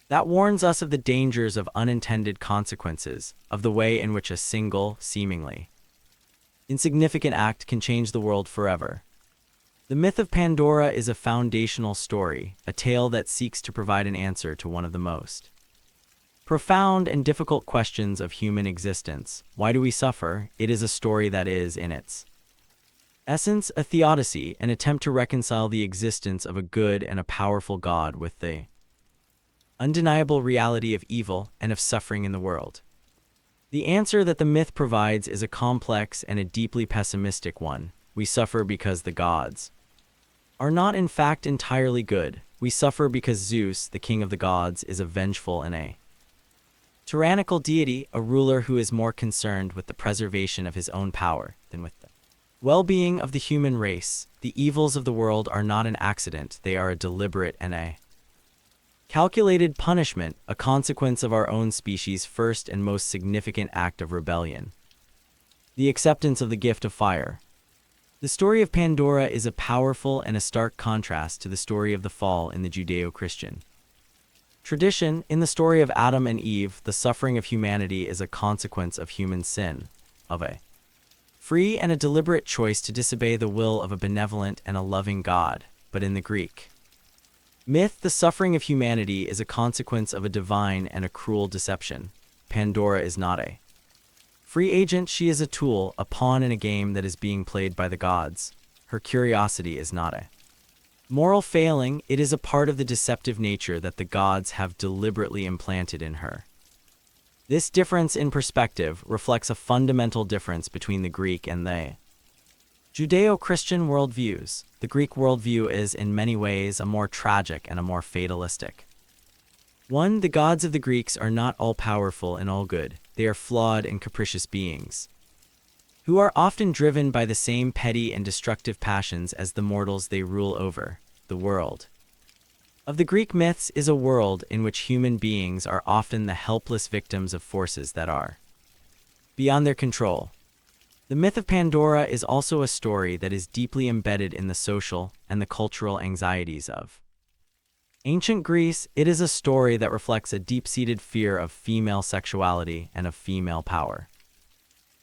that warns us of the dangers of unintended consequences, of the way in which a single, seemingly insignificant act can change the world forever. The myth of Pandora is a foundational story, a tale that seeks to provide an answer to one of the most profound and difficult questions of human existence. Why do we suffer? It is a story that is, in its essence, a theodicy, an attempt to reconcile the existence of a good and a powerful God with the undeniable reality of evil and of suffering in the world. The answer that the myth provides is a complex and a deeply pessimistic one. We suffer because the gods are not in fact entirely good. We suffer because Zeus, the king of the gods, is a vengeful and a tyrannical deity, a ruler who is more concerned with the preservation of his own power than with the well-being of the human race. The evils of the world are not an accident, they are a deliberate and a calculated punishment, a consequence of our own species' first and most significant act of rebellion, the acceptance of the gift of fire. The story of Pandora is a powerful and a stark contrast to the story of the fall in the Judeo-Christian tradition. In the story of Adam and Eve, the suffering of humanity is a consequence of human sin, of a free and a deliberate choice to disobey the will of a benevolent and a loving God. But in the Greek myth, the suffering of humanity is a consequence of a divine and a cruel deception. Pandora is not a free agent, she is a tool, a pawn in a game that is being played by the gods. Her curiosity is not a moral failing, it is a part of the deceptive nature that the gods have deliberately implanted in her. This difference in perspective reflects a fundamental difference between the Greek and the Judeo-Christian worldviews. The Greek worldview is, in many ways, a more tragic and a more fatalistic one. The gods of the Greeks are not all-powerful and all-good. They are flawed and capricious beings who are often driven by the same petty and destructive passions as the mortals they rule over. The world of the Greek myths is a world in which human beings are often the helpless victims of forces that are beyond their control. The myth of Pandora is also a story that is deeply embedded in the social and the cultural anxieties of ancient Greece. It is a story that reflects a deep-seated fear of female sexuality and of female power.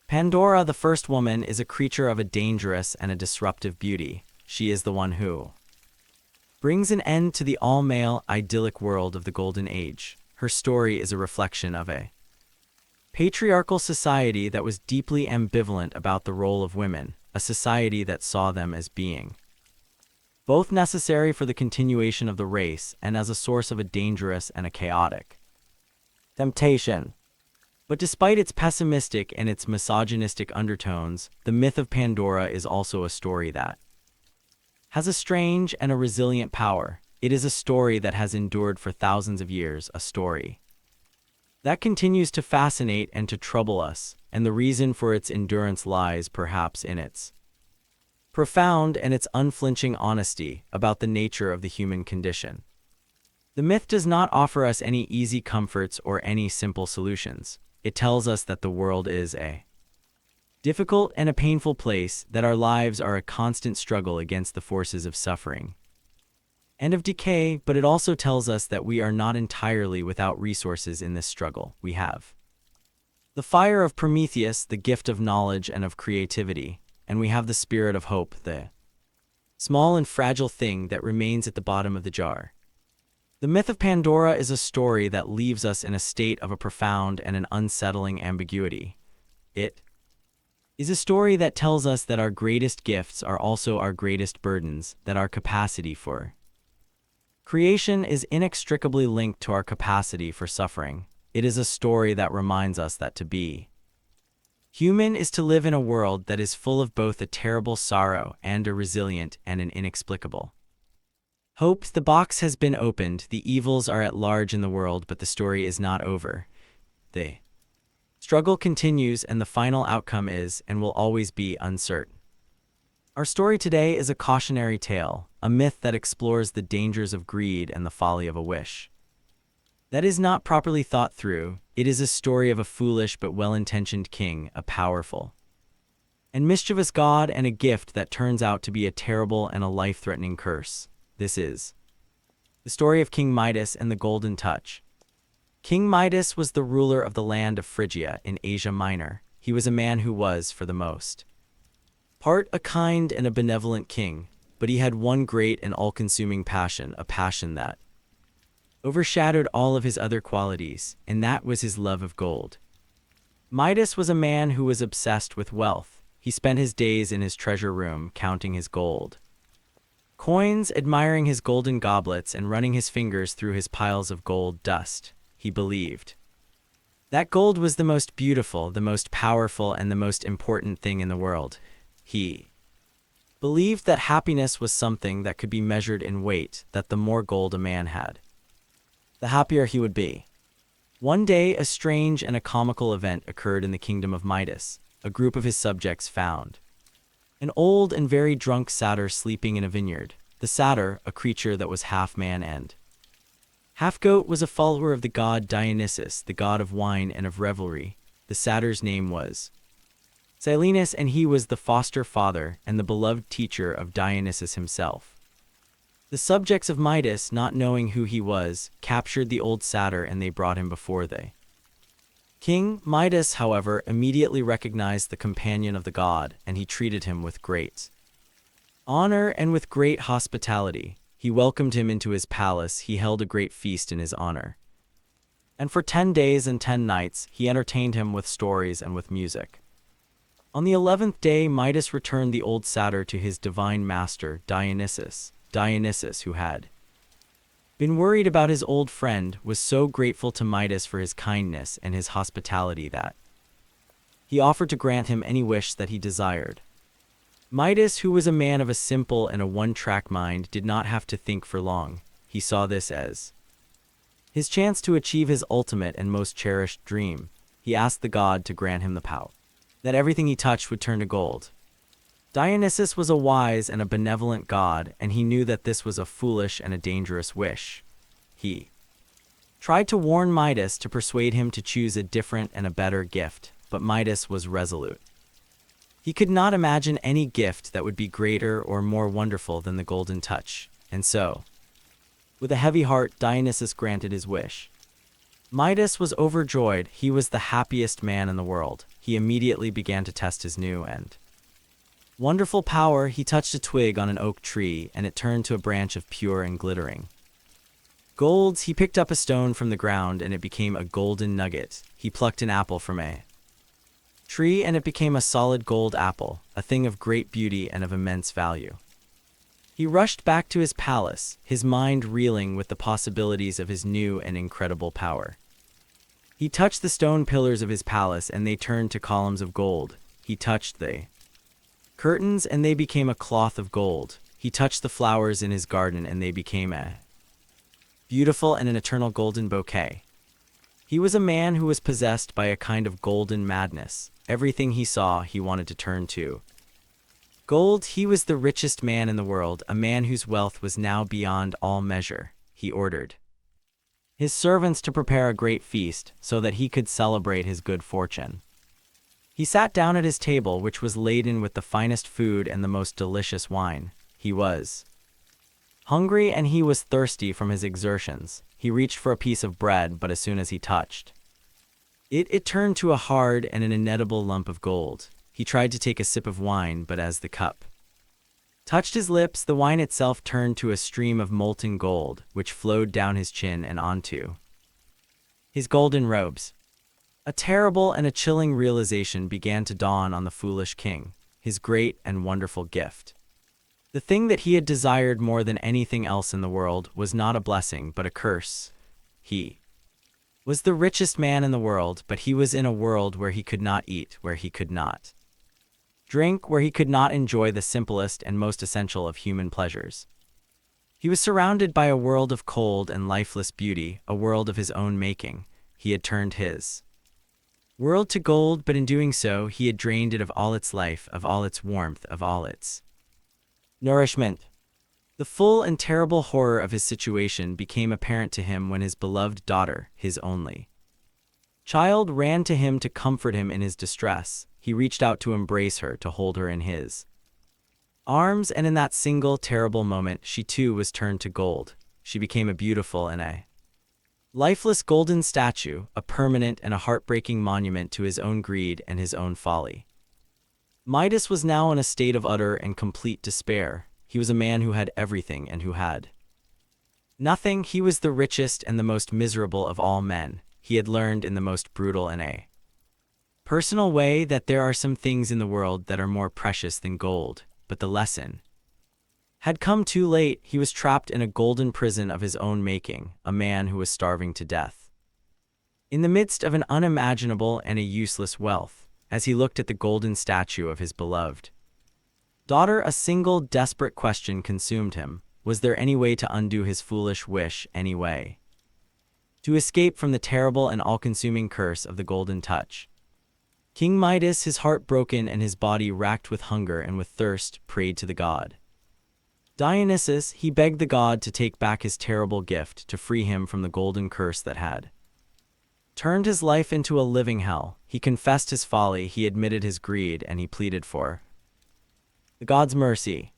Pandora, the first woman, is a creature of a dangerous and a disruptive beauty. She is the one who brings an end to the all-male, idyllic world of the Golden Age. Her story is a reflection of a patriarchal society that was deeply ambivalent about the role of women, a society that saw them as being both necessary for the continuation of the race and as a source of a dangerous and a chaotic temptation. But despite its pessimistic and its misogynistic undertones, the myth of Pandora is also a story that has a strange and a resilient power. It is a story that has endured for thousands of years, a story that continues to fascinate and to trouble us, and the reason for its endurance lies perhaps in its profound and its unflinching honesty about the nature of the human condition. The myth does not offer us any easy comforts or any simple solutions. It tells us that the world is a difficult and a painful place, that our lives are a constant struggle against the forces of suffering and of decay, but it also tells us that we are not entirely without resources in this struggle. We have the fire of Prometheus, the gift of knowledge and of creativity, and we have the spirit of hope, the small and fragile thing that remains at the bottom of the jar. The myth of Pandora is a story that leaves us in a state of a profound and an unsettling ambiguity. It is a story that tells us that our greatest gifts are also our greatest burdens, that our capacity for Creation is inextricably linked to our capacity for suffering. It is a story that reminds us that to be human is to live in a world that is full of both a terrible sorrow and a resilient and an inexplicable hope. The box has been opened, the evils are at large in the world, but the story is not over. The struggle continues, and the final outcome is and will always be uncertain. Our story today is a cautionary tale, a myth that explores the dangers of greed and the folly of a wish that is not properly thought through. It is a story of a foolish but well-intentioned king, a powerful and mischievous god, and a gift that turns out to be a terrible and a life-threatening curse. This is the story of King Midas and the Golden Touch. King Midas was the ruler of the land of Phrygia in Asia Minor. He was a man who was, for the most part, a kind and a benevolent king, but he had one great and all-consuming passion, a passion that overshadowed all of his other qualities, and that was his love of gold. Midas was a man who was obsessed with wealth. He spent his days in his treasure room counting his gold coins, admiring his golden goblets, and running his fingers through his piles of gold dust. He believed that gold was the most beautiful, the most powerful, and the most important thing in the world. He believed that happiness was something that could be measured in weight, that the more gold a man had, the happier he would be. One day, a strange and a comical event occurred in the kingdom of Midas. A group of his subjects found an old and very drunk satyr sleeping in a vineyard. The satyr, a creature that was half man and half goat, was a follower of the god Dionysus, the god of wine and of revelry. The satyr's name was Silenus, and he was the foster father and the beloved teacher of Dionysus himself. The subjects of Midas, not knowing who he was, captured the old satyr, and they brought him before the king. Midas, however, immediately recognized the companion of the god, and he treated him with great honor and with great hospitality. He welcomed him into his palace. He held a great feast in his honor, and for 10 days and 10 nights he entertained him with stories and with music. On the 11th day, Midas returned the old satyr to his divine master, Dionysus. Dionysus, who had been worried about his old friend, was so grateful to Midas for his kindness and his hospitality that he offered to grant him any wish that he desired. Midas, who was a man of a simple and a one-track mind, did not have to think for long. He saw this as his chance to achieve his ultimate and most cherished dream. He asked the god to grant him the power that everything he touched would turn to gold. Dionysus was a wise and a benevolent god, and he knew that this was a foolish and a dangerous wish. He tried to warn Midas to persuade him to choose a different and a better gift, but Midas was resolute. He could not imagine any gift that would be greater or more wonderful than the Golden Touch, and so, with a heavy heart, Dionysus granted his wish. Midas was overjoyed. He was the happiest man in the world. He immediately began to test his new and wonderful power. He touched a twig on an oak tree, and it turned to a branch of pure and glittering golds. He picked up a stone from the ground, and it became a golden nugget. He plucked an apple from a tree, and it became a solid gold apple, a thing of great beauty and of immense value. He rushed back to his palace, his mind reeling with the possibilities of his new and incredible power. He touched the stone pillars of his palace, and they turned to columns of gold. He touched the curtains, and they became a cloth of gold. He touched the flowers in his garden, and they became a beautiful and an eternal golden bouquet. He was a man who was possessed by a kind of golden madness. Everything he saw, he wanted to turn to gold. He was the richest man in the world, a man whose wealth was now beyond all measure. He ordered his servants to prepare a great feast so that he could celebrate his good fortune. He sat down at his table, which was laden with the finest food and the most delicious wine. He was hungry, and he was thirsty from his exertions. He reached for a piece of bread, but as soon as he touched it, it turned to a hard and an inedible lump of gold. He tried to take a sip of wine, but as the cup touched his lips, the wine itself turned to a stream of molten gold, which flowed down his chin and onto his golden robes. A terrible and a chilling realization began to dawn on the foolish king, his great and wonderful gift The thing that he had desired more than anything else in the world was not a blessing but a curse. He was the richest man in the world, but he was in a world where he could not eat, where he could not drink, where he could not enjoy the simplest and most essential of human pleasures. He was surrounded by a world of cold and lifeless beauty, a world of his own making. He had turned his world to gold, but in doing so, he had drained it of all its life, of all its warmth, of all its nourishment. The full and terrible horror of his situation became apparent to him when his beloved daughter, his only child, ran to him to comfort him in his distress. He reached out to embrace her, to hold her in his arms, and in that single terrible moment, she too was turned to gold. She became a beautiful and a lifeless golden statue, a permanent and a heartbreaking monument to his own greed and his own folly. Midas was now in a state of utter and complete despair. He was a man who had everything and who had nothing. He was the richest and the most miserable of all men. He had learned in the most brutal and a personal way that there are some things in the world that are more precious than gold, but the lesson had come too late. He was trapped in a golden prison of his own making, a man who was starving to death in the midst of an unimaginable and a useless wealth. As he looked at the golden statue of his beloved daughter, a single desperate question consumed him. Was there any way to undo his foolish wish, any way to escape from the terrible and all-consuming curse of the golden touch? King Midas, his heart broken and his body racked with hunger and with thirst, prayed to the god Dionysus. He begged the god to take back his terrible gift, to free him from the golden curse that had turned his life into a living hell. He confessed his folly, he admitted his greed, and he pleaded for the god's mercy.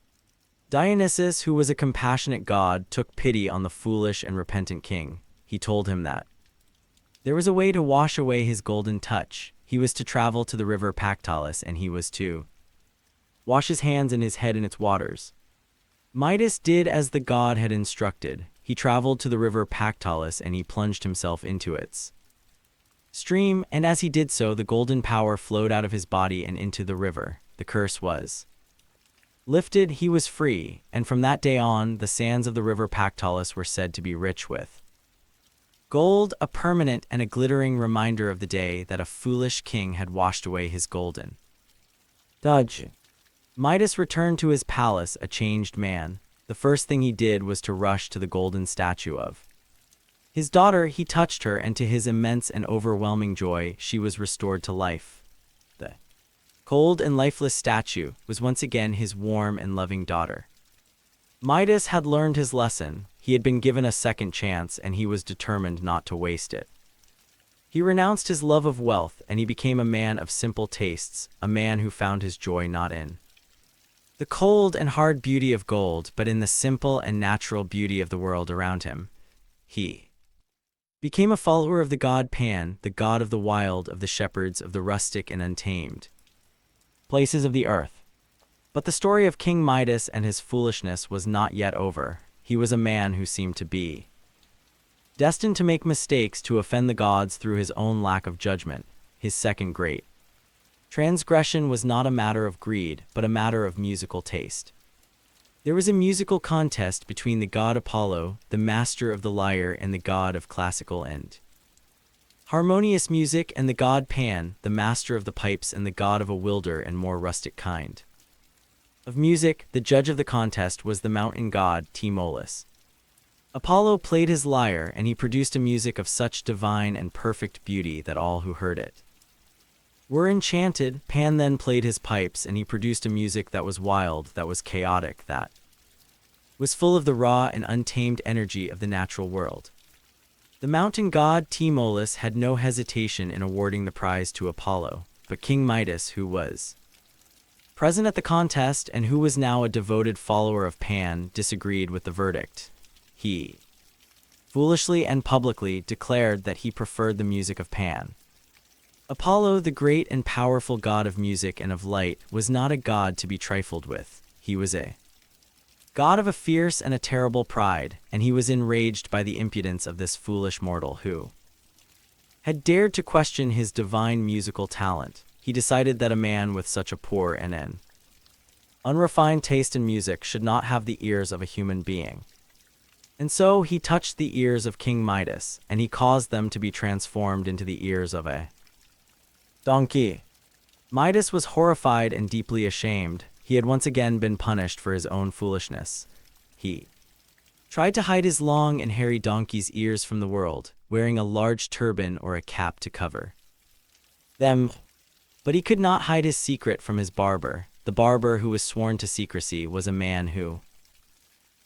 Dionysus, who was a compassionate god, took pity on the foolish and repentant king. He told him that there was a way to wash away his golden touch. He was to travel to the river Pactolus, and he was to wash his hands and his head in its waters. Midas did as the god had instructed. He traveled to the river Pactolus, and he plunged himself into its stream, and as he did so, the golden power flowed out of his body and into the river. The curse was lifted, he was free, and from that day on, the sands of the river Pactolus were said to be rich with gold, a permanent and a glittering reminder of the day that a foolish king had washed away his golden touch. Midas returned to his palace a changed man. The first thing he did was to rush to the golden statue of his daughter. He touched her, and to his immense and overwhelming joy, she was restored to life. The cold and lifeless statue was once again his warm and loving daughter. Midas had learned his lesson. He had been given a second chance, and he was determined not to waste it. He renounced his love of wealth, and he became a man of simple tastes, a man who found his joy not in the cold and hard beauty of gold, but in the simple and natural beauty of the world around him. He became a follower of the god Pan, the god of the wild, of the shepherds, of the rustic and untamed places of the earth. But the story of King Midas and his foolishness was not yet over. He was a man who seemed to be destined to make mistakes, to offend the gods through his own lack of judgment. His second great transgression was not a matter of greed, but a matter of musical taste. There was a musical contest between the god Apollo, the master of the lyre, and the god of classical and harmonious music, and the god Pan, the master of the pipes and the god of a wilder and more rustic kind of music. The judge of the contest was the mountain god Tmolus. Apollo played his lyre, and he produced a music of such divine and perfect beauty that all who heard it were enchanted. Pan then played his pipes, and he produced a music that was wild, that was chaotic, that was full of the raw and untamed energy of the natural world. The mountain god Tmolus had no hesitation in awarding the prize to Apollo, but King Midas, who was present at the contest and who was now a devoted follower of Pan, disagreed with the verdict. He foolishly and publicly declared that he preferred the music of Pan. Apollo, the great and powerful god of music and of light, was not a god to be trifled with. He was a god of a fierce and a terrible pride, and he was enraged by the impudence of this foolish mortal who had dared to question his divine musical talent. He decided that a man with such a poor and Unrefined taste in music should not have the ears of a human being. And so he touched the ears of King Midas, and he caused them to be transformed into the ears of a donkey. Midas was horrified and deeply ashamed. He had once again been punished for his own foolishness. He tried to hide his long and hairy donkey's ears from the world, wearing a large turban or a cap to cover them. But he could not hide his secret from his barber. The barber, who was sworn to secrecy, was a man who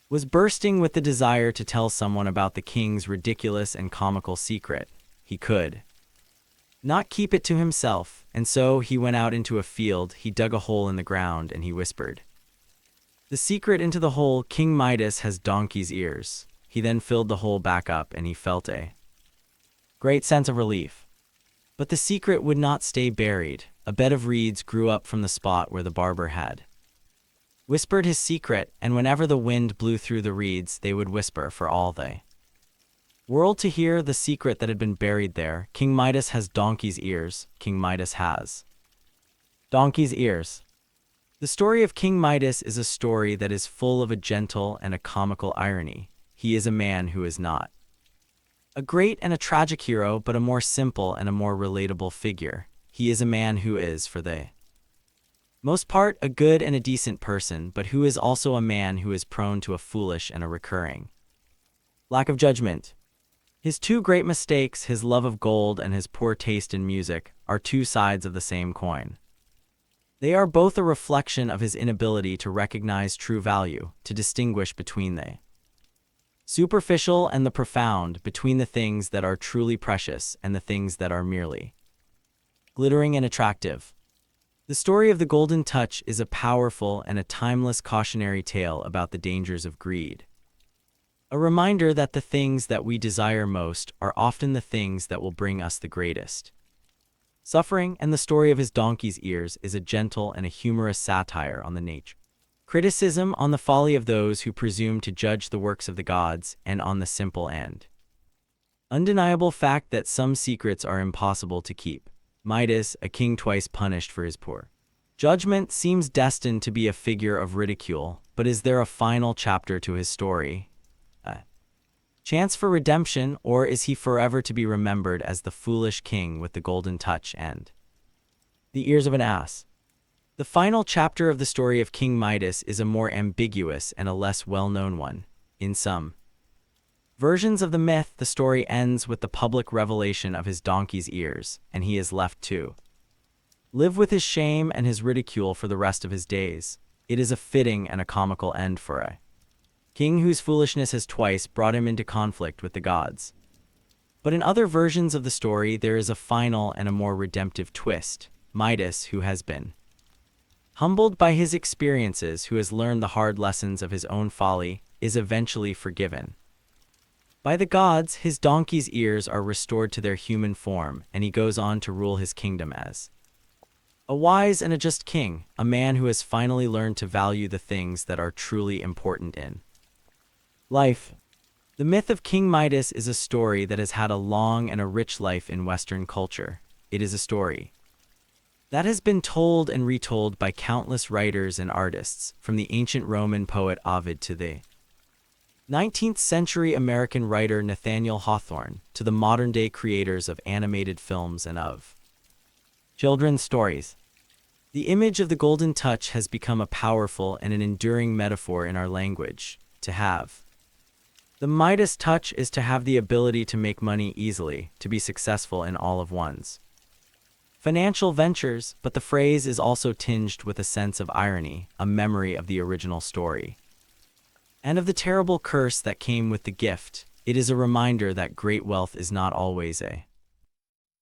was bursting with the desire to tell someone about the king's ridiculous and comical secret. He could not keep it to himself, and so he went out into a field. He dug a hole in the ground, and he whispered the secret into the hole. King Midas has donkey's ears. He then filled the hole back up, and he felt a great sense of relief. But the secret would not stay buried. A bed of reeds grew up from the spot where the barber had whispered his secret, and whenever the wind blew through the reeds, they would whisper for all the world to hear the secret that had been buried there. King Midas has donkey's ears. King Midas has donkey's ears. The story of King Midas is a story that is full of a gentle and a comical irony. He is a man who is not a great and a tragic hero, but a more simple and a more relatable figure. He is a man who is, for the most part, a good and a decent person, but who is also a man who is prone to a foolish and a recurring lack of judgment. His two great mistakes, his love of gold and his poor taste in music, are two sides of the same coin. They are both a reflection of his inability to recognize true value, to distinguish between the superficial and the profound, between the things that are truly precious and the things that are merely glittering and attractive. The story of the Golden Touch is a powerful and a timeless cautionary tale about the dangers of greed. A reminder that the things that we desire most are often the things that will bring us the greatest suffering, and the story of his donkey's ears is a gentle and a humorous satire on the nature, criticism on the folly of those who presume to judge the works of the gods, and on the simple and undeniable fact that some secrets are impossible to keep. Midas, a king twice punished for his poor judgment, seems destined to be a figure of ridicule, but is there a final chapter to his story? A chance for redemption, or is he forever to be remembered as the foolish king with the golden touch and the ears of an ass? The final chapter of the story of King Midas is a more ambiguous and a less well-known one. In some versions of the myth, the story ends with the public revelation of his donkey's ears, and he is left to live with his shame and his ridicule for the rest of his days. It is a fitting and a comical end for a king whose foolishness has twice brought him into conflict with the gods. But in other versions of the story, there is a final and a more redemptive twist. Midas, who has been humbled by his experiences, who has learned the hard lessons of his own folly, is eventually forgiven by the gods. His donkey's ears are restored to their human form, and he goes on to rule his kingdom as a wise and a just king, a man who has finally learned to value the things that are truly important in life. The myth of King Midas is a story that has had a long and a rich life in Western culture. It is a story that has been told and retold by countless writers and artists, from the ancient Roman poet Ovid to the 19th century American writer Nathaniel Hawthorne, to the modern-day creators of animated films and of children's stories. The image of the Golden Touch has become a powerful and an enduring metaphor in our language. To have the Midas touch is to have the ability to make money easily, to be successful in all of one's financial ventures, but the phrase is also tinged with a sense of irony, a memory of the original story and of the terrible curse that came with the gift. It is a reminder that great wealth is not always a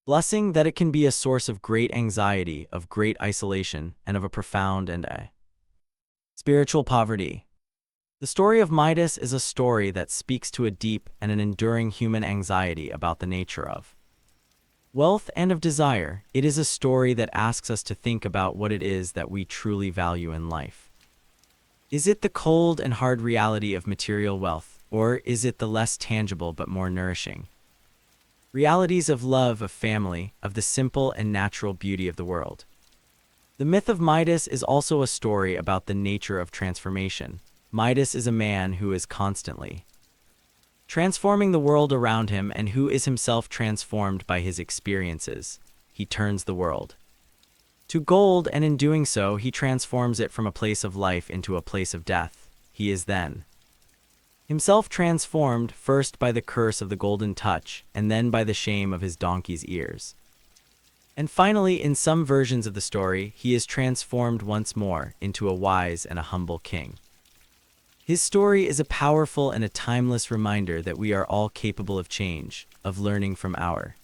blessing, that it can be a source of great anxiety, of great isolation, and of a profound and a spiritual poverty. The story of Midas is a story that speaks to a deep and an enduring human anxiety about the nature of wealth and of desire. It is a story that asks us to think about what it is that we truly value in life. Is it the cold and hard reality of material wealth, or is it the less tangible but more nourishing realities of love, of family, of the simple and natural beauty of the world? The myth of Midas is also a story about the nature of transformation. Midas is a man who is constantly transforming the world around him and who is himself transformed by his experiences. He turns the world to gold, and in doing so, he transforms it from a place of life into a place of death. He is then himself transformed, first by the curse of the golden touch, and then by the shame of his donkey's ears. And finally, in some versions of the story, he is transformed once more into a wise and a humble king. His story is a powerful and a timeless reminder that we are all capable of change, of learning from our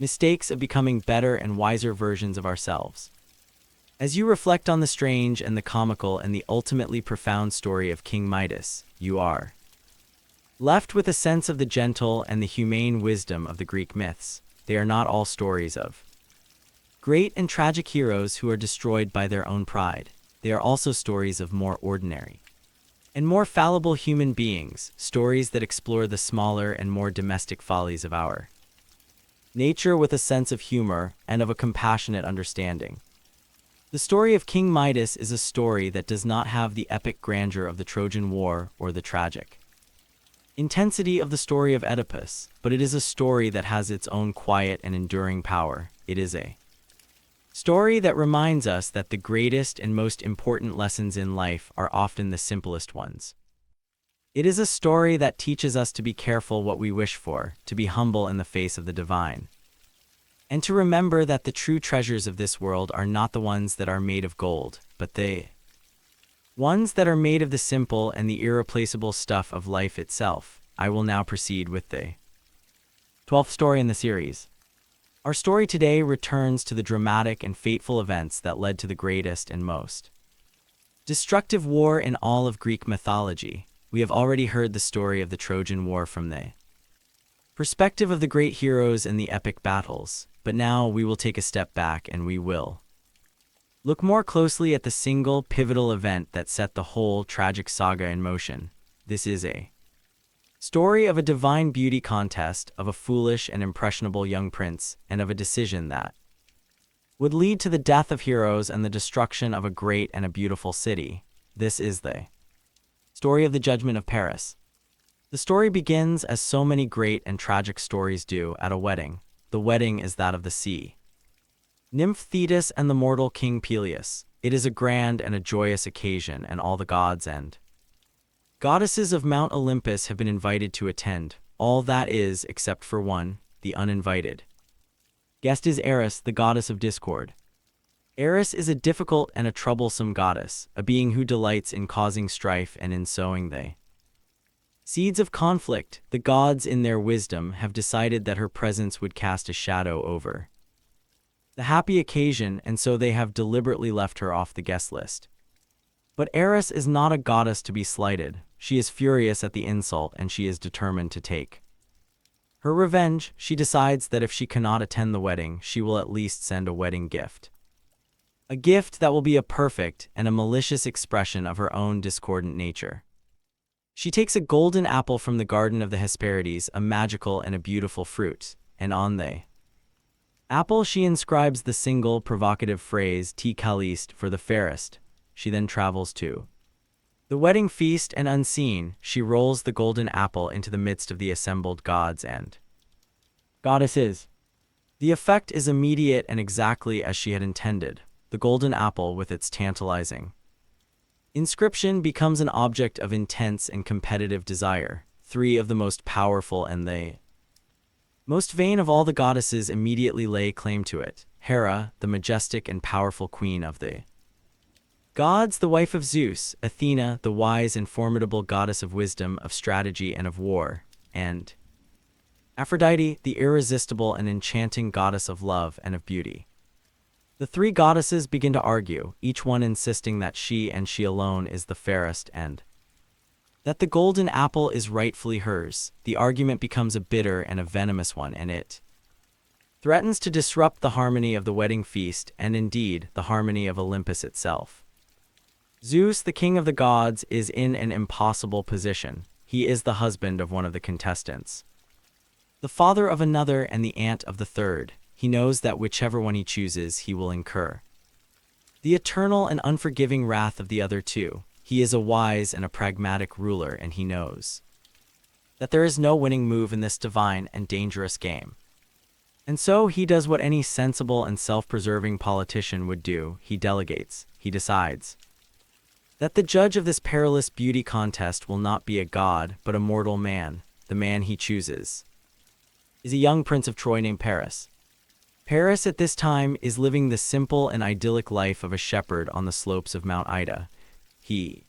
mistakes, of becoming better and wiser versions of ourselves. As you reflect on the strange and the comical and the ultimately profound story of King Midas, you are left with a sense of the gentle and the humane wisdom of the Greek myths. They are not all stories of great and tragic heroes who are destroyed by their own pride. They are also stories of more ordinary and more fallible human beings, stories that explore the smaller and more domestic follies of our nature with a sense of humor and of a compassionate understanding. The story of King Midas is a story that does not have the epic grandeur of the Trojan War or the tragic intensity of the story of Oedipus, but it is a story that has its own quiet and enduring power. It is a story that reminds us that the greatest and most important lessons in life are often the simplest ones. It is a story that teaches us to be careful what we wish for, to be humble in the face of the divine, and to remember that the true treasures of this world are not the ones that are made of gold, but the ones that are made of the simple and the irreplaceable stuff of life itself. I will now proceed with the 12th story in the series. Our story today returns to the dramatic and fateful events that led to the greatest and most destructive war in all of Greek mythology. We have already heard the story of the Trojan War from the perspective of the great heroes and the epic battles, but now we will take a step back and we will look more closely at the single pivotal event that set the whole tragic saga in motion. This is a story of a divine beauty contest, of a foolish and impressionable young prince, and of a decision that would lead to the death of heroes and the destruction of a great and a beautiful city. This is the story of the judgment of Paris. The story begins, as so many great and tragic stories do, at a wedding. The wedding is that of the sea nymph Thetis and the mortal king Peleus. It is a grand and a joyous occasion, and all the gods and goddesses of Mount Olympus have been invited to attend. All that is, except for one, the uninvited guest is Eris, the goddess of discord. Eris is a difficult and a troublesome goddess, a being who delights in causing strife and in sowing the seeds of conflict. The gods, in their wisdom, have decided that her presence would cast a shadow over the happy occasion, and so they have deliberately left her off the guest list. But Eris is not a goddess to be slighted. She is furious at the insult, and she is determined to take her revenge. She decides that if she cannot attend the wedding, she will at least send a wedding gift. A gift that will be a perfect and a malicious expression of her own discordant nature. She takes a golden apple from the garden of the Hesperides, a magical and a beautiful fruit, and on the apple she inscribes the single provocative phrase "Te Caliste," for the fairest. She then travels to the wedding feast, and unseen, she rolls the golden apple into the midst of the assembled gods and goddesses. The effect is immediate and exactly as she had intended. The golden apple, with its tantalizing inscription, becomes an object of intense and competitive desire. Three of the most powerful and the most vain of all the goddesses immediately lay claim to it. Hera, the majestic and powerful queen of the gods, the wife of Zeus; Athena, the wise and formidable goddess of wisdom, of strategy, and of war; and Aphrodite, the irresistible and enchanting goddess of love and of beauty. The three goddesses begin to argue, each one insisting that she and she alone is the fairest and that the golden apple is rightfully hers. The argument becomes a bitter and a venomous one, and it threatens to disrupt the harmony of the wedding feast and indeed the harmony of Olympus itself. Zeus, the king of the gods, is in an impossible position. He is the husband of one of the contestants, the father of another, and the aunt of the third. He knows that whichever one he chooses, he will incur the eternal and unforgiving wrath of the other two. He is a wise and a pragmatic ruler, and he knows that there is no winning move in this divine and dangerous game. And so he does what any sensible and self-preserving politician would do. He delegates. He decides that the judge of this perilous beauty contest will not be a god, but a mortal man. The man he chooses is a young prince of Troy named Paris. Paris at this time is living the simple and idyllic life of a shepherd on the slopes of Mount Ida. He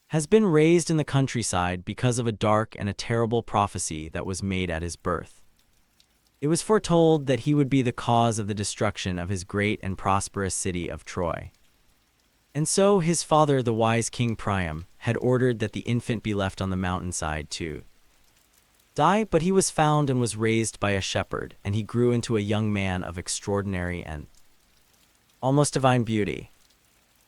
has been raised in the countryside because of a dark and a terrible prophecy that was made at his birth. It was foretold that he would be the cause of the destruction of his great and prosperous city of Troy. And so his father, the wise King Priam, had ordered that the infant be left on the mountainside to die, but he was found and was raised by a shepherd, and he grew into a young man of extraordinary and almost divine beauty.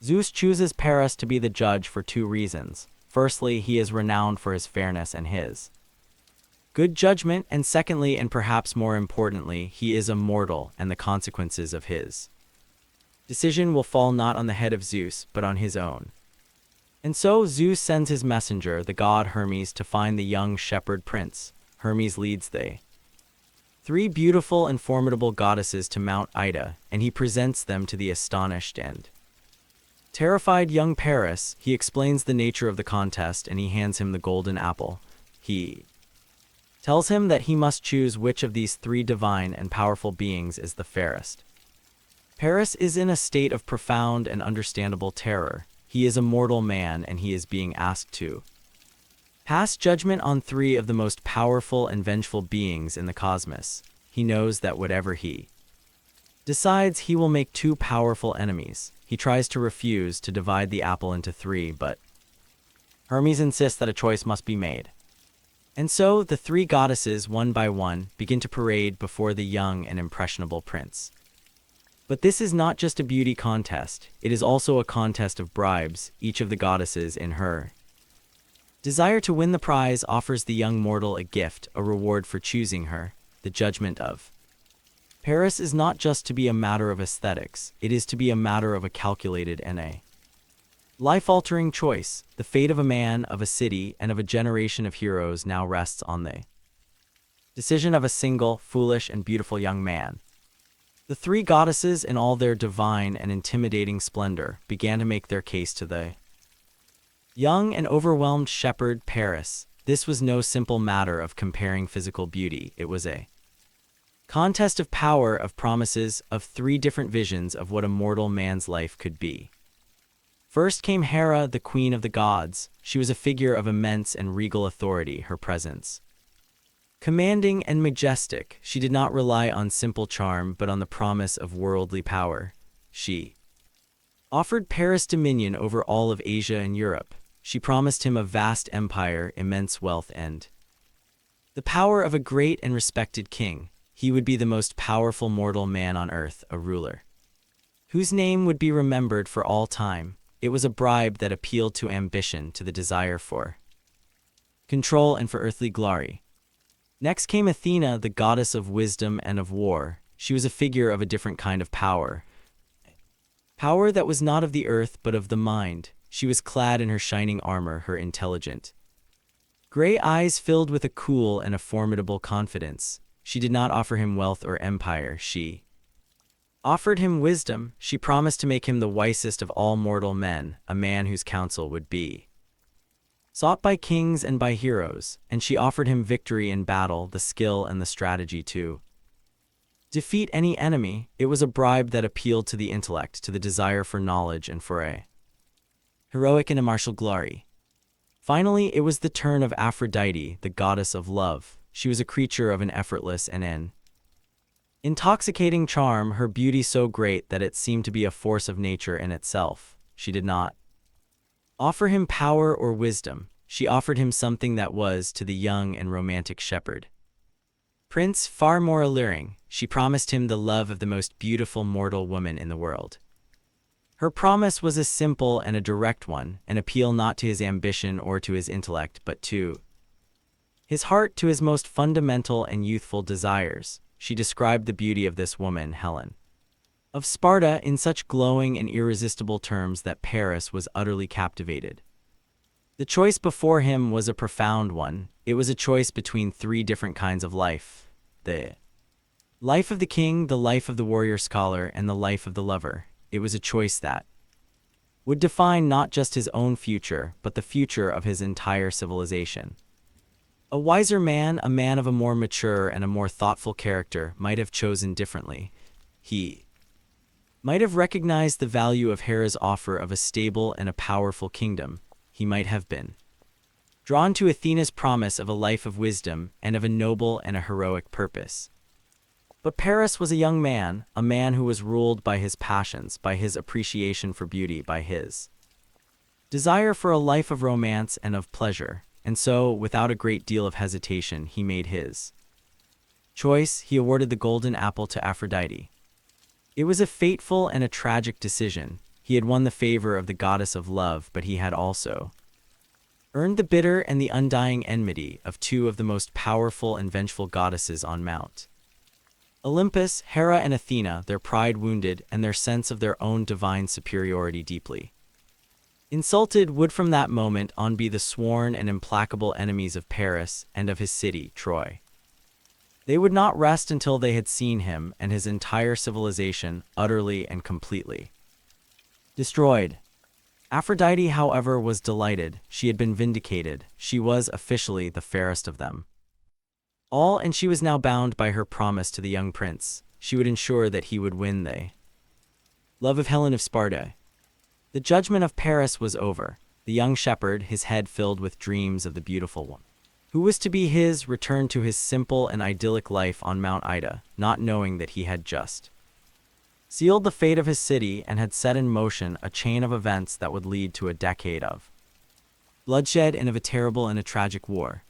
Zeus chooses Paris to be the judge for two reasons. Firstly, he is renowned for his fairness and his good judgment, and secondly, and perhaps more importantly, he is immortal, and the consequences of his decision will fall not on the head of Zeus, but on his own. And so Zeus sends his messenger, the god Hermes, to find the young shepherd prince. Hermes leads the three beautiful and formidable goddesses to Mount Ida, and he presents them to the astonished and terrified young Paris. He explains the nature of the contest, and he hands him the golden apple. He tells him that he must choose which of these three divine and powerful beings is the fairest. Paris is in a state of profound and understandable terror. He is a mortal man, and he is being asked to pass judgment on three of the most powerful and vengeful beings in the cosmos. He knows that whatever he decides, he will make two powerful enemies. He tries to refuse to divide the apple into three, but Hermes insists that a choice must be made. And so the three goddesses, one by one, begin to parade before the young and impressionable prince. But this is not just a beauty contest, it is also a contest of bribes. Each of the goddesses, in her desire to win the prize, offers the young mortal a gift, a reward for choosing her. The judgment of Paris is not just to be a matter of aesthetics, it is to be a matter of a calculated and a life-altering choice. The fate of a man, of a city, and of a generation of heroes now rests on the decision of a single, foolish, and beautiful young man. The three goddesses, in all their divine and intimidating splendor, began to make their case to the young and overwhelmed shepherd Paris. This was no simple matter of comparing physical beauty. It was a contest of power, of promises, of three different visions of what a mortal man's life could be. First came Hera, the queen of the gods. She was a figure of immense and regal authority, her presence commanding and majestic. She did not rely on simple charm, but on the promise of worldly power. She offered Paris dominion over all of Asia and Europe. She promised him a vast empire, immense wealth, and the power of a great and respected king. He would be the most powerful mortal man on earth, a ruler whose name would be remembered for all time. It was a bribe that appealed to ambition, to the desire for control, and for earthly glory. Next came Athena, the goddess of wisdom and of war. She was a figure of a different kind of power. Power that was not of the earth, but of the mind. She was clad in her shining armor, her intelligent gray eyes filled with a cool and a formidable confidence. She did not offer him wealth or empire. She offered him wisdom. She promised to make him the wisest of all mortal men, a man whose counsel would be sought by kings and by heroes, and she offered him victory in battle, the skill and the strategy to defeat any enemy. It was a bribe that appealed to the intellect, to the desire for knowledge, and for a heroic and a martial glory. Finally, it was the turn of Aphrodite, the goddess of love. She was a creature of an effortless and an intoxicating charm, her beauty so great that it seemed to be a force of nature in itself. She did not offer him power or wisdom. She offered him something that was, to the young and romantic shepherd prince, far more alluring. She promised him the love of the most beautiful mortal woman in the world. Her promise was a simple and a direct one, an appeal not to his ambition or to his intellect, but to his heart, to his most fundamental and youthful desires. She described the beauty of this woman, Helen. of Sparta in such glowing and irresistible terms that Paris was utterly captivated. The choice before him was a profound one. It was a choice between three different kinds of life: the life of the king, the life of the warrior scholar, and the life of the lover. It was a choice that would define not just his own future, but the future of his entire civilization. A wiser man, a man of a more mature and a more thoughtful character, might have chosen differently. He might have recognized the value of Hera's offer of a stable and a powerful kingdom. He might have been drawn to Athena's promise of a life of wisdom and of a noble and a heroic purpose. But Paris was a young man, a man who was ruled by his passions, by his appreciation for beauty, by his desire for a life of romance and of pleasure, and so, without a great deal of hesitation, he made his choice. He awarded the golden apple to Aphrodite. It was a fateful and a tragic decision. He had won the favor of the goddess of love, but he had also earned the bitter and the undying enmity of two of the most powerful and vengeful goddesses on Mount Olympus, Hera and Athena, their pride wounded and their sense of their own divine superiority deeply insulted, would from that moment on be the sworn and implacable enemies of Paris and of his city, Troy. They would not rest until they had seen him and his entire civilization utterly and completely destroyed. Aphrodite, however, was delighted. She had been vindicated. She was officially the fairest of them all, and she was now bound by her promise to the young prince. She would ensure that he would win the love of Helen of Sparta. The judgment of Paris was over. The young shepherd, his head filled with dreams of the beautiful one who was to be his, returned to his simple and idyllic life on Mount Ida, not knowing that he had just sealed the fate of his city and had set in motion a chain of events that would lead to a decade of bloodshed and of a terrible and a tragic war.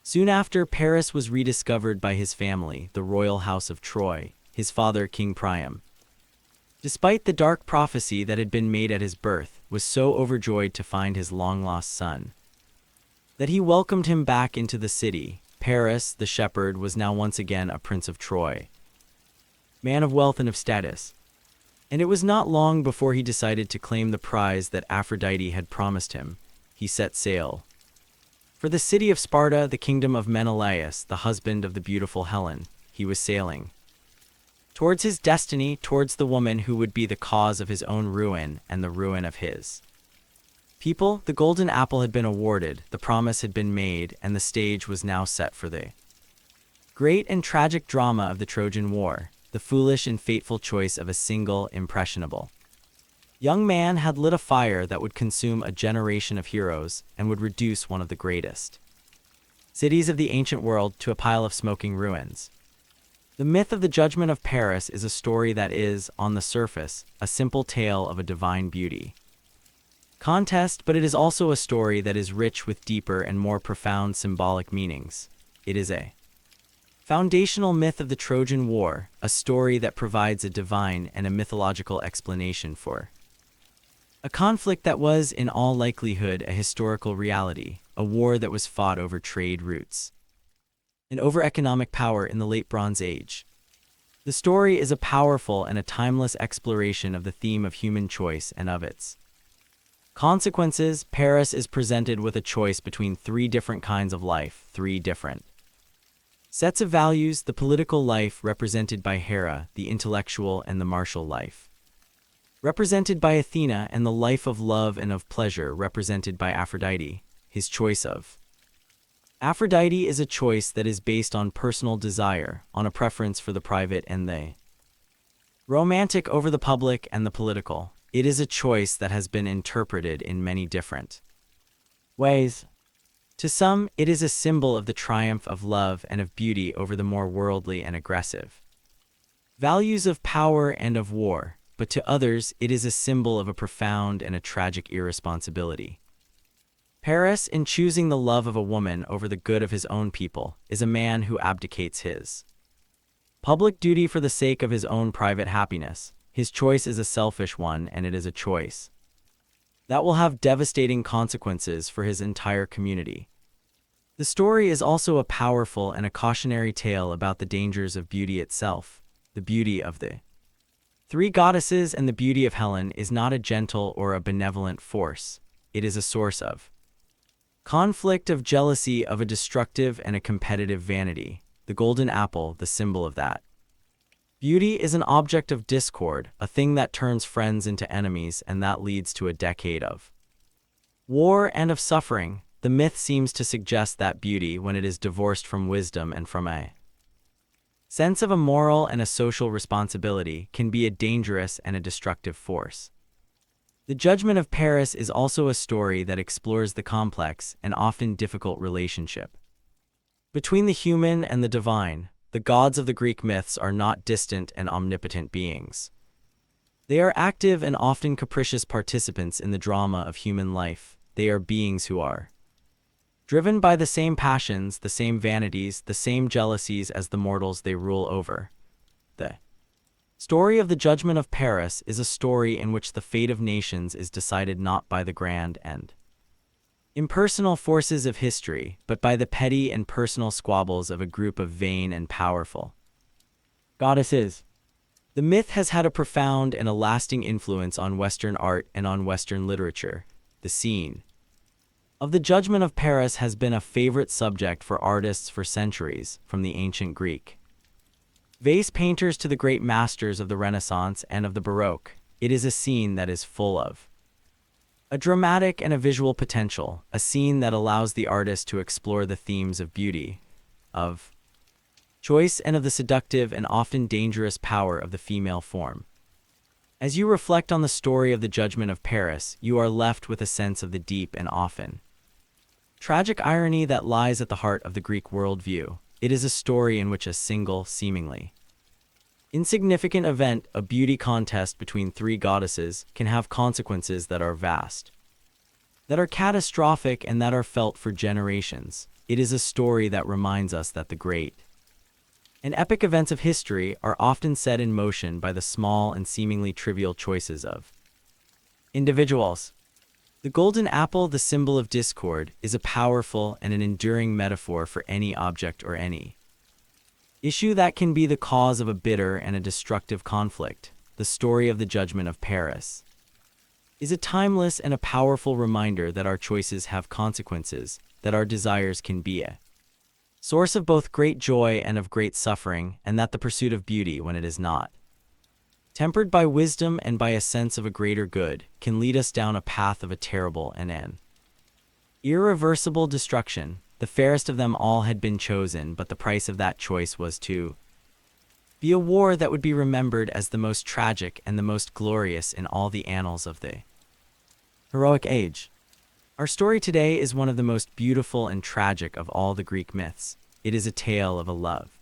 Soon after, Paris was rediscovered by his family, the royal house of Troy, his father King Priam. Despite the dark prophecy that had been made at his birth, was so overjoyed to find his long-lost son that he welcomed him back into the city. Paris, the shepherd, was now once again a prince of Troy, man of wealth and of status. And it was not long before he decided to claim the prize that Aphrodite had promised him. He set sail for the city of Sparta, the kingdom of Menelaus, the husband of the beautiful Helen. He was sailing towards his destiny, towards the woman who would be the cause of his own ruin and the ruin of his people. The golden apple had been awarded, the promise had been made, and the stage was now set for the great and tragic drama of the Trojan War. The foolish and fateful choice of a single, impressionable young man had lit a fire that would consume a generation of heroes and would reduce one of the greatest cities of the ancient world to a pile of smoking ruins. The myth of the judgment of Paris is a story that is, on the surface, a simple tale of a divine beauty contest, but it is also a story that is rich with deeper and more profound symbolic meanings. It is a foundational myth of the Trojan War, a story that provides a divine and a mythological explanation for a conflict that was, in all likelihood, a historical reality, a war that was fought over trade routes and over economic power in the late Bronze Age. The story is a powerful and a timeless exploration of the theme of human choice and of its consequences. Paris is presented with a choice between three different kinds of life, three different sets of values: the political life, represented by Hera, the intellectual and the martial life, represented by Athena, and the life of love and of pleasure, represented by Aphrodite. His choice of Aphrodite is a choice that is based on personal desire, on a preference for the private and the romantic over the public and the political. It is a choice that has been interpreted in many different ways. To some, it is a symbol of the triumph of love and of beauty over the more worldly and aggressive values of power and of war, but to others, it is a symbol of a profound and a tragic irresponsibility. Paris, in choosing the love of a woman over the good of his own people, is a man who abdicates his public duty for the sake of his own private happiness. His choice is a selfish one, and it is a choice that will have devastating consequences for his entire community. The story is also a powerful and a cautionary tale about the dangers of beauty itself, the beauty of the Three goddesses and the beauty of Helen is not a gentle or a benevolent force. It is a source of conflict, of jealousy, of a destructive and a competitive vanity. The golden apple, the symbol of that. Beauty is an object of discord, a thing that turns friends into enemies, and that leads to a decade of war and of suffering. The myth seems to suggest that beauty, when it is divorced from wisdom and from a sense of a moral and a social responsibility, can be a dangerous and a destructive force. The Judgment of Paris is also a story that explores the complex and often difficult relationship between the human and the divine. The gods of the Greek myths are not distant and omnipotent beings. They are active and often capricious participants in the drama of human life. They are beings who are driven by the same passions, the same vanities, the same jealousies as the mortals they rule over. The story of the Judgment of Paris is a story in which the fate of nations is decided not by the grand and impersonal forces of history, but by the petty and personal squabbles of a group of vain and powerful goddesses. The myth has had a profound and a lasting influence on Western art and on Western literature. The scene of the Judgment of Paris has been a favorite subject for artists for centuries, from the ancient Greek vase painters to the great masters of the Renaissance and of the Baroque. It is a scene that is full of a dramatic and a visual potential, a scene that allows the artist to explore the themes of beauty, of choice, and of the seductive and often dangerous power of the female form. As you reflect on the story of the Judgment of Paris, you are left with a sense of the deep and often tragic irony that lies at the heart of the Greek worldview. It is a story in which a single, seemingly insignificant event, a beauty contest between three goddesses, can have consequences that are vast, that are catastrophic, and that are felt for generations. It is a story that reminds us that the great and epic events of history are often set in motion by the small and seemingly trivial choices of individuals. The golden apple, the symbol of discord, is a powerful and an enduring metaphor for any object or any issue that can be the cause of a bitter and a destructive conflict. The story of the Judgment of Paris is a timeless and a powerful reminder that our choices have consequences, that our desires can be a source of both great joy and of great suffering, and that the pursuit of beauty, when it is not tempered by wisdom and by a sense of a greater good, can lead us down a path of a terrible and an irreversible destruction. The fairest of them all had been chosen, but the price of that choice was to be a war that would be remembered as the most tragic and the most glorious in all the annals of the heroic age. Our story today is one of the most beautiful and tragic of all the Greek myths. It is a tale of a love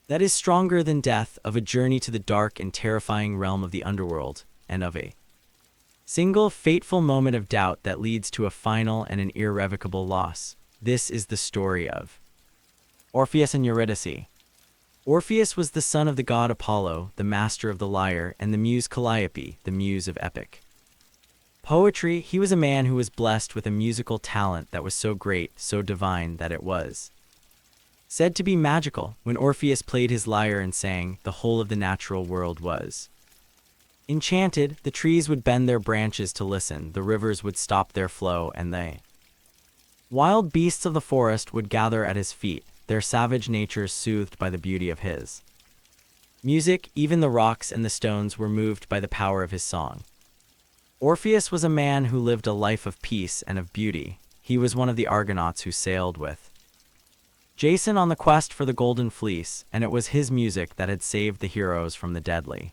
that is stronger than death, of a journey to the dark and terrifying realm of the underworld, and of a single fateful moment of doubt that leads to a final and an irrevocable loss. This is the story of Orpheus and Eurydice. Orpheus was the son of the god Apollo, the master of the lyre, and the muse Calliope, the muse of epic poetry. He was a man who was blessed with a musical talent that was so great, so divine, that it was said to be magical. When Orpheus played his lyre and sang, the whole of the natural world was enchanted. The trees would bend their branches to listen, the rivers would stop their flow, and the wild beasts of the forest would gather at his feet, their savage natures soothed by the beauty of his music. Even the rocks and the stones were moved by the power of his song. Orpheus was a man who lived a life of peace and of beauty. He was one of the Argonauts who sailed with Jason on the quest for the Golden Fleece, and it was his music that had saved the heroes from the deadly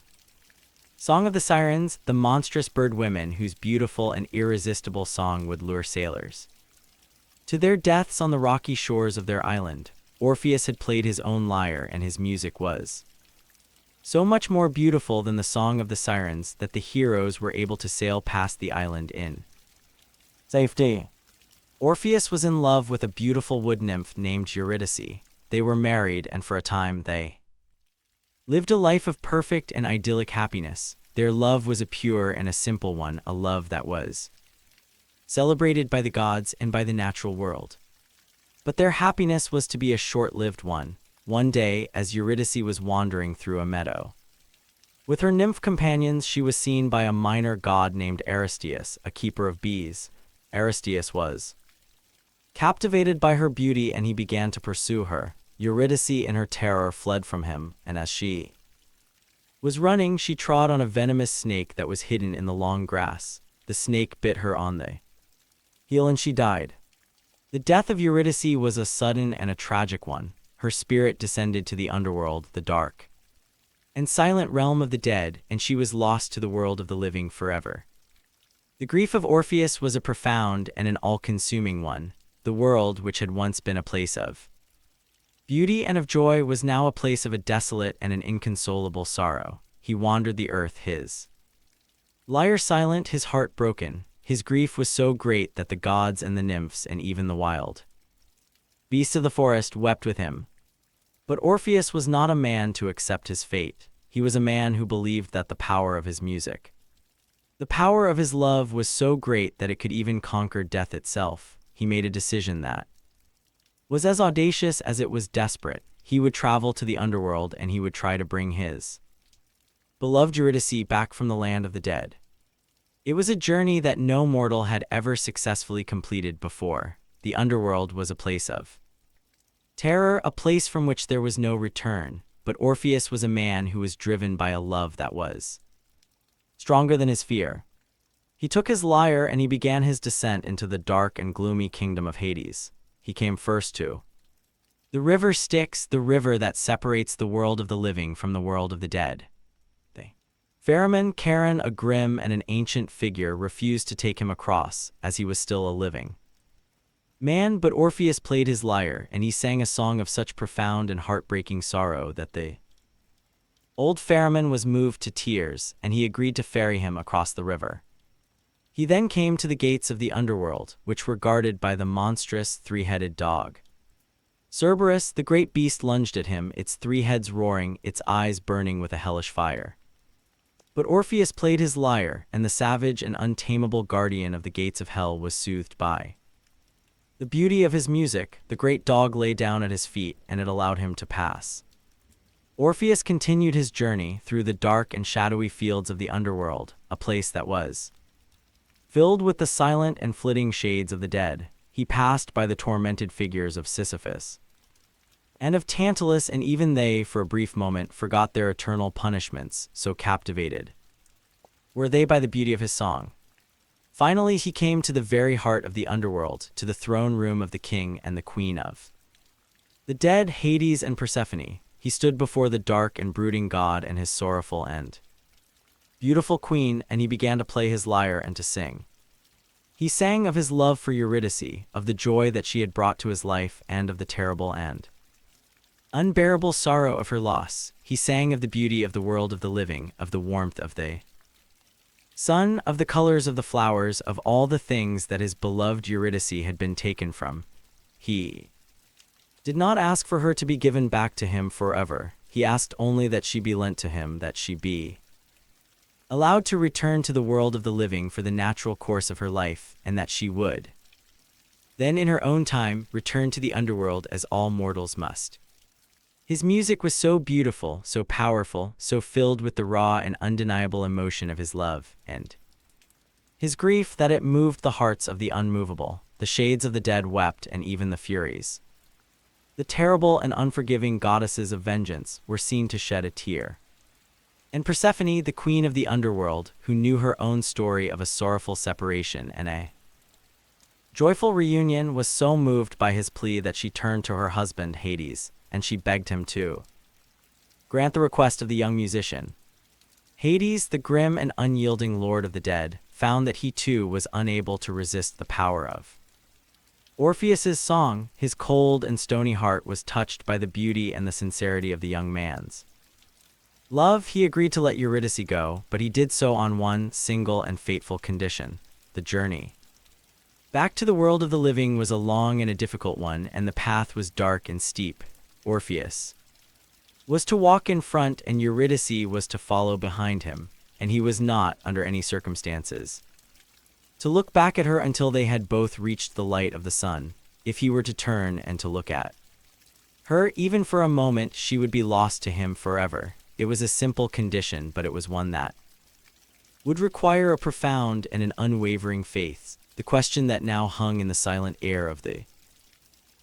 Song of the Sirens, the monstrous bird women whose beautiful and irresistible song would lure sailors to their deaths on the rocky shores of their island. Orpheus had played his own lyre, and his music was so much more beautiful than the song of the sirens that the heroes were able to sail past the island in safety. Orpheus was in love with a beautiful wood nymph named Eurydice. They were married, and for a time they lived a life of perfect and idyllic happiness. Their love was a pure and a simple one, a love that was celebrated by the gods and by the natural world. But their happiness was to be a short-lived one. One day, as Eurydice was wandering through a meadow, With her nymph companions, she was seen by a minor god named Aristeus, a keeper of bees. Aristeus was captivated by her beauty, and he began to pursue her. Eurydice, in her terror, fled from him, and as she was running, she trod on a venomous snake that was hidden in the long grass. The snake bit her on the heel and she died. The death of Eurydice was a sudden and a tragic one. Her spirit descended to the underworld, the dark and silent realm of the dead, and she was lost to the world of the living forever. The grief of Orpheus was a profound and an all-consuming one. The world, which had once been a place of beauty and of joy, was now a place of a desolate and an inconsolable sorrow. He wandered the earth, his lyre silent, his heart broken. His grief was so great that the gods and the nymphs and even the wild beasts of the forest wept with him. But Orpheus was not a man to accept his fate. He was a man who believed that the power of his music, the power of his love, was so great that it could even conquer death itself. He made a decision that was as audacious as it was desperate. He would travel to the underworld, and he would try to bring his beloved Eurydice back from the land of the dead. It was a journey that no mortal had ever successfully completed before. The underworld was a place of terror, a place from which there was no return. But Orpheus was a man who was driven by a love that was stronger than his fear. He took his lyre and he began his descent into the dark and gloomy kingdom of Hades. He came first to the river Styx, the river that separates the world of the living from the world of the dead. Pheromon, Charon, a grim and an ancient figure, refused to take him across, as he was still a living man. But Orpheus played his lyre, and he sang a song of such profound and heartbreaking sorrow that the old Pheromon was moved to tears, and he agreed to ferry him across the river. He then came to the gates of the underworld, which were guarded by the monstrous three-headed dog. Cerberus, the great beast, lunged at him, its three heads roaring, its eyes burning with a hellish fire. But Orpheus played his lyre, and the savage and untamable guardian of the gates of hell was soothed by the beauty of his music. The great dog lay down at his feet, and it allowed him to pass. Orpheus continued his journey through the dark and shadowy fields of the underworld, a place that was filled with the silent and flitting shades of the dead. He passed by the tormented figures of Sisyphus and of Tantalus, and even they, for a brief moment, forgot their eternal punishments, so captivated were they by the beauty of his song. Finally, he came to the very heart of the underworld, to the throne room of the king and the queen of the dead, Hades and Persephone. He stood before the dark and brooding god and his sorrowful and beautiful queen, and he began to play his lyre and to sing. He sang of his love for Eurydice, of the joy that she had brought to his life, and of the terrible and unbearable sorrow of her loss. He sang of the beauty of the world of the living, of the warmth of the sun, of the colors of the flowers, of all the things that his beloved Eurydice had been taken from. He did not ask for her to be given back to him forever. He asked only that she be lent to him, that she be allowed to return to the world of the living for the natural course of her life, and that she would then, in her own time, return to the underworld as all mortals must. His music was so beautiful, so powerful, so filled with the raw and undeniable emotion of his love and his grief, that it moved the hearts of the unmovable. The shades of the dead wept, and even the Furies, the terrible and unforgiving goddesses of vengeance, were seen to shed a tear. And Persephone, the queen of the underworld, who knew her own story of a sorrowful separation and a joyful reunion, was so moved by his plea that she turned to her husband Hades, and she begged him to grant the request of the young musician. Hades, the grim and unyielding lord of the dead, found that he too was unable to resist the power of Orpheus's song. His cold and stony heart was touched by the beauty and the sincerity of the young man's love. He agreed to let Eurydice go, but he did so on one single and fateful condition. The journey back to the world of the living was a long and a difficult one, and the path was dark and steep. Orpheus was to walk in front, and Eurydice was to follow behind him, and he was not, under any circumstances, to look back at her until they had both reached the light of the sun. If he were to turn and to look at her, even for a moment, she would be lost to him forever. It was a simple condition, but it was one that would require a profound and an unwavering faith. The question that now hung in the silent air of the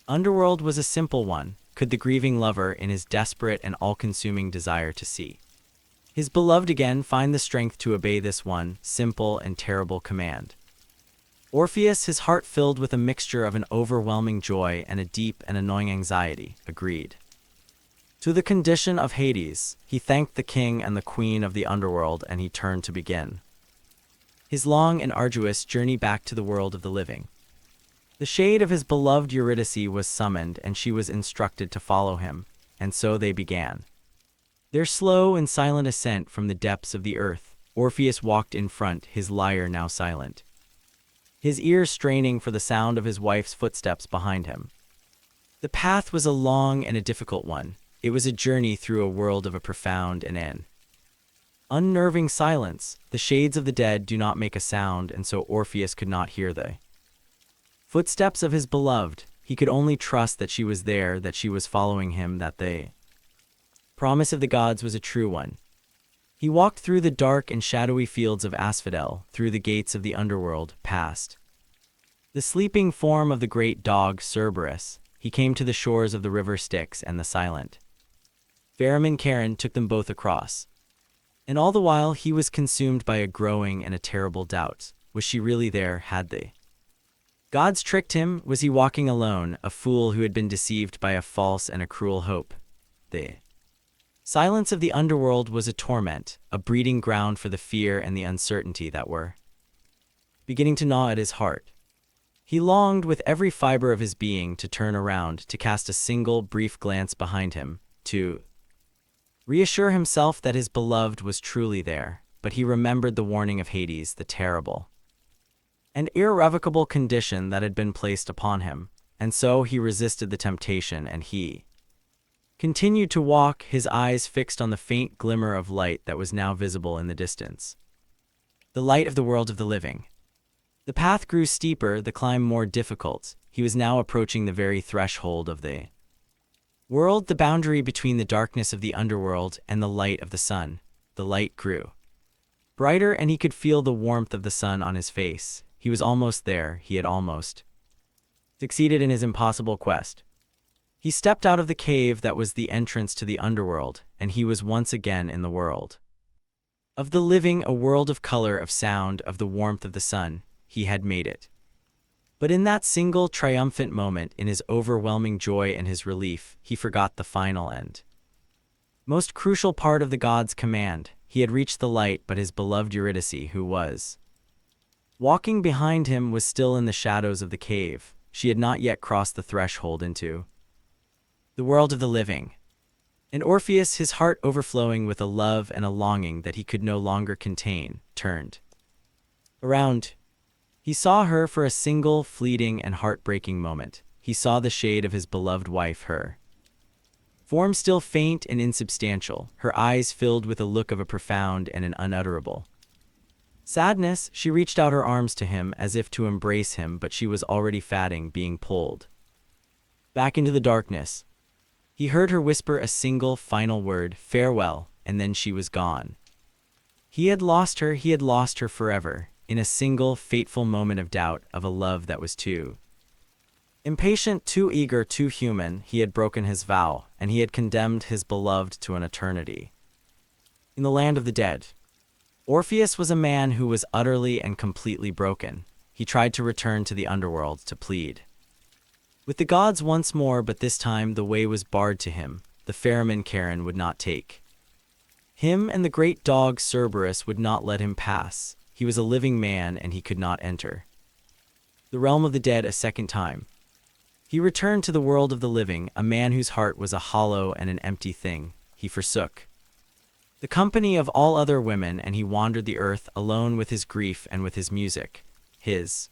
underworld was a simple one. Could the grieving lover, in his desperate and all-consuming desire to see his beloved again, find the strength to obey this one simple and terrible command? Orpheus, his heart filled with a mixture of an overwhelming joy and a deep and annoying anxiety, agreed to the condition of Hades. He thanked the king and the queen of the underworld, and he turned to begin his long and arduous journey back to the world of the living. The shade of his beloved Eurydice was summoned, and she was instructed to follow him, and so they began their slow and silent ascent from the depths of the earth. Orpheus walked in front, his lyre now silent, his ears straining for the sound of his wife's footsteps behind him. The path was a long and a difficult one. It was a journey through a world of a profound and an unnerving silence. The shades of the dead do not make a sound, and so Orpheus could not hear the footsteps of his beloved. He could only trust that she was there, that she was following him, that the promise of the gods was a true one. He walked through the dark and shadowy fields of asphodel, through the gates of the underworld, past the sleeping form of the great dog Cerberus. He came to the shores of the river Styx, and the silent ferryman Charon took them both across. And all the while he was consumed by a growing and a terrible doubt. Was she really there? Had the gods tricked him? Was he walking alone, a fool who had been deceived by a false and a cruel hope? The silence of the underworld was a torment, a breeding ground for the fear and the uncertainty that were beginning to gnaw at his heart. He longed with every fiber of his being to turn around, to cast a single brief glance behind him, to reassure himself that his beloved was truly there. But he remembered the warning of Hades, the terrible and irrevocable condition that had been placed upon him, and so he resisted the temptation, and he continued to walk, his eyes fixed on the faint glimmer of light that was now visible in the distance. The light of the world of the living. The path grew steeper, the climb more difficult. He was now approaching the very threshold of the world, the boundary between the darkness of the underworld and the light of the sun. The light grew brighter, and he could feel the warmth of the sun on his face. He was almost there. He had almost succeeded in his impossible quest. He stepped out of the cave that was the entrance to the underworld, and he was once again in the world of the living, a world of color, of sound, of the warmth of the sun. He had made it. But in that single triumphant moment, in his overwhelming joy and his relief, he forgot the final and most crucial part of the god's command. He had reached the light, but his beloved Eurydice, who was walking behind him, was still in the shadows of the cave. She had not yet crossed the threshold into the world of the living. And Orpheus, his heart overflowing with a love and a longing that he could no longer contain, turned around. He saw her for a single, fleeting, and heartbreaking moment. He saw the shade of his beloved wife, her form still faint and insubstantial, her eyes filled with a look of a profound and an unutterable sadness. She reached out her arms to him as if to embrace him, but she was already fading, being pulled back into the darkness. He heard her whisper a single final word, farewell, and then she was gone. He had lost her forever, in a single fateful moment of doubt, of a love that was too impatient, too eager, too human. He had broken his vow, and he had condemned his beloved to an eternity in the land of the dead. Orpheus was a man who was utterly and completely broken. He tried to return to the underworld, to plead with the gods once more, but this time the way was barred to him. The ferryman Charon would not take him, and the great dog Cerberus would not let him pass. He was a living man, and he could not enter the realm of the dead a second time. He returned to the world of the living, a man whose heart was a hollow and an empty thing. He forsook the company of all other women, and he wandered the earth alone with his grief and with his music. His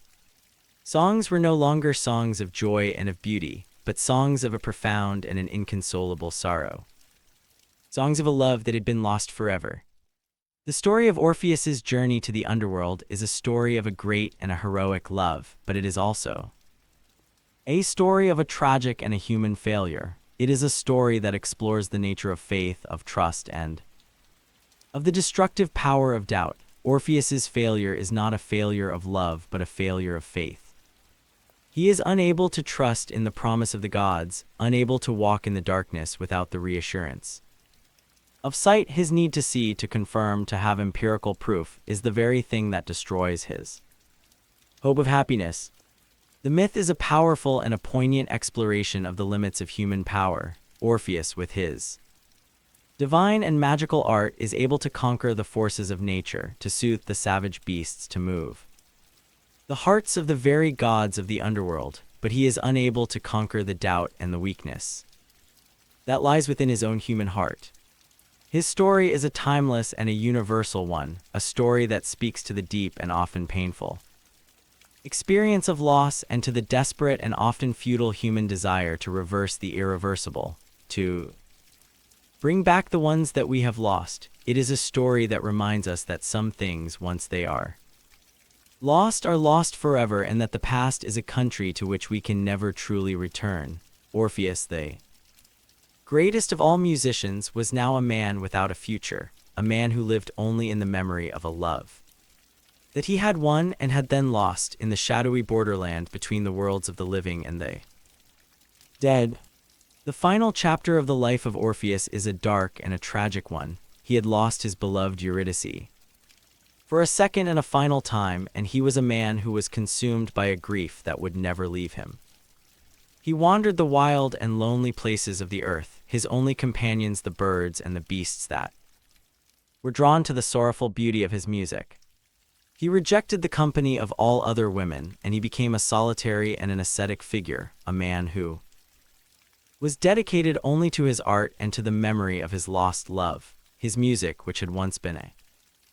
songs were no longer songs of joy and of beauty, but songs of a profound and an inconsolable sorrow. Songs of a love that had been lost forever. The story of Orpheus's journey to the underworld is a story of a great and a heroic love, but it is also a story of a tragic and a human failure. It is a story that explores the nature of faith, of trust, and Of the destructive power of doubt, Orpheus's failure is not a failure of love but a failure of faith. He is unable to trust in the promise of the gods, unable to walk in the darkness without the reassurance of sight. His need to see, to confirm, to have empirical proof is the very thing that destroys his hope of happiness. The myth is a powerful and a poignant exploration of the limits of human power. Orpheus, with his divine and magical art, is able to conquer the forces of nature, to soothe the savage beasts, to move the hearts of the very gods of the underworld, but he is unable to conquer the doubt and the weakness that lies within his own human heart. His story is a timeless and a universal one, a story that speaks to the deep and often painful experience of loss and to the desperate and often futile human desire to reverse the irreversible, to bring back the ones that we have lost. It is a story that reminds us that some things, once they are lost forever, and that the past is a country to which we can never truly return. Orpheus, the greatest of all musicians, was now a man without a future, a man who lived only in the memory of a love that he had won and had then lost in the shadowy borderland between the worlds of the living and the dead. The final chapter of the life of Orpheus is a dark and a tragic one. He had lost his beloved Eurydice for a second and a final time, and he was a man who was consumed by a grief that would never leave him. He wandered the wild and lonely places of the earth, his only companions the birds and the beasts that were drawn to the sorrowful beauty of his music. He rejected the company of all other women, and he became a solitary and an ascetic figure, a man who was dedicated only to his art and to the memory of his lost love. His music, which had once been a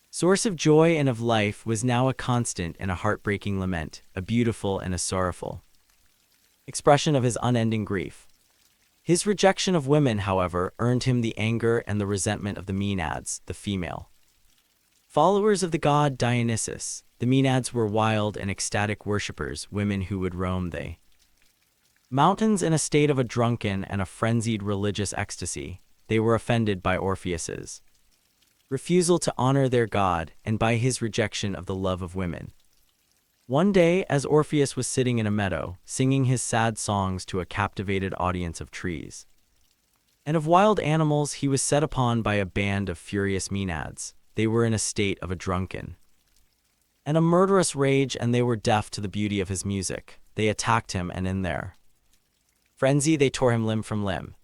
source of joy and of life, was now a constant and a heartbreaking lament, a beautiful and a sorrowful expression of his unending grief. His rejection of women, however, earned him the anger and the resentment of the Maenads, the female followers of the god Dionysus. The Maenads were wild and ecstatic worshippers, women who would roam the mountains in a state of a drunken and a frenzied religious ecstasy. They were offended by Orpheus's refusal to honor their god and by his rejection of the love of women. One day, as Orpheus was sitting in a meadow, singing his sad songs to a captivated audience of trees and of wild animals, he was set upon by a band of furious Maenads. They were in a state of a drunken and a murderous rage, and they were deaf to the beauty of his music. They attacked him, and in their frenzy they tore him limb from limb.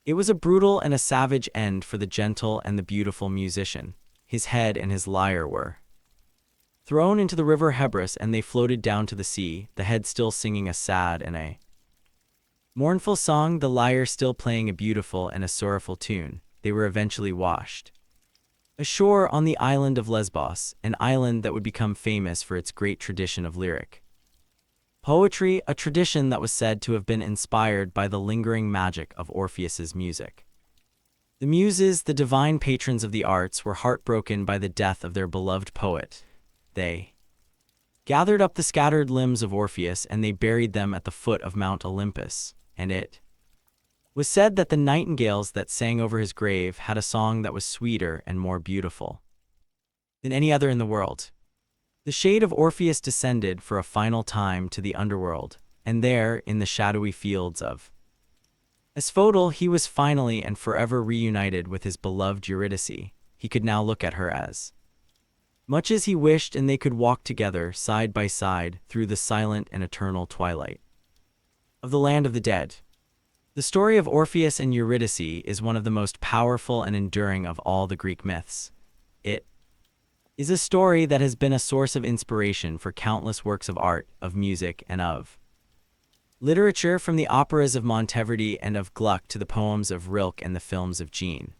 It was a brutal and a savage end for the gentle and the beautiful musician. His head and his lyre were thrown into the river Hebrus, and they floated down to the sea, the head still singing a sad and a mournful song, the lyre still playing a beautiful and a sorrowful tune. They were eventually washed ashore on the island of Lesbos, an island that would become famous for its great tradition of lyric poetry, a tradition that was said to have been inspired by the lingering magic of Orpheus's music. The Muses, the divine patrons of the arts, were heartbroken by the death of their beloved poet. They gathered up the scattered limbs of Orpheus, and they buried them at the foot of Mount Olympus, and it was said that the nightingales that sang over his grave had a song that was sweeter and more beautiful than any other in the world. The shade of Orpheus descended for a final time to the underworld, and there, in the shadowy fields of Asphodel, he was finally and forever reunited with his beloved Eurydice. He could now look at her as much as he wished, and they could walk together, side by side, through the silent and eternal twilight of the land of the dead. The story of Orpheus and Eurydice is one of the most powerful and enduring of all the Greek myths. It is a story that has been a source of inspiration for countless works of art, of music, and of literature, from the operas of Monteverdi and of Gluck to the poems of Rilke and the films of Jean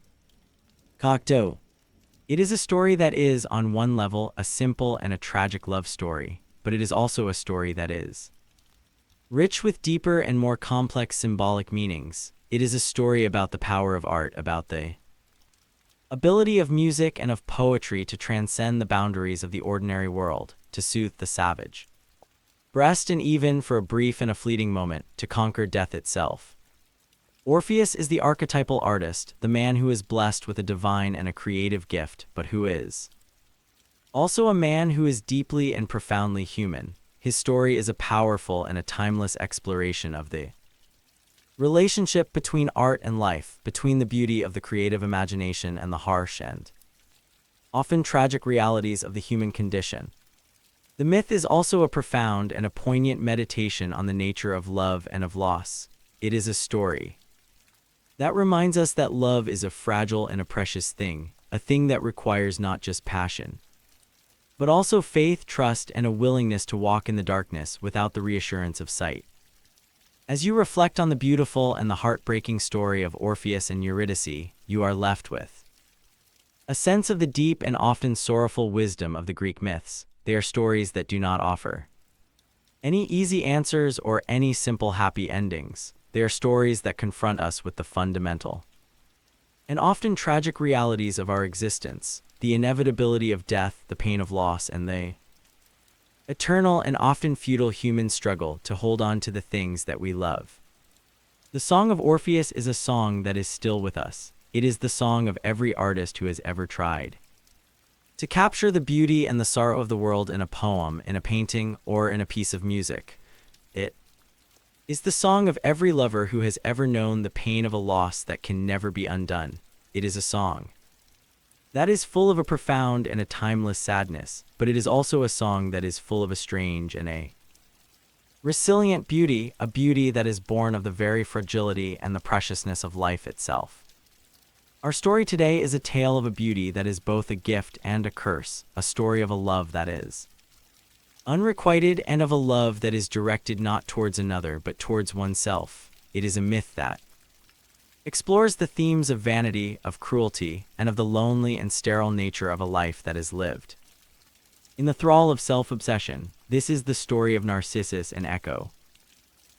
Cocteau. It is a story that is, on one level, a simple and a tragic love story, but it is also a story that is rich with deeper and more complex symbolic meanings. It is a story about the power of art, about the ability of music and of poetry to transcend the boundaries of the ordinary world, to soothe the savage breast, and even, for a brief and a fleeting moment, to conquer death itself. Orpheus is the archetypal artist, the man who is blessed with a divine and a creative gift, but who is also a man who is deeply and profoundly human. His story is a powerful and a timeless exploration of the relationship between art and life, between the beauty of the creative imagination and the harsh and often tragic realities of the human condition. The myth is also a profound and a poignant meditation on the nature of love and of loss. It is a story that reminds us that love is a fragile and a precious thing, a thing that requires not just passion, but also faith, trust, and a willingness to walk in the darkness without the reassurance of sight. As you reflect on the beautiful and the heartbreaking story of Orpheus and Eurydice, you are left with a sense of the deep and often sorrowful wisdom of the Greek myths. They are stories that do not offer any easy answers or any simple happy endings. They are stories that confront us with the fundamental and often tragic realities of our existence, the inevitability of death, the pain of loss, and the eternal and often futile human struggle to hold on to the things that we love. The Song of Orpheus is a song that is still with us. It is the song of every artist who has ever tried to capture the beauty and the sorrow of the world in a poem, in a painting, or in a piece of music. It is the song of every lover who has ever known the pain of a loss that can never be undone. It is a song that is full of a profound and a timeless sadness, but it is also a song that is full of a strange and a resilient beauty, a beauty that is born of the very fragility and the preciousness of life itself. Our story today is a tale of a beauty that is both a gift and a curse, a story of a love that is unrequited and of a love that is directed not towards another but towards oneself. It is a myth that explores the themes of vanity, of cruelty, and of the lonely and sterile nature of a life that is lived in the thrall of self-obsession. This is the story of Narcissus and Echo.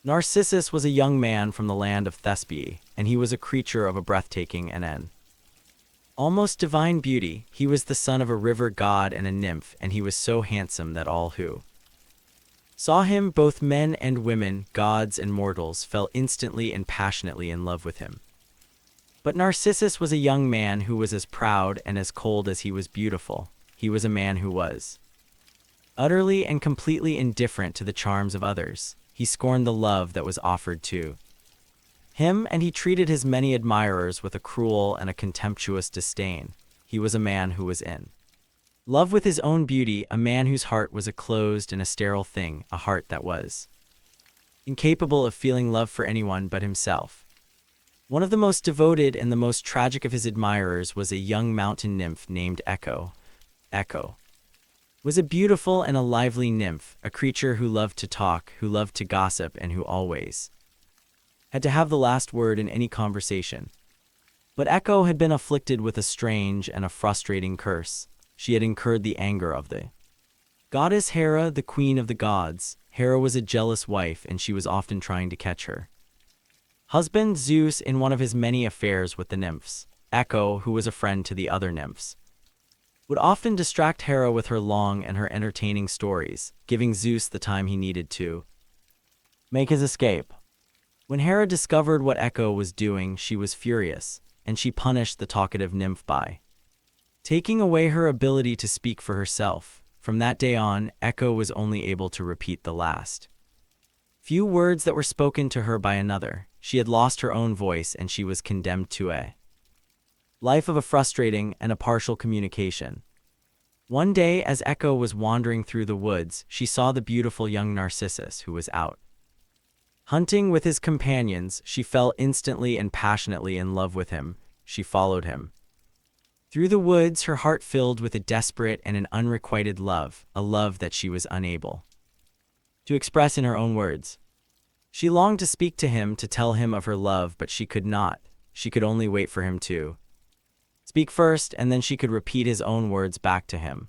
Narcissus was a young man from the land of Thespia, and he was a creature of a breathtaking and an almost divine beauty. He was the son of a river god and a nymph, and he was so handsome that all who saw him, both men and women, gods and mortals, fell instantly and passionately in love with him. But Narcissus was a young man who was as proud and as cold as he was beautiful. He was a man who was utterly and completely indifferent to the charms of others. He scorned the love that was offered to him, and he treated his many admirers with a cruel and a contemptuous disdain. He was a man who was in love with his own beauty, a man whose heart was a closed and a sterile thing, a heart that was incapable of feeling love for anyone but himself. One of the most devoted and the most tragic of his admirers was a young mountain nymph named Echo. Echo was a beautiful and a lively nymph, a creature who loved to talk, who loved to gossip, and who always had to have the last word in any conversation. But Echo had been afflicted with a strange and a frustrating curse. She had incurred the anger of the goddess Hera, the queen of the gods. Hera was a jealous wife, and she was often trying to catch her husband Zeus in one of his many affairs with the nymphs. Echo, who was a friend to the other nymphs, would often distract Hera with her long and her entertaining stories, giving Zeus the time he needed to make his escape. When Hera discovered what Echo was doing, she was furious, and she punished the talkative nymph by taking away her ability to speak for herself. From that day on, Echo was only able to repeat the last few words that were spoken to her by another. She had lost her own voice, and she was condemned to a life of a frustrating and a partial communication. One day, as Echo was wandering through the woods, she saw the beautiful young Narcissus, who was out hunting with his companions. She fell instantly and passionately in love with him. She followed him through the woods, her heart filled with a desperate and an unrequited love, a love that she was unable to express in her own words. She longed to speak to him, to tell him of her love, but she could not. She could only wait for him to speak first, and then she could repeat his own words back to him.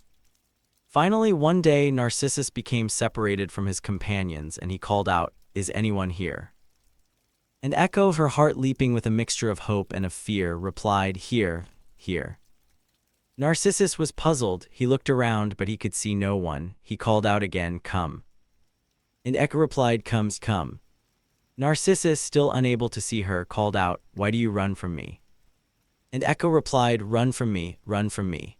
Finally, one day, Narcissus became separated from his companions, and he called out, "Is anyone here?" And Echo, her heart leaping with a mixture of hope and of fear, replied, "Here, here." Narcissus was puzzled. He looked around, but he could see no one. He called out again, "Come." And Echo replied, "Come." Narcissus, still unable to see her, called out, "Why do you run from me?" And Echo replied, "Run from me, run from me."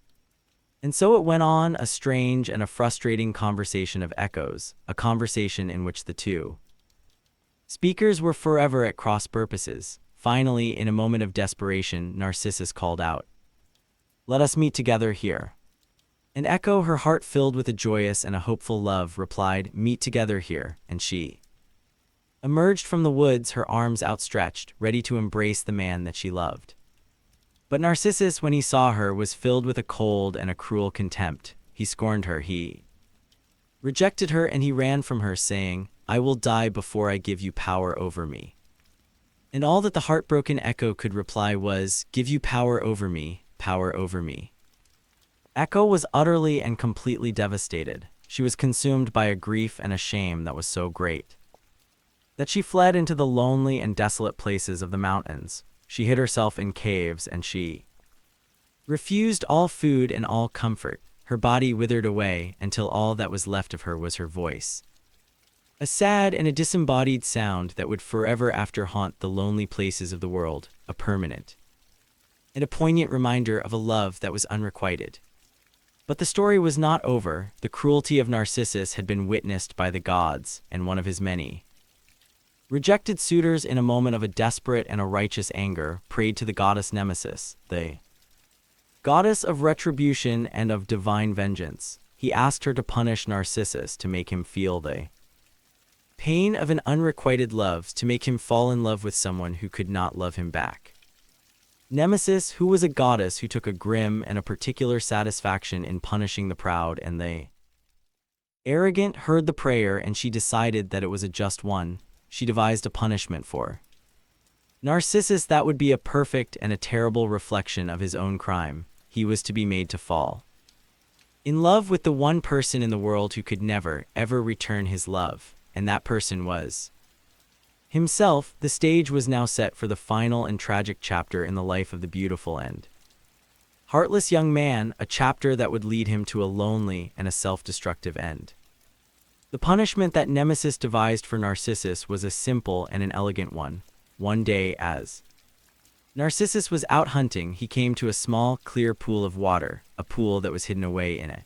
And so it went on, a strange and a frustrating conversation of echoes, a conversation in which the two speakers were forever at cross purposes. Finally, in a moment of desperation, Narcissus called out, "Let us meet together here." And Echo, her heart filled with a joyous and a hopeful love, replied, "Meet together here," and she emerged from the woods, her arms outstretched, ready to embrace the man that she loved. But Narcissus, when he saw her, was filled with a cold and a cruel contempt. He scorned her, he rejected her, and he ran from her, saying, "I will die before I give you power over me." And all that the heartbroken Echo could reply was, "Give you power over me, power over me." Echo was utterly and completely devastated. She was consumed by a grief and a shame that was so great that she fled into the lonely and desolate places of the mountains. She hid herself in caves, and she refused all food and all comfort. Her body withered away until all that was left of her was her voice, a sad and a disembodied sound that would forever after haunt the lonely places of the world, a permanent and a poignant reminder of a love that was unrequited. But the story was not over. The cruelty of Narcissus had been witnessed by the gods, and one of his many rejected suitors, in a moment of a desperate and a righteous anger, prayed to the goddess Nemesis, the goddess of retribution and of divine vengeance. He asked her to punish Narcissus, to make him feel the pain of an unrequited love, to make him fall in love with someone who could not love him back. Nemesis, who was a goddess who took a grim and a particular satisfaction in punishing the proud and the arrogant, heard the prayer, and she decided that it was a just one. She devised a punishment for Narcissus that would be a perfect and a terrible reflection of his own crime. He was to be made to fall in love with the one person in the world who could never, ever return his love, and that person was himself. The stage was now set for the final and tragic chapter in the life of the beautiful and heartless young man, a chapter that would lead him to a lonely and a self-destructive end. The punishment that Nemesis devised for Narcissus was a simple and an elegant one. One day, as Narcissus was out hunting, he came to a small, clear pool of water, a pool that was hidden away in a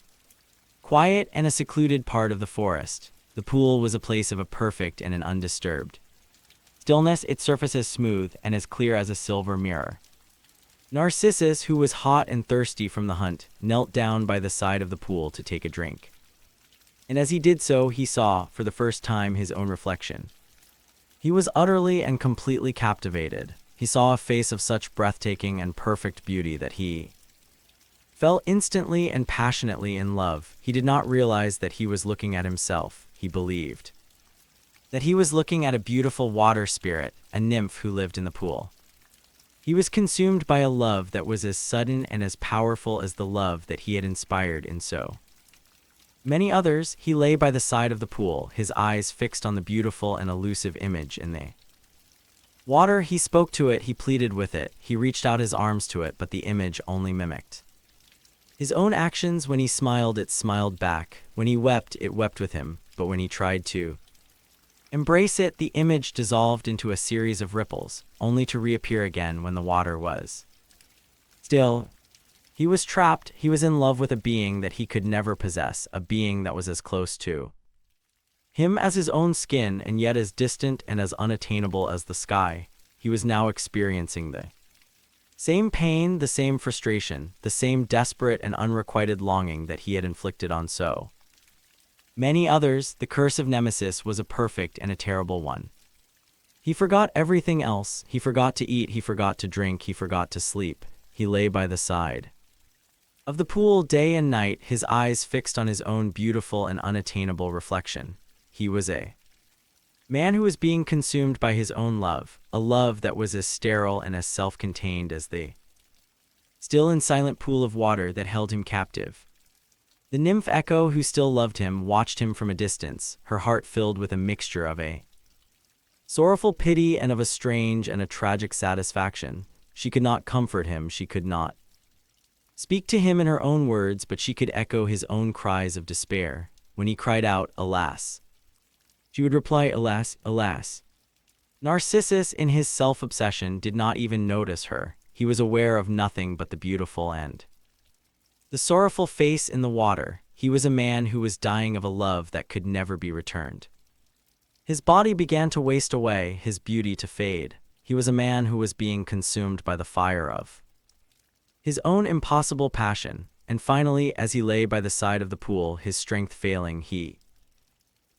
quiet and a secluded part of the forest. The pool was a place of a perfect and an undisturbed stillness, its surface as smooth and as clear as a silver mirror. Narcissus, who was hot and thirsty from the hunt, knelt down by the side of the pool to take a drink. And as he did so, he saw, for the first time, his own reflection. He was utterly and completely captivated. He saw a face of such breathtaking and perfect beauty that he fell instantly and passionately in love. He did not realize that he was looking at himself. He believed that he was looking at a beautiful water spirit, a nymph who lived in the pool. He was consumed by a love that was as sudden and as powerful as the love that he had inspired in so many others. He lay by the side of the pool, his eyes fixed on the beautiful and elusive image in the water. He spoke to it, he pleaded with it, he reached out his arms to it, but the image only mimicked his own actions. When he smiled, it smiled back. When he wept, it wept with him. But when he tried to embrace it, the image dissolved into a series of ripples, only to reappear again when the water was still. He was trapped. He was in love with a being that he could never possess, a being that was as close to him as his own skin, and yet as distant and as unattainable as the sky. He was now experiencing the same pain, the same frustration, the same desperate and unrequited longing that he had inflicted on so many others. The curse of Nemesis was a perfect and a terrible one. He forgot everything else. He forgot to eat, he forgot to drink, he forgot to sleep. He lay by the side of the pool day and night, his eyes fixed on his own beautiful and unattainable reflection. He was a man who was being consumed by his own love, a love that was as sterile and as self-contained as the still and silent pool of water that held him captive. The nymph Echo, who still loved him, watched him from a distance, her heart filled with a mixture of a sorrowful pity and of a strange and a tragic satisfaction. She could not comfort him, she could not speak to him in her own words, but she could echo his own cries of despair. When he cried out, "Alas!" she would reply, "Alas, alas!" Narcissus, in his self-obsession, did not even notice her. He was aware of nothing but the beautiful and the sorrowful face in the water. He was a man who was dying of a love that could never be returned. His body began to waste away, his beauty to fade. He was a man who was being consumed by the fire of his own impossible passion. And finally, as he lay by the side of the pool, his strength failing, he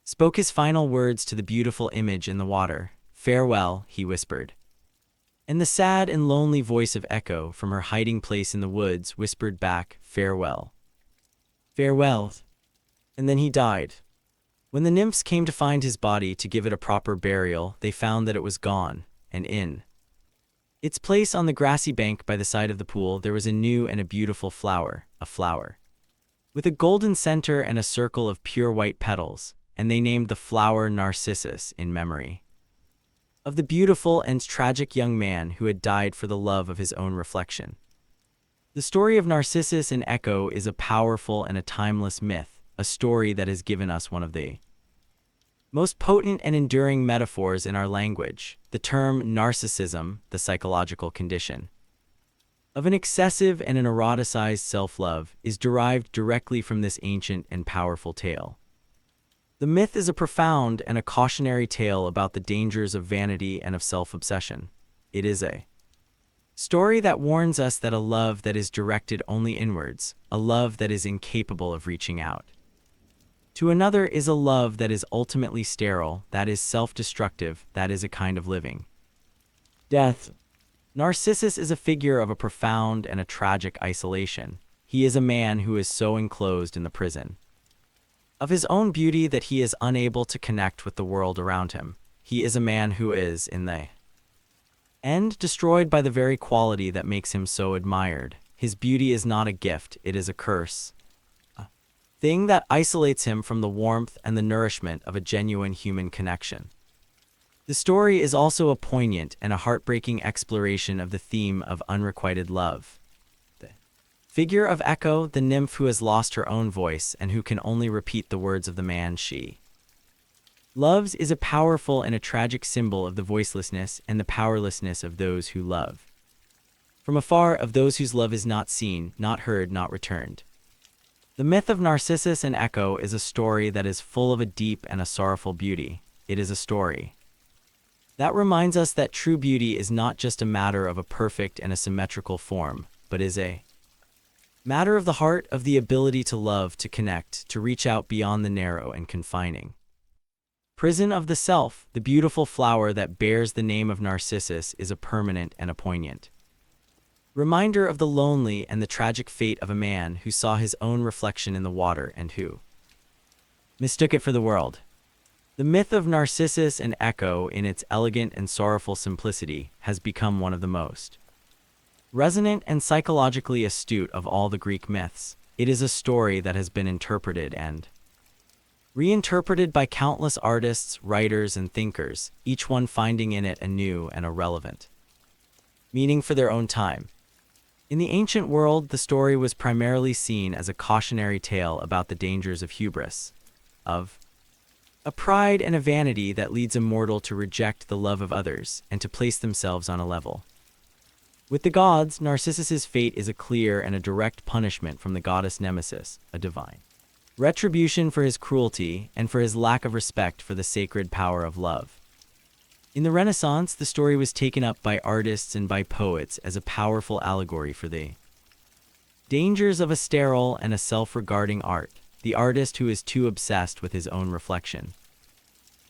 spoke his final words to the beautiful image in the water. "Farewell," he whispered. And the sad and lonely voice of Echo, from her hiding place in the woods, whispered back, "Farewell. Farewell." And then he died. When the nymphs came to find his body to give it a proper burial, they found that it was gone, and in its place on the grassy bank by the side of the pool there was a new and a beautiful flower, a flower with a golden center and a circle of pure white petals, and they named the flower Narcissus in memory of the beautiful and tragic young man who had died for the love of his own reflection. The story of Narcissus and Echo is a powerful and a timeless myth, a story that has given us one of the most potent and enduring metaphors in our language. The term narcissism, the psychological condition of an excessive and an eroticized self-love, is derived directly from this ancient and powerful tale. The myth is a profound and a cautionary tale about the dangers of vanity and of self-obsession. It is a story that warns us that a love that is directed only inwards, a love that is incapable of reaching out to another, is a love that is ultimately sterile, that is self-destructive, that is a kind of living death. Narcissus is a figure of a profound and a tragic isolation. He is a man who is so enclosed in the prison of his own beauty that he is unable to connect with the world around him. He is a man who is, in the end, destroyed by the very quality that makes him so admired. His beauty is not a gift, it is a curse, a thing that isolates him from the warmth and the nourishment of a genuine human connection. The story is also a poignant and a heartbreaking exploration of the theme of unrequited love. The figure of Echo, the nymph who has lost her own voice and who can only repeat the words of the man she loves, is a powerful and a tragic symbol of the voicelessness and the powerlessness of those who love from afar, of those whose love is not seen, not heard, not returned. The myth of Narcissus and Echo is a story that is full of a deep and a sorrowful beauty. It is a story that reminds us that true beauty is not just a matter of a perfect and a symmetrical form, but is a matter of the heart, of the ability to love, to connect, to reach out beyond the narrow and confining prison of the self. The beautiful flower that bears the name of Narcissus is a permanent and a poignant reminder of the lonely and the tragic fate of a man who saw his own reflection in the water and who mistook it for the world. The myth of Narcissus and Echo, in its elegant and sorrowful simplicity, has become one of the most resonant and psychologically astute of all the Greek myths. It is a story that has been interpreted and reinterpreted by countless artists, writers, and thinkers, each one finding in it a new and a relevant meaning for their own time. In the ancient world, the story was primarily seen as a cautionary tale about the dangers of hubris, of a pride and a vanity that leads a mortal to reject the love of others and to place themselves on a level with the gods. Narcissus's fate is a clear and a direct punishment from the goddess Nemesis, a divine retribution for his cruelty and for his lack of respect for the sacred power of love. In the Renaissance, the story was taken up by artists and by poets as a powerful allegory for the dangers of a sterile and a self-regarding art, the artist who is too obsessed with his own reflection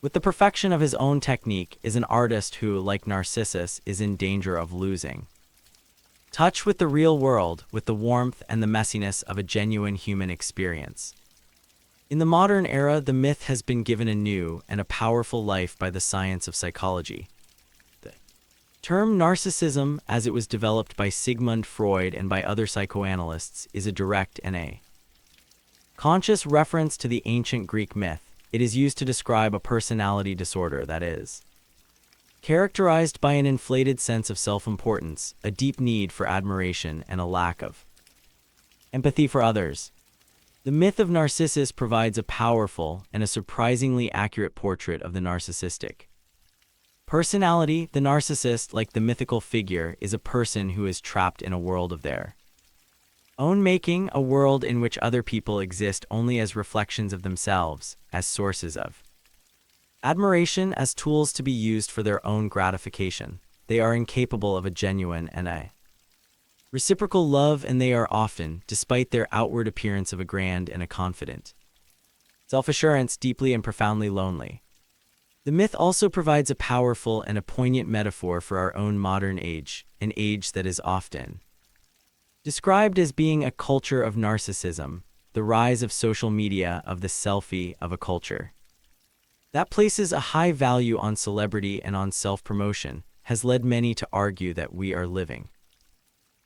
with the perfection of his own technique is an artist who, like Narcissus, is in danger of losing touch with the real world, with the warmth and the messiness of a genuine human experience. In the modern era, the myth has been given a new and a powerful life by the science of psychology. The term narcissism, as it was developed by Sigmund Freud and by other psychoanalysts, is a direct and a conscious reference to the ancient Greek myth. It is used to describe a personality disorder that is characterized by an inflated sense of self-importance, a deep need for admiration, and a lack of empathy for others. The myth of Narcissus provides a powerful and a surprisingly accurate portrait of the narcissistic Personality, the narcissist, like the mythical figure, is a person who is trapped in a world of their own making, a world in which other people exist only as reflections of themselves, as sources of admiration, as tools to be used for their own gratification. They are incapable of a genuine and a reciprocal love, and they are often, despite their outward appearance of a grand and a confident self-assurance, deeply and profoundly lonely. The myth also provides a powerful and a poignant metaphor for our own modern age, an age that is often described as being a culture of narcissism, the rise of social media, of the selfie, of a culture that places a high value on celebrity and on self-promotion, has led many to argue that we are living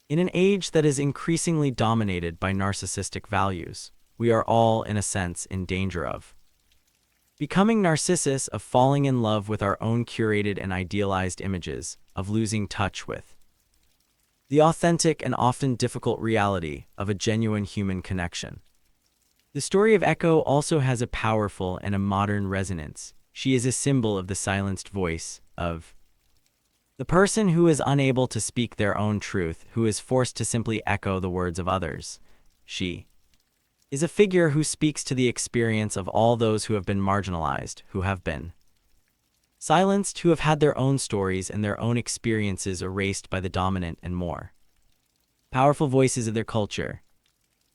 in an age that is increasingly dominated by narcissistic values. We are all, in a sense, in danger of becoming narcissists, of falling in love with our own curated and idealized images, of losing touch with the authentic and often difficult reality of a genuine human connection. The story of Echo also has a powerful and a modern resonance. She is a symbol of the silenced voice, of the person who is unable to speak their own truth, who is forced to simply echo the words of others. She is a figure who speaks to the experience of all those who have been marginalized, who have been silenced, who have had their own stories and their own experiences erased by the dominant and more powerful voices of their culture.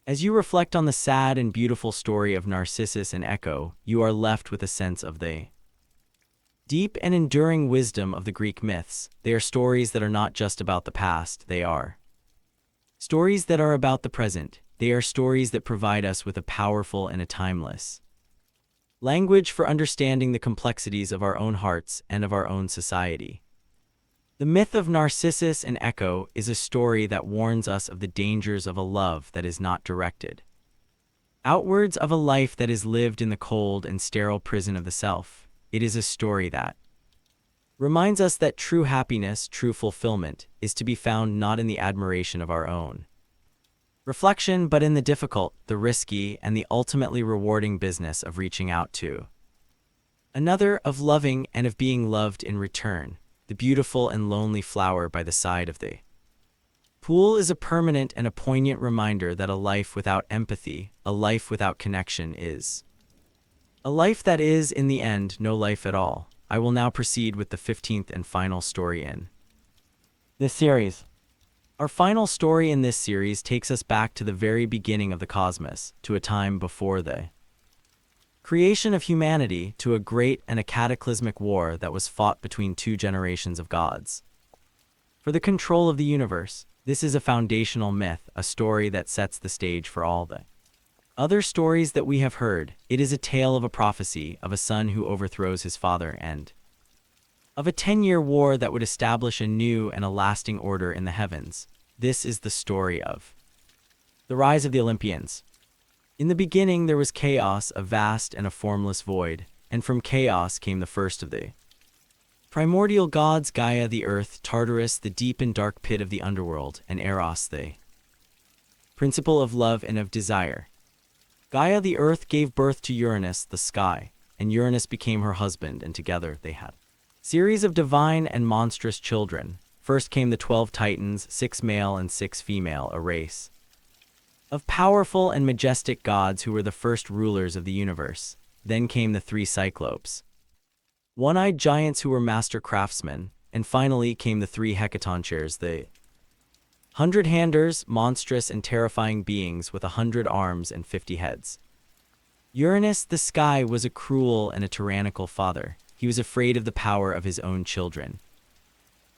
As you reflect on the sad and beautiful story of Narcissus and Echo, you are left with a sense of the deep and enduring wisdom of the Greek myths. They are stories that are not just about the past, they are stories that are about the present. They are stories that provide us with a powerful and a timeless language for understanding the complexities of our own hearts and of our own society. The myth of Narcissus and Echo is a story that warns us of the dangers of a love that is not directed outwards, of a life that is lived in the cold and sterile prison of the self. It is a story that reminds us that true happiness, true fulfillment, is to be found not in the admiration of our own reflection, but in the difficult, the risky, and the ultimately rewarding business of reaching out to another, of loving and of being loved in return. The beautiful and lonely flower by the side of the pool is a permanent and a poignant reminder that a life without empathy, a life without connection, is a life that is, in the end, no life at all. I will now proceed with the 15th and final story in this series. Our final story in this series takes us back to the very beginning of the cosmos, to a time before the creation of humanity, to a great and a cataclysmic war that was fought between two generations of gods for the control of the universe. This is a foundational myth, a story that sets the stage for all the other stories that we have heard. It is a tale of a prophecy, of a son who overthrows his father, and of a 10-year war that would establish a new and a lasting order in the heavens. This is the story of the rise of the Olympians. In the beginning there was chaos, a vast and a formless void, and from chaos came the first of the primordial gods, Gaia the earth, Tartarus the deep and dark pit of the underworld, and Eros the principle of love and of desire. Gaia the earth gave birth to Uranus the sky, and Uranus became her husband, and together they had series of divine and monstrous children. First came the 12 Titans, 6 male and 6 female, a race of powerful and majestic gods who were the first rulers of the universe. Then came the 3 Cyclopes, one-eyed giants who were master craftsmen, and finally came the 3 Hecatoncheires, the 100-handers, monstrous and terrifying beings with 100 arms and 50 heads. Uranus, the sky, was a cruel and a tyrannical father. He was afraid of the power of his own children,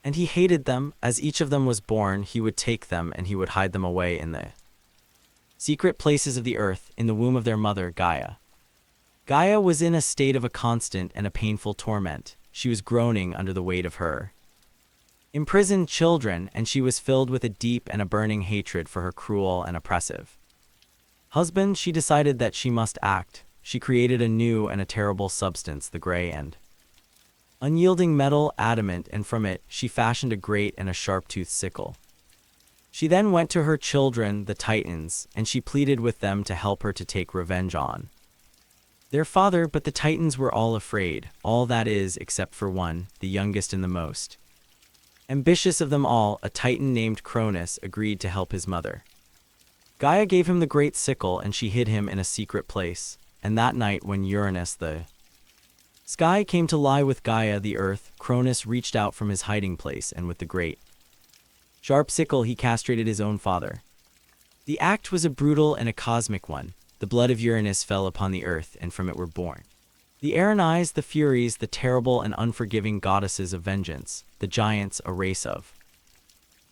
and he hated them. As each of them was born, he would take them and he would hide them away in the secret places of the earth, in the womb of their mother, Gaia. Gaia was in a state of a constant and a painful torment. She was groaning under the weight of her imprisoned children, and she was filled with a deep and a burning hatred for her cruel and oppressive husband. She decided that she must act. She created a new and a terrible substance, the gray and unyielding metal, adamant, and from it she fashioned a great and a sharp-toothed sickle. She then went to her children, the Titans, and she pleaded with them to help her to take revenge on their father, but the Titans were all afraid, all that is, except for one, the youngest and the most ambitious of them all, a Titan named Cronus, agreed to help his mother. Gaia gave him the great sickle, and she hid him in a secret place, and that night when Uranus the sky came to lie with Gaia the earth, Cronus reached out from his hiding place, and with the great sharp sickle he castrated his own father. The act was a brutal and a cosmic one. The blood of Uranus fell upon the earth, and from it were born the Erinyes, the Furies, the terrible and unforgiving goddesses of vengeance, the giants, a race of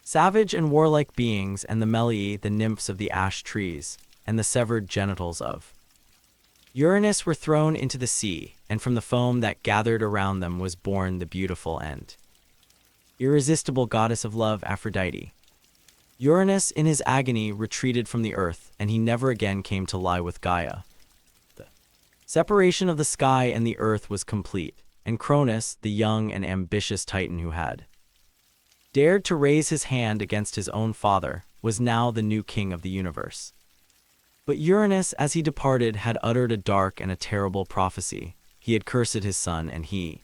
savage and warlike beings, and the Melii, the nymphs of the ash trees, and the severed genitals of Uranus were thrown into the sea, and from the foam that gathered around them was born the beautiful and irresistible goddess of love, Aphrodite. Uranus, in his agony, retreated from the earth, and he never again came to lie with Gaia. The separation of the sky and the earth was complete, and Cronus, the young and ambitious Titan who had dared to raise his hand against his own father, was now the new king of the universe. But Uranus, as he departed, had uttered a dark and a terrible prophecy. He had cursed his son, and he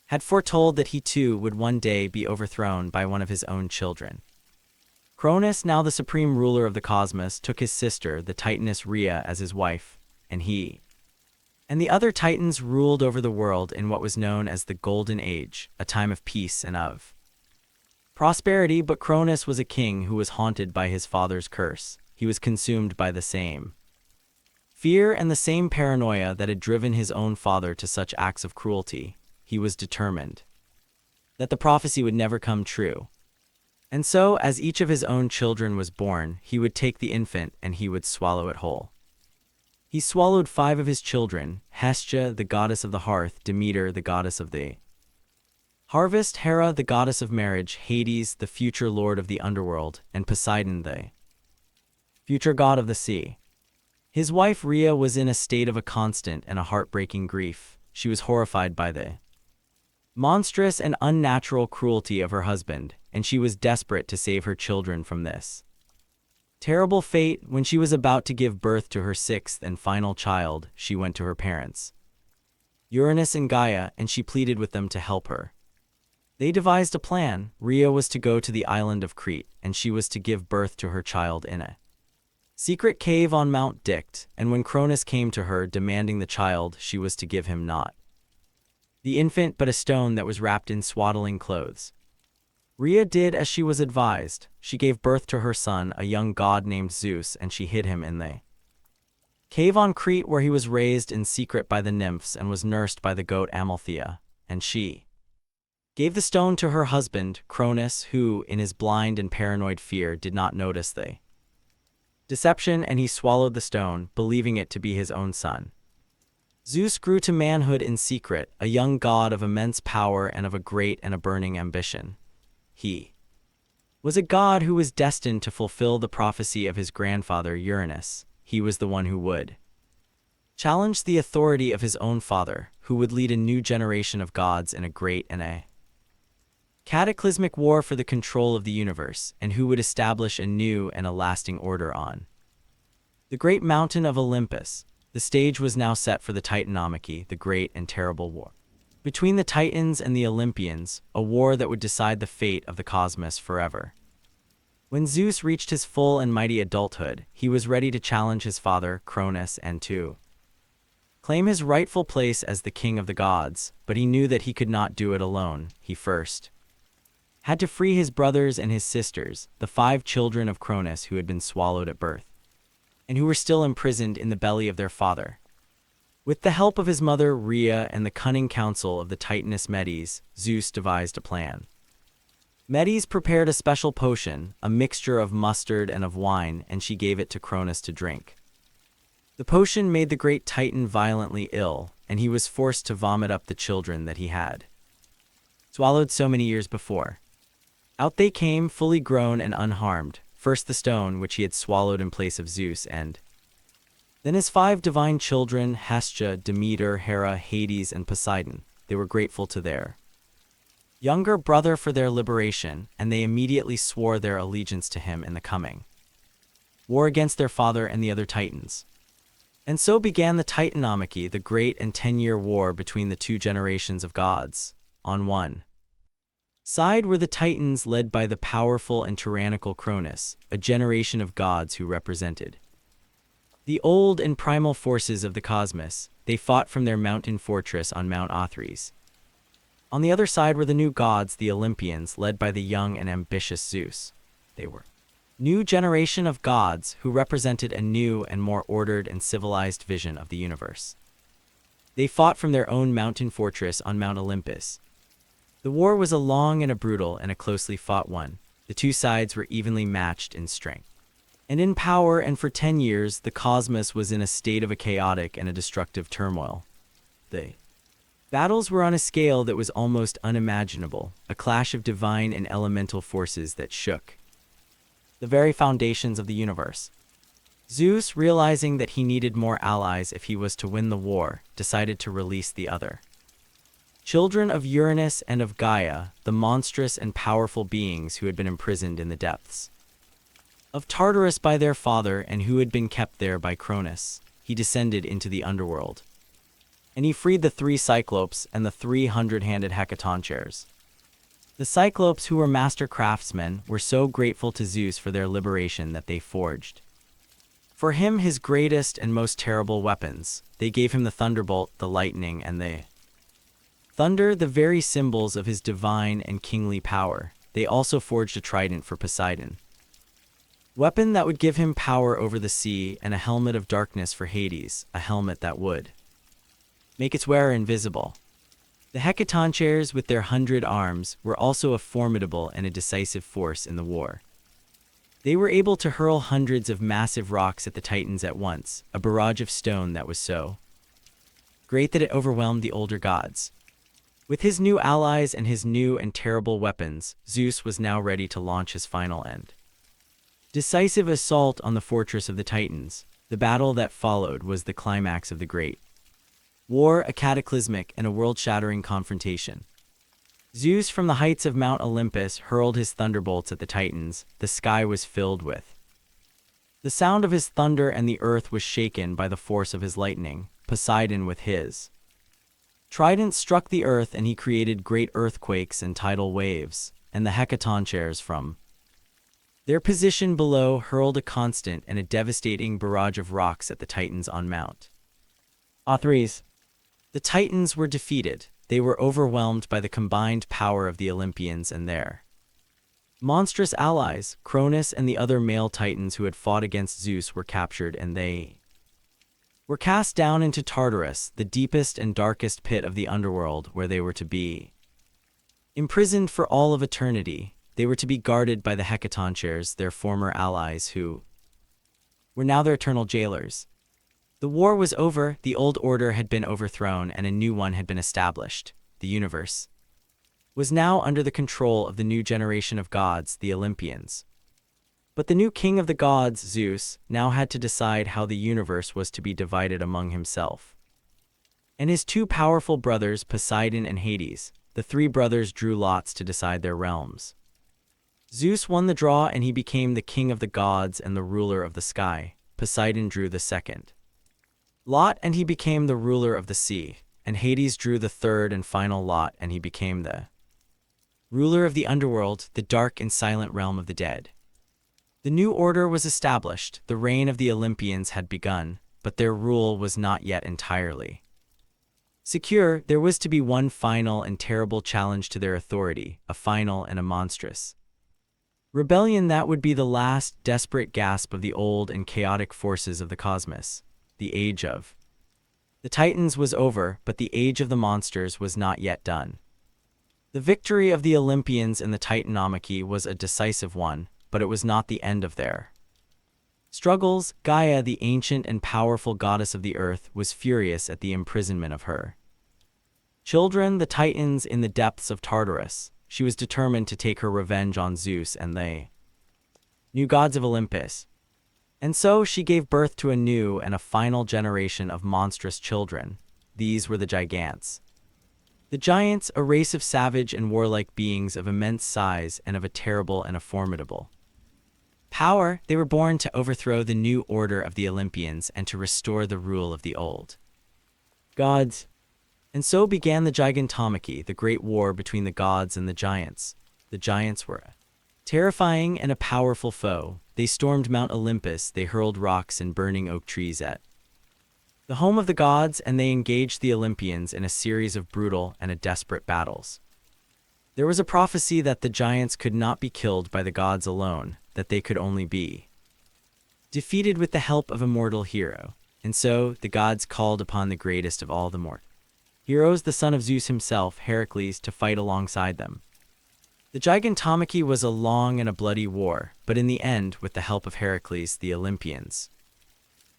had foretold that he too would one day be overthrown by one of his own children. Cronus, now the supreme ruler of the cosmos, took his sister, the Titaness Rhea, as his wife, and he and the other Titans ruled over the world in what was known as the Golden Age, a time of peace and of prosperity. But Cronus was a king who was haunted by his father's curse. He was consumed by the same fear and the same paranoia that had driven his own father to such acts of cruelty. He was determined that the prophecy would never come true. And so, as each of his own children was born, he would take the infant and he would swallow it whole. He swallowed 5 of his children: Hestia, the goddess of the hearth; Demeter, the goddess of the harvest; Hera, the goddess of marriage; Hades, the future lord of the underworld; and Poseidon, the future god of the sea. His wife Rhea was in a state of a constant and a heartbreaking grief. She was horrified by the monstrous and unnatural cruelty of her husband, and she was desperate to save her children from this terrible fate. When she was about to give birth to her 6th and final child, she went to her parents, Uranus and Gaia, and she pleaded with them to help her. They devised a plan. Rhea was to go to the island of Crete, and she was to give birth to her child in a secret cave on Mount Dicte, and when Cronus came to her demanding the child, she was to give him not the infant but a stone that was wrapped in swaddling clothes. Rhea did as she was advised. She gave birth to her son, a young god named Zeus, and she hid him in the cave on Crete, where he was raised in secret by the nymphs and was nursed by the goat Amalthea. And she gave the stone to her husband, Cronus, who, in his blind and paranoid fear, did not notice the deception, and he swallowed the stone, believing it to be his own son. Zeus grew to manhood in secret, a young god of immense power and of a great and a burning ambition. He was a god who was destined to fulfill the prophecy of his grandfather Uranus. He was the one who would challenge the authority of his own father, who would lead a new generation of gods in a great and a cataclysmic war for the control of the universe, and who would establish a new and a lasting order on the great mountain of Olympus. The stage was now set for the Titanomachy, the great and terrible war between the Titans and the Olympians, a war that would decide the fate of the cosmos forever. When Zeus reached his full and mighty adulthood, he was ready to challenge his father, Cronus, and to claim his rightful place as the king of the gods, but he knew that he could not do it alone. He first had to free his brothers and his sisters, the 5 children of Cronus who had been swallowed at birth, and who were still imprisoned in the belly of their father. With the help of his mother Rhea and the cunning counsel of the Titaness Medes, Zeus devised a plan. Medes prepared a special potion, a mixture of mustard and of wine, and she gave it to Cronus to drink. The potion made the great Titan violently ill, and he was forced to vomit up the children that he had swallowed so many years before. Out they came, fully grown and unharmed, first the stone which he had swallowed in place of Zeus, and then his 5 divine children, Hestia, Demeter, Hera, Hades, and Poseidon. They were grateful to their younger brother for their liberation, and they immediately swore their allegiance to him in the coming war against their father and the other Titans. And so began the Titanomachy, the great and 10-year war between the two generations of gods. On one side were the Titans led by the powerful and tyrannical Cronus, a generation of gods who represented the old and primal forces of the cosmos. They fought from their mountain fortress on Mount Othries. On the other side were the new gods, the Olympians, led by the young and ambitious Zeus. They were new generation of gods who represented a new and more ordered and civilized vision of the universe. They fought from their own mountain fortress on Mount Olympus. The war was a long and a brutal and a closely fought one. The two sides were evenly matched in strength and in power, and for 10 years the cosmos was in a state of a chaotic and a destructive turmoil. The battles were on a scale that was almost unimaginable, a clash of divine and elemental forces that shook the very foundations of the universe. Zeus, realizing that he needed more allies if he was to win the war, decided to release the other children of Uranus and of Gaia, the monstrous and powerful beings who had been imprisoned in the depths of Tartarus by their father and who had been kept there by Cronus. He descended into the underworld, and he freed the 3 Cyclopes and the 300-handed Hecatoncheires. The Cyclopes, who were master craftsmen, were so grateful to Zeus for their liberation that they forged for him his greatest and most terrible weapons. They gave him the thunderbolt, the lightning, and the thunder, the very symbols of his divine and kingly power. They also forged a trident for Poseidon, weapon that would give him power over the sea, and a helmet of darkness for Hades, a helmet that would make its wearer invisible. The Hecatoncheires, with their 100 arms, were also a formidable and a decisive force in the war. They were able to hurl hundreds of massive rocks at the Titans at once, a barrage of stone that was so great that it overwhelmed the older gods. With his new allies and his new and terrible weapons, Zeus was now ready to launch his final and decisive assault on the fortress of the Titans. The battle that followed was the climax of the great war, a cataclysmic and a world-shattering confrontation. Zeus, from the heights of Mount Olympus, hurled his thunderbolts at the Titans. The sky was filled with the sound of his thunder, and the earth was shaken by the force of his lightning. Poseidon, with his trident, struck the earth, and he created great earthquakes and tidal waves, and the Hecatoncheires, from their position below, hurled a constant and a devastating barrage of rocks at the Titans on Mount Othries. The Titans were defeated. They were overwhelmed by the combined power of the Olympians and their monstrous allies. Cronus and the other male Titans who had fought against Zeus were captured, and they were cast down into Tartarus, the deepest and darkest pit of the underworld, where they were to be imprisoned for all of eternity. They were to be guarded by the Hecatoncheires, their former allies, who were now their eternal jailers. The war was over, the old order had been overthrown, and a new one had been established. The universe was now under the control of the new generation of gods, the Olympians. But the new king of the gods, Zeus, now had to decide how the universe was to be divided among himself and his 2 powerful brothers, Poseidon and Hades. The 3 brothers drew lots to decide their realms. Zeus won the draw, and he became the king of the gods and the ruler of the sky. Poseidon drew the second lot, and he became the ruler of the sea. And Hades drew the third and final lot, and he became the ruler of the underworld, the dark and silent realm of the dead. The new order was established. The reign of the Olympians had begun, but their rule was not yet entirely secure. There was to be one final and terrible challenge to their authority, a final and a monstrous rebellion that would be the last desperate gasp of the old and chaotic forces of the cosmos. The age of the Titans was over, but the age of the monsters was not yet done. The victory of the Olympians in the Titanomachy was a decisive one, but it was not the end of their struggles. Gaia, the ancient and powerful goddess of the earth, was furious at the imprisonment of her children, the Titans, in the depths of Tartarus. She was determined to take her revenge on Zeus and the new gods of Olympus. And so she gave birth to a new and a final generation of monstrous children. These were the Gigantes. The giants, a race of savage and warlike beings of immense size and of a terrible and a formidable Power, they were born to overthrow the new order of the Olympians and to restore the rule of the old gods. And so began the Gigantomachy, the great war between the gods and the giants. The giants were a terrifying and a powerful foe. They stormed Mount Olympus, they hurled rocks and burning oak trees at the home of the gods, and they engaged the Olympians in a series of brutal and desperate battles. There was a prophecy that the giants could not be killed by the gods alone, that they could only be defeated with the help of a mortal hero. And so the gods called upon the greatest of all the mortal heroes, the son of Zeus himself, Heracles, to fight alongside them. The Gigantomachy was a long and a bloody war, but in the end, with the help of Heracles, the Olympians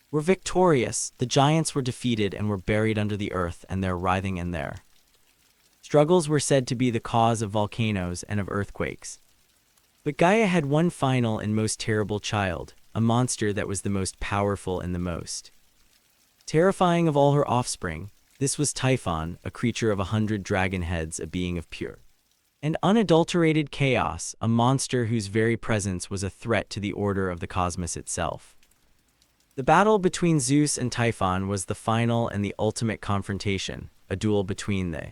were victorious. The giants were defeated and were buried under the earth, and their writhing and their struggles were said to be the cause of volcanoes and of earthquakes. But Gaia had one final and most terrible child, a monster that was the most powerful and the most terrifying of all her offspring. This was Typhon, a creature of 100 dragon heads, a being of pure and unadulterated chaos, a monster whose very presence was a threat to the order of the cosmos itself. The battle between Zeus and Typhon was the final and the ultimate confrontation, a duel between the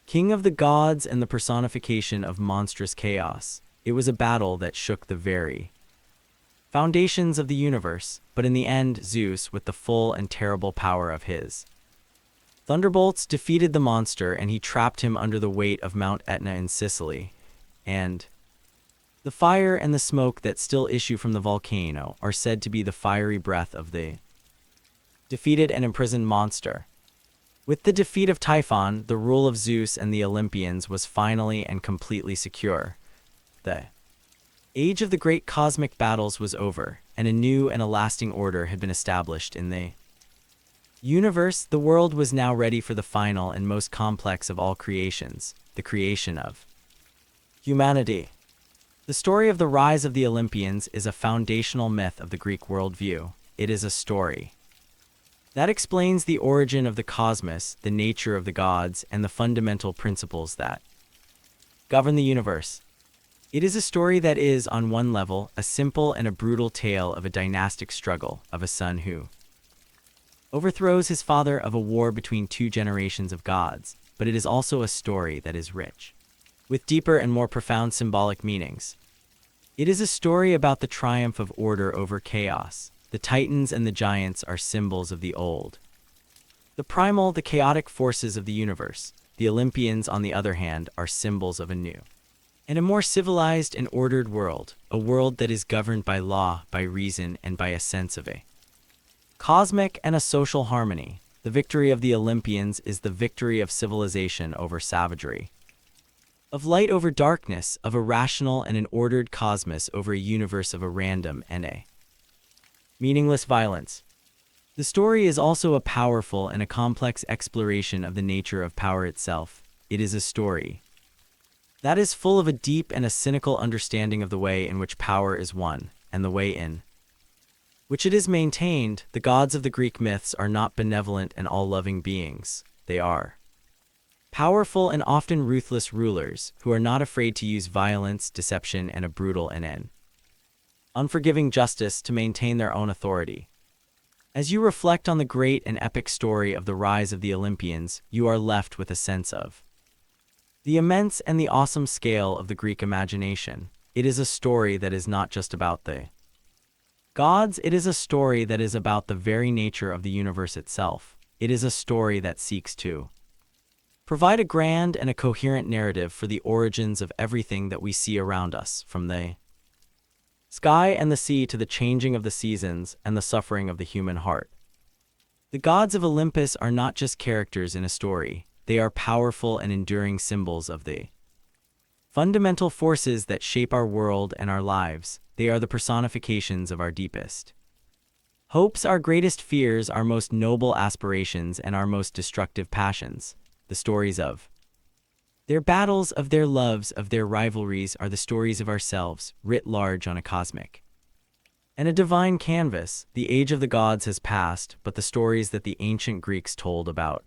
king of the gods and the personification of monstrous chaos. It was a battle that shook the very foundations of the universe, but in the end, Zeus, with the full and terrible power of his thunderbolts, defeated the monster, and he trapped him under the weight of Mount Etna in Sicily. And the fire and the smoke that still issue from the volcano are said to be the fiery breath of the defeated and imprisoned monster. With the defeat of Typhon, the rule of Zeus and the Olympians was finally and completely secure. The age of the great cosmic battles was over, and a new and a lasting order had been established in the universe. The world was now ready for the final and most complex of all creations, the creation of humanity. The story of the rise of the Olympians is a foundational myth of the Greek worldview. It is a story that explains the origin of the cosmos, the nature of the gods, and the fundamental principles that govern the universe. It is a story that is, on one level, a simple and a brutal tale of a dynastic struggle, of a son who overthrows his father, of a war between two generations of gods, but it is also a story that is rich with deeper and more profound symbolic meanings. It is a story about the triumph of order over chaos. The titans and the giants are symbols of the old, the primal, the chaotic forces of the universe. The Olympians, on the other hand, are symbols of a new and a more civilized and ordered world, a world that is governed by law, by reason, and by a sense of a cosmic and a social harmony. The victory of the Olympians is the victory of civilization over savagery, of light over darkness, of a rational and an ordered cosmos over a universe of a random and a meaningless violence. The story is also a powerful and a complex exploration of the nature of power itself. It is a story that is full of a deep and a cynical understanding of the way in which power is won, and the way in which it is maintained. The gods of the Greek myths are not benevolent and all-loving beings. They are powerful and often ruthless rulers who are not afraid to use violence, deception, and a brutal and an unforgiving justice to maintain their own authority. As you reflect on the great and epic story of the rise of the Olympians, you are left with a sense of the immense and the awesome scale of the Greek imagination. It is a story that is not just about the gods, it is a story that is about the very nature of the universe itself. It is a story that seeks to provide a grand and a coherent narrative for the origins of everything that we see around us, from the sky and the sea to the changing of the seasons and the suffering of the human heart. The gods of Olympus are not just characters in a story, they are powerful and enduring symbols of the fundamental forces that shape our world and our lives. They are the personifications of our deepest hopes, our greatest fears, our most noble aspirations, and our most destructive passions. The stories of their battles, of their loves, of their rivalries are the stories of ourselves, writ large on a cosmic and a divine canvas. The age of the gods has passed, but the stories that the ancient Greeks told about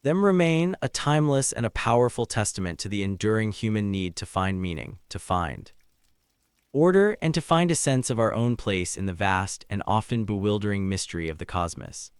them remain, a timeless and a powerful testament to the enduring human need to find meaning, to find order, and to find a sense of our own place in the vast and often bewildering mystery of the cosmos.